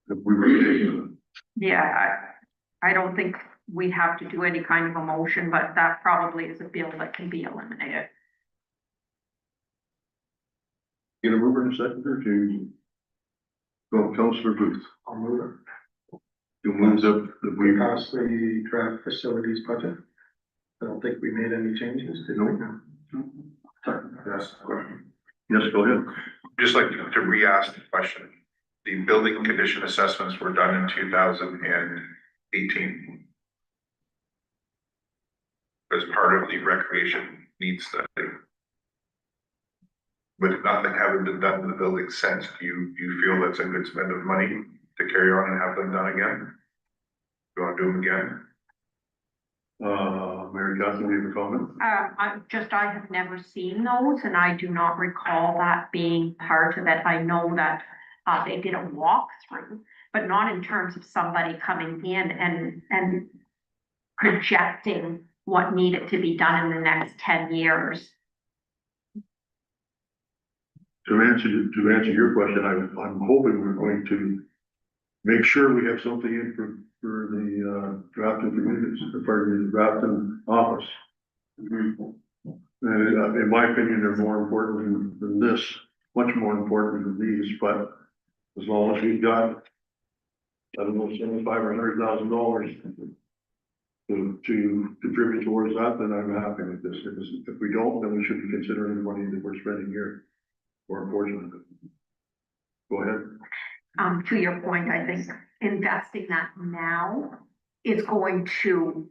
If we were taking I don't think we have to do any kind of a motion, but that probably is a bill that can be eliminated. Get a mover and a seconder to go, Councillor Booth. I'll move it. You moved up that we. Pass the draft facilities budget. I don't think we made any changes, did we? Yes, question. Yes, go ahead. Just like to re-ask the question. The building condition assessments were done in 2018 as part of the recreation needs study. With nothing having been done to the building since, do you feel that's a good spend of money to carry on and have them done again? You want to do them again? Mary Catherine, you have a comment? I have never seen those, and I do not recall that being part of it. I know that they did a walkthrough, but not in terms of somebody coming in and projecting what needed to be done in the next 10 years. To answer your question, I'm hoping we're going to make sure we have something in for the Grafton communities, the Grafton office. And in my opinion, they're more important than this, much more important than these, but As long as we've got, I don't know, $75,000 or $100,000 to contribute towards that, then I'm happy with this. If we don't, then we should be considering the money that we're spending here, or a portion of it. Go ahead. To your point, I think investing that now is going to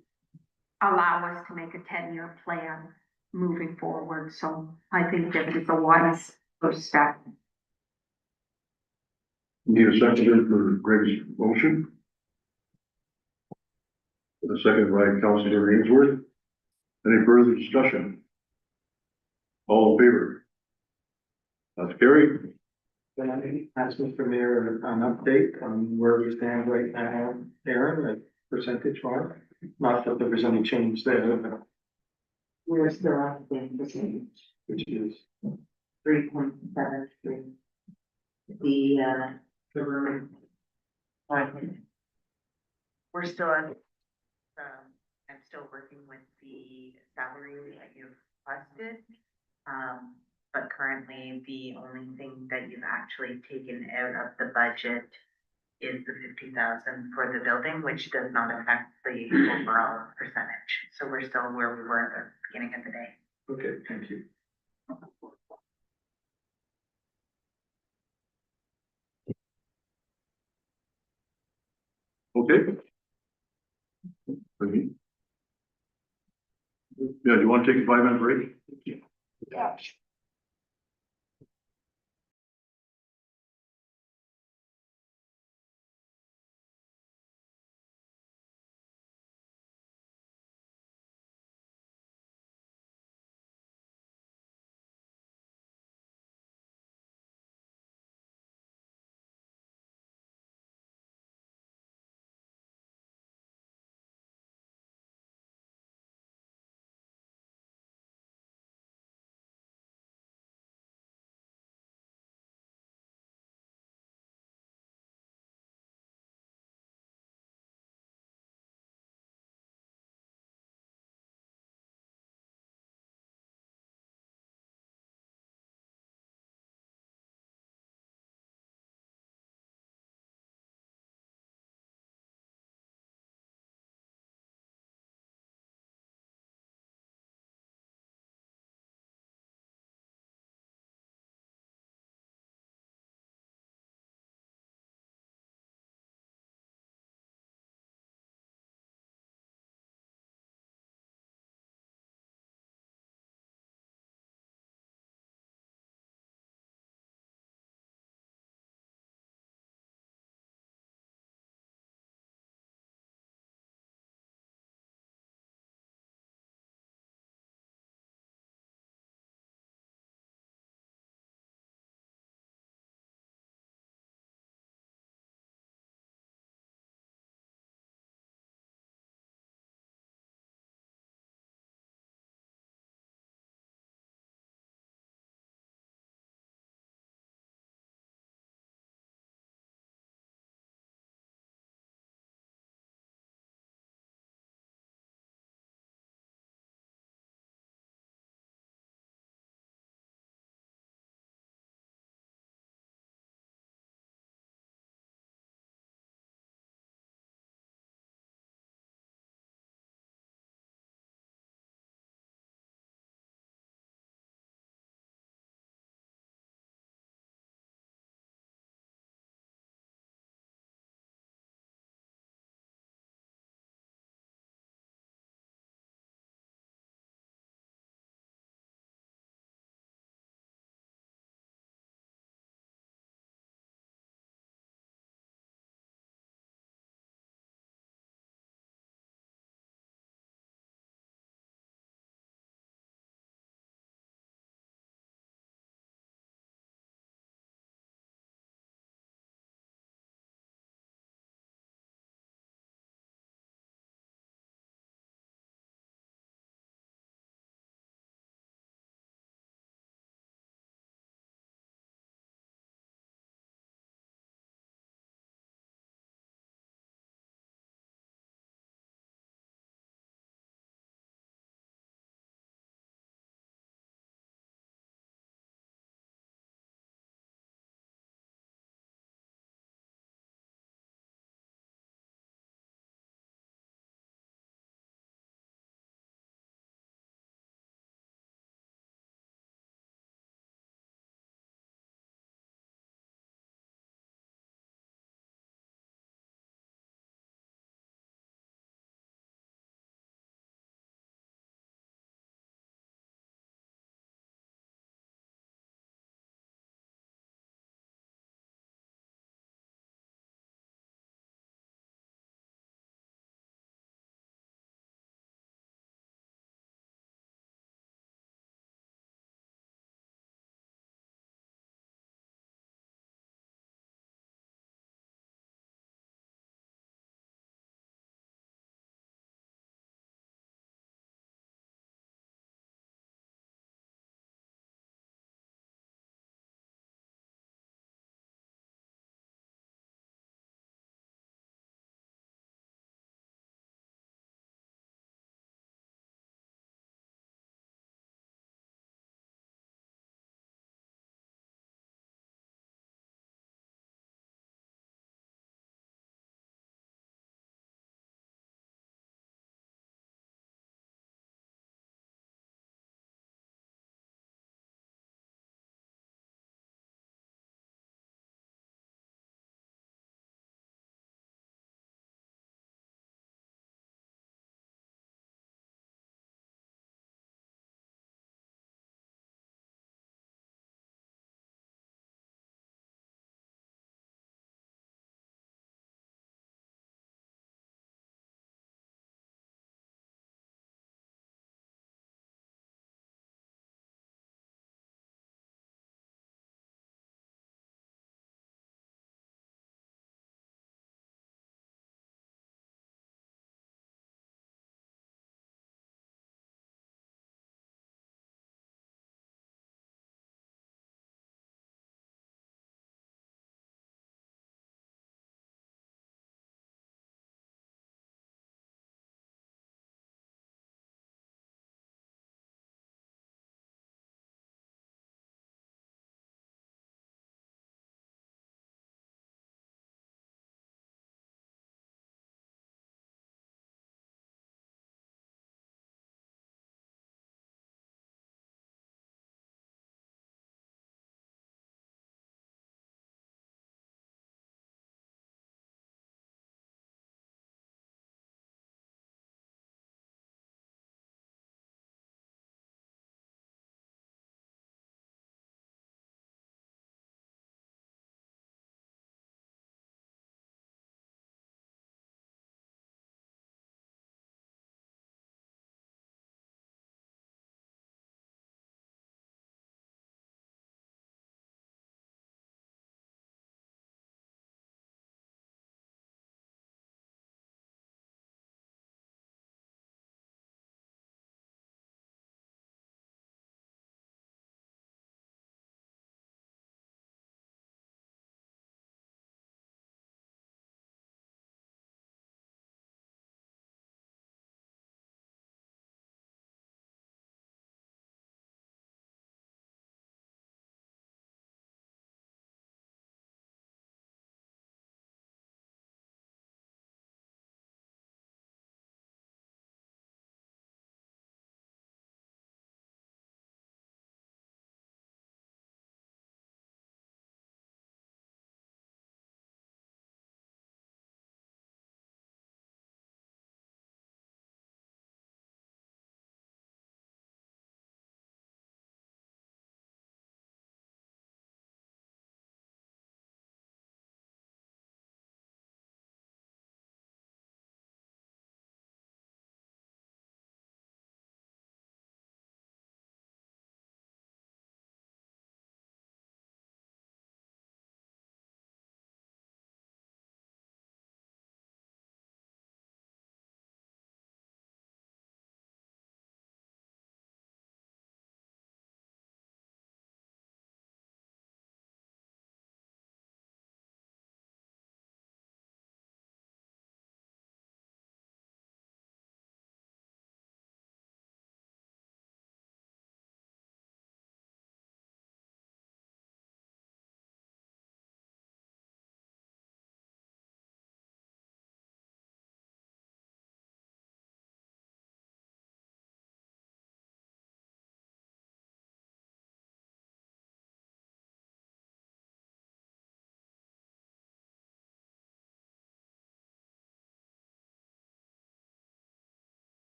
allow us to make a 10-year plan moving forward. So I think that is a wise first step. Need a seconder for Greg's motion? A second by Councilor Ainsworth. Any further discussion? All in favor? That's carried. Can I ask Mr. Mayor an update on where we stand right now, Aaron, like percentage wise? Not that there was any change there, but We're still at the same which is 3.73. The room. We're still at, I'm still working with the salary that you've requested. But currently, the only thing that you've actually taken out of the budget is the 50,000 for the building, which does not affect the overall percentage. So we're still where we were at the beginning of the day. okay, thank you. Okay. Ready? Yeah, do you want to take a 5-minute break? Yeah.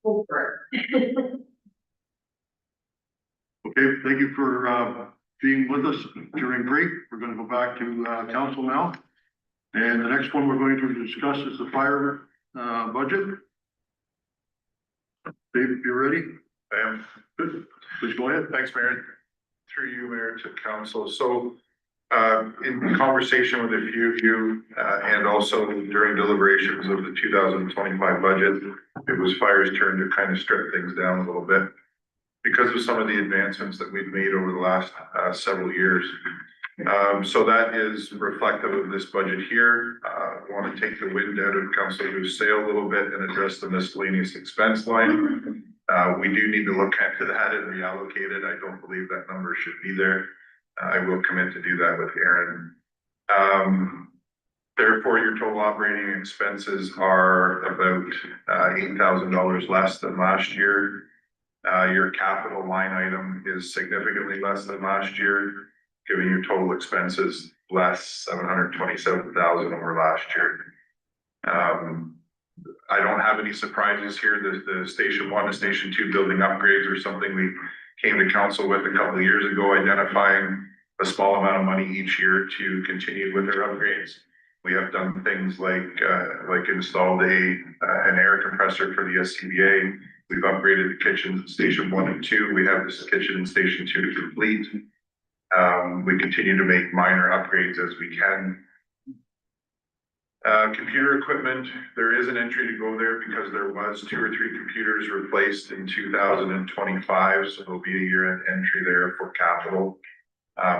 over. Okay, thank you for being with us during break. We're gonna go back to council now. And the next one we're going to discuss is the fire budget. Dave, if you're ready, I am. good. Please go ahead. Thanks, Mayor. Through you, Mayor, to council. So, in conversation with a few of you, and also during deliberations of the 2025 budget, it was fire's turn to kind of strip things down a little bit because of some of the advancements that we've made over the last several years. So that is reflective of this budget here. I want to take the wind out of Councilor Booth's sail a little bit and address the miscellaneous expense line. We do need to look into that and reallocate it. I don't believe that number should be there. I will commit to do that with Aaron. Therefore, your total operating expenses are about $8,000 less than last year. Your capital line item is significantly less than last year, giving your total expenses less, $727,000 over last year. I don't have any surprises here. The Station 1 and Station 2 building upgrades are something we came to council with a couple of years ago, identifying a small amount of money each year to continue with their upgrades. We have done things like installed an air compressor for the SCBA. We've upgraded the kitchens in Station 1 and 2. We have this kitchen in Station 2 to complete. We continue to make minor upgrades as we can. Computer equipment, there is an entry to go there because there was 2 or 3 computers replaced in 2025, so there'll be a year-end entry there for capital.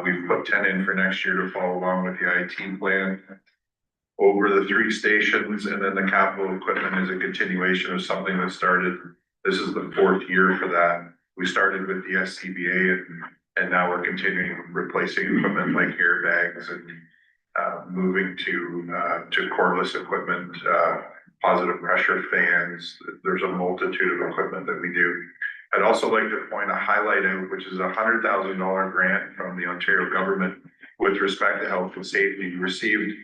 We've put 10 in for next year to follow along with the IT plan. Over the 3 stations, and then the capital equipment is a continuation of something that started. This is the 4th year for that. We started with the SCBA and now we're continuing replacing equipment like airbags and moving to cordless equipment, positive pressure fans. There's a multitude of equipment that we do. I'd also like to point a highlight out, which is a $100,000 grant from the Ontario government with respect to health and safety. We received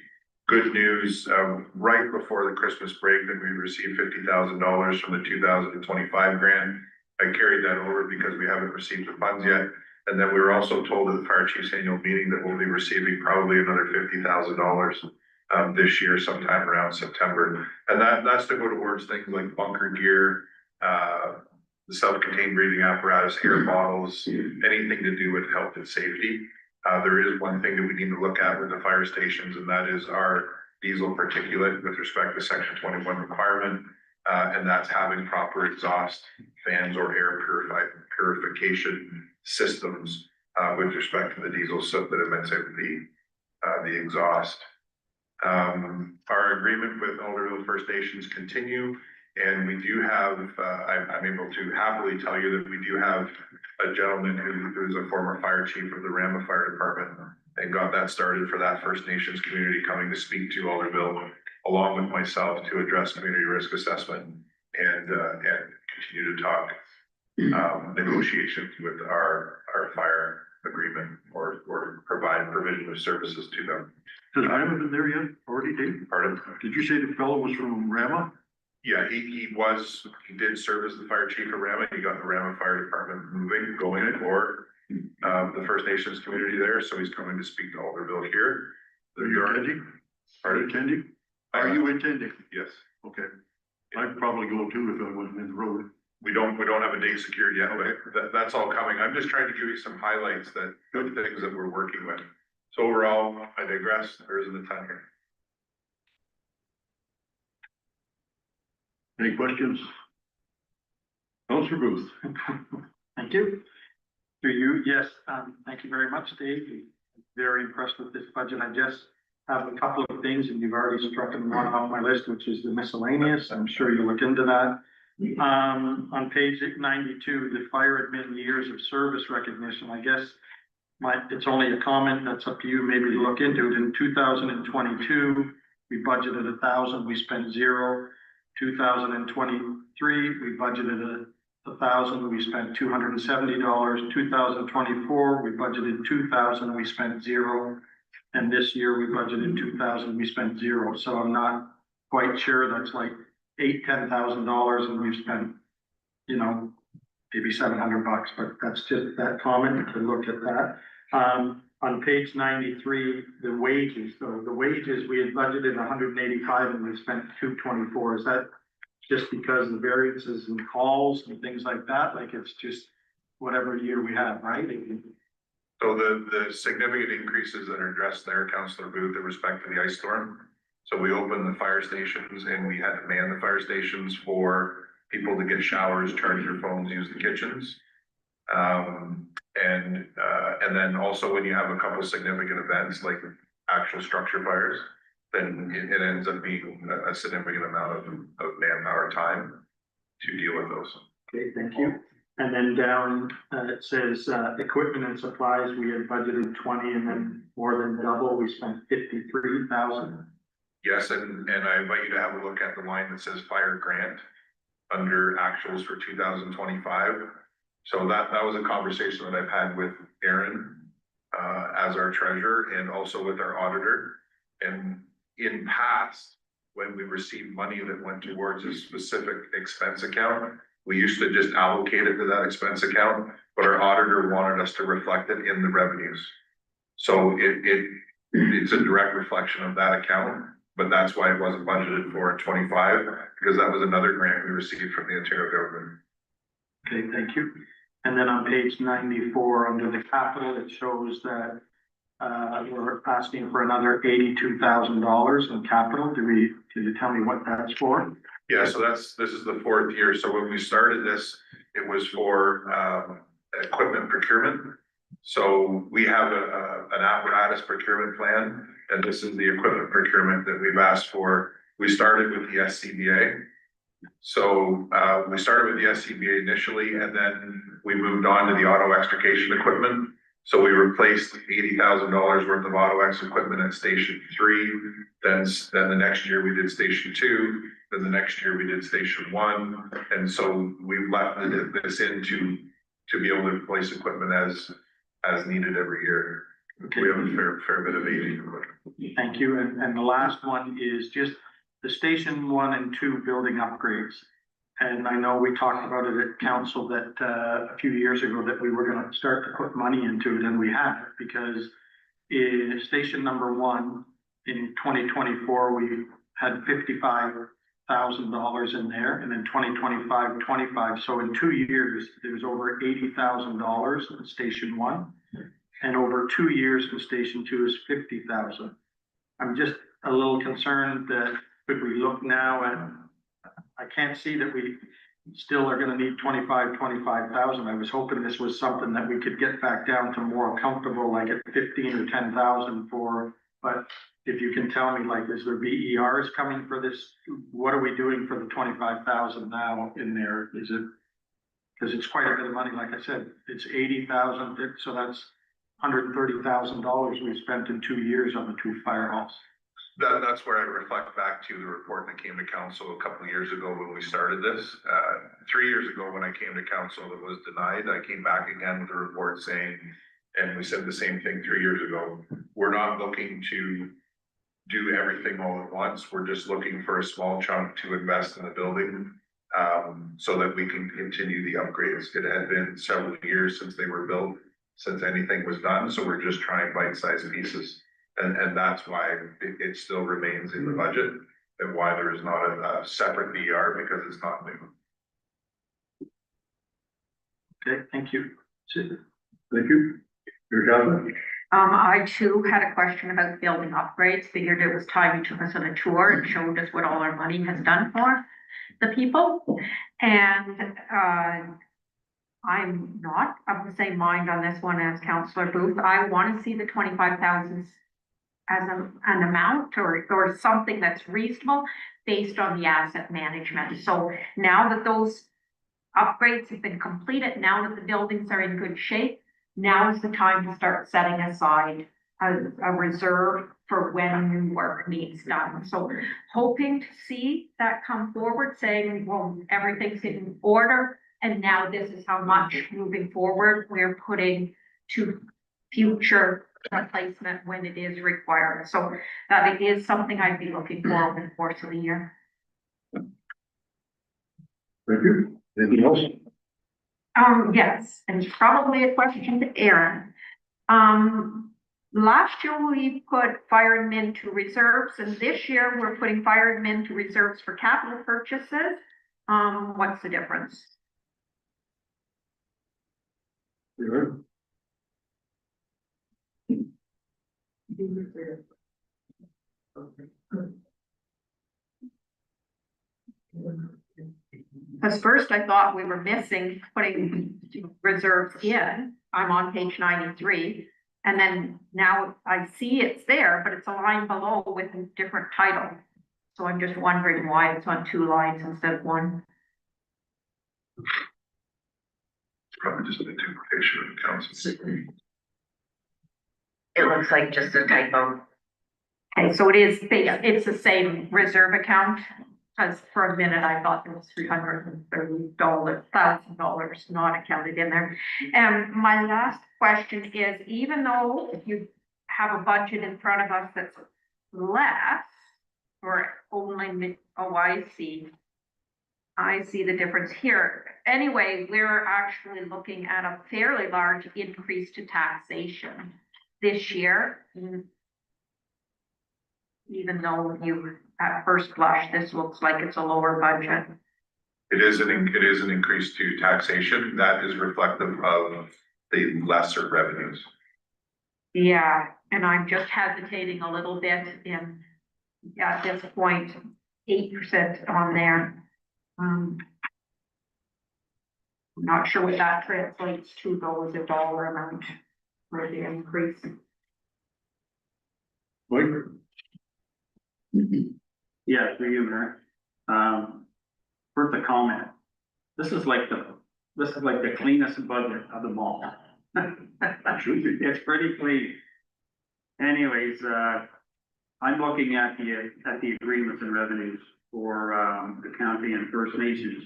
good news right before the Christmas break that we received $50,000 from the 2025 grant. I carried that over because we haven't received the funds yet. And then we were also told at the fire chief's annual meeting that we'll be receiving probably another $50,000 this year, sometime around September. And that's to go towards things like bunker gear, the self-contained breathing apparatus, air bottles, anything to do with health and safety. There is one thing that we need to look at with the fire stations, and that is our diesel particulate with respect to Section 21 requirement. And that's having proper exhaust fans or air purification systems with respect to the diesel soot that emits out the exhaust. Our agreement with Alderville First Nations continue, and we do have, I'm able to happily tell you that we do have a gentleman who is a former fire chief of the Rama Fire Department and got that started for that First Nations community coming to speak to Alderville, along with myself, to address community risk assessment and continue to talk negotiations with our fire agreement or provide provision of services to them. Has Rama been there yet? Already, Dave? Pardon? Did you say the fellow was from Rama? Yeah, he did serve as the fire chief of Rama. He got the Rama Fire Department going for the First Nations community there. So he's coming to speak to Alderville here. Are you attending? Pardon? Are you attending? Are you attending? Yes. Okay. I'd probably go too if I wasn't in the road. We don't have a date secured yet, but that's all coming. I'm just trying to give you some highlights of things that we're working with. So overall, I digress. There isn't a ton here. Any questions? Councilor Booth. Thank you. To you, yes, thank you very much, Dave. Very impressed with this budget. I just have a couple of things, and you've already struck one off my list, which is the miscellaneous. I'm sure you'll look into that. On page 92, the fire admin years of service recognition, I guess it's only a comment, that's up to you maybe to look into it. In 2022, we budgeted 1,000, we spent 0. 2023, we budgeted 1,000, we spent $270. 2024, we budgeted 2,000, we spent 0. And this year we budgeted 2,000, we spent 0. So I'm not quite sure. That's like $10,000, and we've spent you know, maybe $700, but that's just that comment to look at that. On page 93, the wages, so the wages, we had budgeted 185 and we spent 224. Is that just because the variances in calls and things like that? Like it's just whatever year we have, right? So the significant increases that are addressed there, Councillor Booth, in respect to the ice storm. So we opened the fire stations and we had to man the fire stations for people to get showers, charge their phones, use the kitchens. And then also when you have a couple of significant events like actual structure fires, then it ends up being a significant amount of manpower time to deal with those. Okay, thank you. And then down, it says, equipment and supplies, we had budgeted 20 and then more than double, we spent 53,000. Yes, and I invite you to have a look at the line that says fire grant under actuals for 2025. So that was a conversation that I've had with Aaron as our treasurer and also with our auditor. And in past, when we received money that went towards a specific expense account, we used to just allocate it to that expense account, but our auditor wanted us to reflect it in the revenues. So it's a direct reflection of that account, but that's why it wasn't budgeted for in 25, because that was another grant we received from the Ontario government. Okay, thank you. And then on page 94, under the capital, it shows that we're asking for another $82,000 in capital. Can you tell me what that's for? Yeah, so this is the fourth year. So when we started this, it was for equipment procurement. So we have an apparatus procurement plan, and this is the equipment procurement that we've asked for. We started with the SCBA. So we started with the SCBA initially, and then we moved on to the auto extrication equipment. So we replaced $80,000 worth of auto X equipment at Station 3. Then the next year we did Station 2. Then the next year we did Station 1. And so we've left this in to be able to replace equipment as needed every year. Okay. We have a fair bit of aging equipment. Thank you. And the last one is just the Station 1 and 2 building upgrades. And I know we talked about it at council that a few years ago that we were going to start to put money into it, and we haven't, because in Station number 1 in 2024 we had $55,000 in there, and in 2025, 25. So in 2 years there's over $80,000 in Station 1, and over 2 years in Station 2 is $50,000. I'm just a little concerned that could we look now at, I can't see that we still are gonna need 25,000. I was hoping this was something that we could get back down to more comfortable, like at 15 or 10,000 for, but if you can tell me, like, is there BERs coming for this? What are we doing for the 25,000 now in there? Is it, because it's quite a bit of money, like I said, it's 80,000, so that's $130,000 we spent in 2 years on the 2 fire halls. That's where I reflect back to the report that came to council a couple of years ago when we started this. 3 years ago, when I came to council, it was denied. I came back again with a report saying, and we said the same thing 3 years ago, we're not looking to do everything all at once. We're just looking for a small chunk to invest in the building, so that we can continue the upgrades. It had been several years since they were built, since anything was done. So we're just trying bite-sized pieces. And that's why it still remains in the budget, and why there is not a separate BR, because it's not new. Okay, thank you. Thank you. Your Catherine? I too had a question about building upgrades. Figured it was time you took us on a tour and showed us what all our money has done for the people. And I'm not of the same mind on this one as Councillor Booth. I want to see the 25,000 as an amount or something that's reasonable based on the asset management. So now that those upgrades have been completed, now that the buildings are in good shape, now is the time to start setting aside a reserve for when new work needs done. So hoping to see that come forward, saying, well, everything's in order, and now this is how much moving forward we're putting to future replacement when it is required. So that it is something I'd be looking for over the course of the year. Thank you. Anything else? Yes, and it's probably a question to Aaron. Last year we put fire admin to reserves, and this year we're putting fire admin to reserves for capital purchases. What's the difference? Sure. Because first I thought we were missing putting reserves in. I'm on page 93. And then now I see it's there, but it's a line below with a different title. So I'm just wondering why it's on 2 lines instead of 1. Probably just an interpretation of council. It looks like just a typo. Okay, so it is, it's the same reserve account. Because for a minute I thought there was $330,000 not accounted in there. And my last question is, even though you have a budget in front of us that's less, or only, I see the difference here. Anyway, we're actually looking at a fairly large increase to taxation this year. Even though you, at first blush, this looks like it's a lower budget. It is an increase to taxation that is reflective of the lesser revenues. Yeah, and I'm just hesitating a little bit in, at this point, 8% on there. I'm not sure what that translates to though, as a dollar amount for the increase. Mike? Yeah, through you, Mayor. First a comment. This is like the cleanest budget of them all. It's pretty clean. Anyways, I'm looking at the agreements and revenues for the county and First Nations,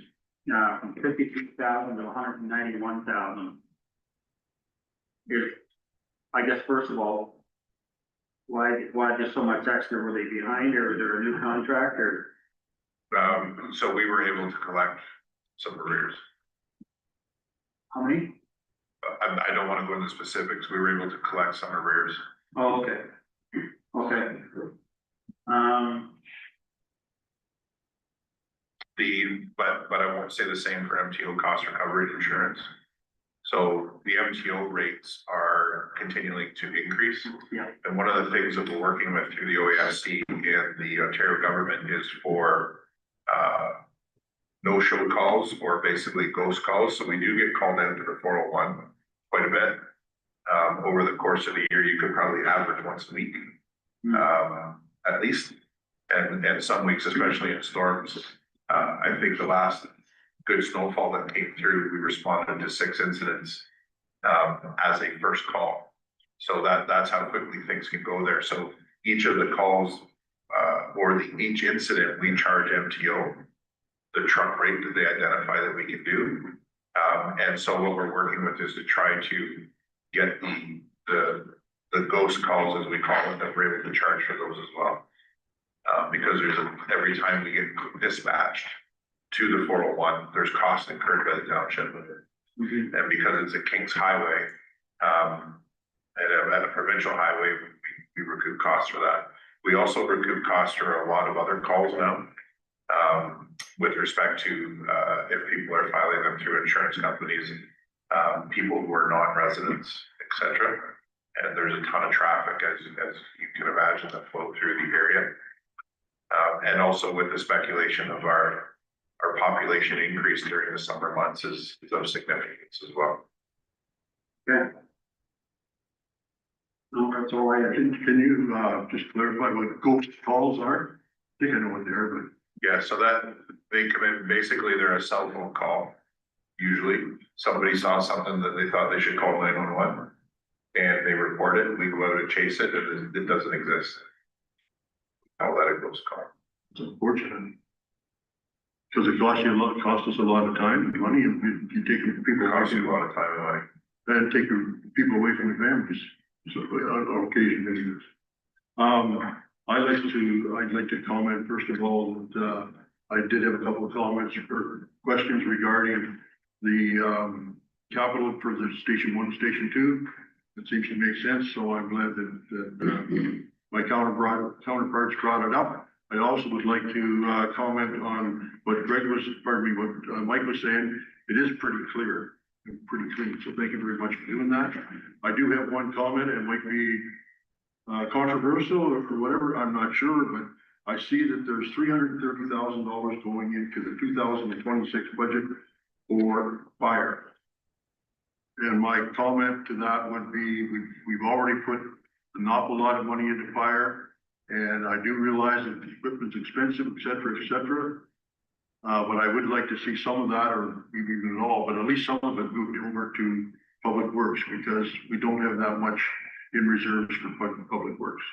from 52,000 to 191,000. I guess first of all, why just so much extra? Were they behind, or is there a new contract, or? So we were able to collect some arrears. How many? I don't want to go into specifics. We were able to collect some arrears. Oh, okay. Okay. But I won't say the same for MTO cost recovery insurance. So the MTO rates are continuing to increase. Yeah. And one of the things that we're working with through the OASC and the Ontario government is for no-show calls, or basically ghost calls. So we do get called into the 401 quite a bit. Over the course of the year, you could probably average once a week, at least. And some weeks, especially in storms, I think the last good snowfall that came through, we responded to 6 incidents as a first call. So that's how quickly things can go there. So each of the calls or each incident, we charge MTO the truck rate that they identify that we can do. And so what we're working with is to try to get the ghost calls, as we call it, that we're able to charge for those as well. Because every time we get dispatched to the 401, there's cost incurred by the township. And because it's a King's Highway, and a provincial highway, we recoup costs for that. We also recoup costs for a lot of other calls now, with respect to if people are filing them through insurance companies, people who are non-residents, etc. And there's a ton of traffic, as you can imagine, that flow through the area. And also with the speculation of our population increase during the summer months is of significance as well. Okay. No, that's all I have. Can you just clarify what ghost calls are? I think I know what they are, but. Yeah, so that they come in, basically they're a cell phone call. Usually somebody saw something that they thought they should call 911 and they report it, we go out and chase it, and it doesn't exist. I'll let it ghost call. It's unfortunate. Because it costs us a lot of time and money, and you take people. It costs you a lot of time and money. And take people away from their families, so on occasion anyways. I'd like to comment first of all that I did have a couple of comments or questions regarding the capital for the Station 1, Station 2. It seems to make sense, so I'm glad that my counterparts brought it up. I also would like to comment on what what Mike was saying. It is pretty clear and pretty clean, so thank you very much for doing that. I do have one comment, it might be controversial or for whatever, I'm not sure, but I see that there's $330,000 going into the 2026 budget for fire. And my comment to that would be, we've already put an awful lot of money into fire. And I do realize that the equipment's expensive, et cetera, et cetera. But I would like to see some of that, or maybe even all, but at least some of it moved over to Public Works, because we don't have that much in reserves for Public Works.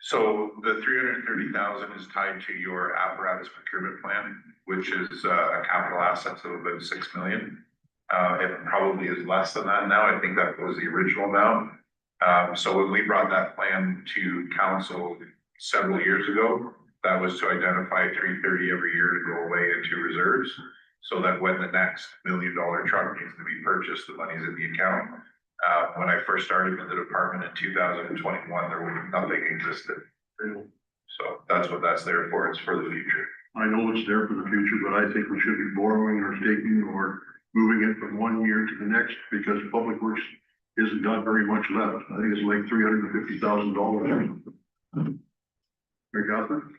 So the 330,000 is tied to your apparatus procurement plan, which is a capital assets of about 6 million. It probably is less than that now. I think that was the original amount. So when we brought that plan to council several years ago, that was to identify 330 every year to go away into reserves, so that when the next $1 million truck needs to be purchased, the money's in the account. When I first started in the department in 2021, there was nothing existed. So that's what that's there for. It's for the future. I know it's there for the future, but I think we should be borrowing or taking or moving it from one year to the next, because Public Works isn't got very much left. I think it's like $350,000. Mary Catherine?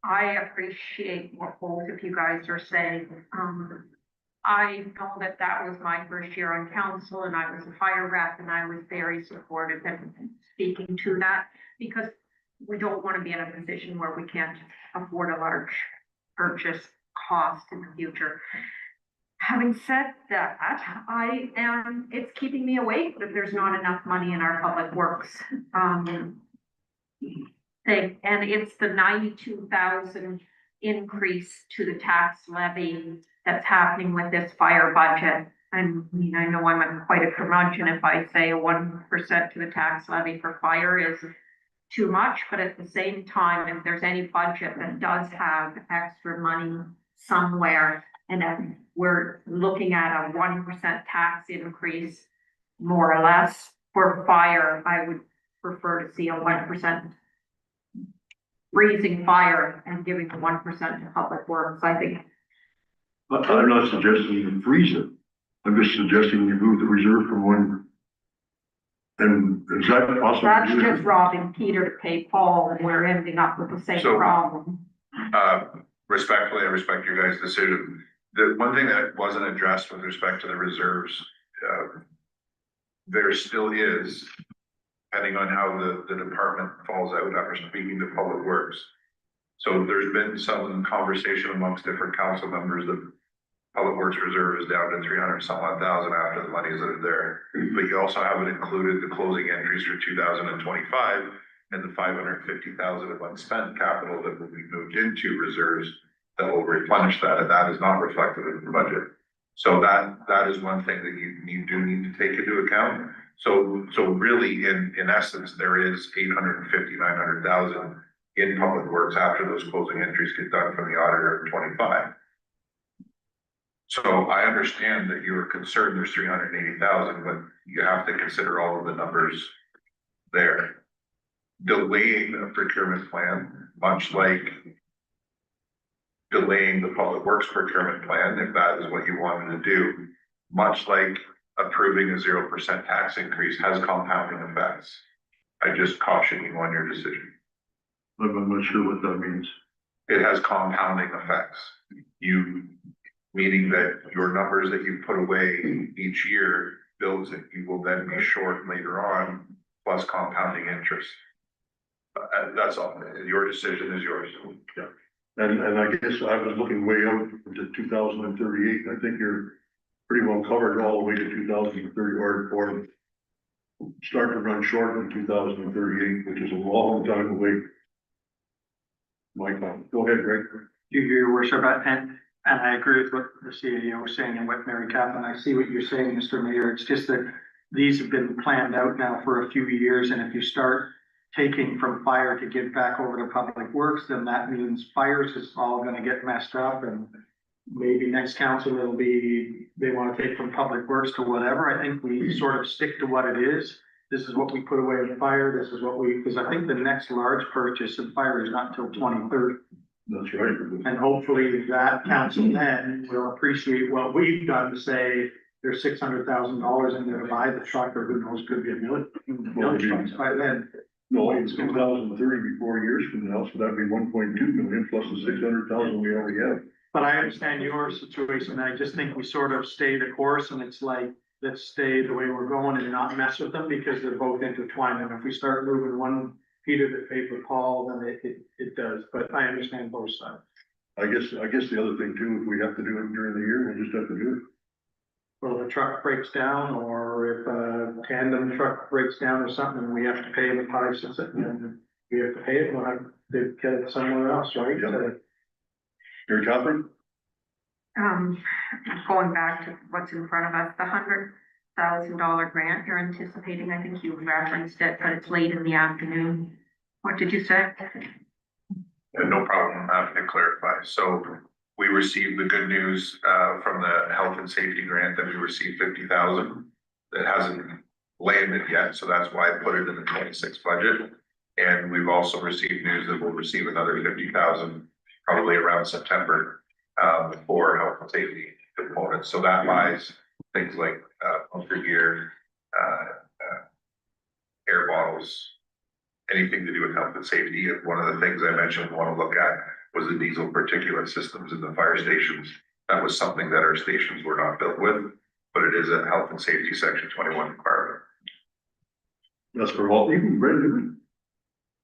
I appreciate what both of you guys are saying. I know that that was my first year on council, and I was a fire rep, and I was very supportive and speaking to that, because we don't want to be in a position where we can't afford a large purchase cost in the future. Having said that, it's keeping me awake that there's not enough money in our Public Works thing, and it's the 92,000 increase to the tax levy that's happening with this fire budget. I mean, I know I'm quite a curmudgeon if I say 1% to the tax levy for fire is too much, but at the same time, if there's any budget that does have extra money somewhere, and if we're looking at a 1% tax increase, more or less, for fire, I would prefer to see a 1% freezing fire and giving the 1% to Public Works. I think. But I'm not suggesting you freeze it. I'm just suggesting you move the reserve from one. And is that possible? That's just robbing Peter to pay Paul, and we're ending up with the same problem. Respectfully, I respect your guys' decision. The one thing that wasn't addressed with respect to the reserves, there still is, depending on how the department falls out after speaking to Public Works. So there's been some conversation amongst different council members that Public Works reserve is down to 300-some-odd-thousand after the monies that are there. But you also haven't included the closing entries for 2025 and the 550,000 of unspent capital that will be moved into reserves that will replenish that, and that is not reflected in the budget. So that is one thing that you do need to take into account. So really, in essence, there is 850-900,000 in Public Works after those closing entries get done from the auditor in 25. So I understand that you're concerned there's 380,000, but you have to consider all of the numbers there. Delaying a procurement plan, much like delaying the Public Works procurement plan, if that is what you wanted to do, much like approving a 0% tax increase, has compounding effects. I just caution you on your decision. I'm not sure what that means. It has compounding effects. Meaning that your numbers that you put away each year builds that you will then be short later on, plus compounding interest. That's all. Your decision is yours. Yeah. And I guess I was looking way out to 2038. I think you're pretty well covered all the way to 2030, or start to run short in 2038, which is a long time away. Mike, go ahead, Greg. Your worship, and I agree with what the CEO was saying and what Mary Catherine, I see what you're saying, Mr. Mayor. It's just that these have been planned out now for a few years, and if you start taking from fire to give back over to public works, then that means fires is all gonna get messed up and maybe next council it'll be, they wanna take from public works to whatever. I think we sort of stick to what it is. This is what we put away in fire. This is what we, because I think the next large purchase in fire is not until 2030. That's right. And hopefully that council then will appreciate what we've done to say there's $600,000 in there to buy the truck, or who knows, could be a million trucks by then. No, it's 2030, 4 years from now, so that'd be 1.2 million plus the 600,000 we already have. But I understand your situation. I just think we sort of stay the course, and it's like, let's stay the way we're going and not mess with them because they're both intertwined. And if we start moving one Peter to paper Paul, then it does. But I understand both sides. I guess the other thing too, if we have to do it during the year, we'll just have to do it. Well, the truck breaks down, or if a tandem truck breaks down or something, and we have to pay the price, and we have to pay it, we'll have to get it somewhere else, right? Yep. Mary Catherine? Going back to what's in front of us, the $100,000 grant you're anticipating, I think you referenced it, but it's late in the afternoon. What did you say? No problem, I'm happy to clarify. So we received the good news from the health and safety grant that we received 50,000. That hasn't landed yet, so that's why I put it in the 26 budget. And we've also received news that we'll receive another 50,000 probably around September for health and safety components. So that buys things like bunker gear, air bottles, anything to do with health and safety. And one of the things I mentioned we want to look at was the diesel particulate systems in the fire stations. That was something that our stations were not built with, but it is a health and safety section 21 requirement. That's for all, even Brent, didn't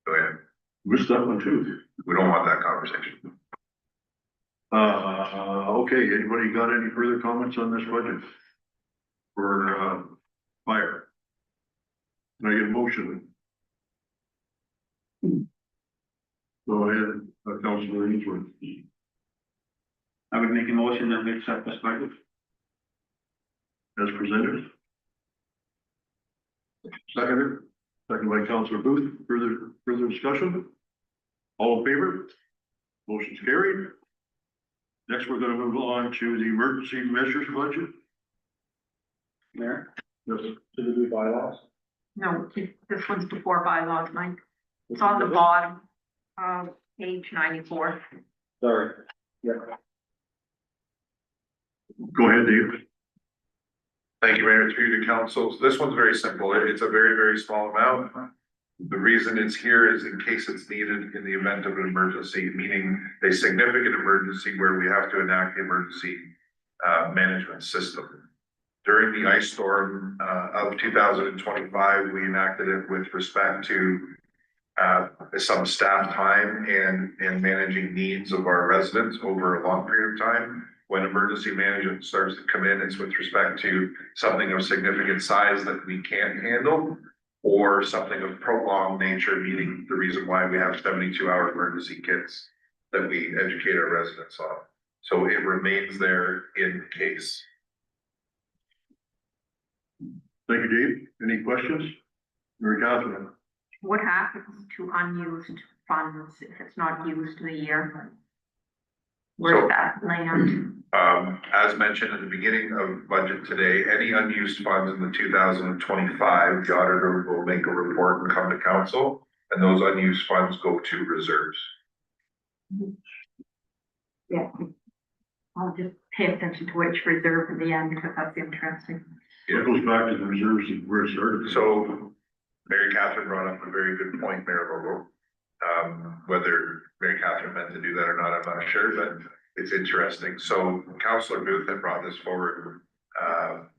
Go ahead. we? Missed that one too. We don't want that conversation. Okay, anybody got any further comments on this budget? For, fire? Can I get a motion? Go ahead, Councilor Ainsworth. I would make a motion that we accept this budget. As presented. Second by Councilor Booth. Further discussion? All in favor? Motion's carried. Next, we're gonna move on to the emergency measures budget. Mayor, Yes. to the new bylaws. No, this one's before bylaws, Mike. It's on the bottom of page 94. Sorry. Yeah. Go ahead, Dave. Thank you, Mayor, through you to council. This one's very simple. It's a very, very small amount. The reason it's here is in case it's needed in the event of an emergency, meaning a significant emergency where we have to enact the emergency management system. During the ice storm of 2025, we enacted it with respect to some staff time and managing needs of our residents over a long period of time. When emergency management starts to come in, it's with respect to something of significant size that we can't handle, or something of prolonged nature, meaning the reason why we have 72-hour emergency kits that we educate our residents on. So it remains there in case. Thank you, Dave. Any questions? Mary Catherine? What happens to unused funds if it's not used in a year? Where's that land? As mentioned at the beginning of budget today, any unused funds in the 2025, the auditor will make a report and come to council, and those unused funds go to reserves. Yeah. I'll just pay attention to which reserve in the end, because that's interesting. It goes back to the reserves and where it started. So Mary Catherine brought up a very good point, Mayor Logo. Whether Mary Catherine meant to do that or not, I'm not sure, but it's interesting. So Councillor Booth had brought this forward. I'm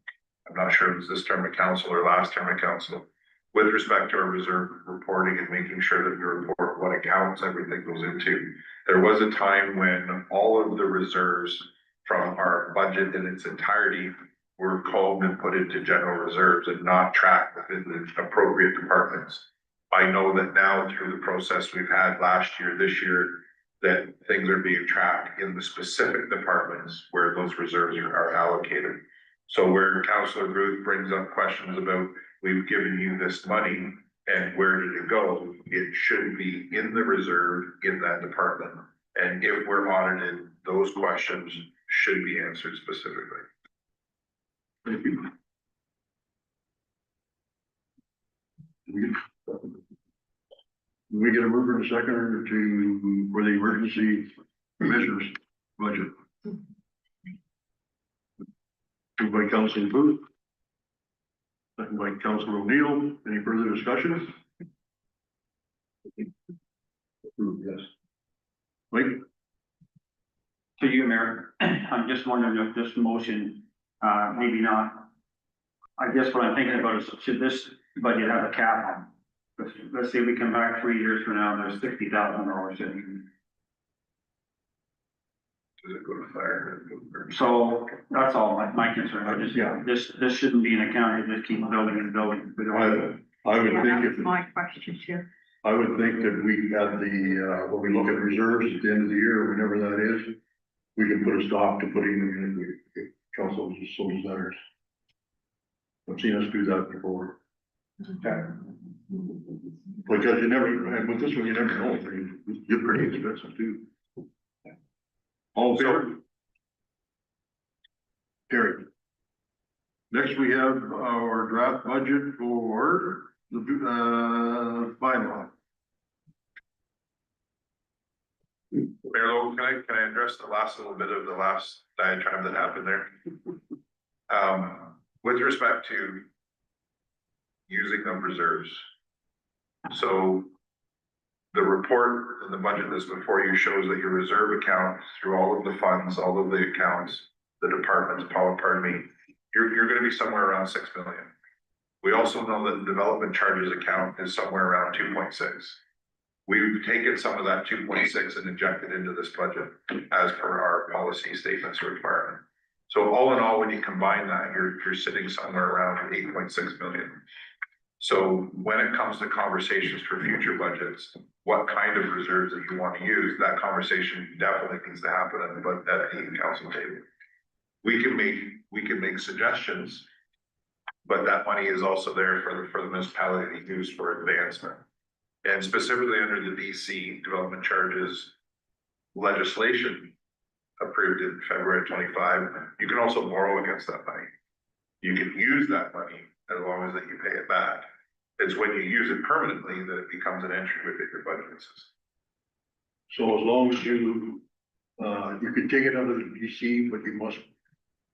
not sure if it was this term of council or last term of council, with respect to our reserve reporting and making sure that we report what accounts everything goes into. There was a time when all of the reserves from our budget in its entirety were combed and put into general reserves and not tracked within the appropriate departments. I know that now through the process we've had last year, this year, that things are being tracked in the specific departments where those reserves are allocated. So where Councillor Booth brings up questions about, we've given you this money, and where did it go? It should be in the reserve in that department. And if we're audited, those questions should be answered specifically. Thank you. We get a mover and a seconder to, for the emergency measures budget. Moved by Councilor Booth. Second by Councilor O'Neill. Any further discussion? Approved, yes. Mike? To you, Mayor, I'm just wondering if this motion, maybe not. I guess what I'm thinking about is, should this budget have a cap on? Let's say we come back 3 years from now, and there's $60,000 in. Does it go to fire? So that's all my concern. I just, Yeah. this shouldn't be an account, it just keeps building and building. We don't- I would Yeah, think that was if, my question too. I would think that we had the, when we look at reserves at the end of the year, whenever that is, we can put a stop to putting them in if council so desires. I've seen us do that before. Because you never, and with this one, you never know, they get pretty expensive too. All in favor? Carried. Next, we have our draft budget for the, bylaw. Mayor Logan, can I address the last little bit of the last diatribe that happened there? With respect to using of reserves. So the report and the budget that's before you shows that your reserve account through all of the funds, all of the accounts, the departments, pardon me, you're gonna be somewhere around 6 million. We also know that the development charges account is somewhere around 2.6. We've taken some of that 2.6 and injected into this budget as per our policy statements requirement. So all in all, when you combine that, you're sitting somewhere around 8.6 million. So when it comes to conversations for future budgets, what kind of reserves that you want to use, that conversation definitely needs to happen at the council table. We can make suggestions, but that money is also there for the municipality to use for advancement. And specifically under the DC development charges legislation approved in February 25, you can also borrow against that money. You can use that money as long as that you pay it back. It's when you use it permanently that it becomes an entry within your budget system. So as long as you, you can take it out of the DC, but you must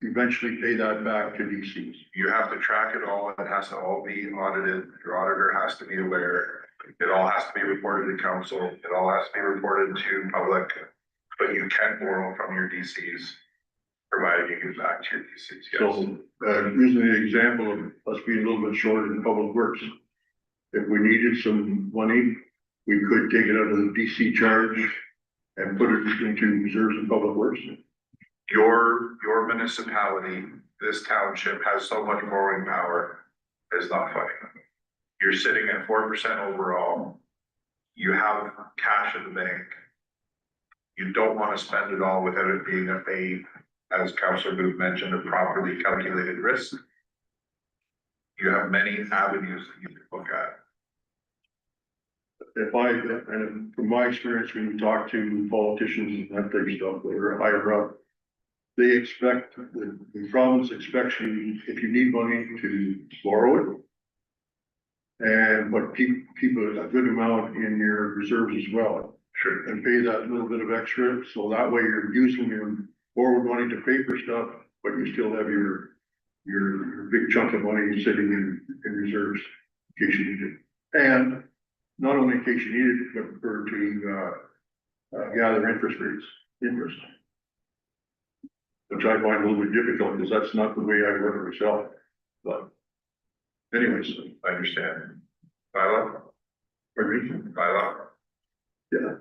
eventually pay that back to DCs. You have to track it all. It has to all be audited. Your auditor has to be aware. It all has to be reported to council. It all has to be reported to public, but you can borrow from your DCs, provided you give back to your DCs. Yes. So, using the example of us being a little bit short in public works, if we needed some money, we could take it out of the DC charge and put it into reserves in public works. Your municipality, this township has so much borrowing power, it's not funny. You're sitting at 4% overall. You have cash in the bank. You don't want to spend it all without it being as Councilor Booth mentioned, a properly calculated risk. You have many avenues that you can look at. And from my experience, when you talk to politicians and that type of stuff, that are higher up, they expect, the province expects you, if you need money, to borrow it. But keep a good amount in your reserves as well. Sure. And pay that little bit of extra, so that way you're using your borrowed money to pay for stuff, but you still have your big chunk of money sitting in reserves in case you need it. And not only in case you need it, but for to gather interest. Which I find a little bit difficult, because that's not the way I work myself, but anyways. I understand. Bylaw? Bylaw? Yeah.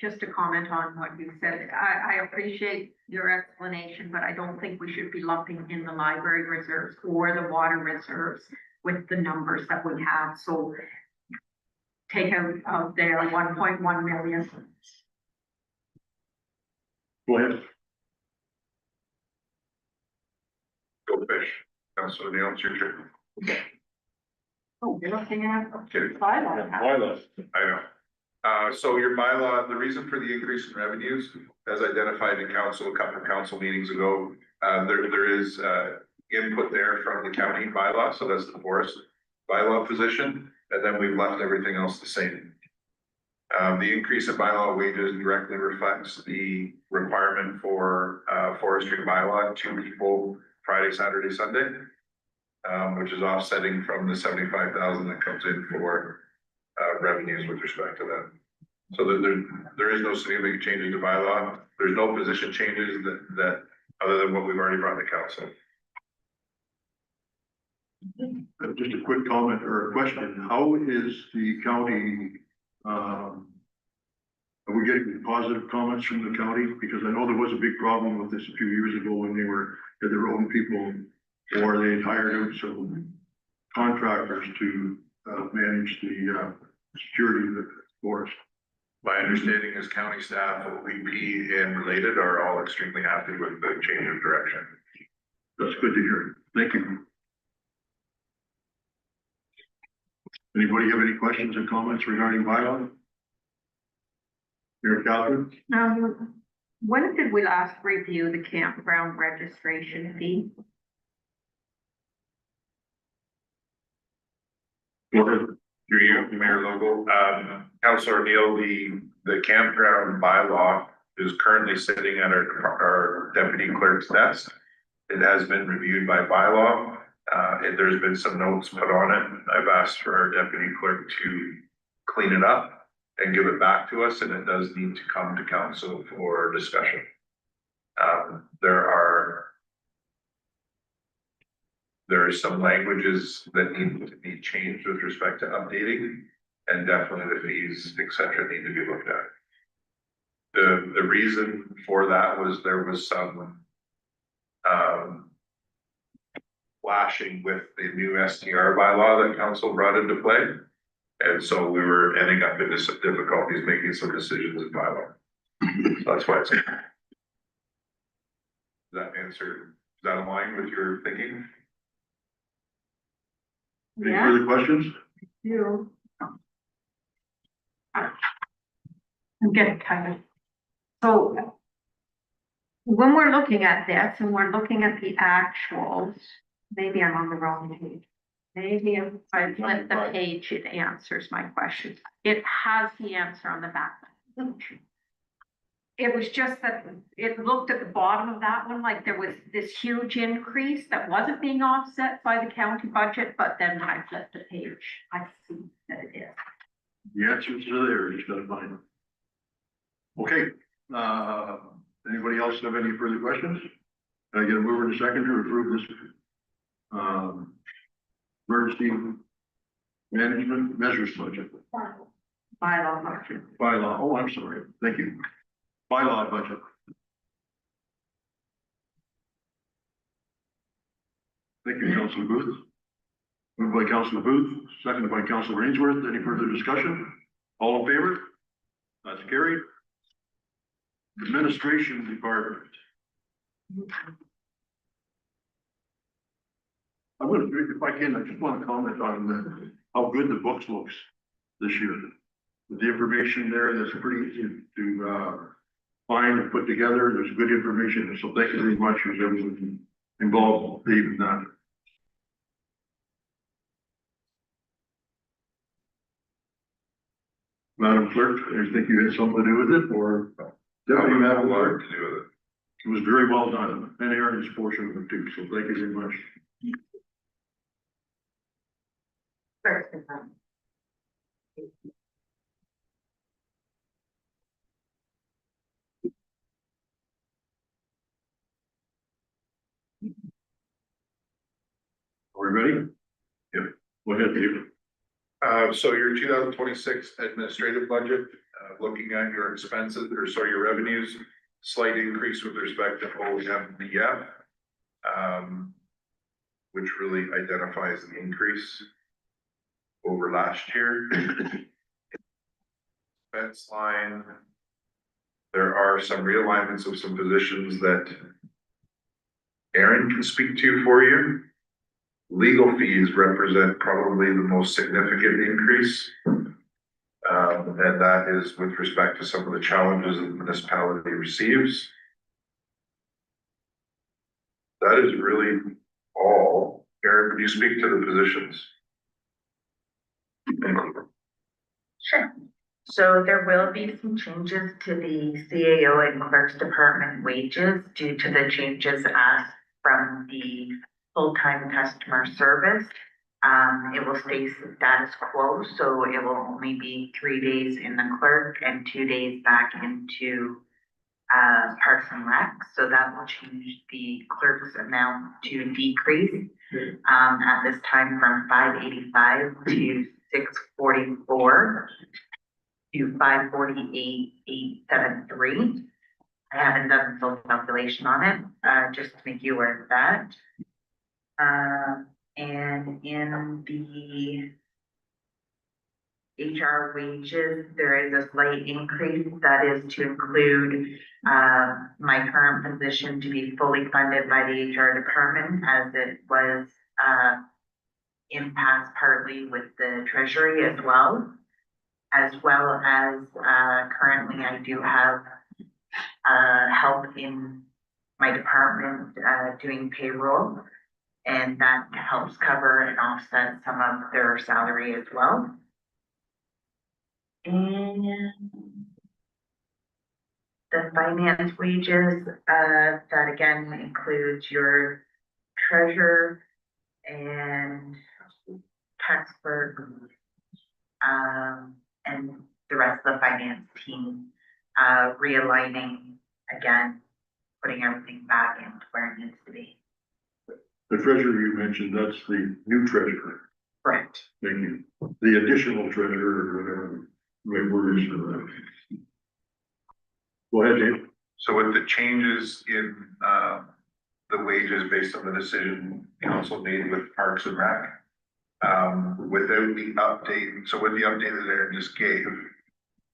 Just to comment on what you said, I appreciate your explanation, but I don't think we should be lumping in the library reserves or the water reserves with the numbers that we have, so take out there 1.1 million. Go ahead. Go fish. Councilor Neil, it's your turn. Oh, you're looking at Okay. bylaw. Bylaws. I know. So your bylaw, the reason for the increase in revenues, as identified in council, a couple of council meetings ago, there is, input there from the county bylaw, so that's the forest bylaw position, and then we've left everything else the same. The increase in bylaw wages directly reflects the requirement for, forestry bylaw, 2 people Friday, Saturday, Sunday. Which is offsetting from the 75,000 that comes in for, revenues with respect to that. So there is no significant changes to bylaw. There's no position changes that, other than what we've already brought to council. Just a quick comment or a question. How is the county, are we getting positive comments from the county? Because I know there was a big problem with this a few years ago when they had their own people, or they'd hired out some contractors to manage the security of the forest. My understanding is county staff, OPP and related are all extremely happy with the change of direction. That's good to hear. Thank you. Anybody have any questions or comments regarding bylaw? Here, Catherine? When did we last review the campground registration fee? Through you, Mayor Logo, Councilor Neal, the campground bylaw is currently sitting at our deputy clerk's desk. It has been reviewed by bylaw, and there's been some notes put on it. I've asked for our deputy clerk to clean it up and give it back to us, and it does need to come to council for discussion. There are some languages that need to be changed with respect to updating, and definitely the fees, et cetera, need to be looked at. The reason for that was there was some clashing with the new STR bylaw that council brought into play. And so we were ending up into some difficulties making some decisions in bylaw. So that's why it's. Does that answer, is that aligned with your thinking? Any further questions? You. I'm getting kind of. So. When we're looking at this and we're looking at the actuals, maybe I'm on the wrong page. Maybe if I flip the page, it answers my question. It has the answer on the back. It was just that it looked at the bottom of that one, like there was this huge increase that wasn't being offset by the county budget, but then when I flipped the page, I see that it is. The answers are there, you just gotta find them. Okay, anybody else have any further questions? Can I get a mover and a second to approve this, emergency management measures budget? Bylaw budget. Bylaw, oh, I'm sorry, thank you. Bylaw budget. Thank you, Councilor Booth. Moved by Councilor Booth, seconded by Councilor Ainsworth. Any further discussion? All in favor? That's carried. Administration Department. I'm gonna, if I can, I just want to comment on how good the books looks this year. The information there, that's pretty easy to find and put together. There's good information, so thank you very much for everyone involved, Dave, in that. Madam Clerk, I think you had something to do with it, or? Deputy Madam Clerk? To do with it. It was very well done, and Aaron's portion of it too, so thank you very much. Are we ready? Yep. Go ahead, Dave. So your 2026 administrative budget, looking at your expenses, or sorry, your revenues, slight increase with respect to OMBF, which really identifies the increase over last year. Expense line, there are some realignments of some positions that Aaron can speak to for you. Legal fees represent probably the most significant increase. And that is with respect to some of the challenges that the municipality receives. That is really all. Eric, would you speak to the positions? Sure. So there will be some changes to the CAO and clerk's department wages due to the changes asked from the full-time customer service. It will stay status quo, so it will only be 3 days in the clerk and 2 days back into Parks and Rec. So that will change the clerk's amount to decrease at this time from 585 to 644 to 548,873. I haven't done the full calculation on it, just to make you aware of that. And in the HR wages, there is a slight increase that is to include my current position to be fully funded by the HR department, as it was impacts partly with the treasury as well as currently I do have help in my department doing payroll, and that helps cover and offset some of their salary as well. And the finance wages, that again includes your treasurer and tax clerk, and the rest of the finance team, realigning again, putting everything back into where it needs to be. The treasurer you mentioned, that's the new treasurer. Correct. Thank you. The additional treasurer or whatever, the word is for that. Go ahead, Dave. So with the changes in the wages based on the decision council made with Parks and Rec, without the update, so with the update that Aaron just gave,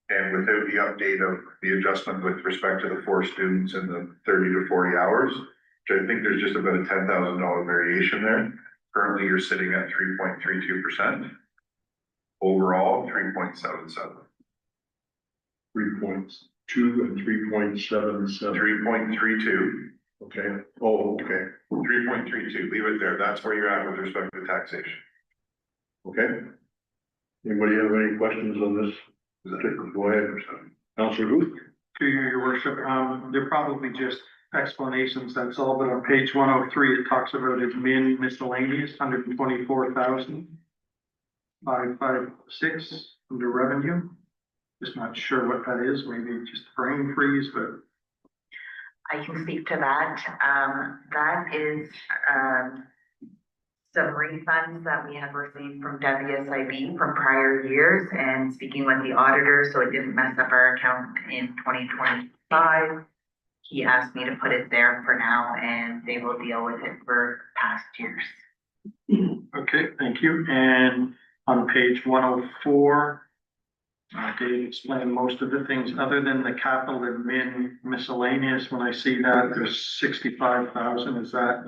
and without the update of the adjustment with respect to the 4 students and the 30 to 40 hours, which I think there's just about a $10,000 variation there. Currently, you're sitting at 3.32%. Overall, 3.77. 3.2 and 3.77. 3.32. Okay. Oh, okay. 3.32. Leave it there. That's where you're at with respect to taxation. Okay. Anybody have any questions on this? Go ahead, Councilor Booth. To your worship, they're probably just explanations, that's all, but on page 103, it talks about admin miscellaneous, 124,556 under revenue. Just not sure what that is, maybe just brain freeze, but. I can speak to that. That is some refunds that we have received from WSIB from prior years, and speaking with the auditor, so it didn't mess up our account in 2025. He asked me to put it there for now, and they will deal with it for past years. Okay, thank you. And on page 104, Dave explained most of the things other than the capital admin miscellaneous. When I see that, there's 65,000. Is that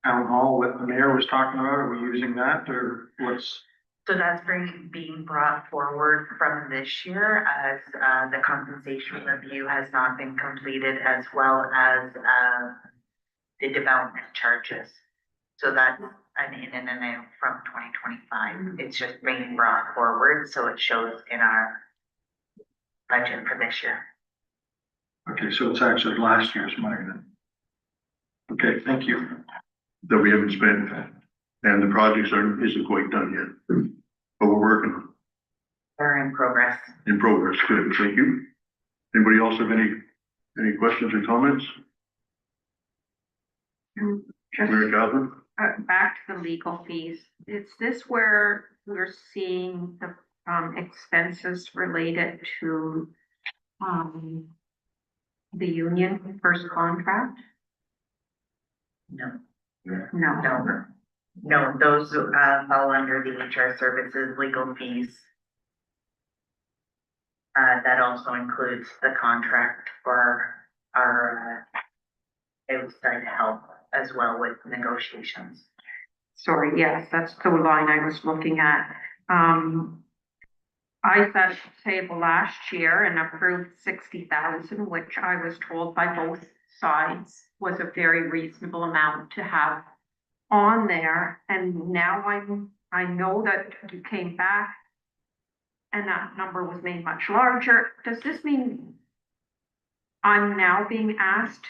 town hall, what the mayor was talking about? Are we using that, or what's? So that's being brought forward from this year as the compensation review has not been completed, as well as the development charges. So that's an in and an out from 2025. It's just being brought forward, so it shows in our budget for this year. Okay, so it's actually last year's money then. Okay, thank you. That we haven't spent, and the projects isn't quite done yet, but we're working. They're in progress. In progress, good, thank you. Anybody else have any questions or comments? Just Mayor Calvin? back to the legal fees. Is this where we're seeing the expenses related to the union first contract? No. No. No, those fall under the HR services legal fees. That also includes the contract for our outside help as well with negotiations. Sorry, yes, that's the line I was looking at. I set a table last year and approved 60,000, which I was told by both sides was a very reasonable amount to have on there. And now I know that you came back and that number was made much larger. Does this mean I'm now being asked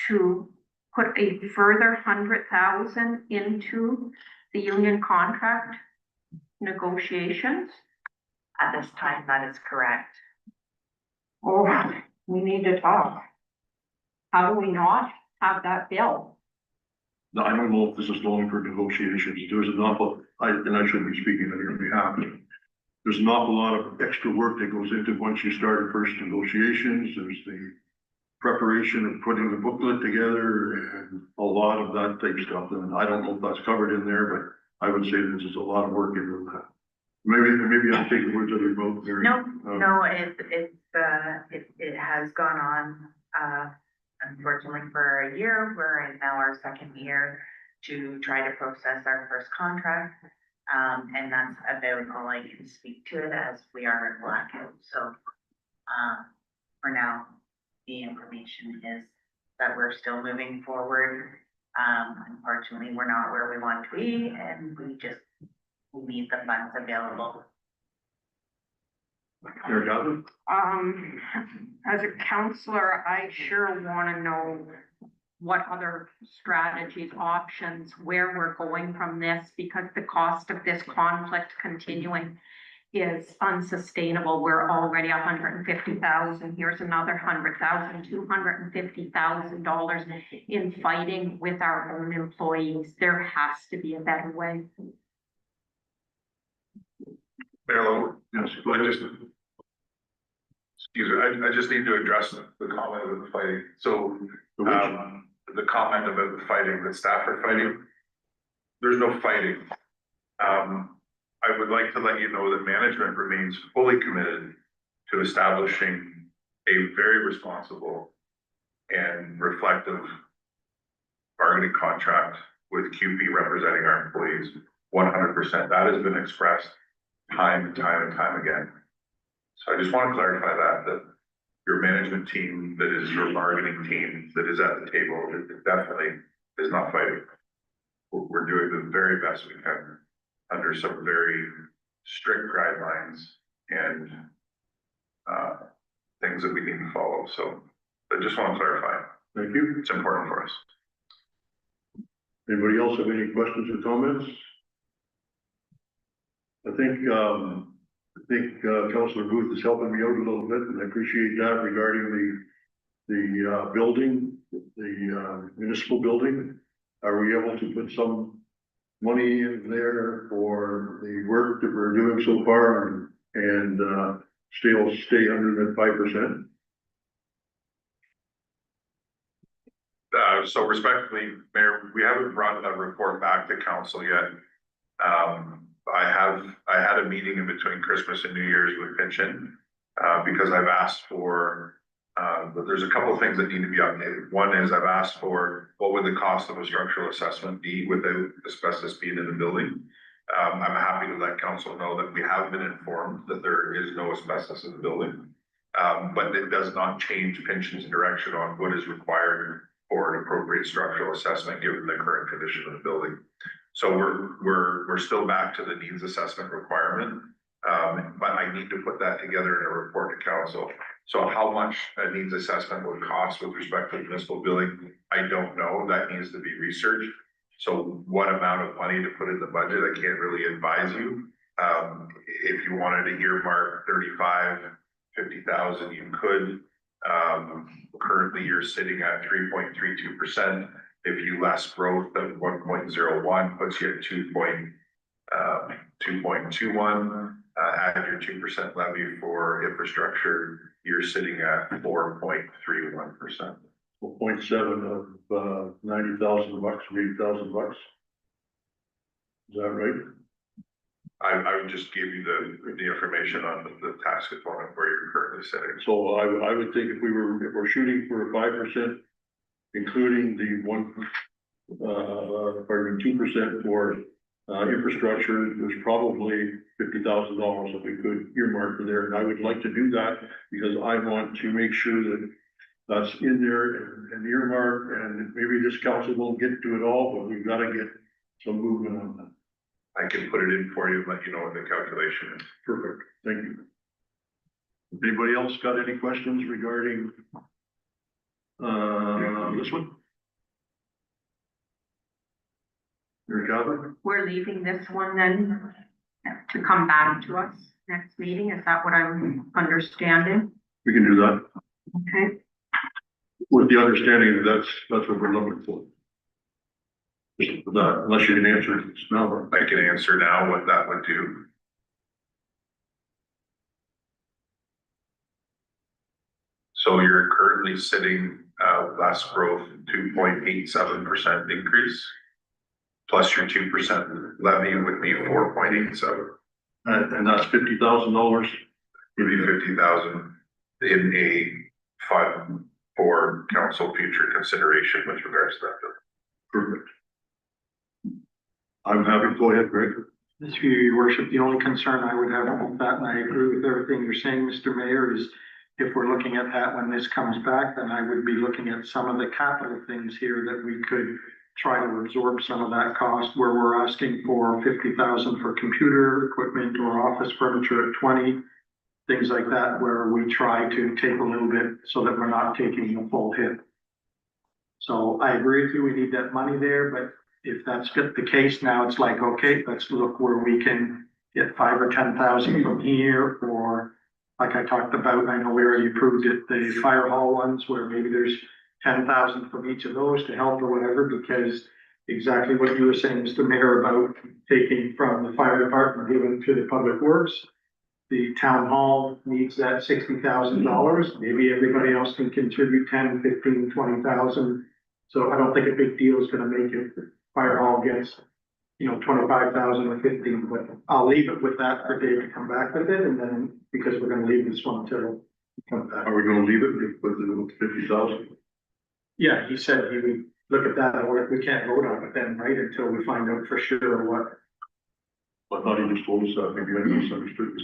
to put a further 100,000 into the union contract negotiations? At this time, that is correct. Oh, we need to talk. How do we not have that bill? Now, I don't know if this is going for negotiations. There's an awful, and I shouldn't be speaking on your behalf. There's an awful lot of extra work that goes into once you start first negotiations. There's the preparation of putting the booklet together and a lot of that type stuff. And I don't know if that's covered in there, but I would say this is a lot of work into that. Maybe I'll take the words out of your mouth, Mary. No, it has gone on, unfortunately for a year. We're in now our second year to try to process our first contract. And that's about all I can speak to it as we are in blackout. So, for now, the information is that we're still moving forward. Unfortunately, we're not where we want to be and we need the funds available. Mary Gottlieb? As a counselor, I sure want to know what other strategies, options, where we're going from this, because the cost of this conflict continuing is unsustainable. We're already $150,000. Here's another $100,000, $250,000 in fighting with our own employees. There has to be a better way. Mayor Lowe, Yes, I just need to address the comment about the fighting. So, the comment about the fighting, that staff are fighting, there's no fighting. I would like to let you know that management remains fully committed to establishing a very responsible and reflective bargaining contract with QP representing our employees. 100%. That has been expressed time and time again. So I just want to clarify that your management team, that is your bargaining team, that is at the table, it definitely is not fighting. We're doing the very best we can under some very strict guidelines and things that we need to follow. So I just want to clarify. thank you. It's important for us. Anybody else have any questions or comments? I think Councillor Booth is helping me out a little bit, and I appreciate that regarding the building, the municipal building. Are we able to put some money in there for the work that we're doing so far and still stay under that 5%? So respectfully, Mayor, we haven't brought that report back to council yet. I had a meeting in between Christmas and New Year's with Pension, because I've asked for, but there's a couple of things that need to be updated. One is I've asked for what would the cost of a structural assessment be without asbestos being in the building. I'm happy to let council know that we have been informed that there is no asbestos in the building. But it does not change Pension's direction on what is required for an appropriate structural assessment given the current condition of the building. So we're still back to the needs assessment requirement, but I need to put that together in a report to council. So how much a needs assessment would cost with respect to the municipal building, I don't know. That needs to be researched. So what amount of money to put in the budget, I can't really advise you. If you wanted to earmark 50,000, you could. Currently you're sitting at 3.32%. If you less growth than 1.01 puts you at 2.21, add your 2% levy for infrastructure, you're sitting at 4.31%. 0.7 of 90,000 bucks, 80,000 bucks. Is that right? I would just give you the information on the tax component where you're currently sitting. So I would think if we're shooting for a 5%, including the pardon me, 2% for, infrastructure, there's probably $50,000 that we could earmark for there, and I would like to do that because I want to make sure that that's in there and earmark, and maybe this council won't get to it all, but we've got to get some movement on that. I can put it in for you, let you know what the calculation is. Perfect, thank you. Anybody else got any questions regarding this one? Your Catherine? We're leaving this one then to come back to us next meeting. Is that what I'm understanding? We can do that Okay. with the understanding that that's what we're looking for. That, unless you can answer this now. I can answer now what that would do. So you're currently sitting, last growth, 2.87% increase. Plus your 2% levy would be 4.87. And that's $50,000. Maybe 50,000 in a fund for council future consideration with regards to that. Perfect. I'm happy. Go ahead, Greg. Mr. Your Worship, the only concern I would have with that, and I agree with everything you're saying, Mr. Mayor, is if we're looking at that when this comes back, then I would be looking at some of the capital things here that we could try to absorb some of that cost, where we're asking for 50,000 for computer equipment or office furniture at 20, things like that, where we try to take a little bit so that we're not taking the full hit. So I agree with you, we need that money there, but if that's the case now, it's like, okay, let's look where we can get 5 or 10,000 from here, or like I talked about, I know we already approved it, the fire hall ones, where maybe there's 10,000 from each of those to help or whatever, because exactly what you were saying, Mr. Mayor, about taking from the fire department, giving to the public works. The town hall needs that $60,000. Maybe everybody else can contribute 10, 15, 20,000. So I don't think a big deal is gonna make it. The fire hall gets, 25,000 or 15, but I'll leave it with that for Dave to come back with it, and then, because we're gonna leave this one until he comes back. Are we gonna leave it with 50,000? Yeah, he said he would look at that, or we can't vote on it then, right, until we find out for sure what. I thought he just told us that, maybe I misunderstood.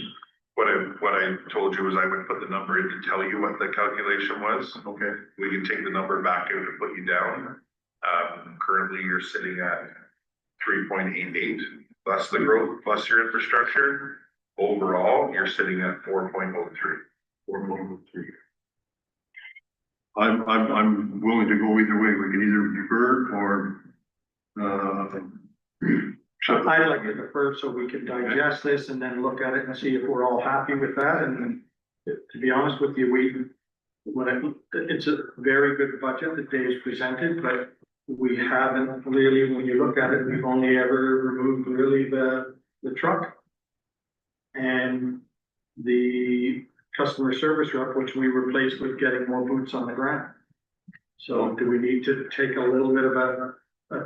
What I told you was I would put the number in to tell you what the calculation was. Okay. We can take the number back out and put you down. Currently you're sitting at 3.88 plus the growth, plus your infrastructure. Overall, you're sitting at 4.03. 4.03. I'm willing to go either way. We can either defer or, I'd like to defer so we can digest this and then look at it and see if we're all happy with that. And to be honest with you, it's a very good budget that Dave's presented, but we haven't really, when you look at it, we've only ever removed really the truck and the customer service rep, which we replaced with getting more boots on the ground. So do we need to take a little bit of a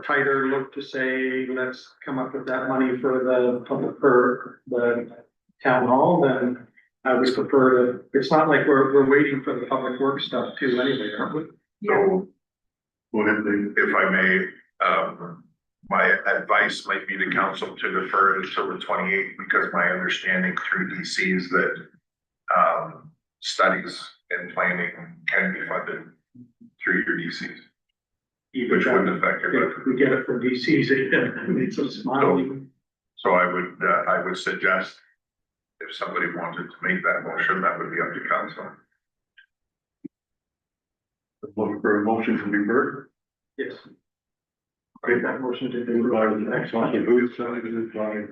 tighter look to say, let's come up with that money for the town hall? Then I would prefer to, it's not like we're waiting for the public works stuff too anyway, are we? So, go ahead, Dave. if I may, my advice might be to council to defer it until the 28th, because my understanding through DC is that studies and planning can be funded through your DCs, which wouldn't affect your budget. If we get it from DCs, it's a smile. So I would suggest if somebody wanted to make that motion, that would be up to council. Looking for a motion to defer. Yes. Make that motion to do. By the next Council Booth, seconded by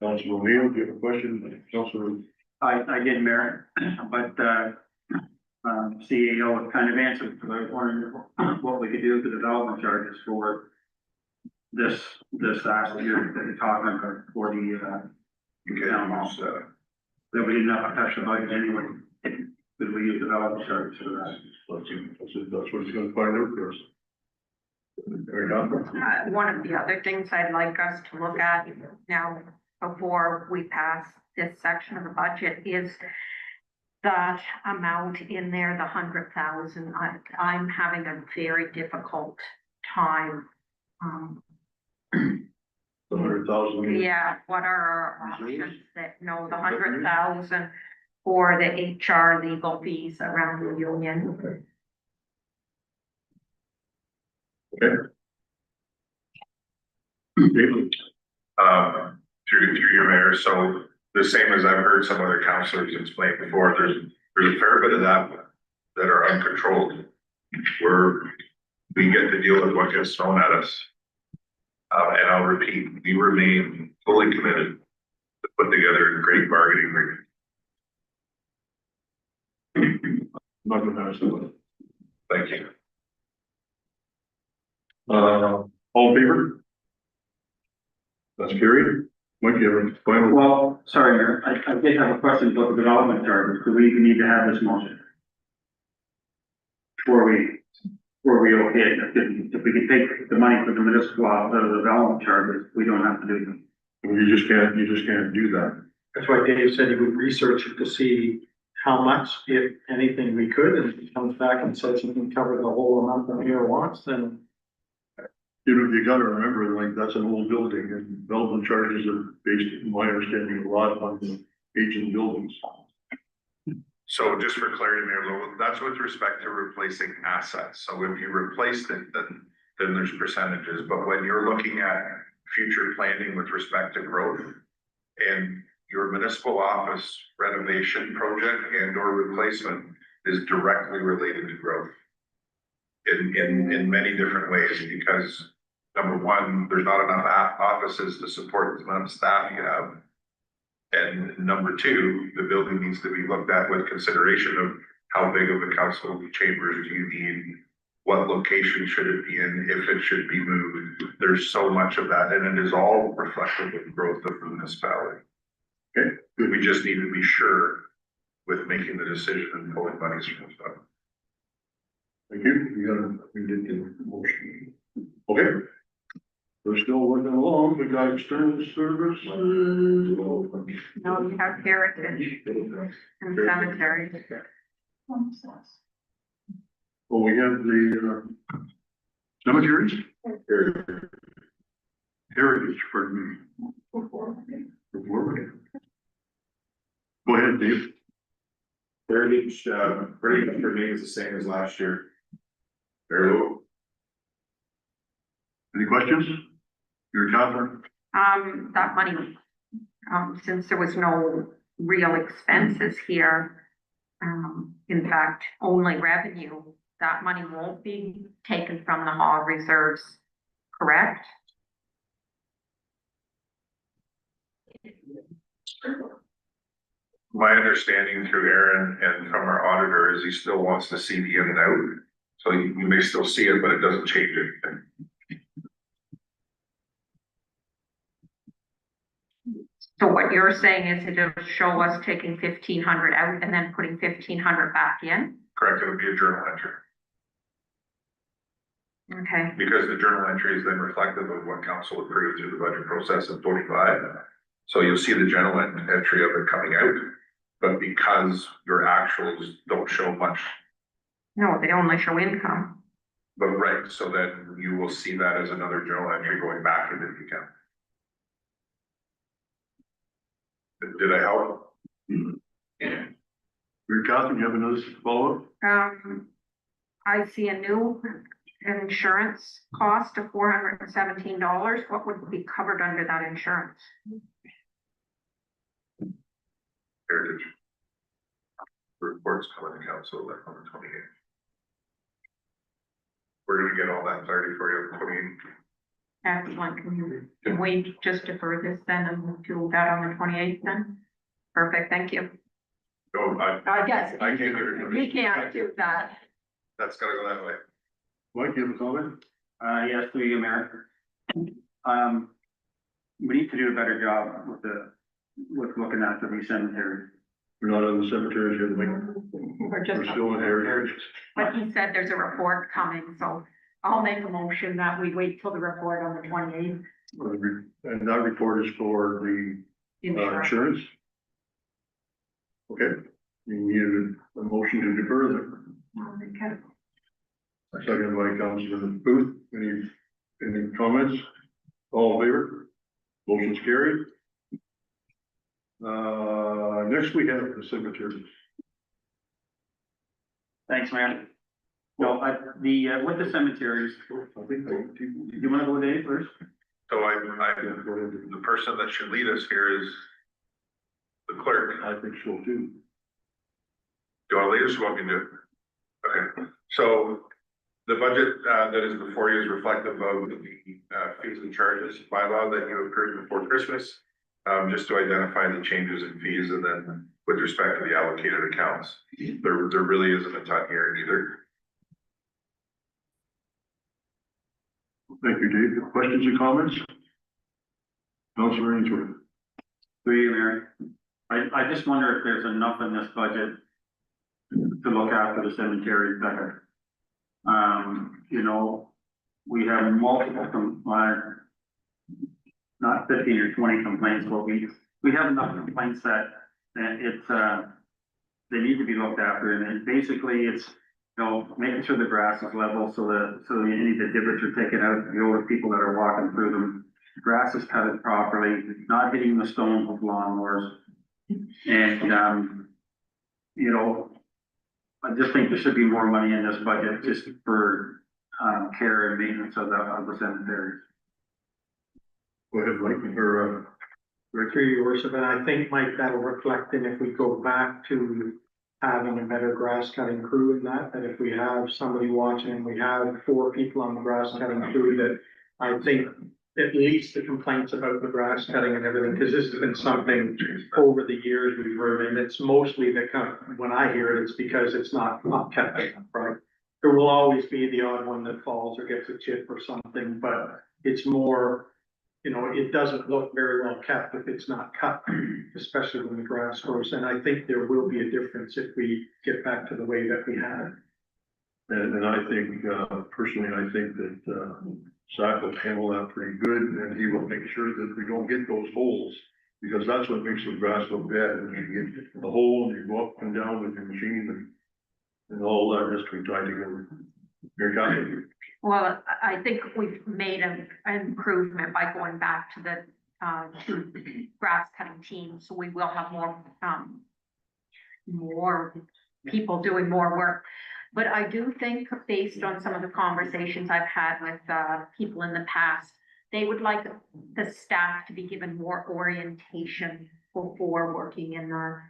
Council O'Neill. Do you have a question? Council. I did, Mayor, but, CEO kind of answered, because I was wondering what we could do with the development charges for this last year that you're talking about for the, town hall. That we didn't have to touch the budget anyway, because we use development charges for that. That's what he's gonna find out for us. Very good. One of the other things I'd like us to look at now before we pass this section of the budget is that amount in there, the 100,000. I'm having a very difficult time. The 100,000. Yeah, what are our options that, no, the 100,000 for the HR legal fees around the union. David, Through your mayor, so the same as I've heard some other councillors explain before, there's a fair bit of that are uncontrolled. Where we get to deal with what gets thrown at us. And I'll repeat, we remain fully committed to put together a great bargaining agreement. not gonna pass that. Thank you. All in favor? That's carried. Mike, you have a final? Well, sorry, Mayor, I did have a question about the development charges. Do we even need to have this motion? Before we okay it, if we can take the money for the municipal, the development charges, we don't have to do them. You just can't do that. That's why Dave said he would research it to see how much, if anything, we could, and if he comes back and says he can cover the whole amount the mayor wants, then. You know, you gotta remember, like, that's an old building and development charges are based, in my understanding, a lot on the aging buildings. So just for clarity, Mayor Lowell, that's with respect to replacing assets. So if you replaced it, then there's percentages. But when you're looking at future planning with respect to growth and your municipal office renovation project and or replacement is directly related to growth in many different ways, because number one, there's not enough offices to support the amount of staff you have. And number two, the building needs to be looked at with consideration of how big of a council chambers do you need? What location should it be in, if it should be moved? There's so much of that, and it is all reflective of growth of the municipality. Okay, good. We just need to be sure with making the decision and pulling monies from the fund. Thank you. We did get a motion. Okay. We're still working along. We got external service. No, you have heritage and cemetery. Well, we have the cemeteries. Heritage, pardon me. Go ahead, Dave. Heritage, pretty much remains the same as last year. Very low. Any questions? Your Catherine? That money, since there was no real expenses here, in fact, only revenue, that money won't be taken from the hall reserves, correct? My understanding through Aaron and from our auditor is he still wants to see the in and out. So you may still see it, but it doesn't change anything. So what you're saying is it'll show us taking 1,500 out and then putting 1,500 back in? Correct, it'll be a journal entry. Okay, Because the journal entry is then reflective of what council approved through the budget process of 25. So you'll see the journal entry of it coming out, but because your actuals don't show much, no, they only show income. but right, so then you will see that as another journal entry going back into the account. Did I help? Yeah. Your Catherine, you have another follow-up? I see a new insurance cost of $417. What would be covered under that insurance? Heritage. Reports coming to council on the 28th. We're gonna get all that clarity for you on the 28th. Excellent. Can we just defer this then and do that on the 28th then? Perfect, thank you. No, I guess. I can't give it. We can't do that. That's gotta go that way. Mike, you have a comment? Yes, through you, Mayor. We need to do a better job with looking after these cemeteries. We're not on the cemeteries yet, Mike. We're just. We're still in heritage. But he said there's a report coming, so I'll make a motion that we wait till the report on the 28th. And that report is for the insurance? Okay, you need a motion to defer that. Okay. Second by Councilor Booth. Any Any comments? All in favor? Motion's carried. Next we have the cemetery. Thanks, Mayor. No, with the cemeteries, I think you wanna go Dave first? So the person that should lead us here is the clerk. I think so too. Do you want to lead us or want me to do it? Okay, so the budget that is before you is reflective of the fees and charges bylaw that you approved before Christmas. Just to identify the changes in fees, and then with respect to the allocated accounts, there really isn't a ton here either. Thank you, Dave. Questions or comments? Councilor Ainsworth. Through you, Mayor. I just wonder if there's enough in this budget to look after the cemetery better. You know, we have multiple, not 15 or 20 complaints, but we have enough complaints that they need to be looked after, and then basically it's, you know, making sure the grass is level so any of the divots are taken out, the older people that are walking through them. Grass is cut properly, not hitting the stones with lawnmowers. And, you know, I just think there should be more money in this budget just for, care and maintenance of the cemeteries. Go ahead, Mike, or, Through your worship, and I think, Mike, that'll reflect in if we go back to having a better grass cutting crew in that if we have somebody watching, and we have 4 people on the grass cutting crew, that I think at least the complaints about the grass cutting and everything, because this has been something over the years we've heard, and it's mostly when I hear it, it's because it's not kept up, right? There will always be the odd one that falls or gets a chip or something, but it's more, you know, it doesn't look very well kept if it's not cut, especially when the grass grows. And I think there will be a difference if we get back to the way that we had. and I think, personally, I think that, Zach will handle that pretty good, and he will make sure that we don't get those holes, because that's what makes the grass look bad, is you get the hole and you go up and down with your machine and all that has to be tied together. Your comment? Well, I think we've made an improvement by going back to the, grass cutting team, so we will have more people doing more work. But I do think, based on some of the conversations I've had with, people in the past, they would like the staff to be given more orientation before working in the,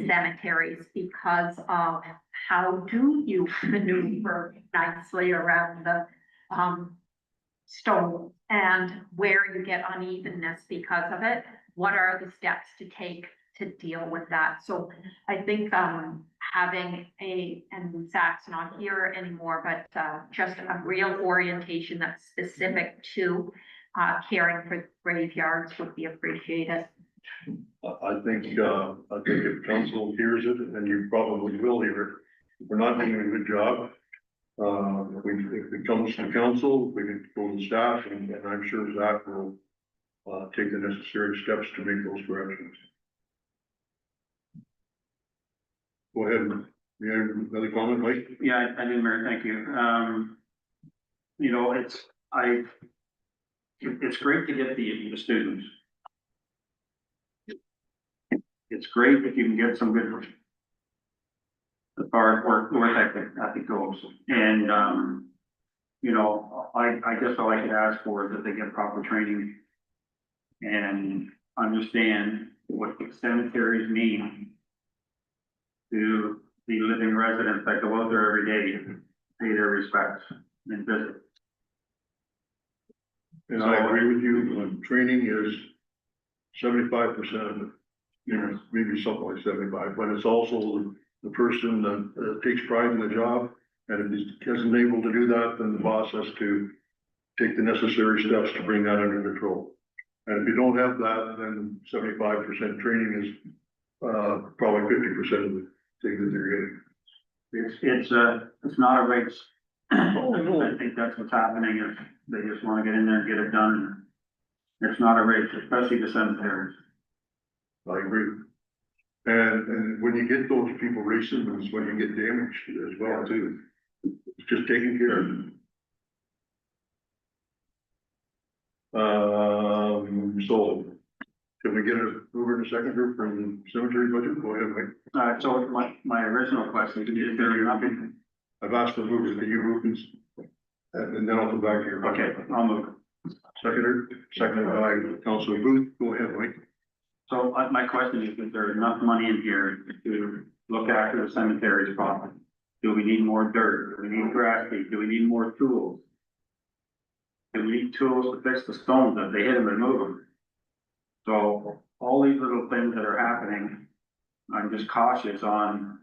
cemeteries, because of how do you maneuver nicely around the, stone, and where you get unevenness because of it. What are the steps to take to deal with that? So I think, having and Zach's not here anymore, but, just a real orientation that's specific to, caring for graveyards would be appreciated. I think if council hears it, and you probably will hear it, if we're not doing a good job, if it comes to council, we can go to staff, and I'm sure Zach will take the necessary steps to make those corrections. Go ahead, you have another comment, Mike? Yeah, I do, Mayor, thank you. You know, it's great to get the students. It's great if you can get some good, as far as work ethic goes. And, you know, I guess all I could ask for is that they get proper training and understand what the cemeteries mean to the living residents that go out there every day and pay their respects and visit. And I agree with you, training is 75% of it, you know, maybe something like 75, but it's also the person that takes pride in the job, and if he isn't able to do that, then the boss has to take the necessary steps to bring that under control. And if you don't have that, then 75% training is probably 50% of the thing that they're getting. It's not a race. I think that's what's happening, is they just wanna get in there and get it done. It's not a race, especially the cemeteries. I agree. And when you get those people racing, it's when you get damaged as well too. It's just taking care of them. So can we get a mover and a seconder from cemetery budget? Go ahead, Mike. So my original question, is there nothing? I've asked for movers, can you move this? And then I'll come back to your. Okay, I'll move. Seconded by Councilor Booth. Go ahead, Mike. So my question is there enough money in here to look after the cemeteries properly? Do we need more dirt? Do we need grass seed? Do we need more tools? Do we need tools to fix the stones if they hit them and move them? So all these little things that are happening, I'm just cautious on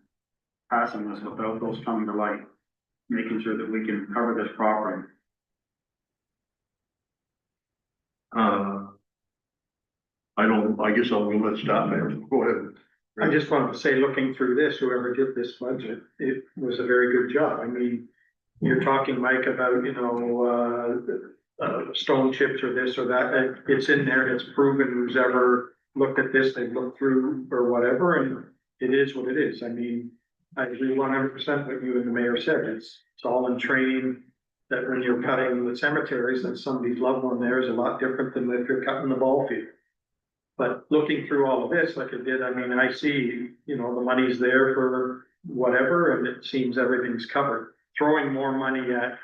passing this without those coming to light, making sure that we can cover this properly. I guess I'll let staff answer. Go ahead. I just wanted to say, looking through this, whoever did this budget, it was a very good job. I mean, you're talking, Mike, about, stone chips or this or that, it's in there, it's proven, who's ever looked at this, they've looked through or whatever, and it is what it is. I mean, I agree 100% what you and the mayor said, it's all in training, that when you're cutting the cemeteries, that somebody's loved one there is a lot different than if you're cutting the ball field. But looking through all of this, like it did, I mean, I see, the money's there for whatever, and it seems everything's covered. Throwing more money at,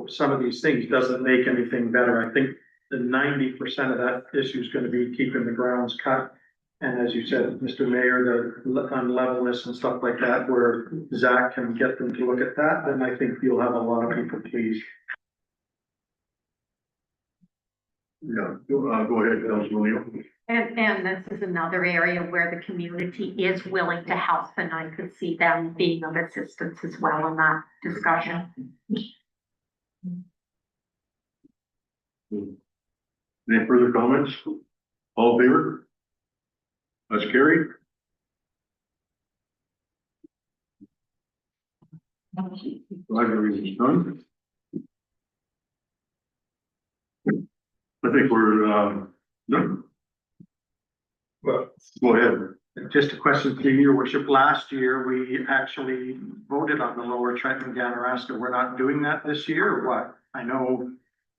some of these things doesn't make anything better. I think the 90% of that issue is gonna be keeping the grounds cut. And as you said, Mr. Mayor, the unlevelness and stuff like that, where Zach can get them to look at that, then I think you'll have a lot of people pleased. Yeah, go ahead, Councilor Leo. And this is another area where the community is willing to help, and I could see them being of assistance as well in that discussion. Any further comments? All in favor? That's carried. Library is done. I think we're, done. Well, Go ahead. just a question to your worship. Last year, we actually voted on the Lower Trent and Ganaraska. We're not doing that this year or what? I know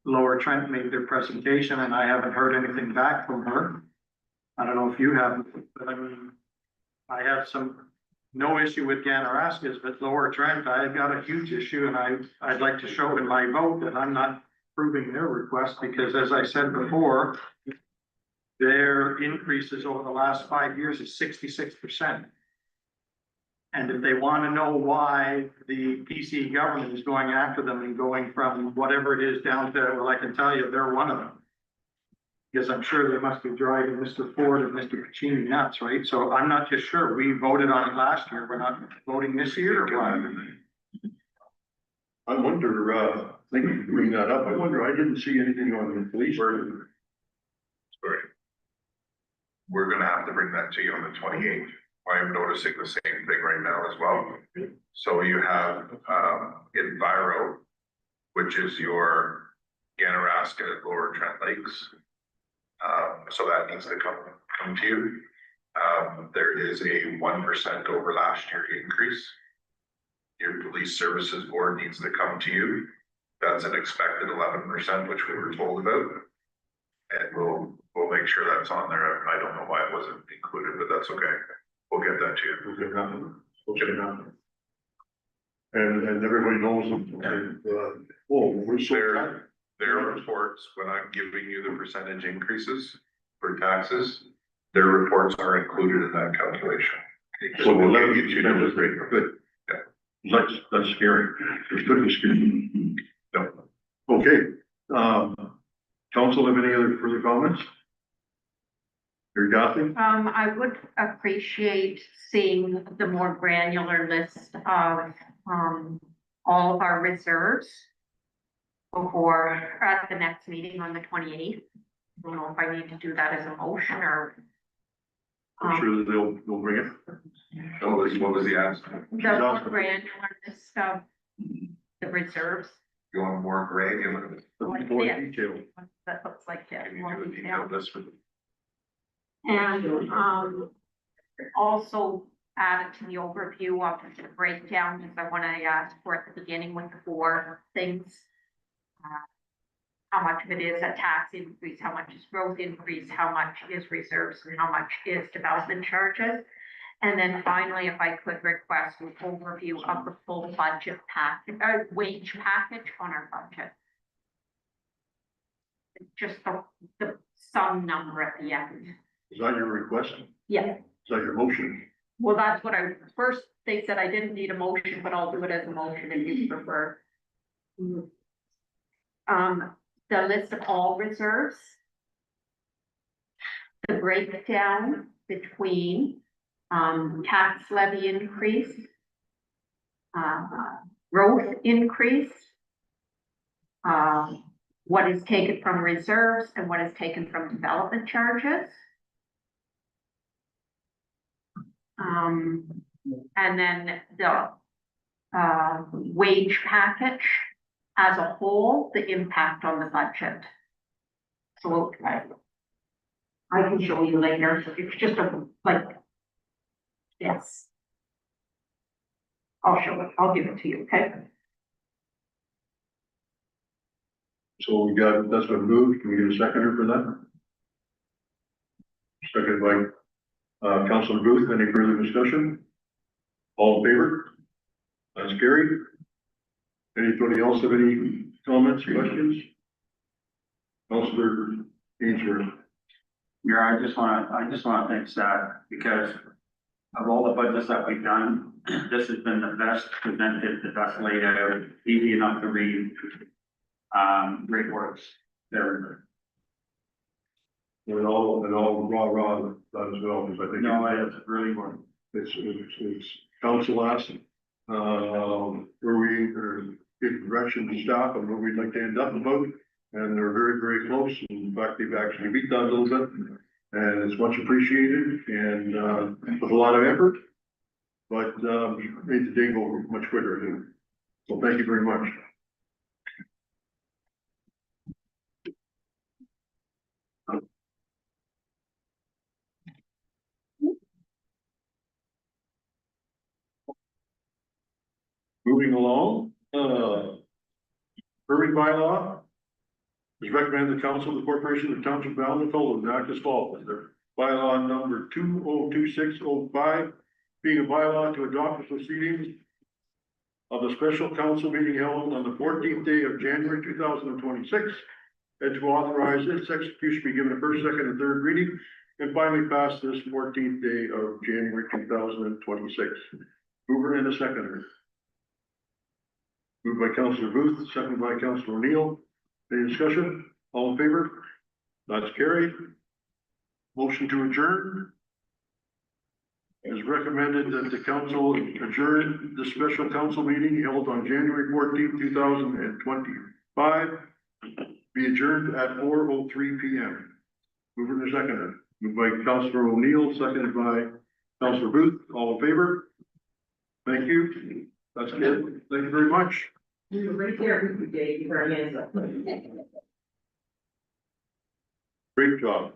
Lower Trent made their presentation and I haven't heard anything back from her. I don't know if you have, but I mean, I have no issue with Ganaraska's, but Lower Trent, I've got a huge issue and I'd like to show in my vote that I'm not approving their request because as I said before, their increases over the last 5 years is 66%. And if they want to know why the PC government is going after them and going from whatever it is down to, well, I can tell you, they're one of them. Because I'm sure they must be driving Mr. Ford and Mr. Pacini nuts, right? So I'm not just sure. We voted on it last year. We're not voting this year or what? I wonder, thank you for bringing that up. I wonder, I didn't see anything on the police. Sorry. We're gonna have to bring that to you on the 28th. I am noticing the same thing right now as well. So you have, Enviro, which is your Ganaraska, Lower Trent Lakes. So that needs to come to you. There is a 1% over last year increase. Your police services board needs to come to you. That's an expected 11%, which we were told about. And we'll make sure that's on there. I don't know why it wasn't included, but that's okay. We'll get that to you. We'll get it done. And everybody knows, we're so. Their reports, when I'm giving you the percentage increases for taxes, their reports are included in that calculation. So we'll we'll get you to demonstrate. Good. Yeah. That's scary. It's good to be scary. No. Okay, council, have any other further comments? Your Kathy? I would appreciate seeing the more granular list of, all of our reserves before, at the next meeting on the 28th. I don't know if I need to do that as a motion or. I'm sure that they'll bring it. What was the ask? The more granular list of the reserves. You want more granular? More detail. That looks like that. Can you more do a detail. detailed list for them? And, also added to the overview of the breakdown, because I want to ask for at the beginning with the 4 things. how much of it is a tax increase, how much is growth increase, how much is reserves, and how much is development charges. And then finally, if I could request an overview of the full budget package, wage package on our budget. Just the sum number at the end. Is that your request? Yeah, Is that your motion? well, that's what first, they said I didn't need a motion, but I'll do it as a motion if you prefer. The list of all reserves. The breakdown between, tax levy increase. Growth increase. What is taken from reserves and what is taken from development charges. And then the, wage package as a whole, the impact on the budget. So I can show you later, it's just yes. I'll show it, I'll give it to you, okay? So we got, that's been moved. Can we get a seconder for that? Seconded by, Councilor Booth. Any further discussion? All in favor? That's carried. Anybody else have any comments, questions? Councilor Ainsworth. Mayor, I just wanna thank staff because of all the budgets that we've done, this has been the best presented, the best laid out, easy enough to read. Great works there. And all rah that as well, because I think. No, it's really work. It's council asked, where we are give direction to staff and where we'd like to end up about. And they're very, very close. In fact, they've actually beat that a little bit. And it's much appreciated and, with a lot of effort. But, made the day go much quicker too. So thank you very much. Moving along, Irving bylaw. Is recommended the council of the corporation of the township of Allen enact as follows. Their bylaw number 202605, being a bylaw to adopt the proceedings of the special council meeting held on the 14th day of January 2026, and to authorize its execution be given a first, second, and third reading, and finally pass this 14th day of January 2026. Mover and a seconder. Moved by Councilor Booth, seconded by Councilor O'Neill. Any discussion? All in favor? That's carried. Motion to adjourn. It is recommended that the council adjourn the special council meeting held on January 14th, 2025. Be adjourned at 4:03 p.m. Mover and seconded. Moved by Councilor O'Neill, seconded by Councilor Booth. All in favor? Thank you. That's good. Thank you very much. Right there, Dave, for our hands up. Great job.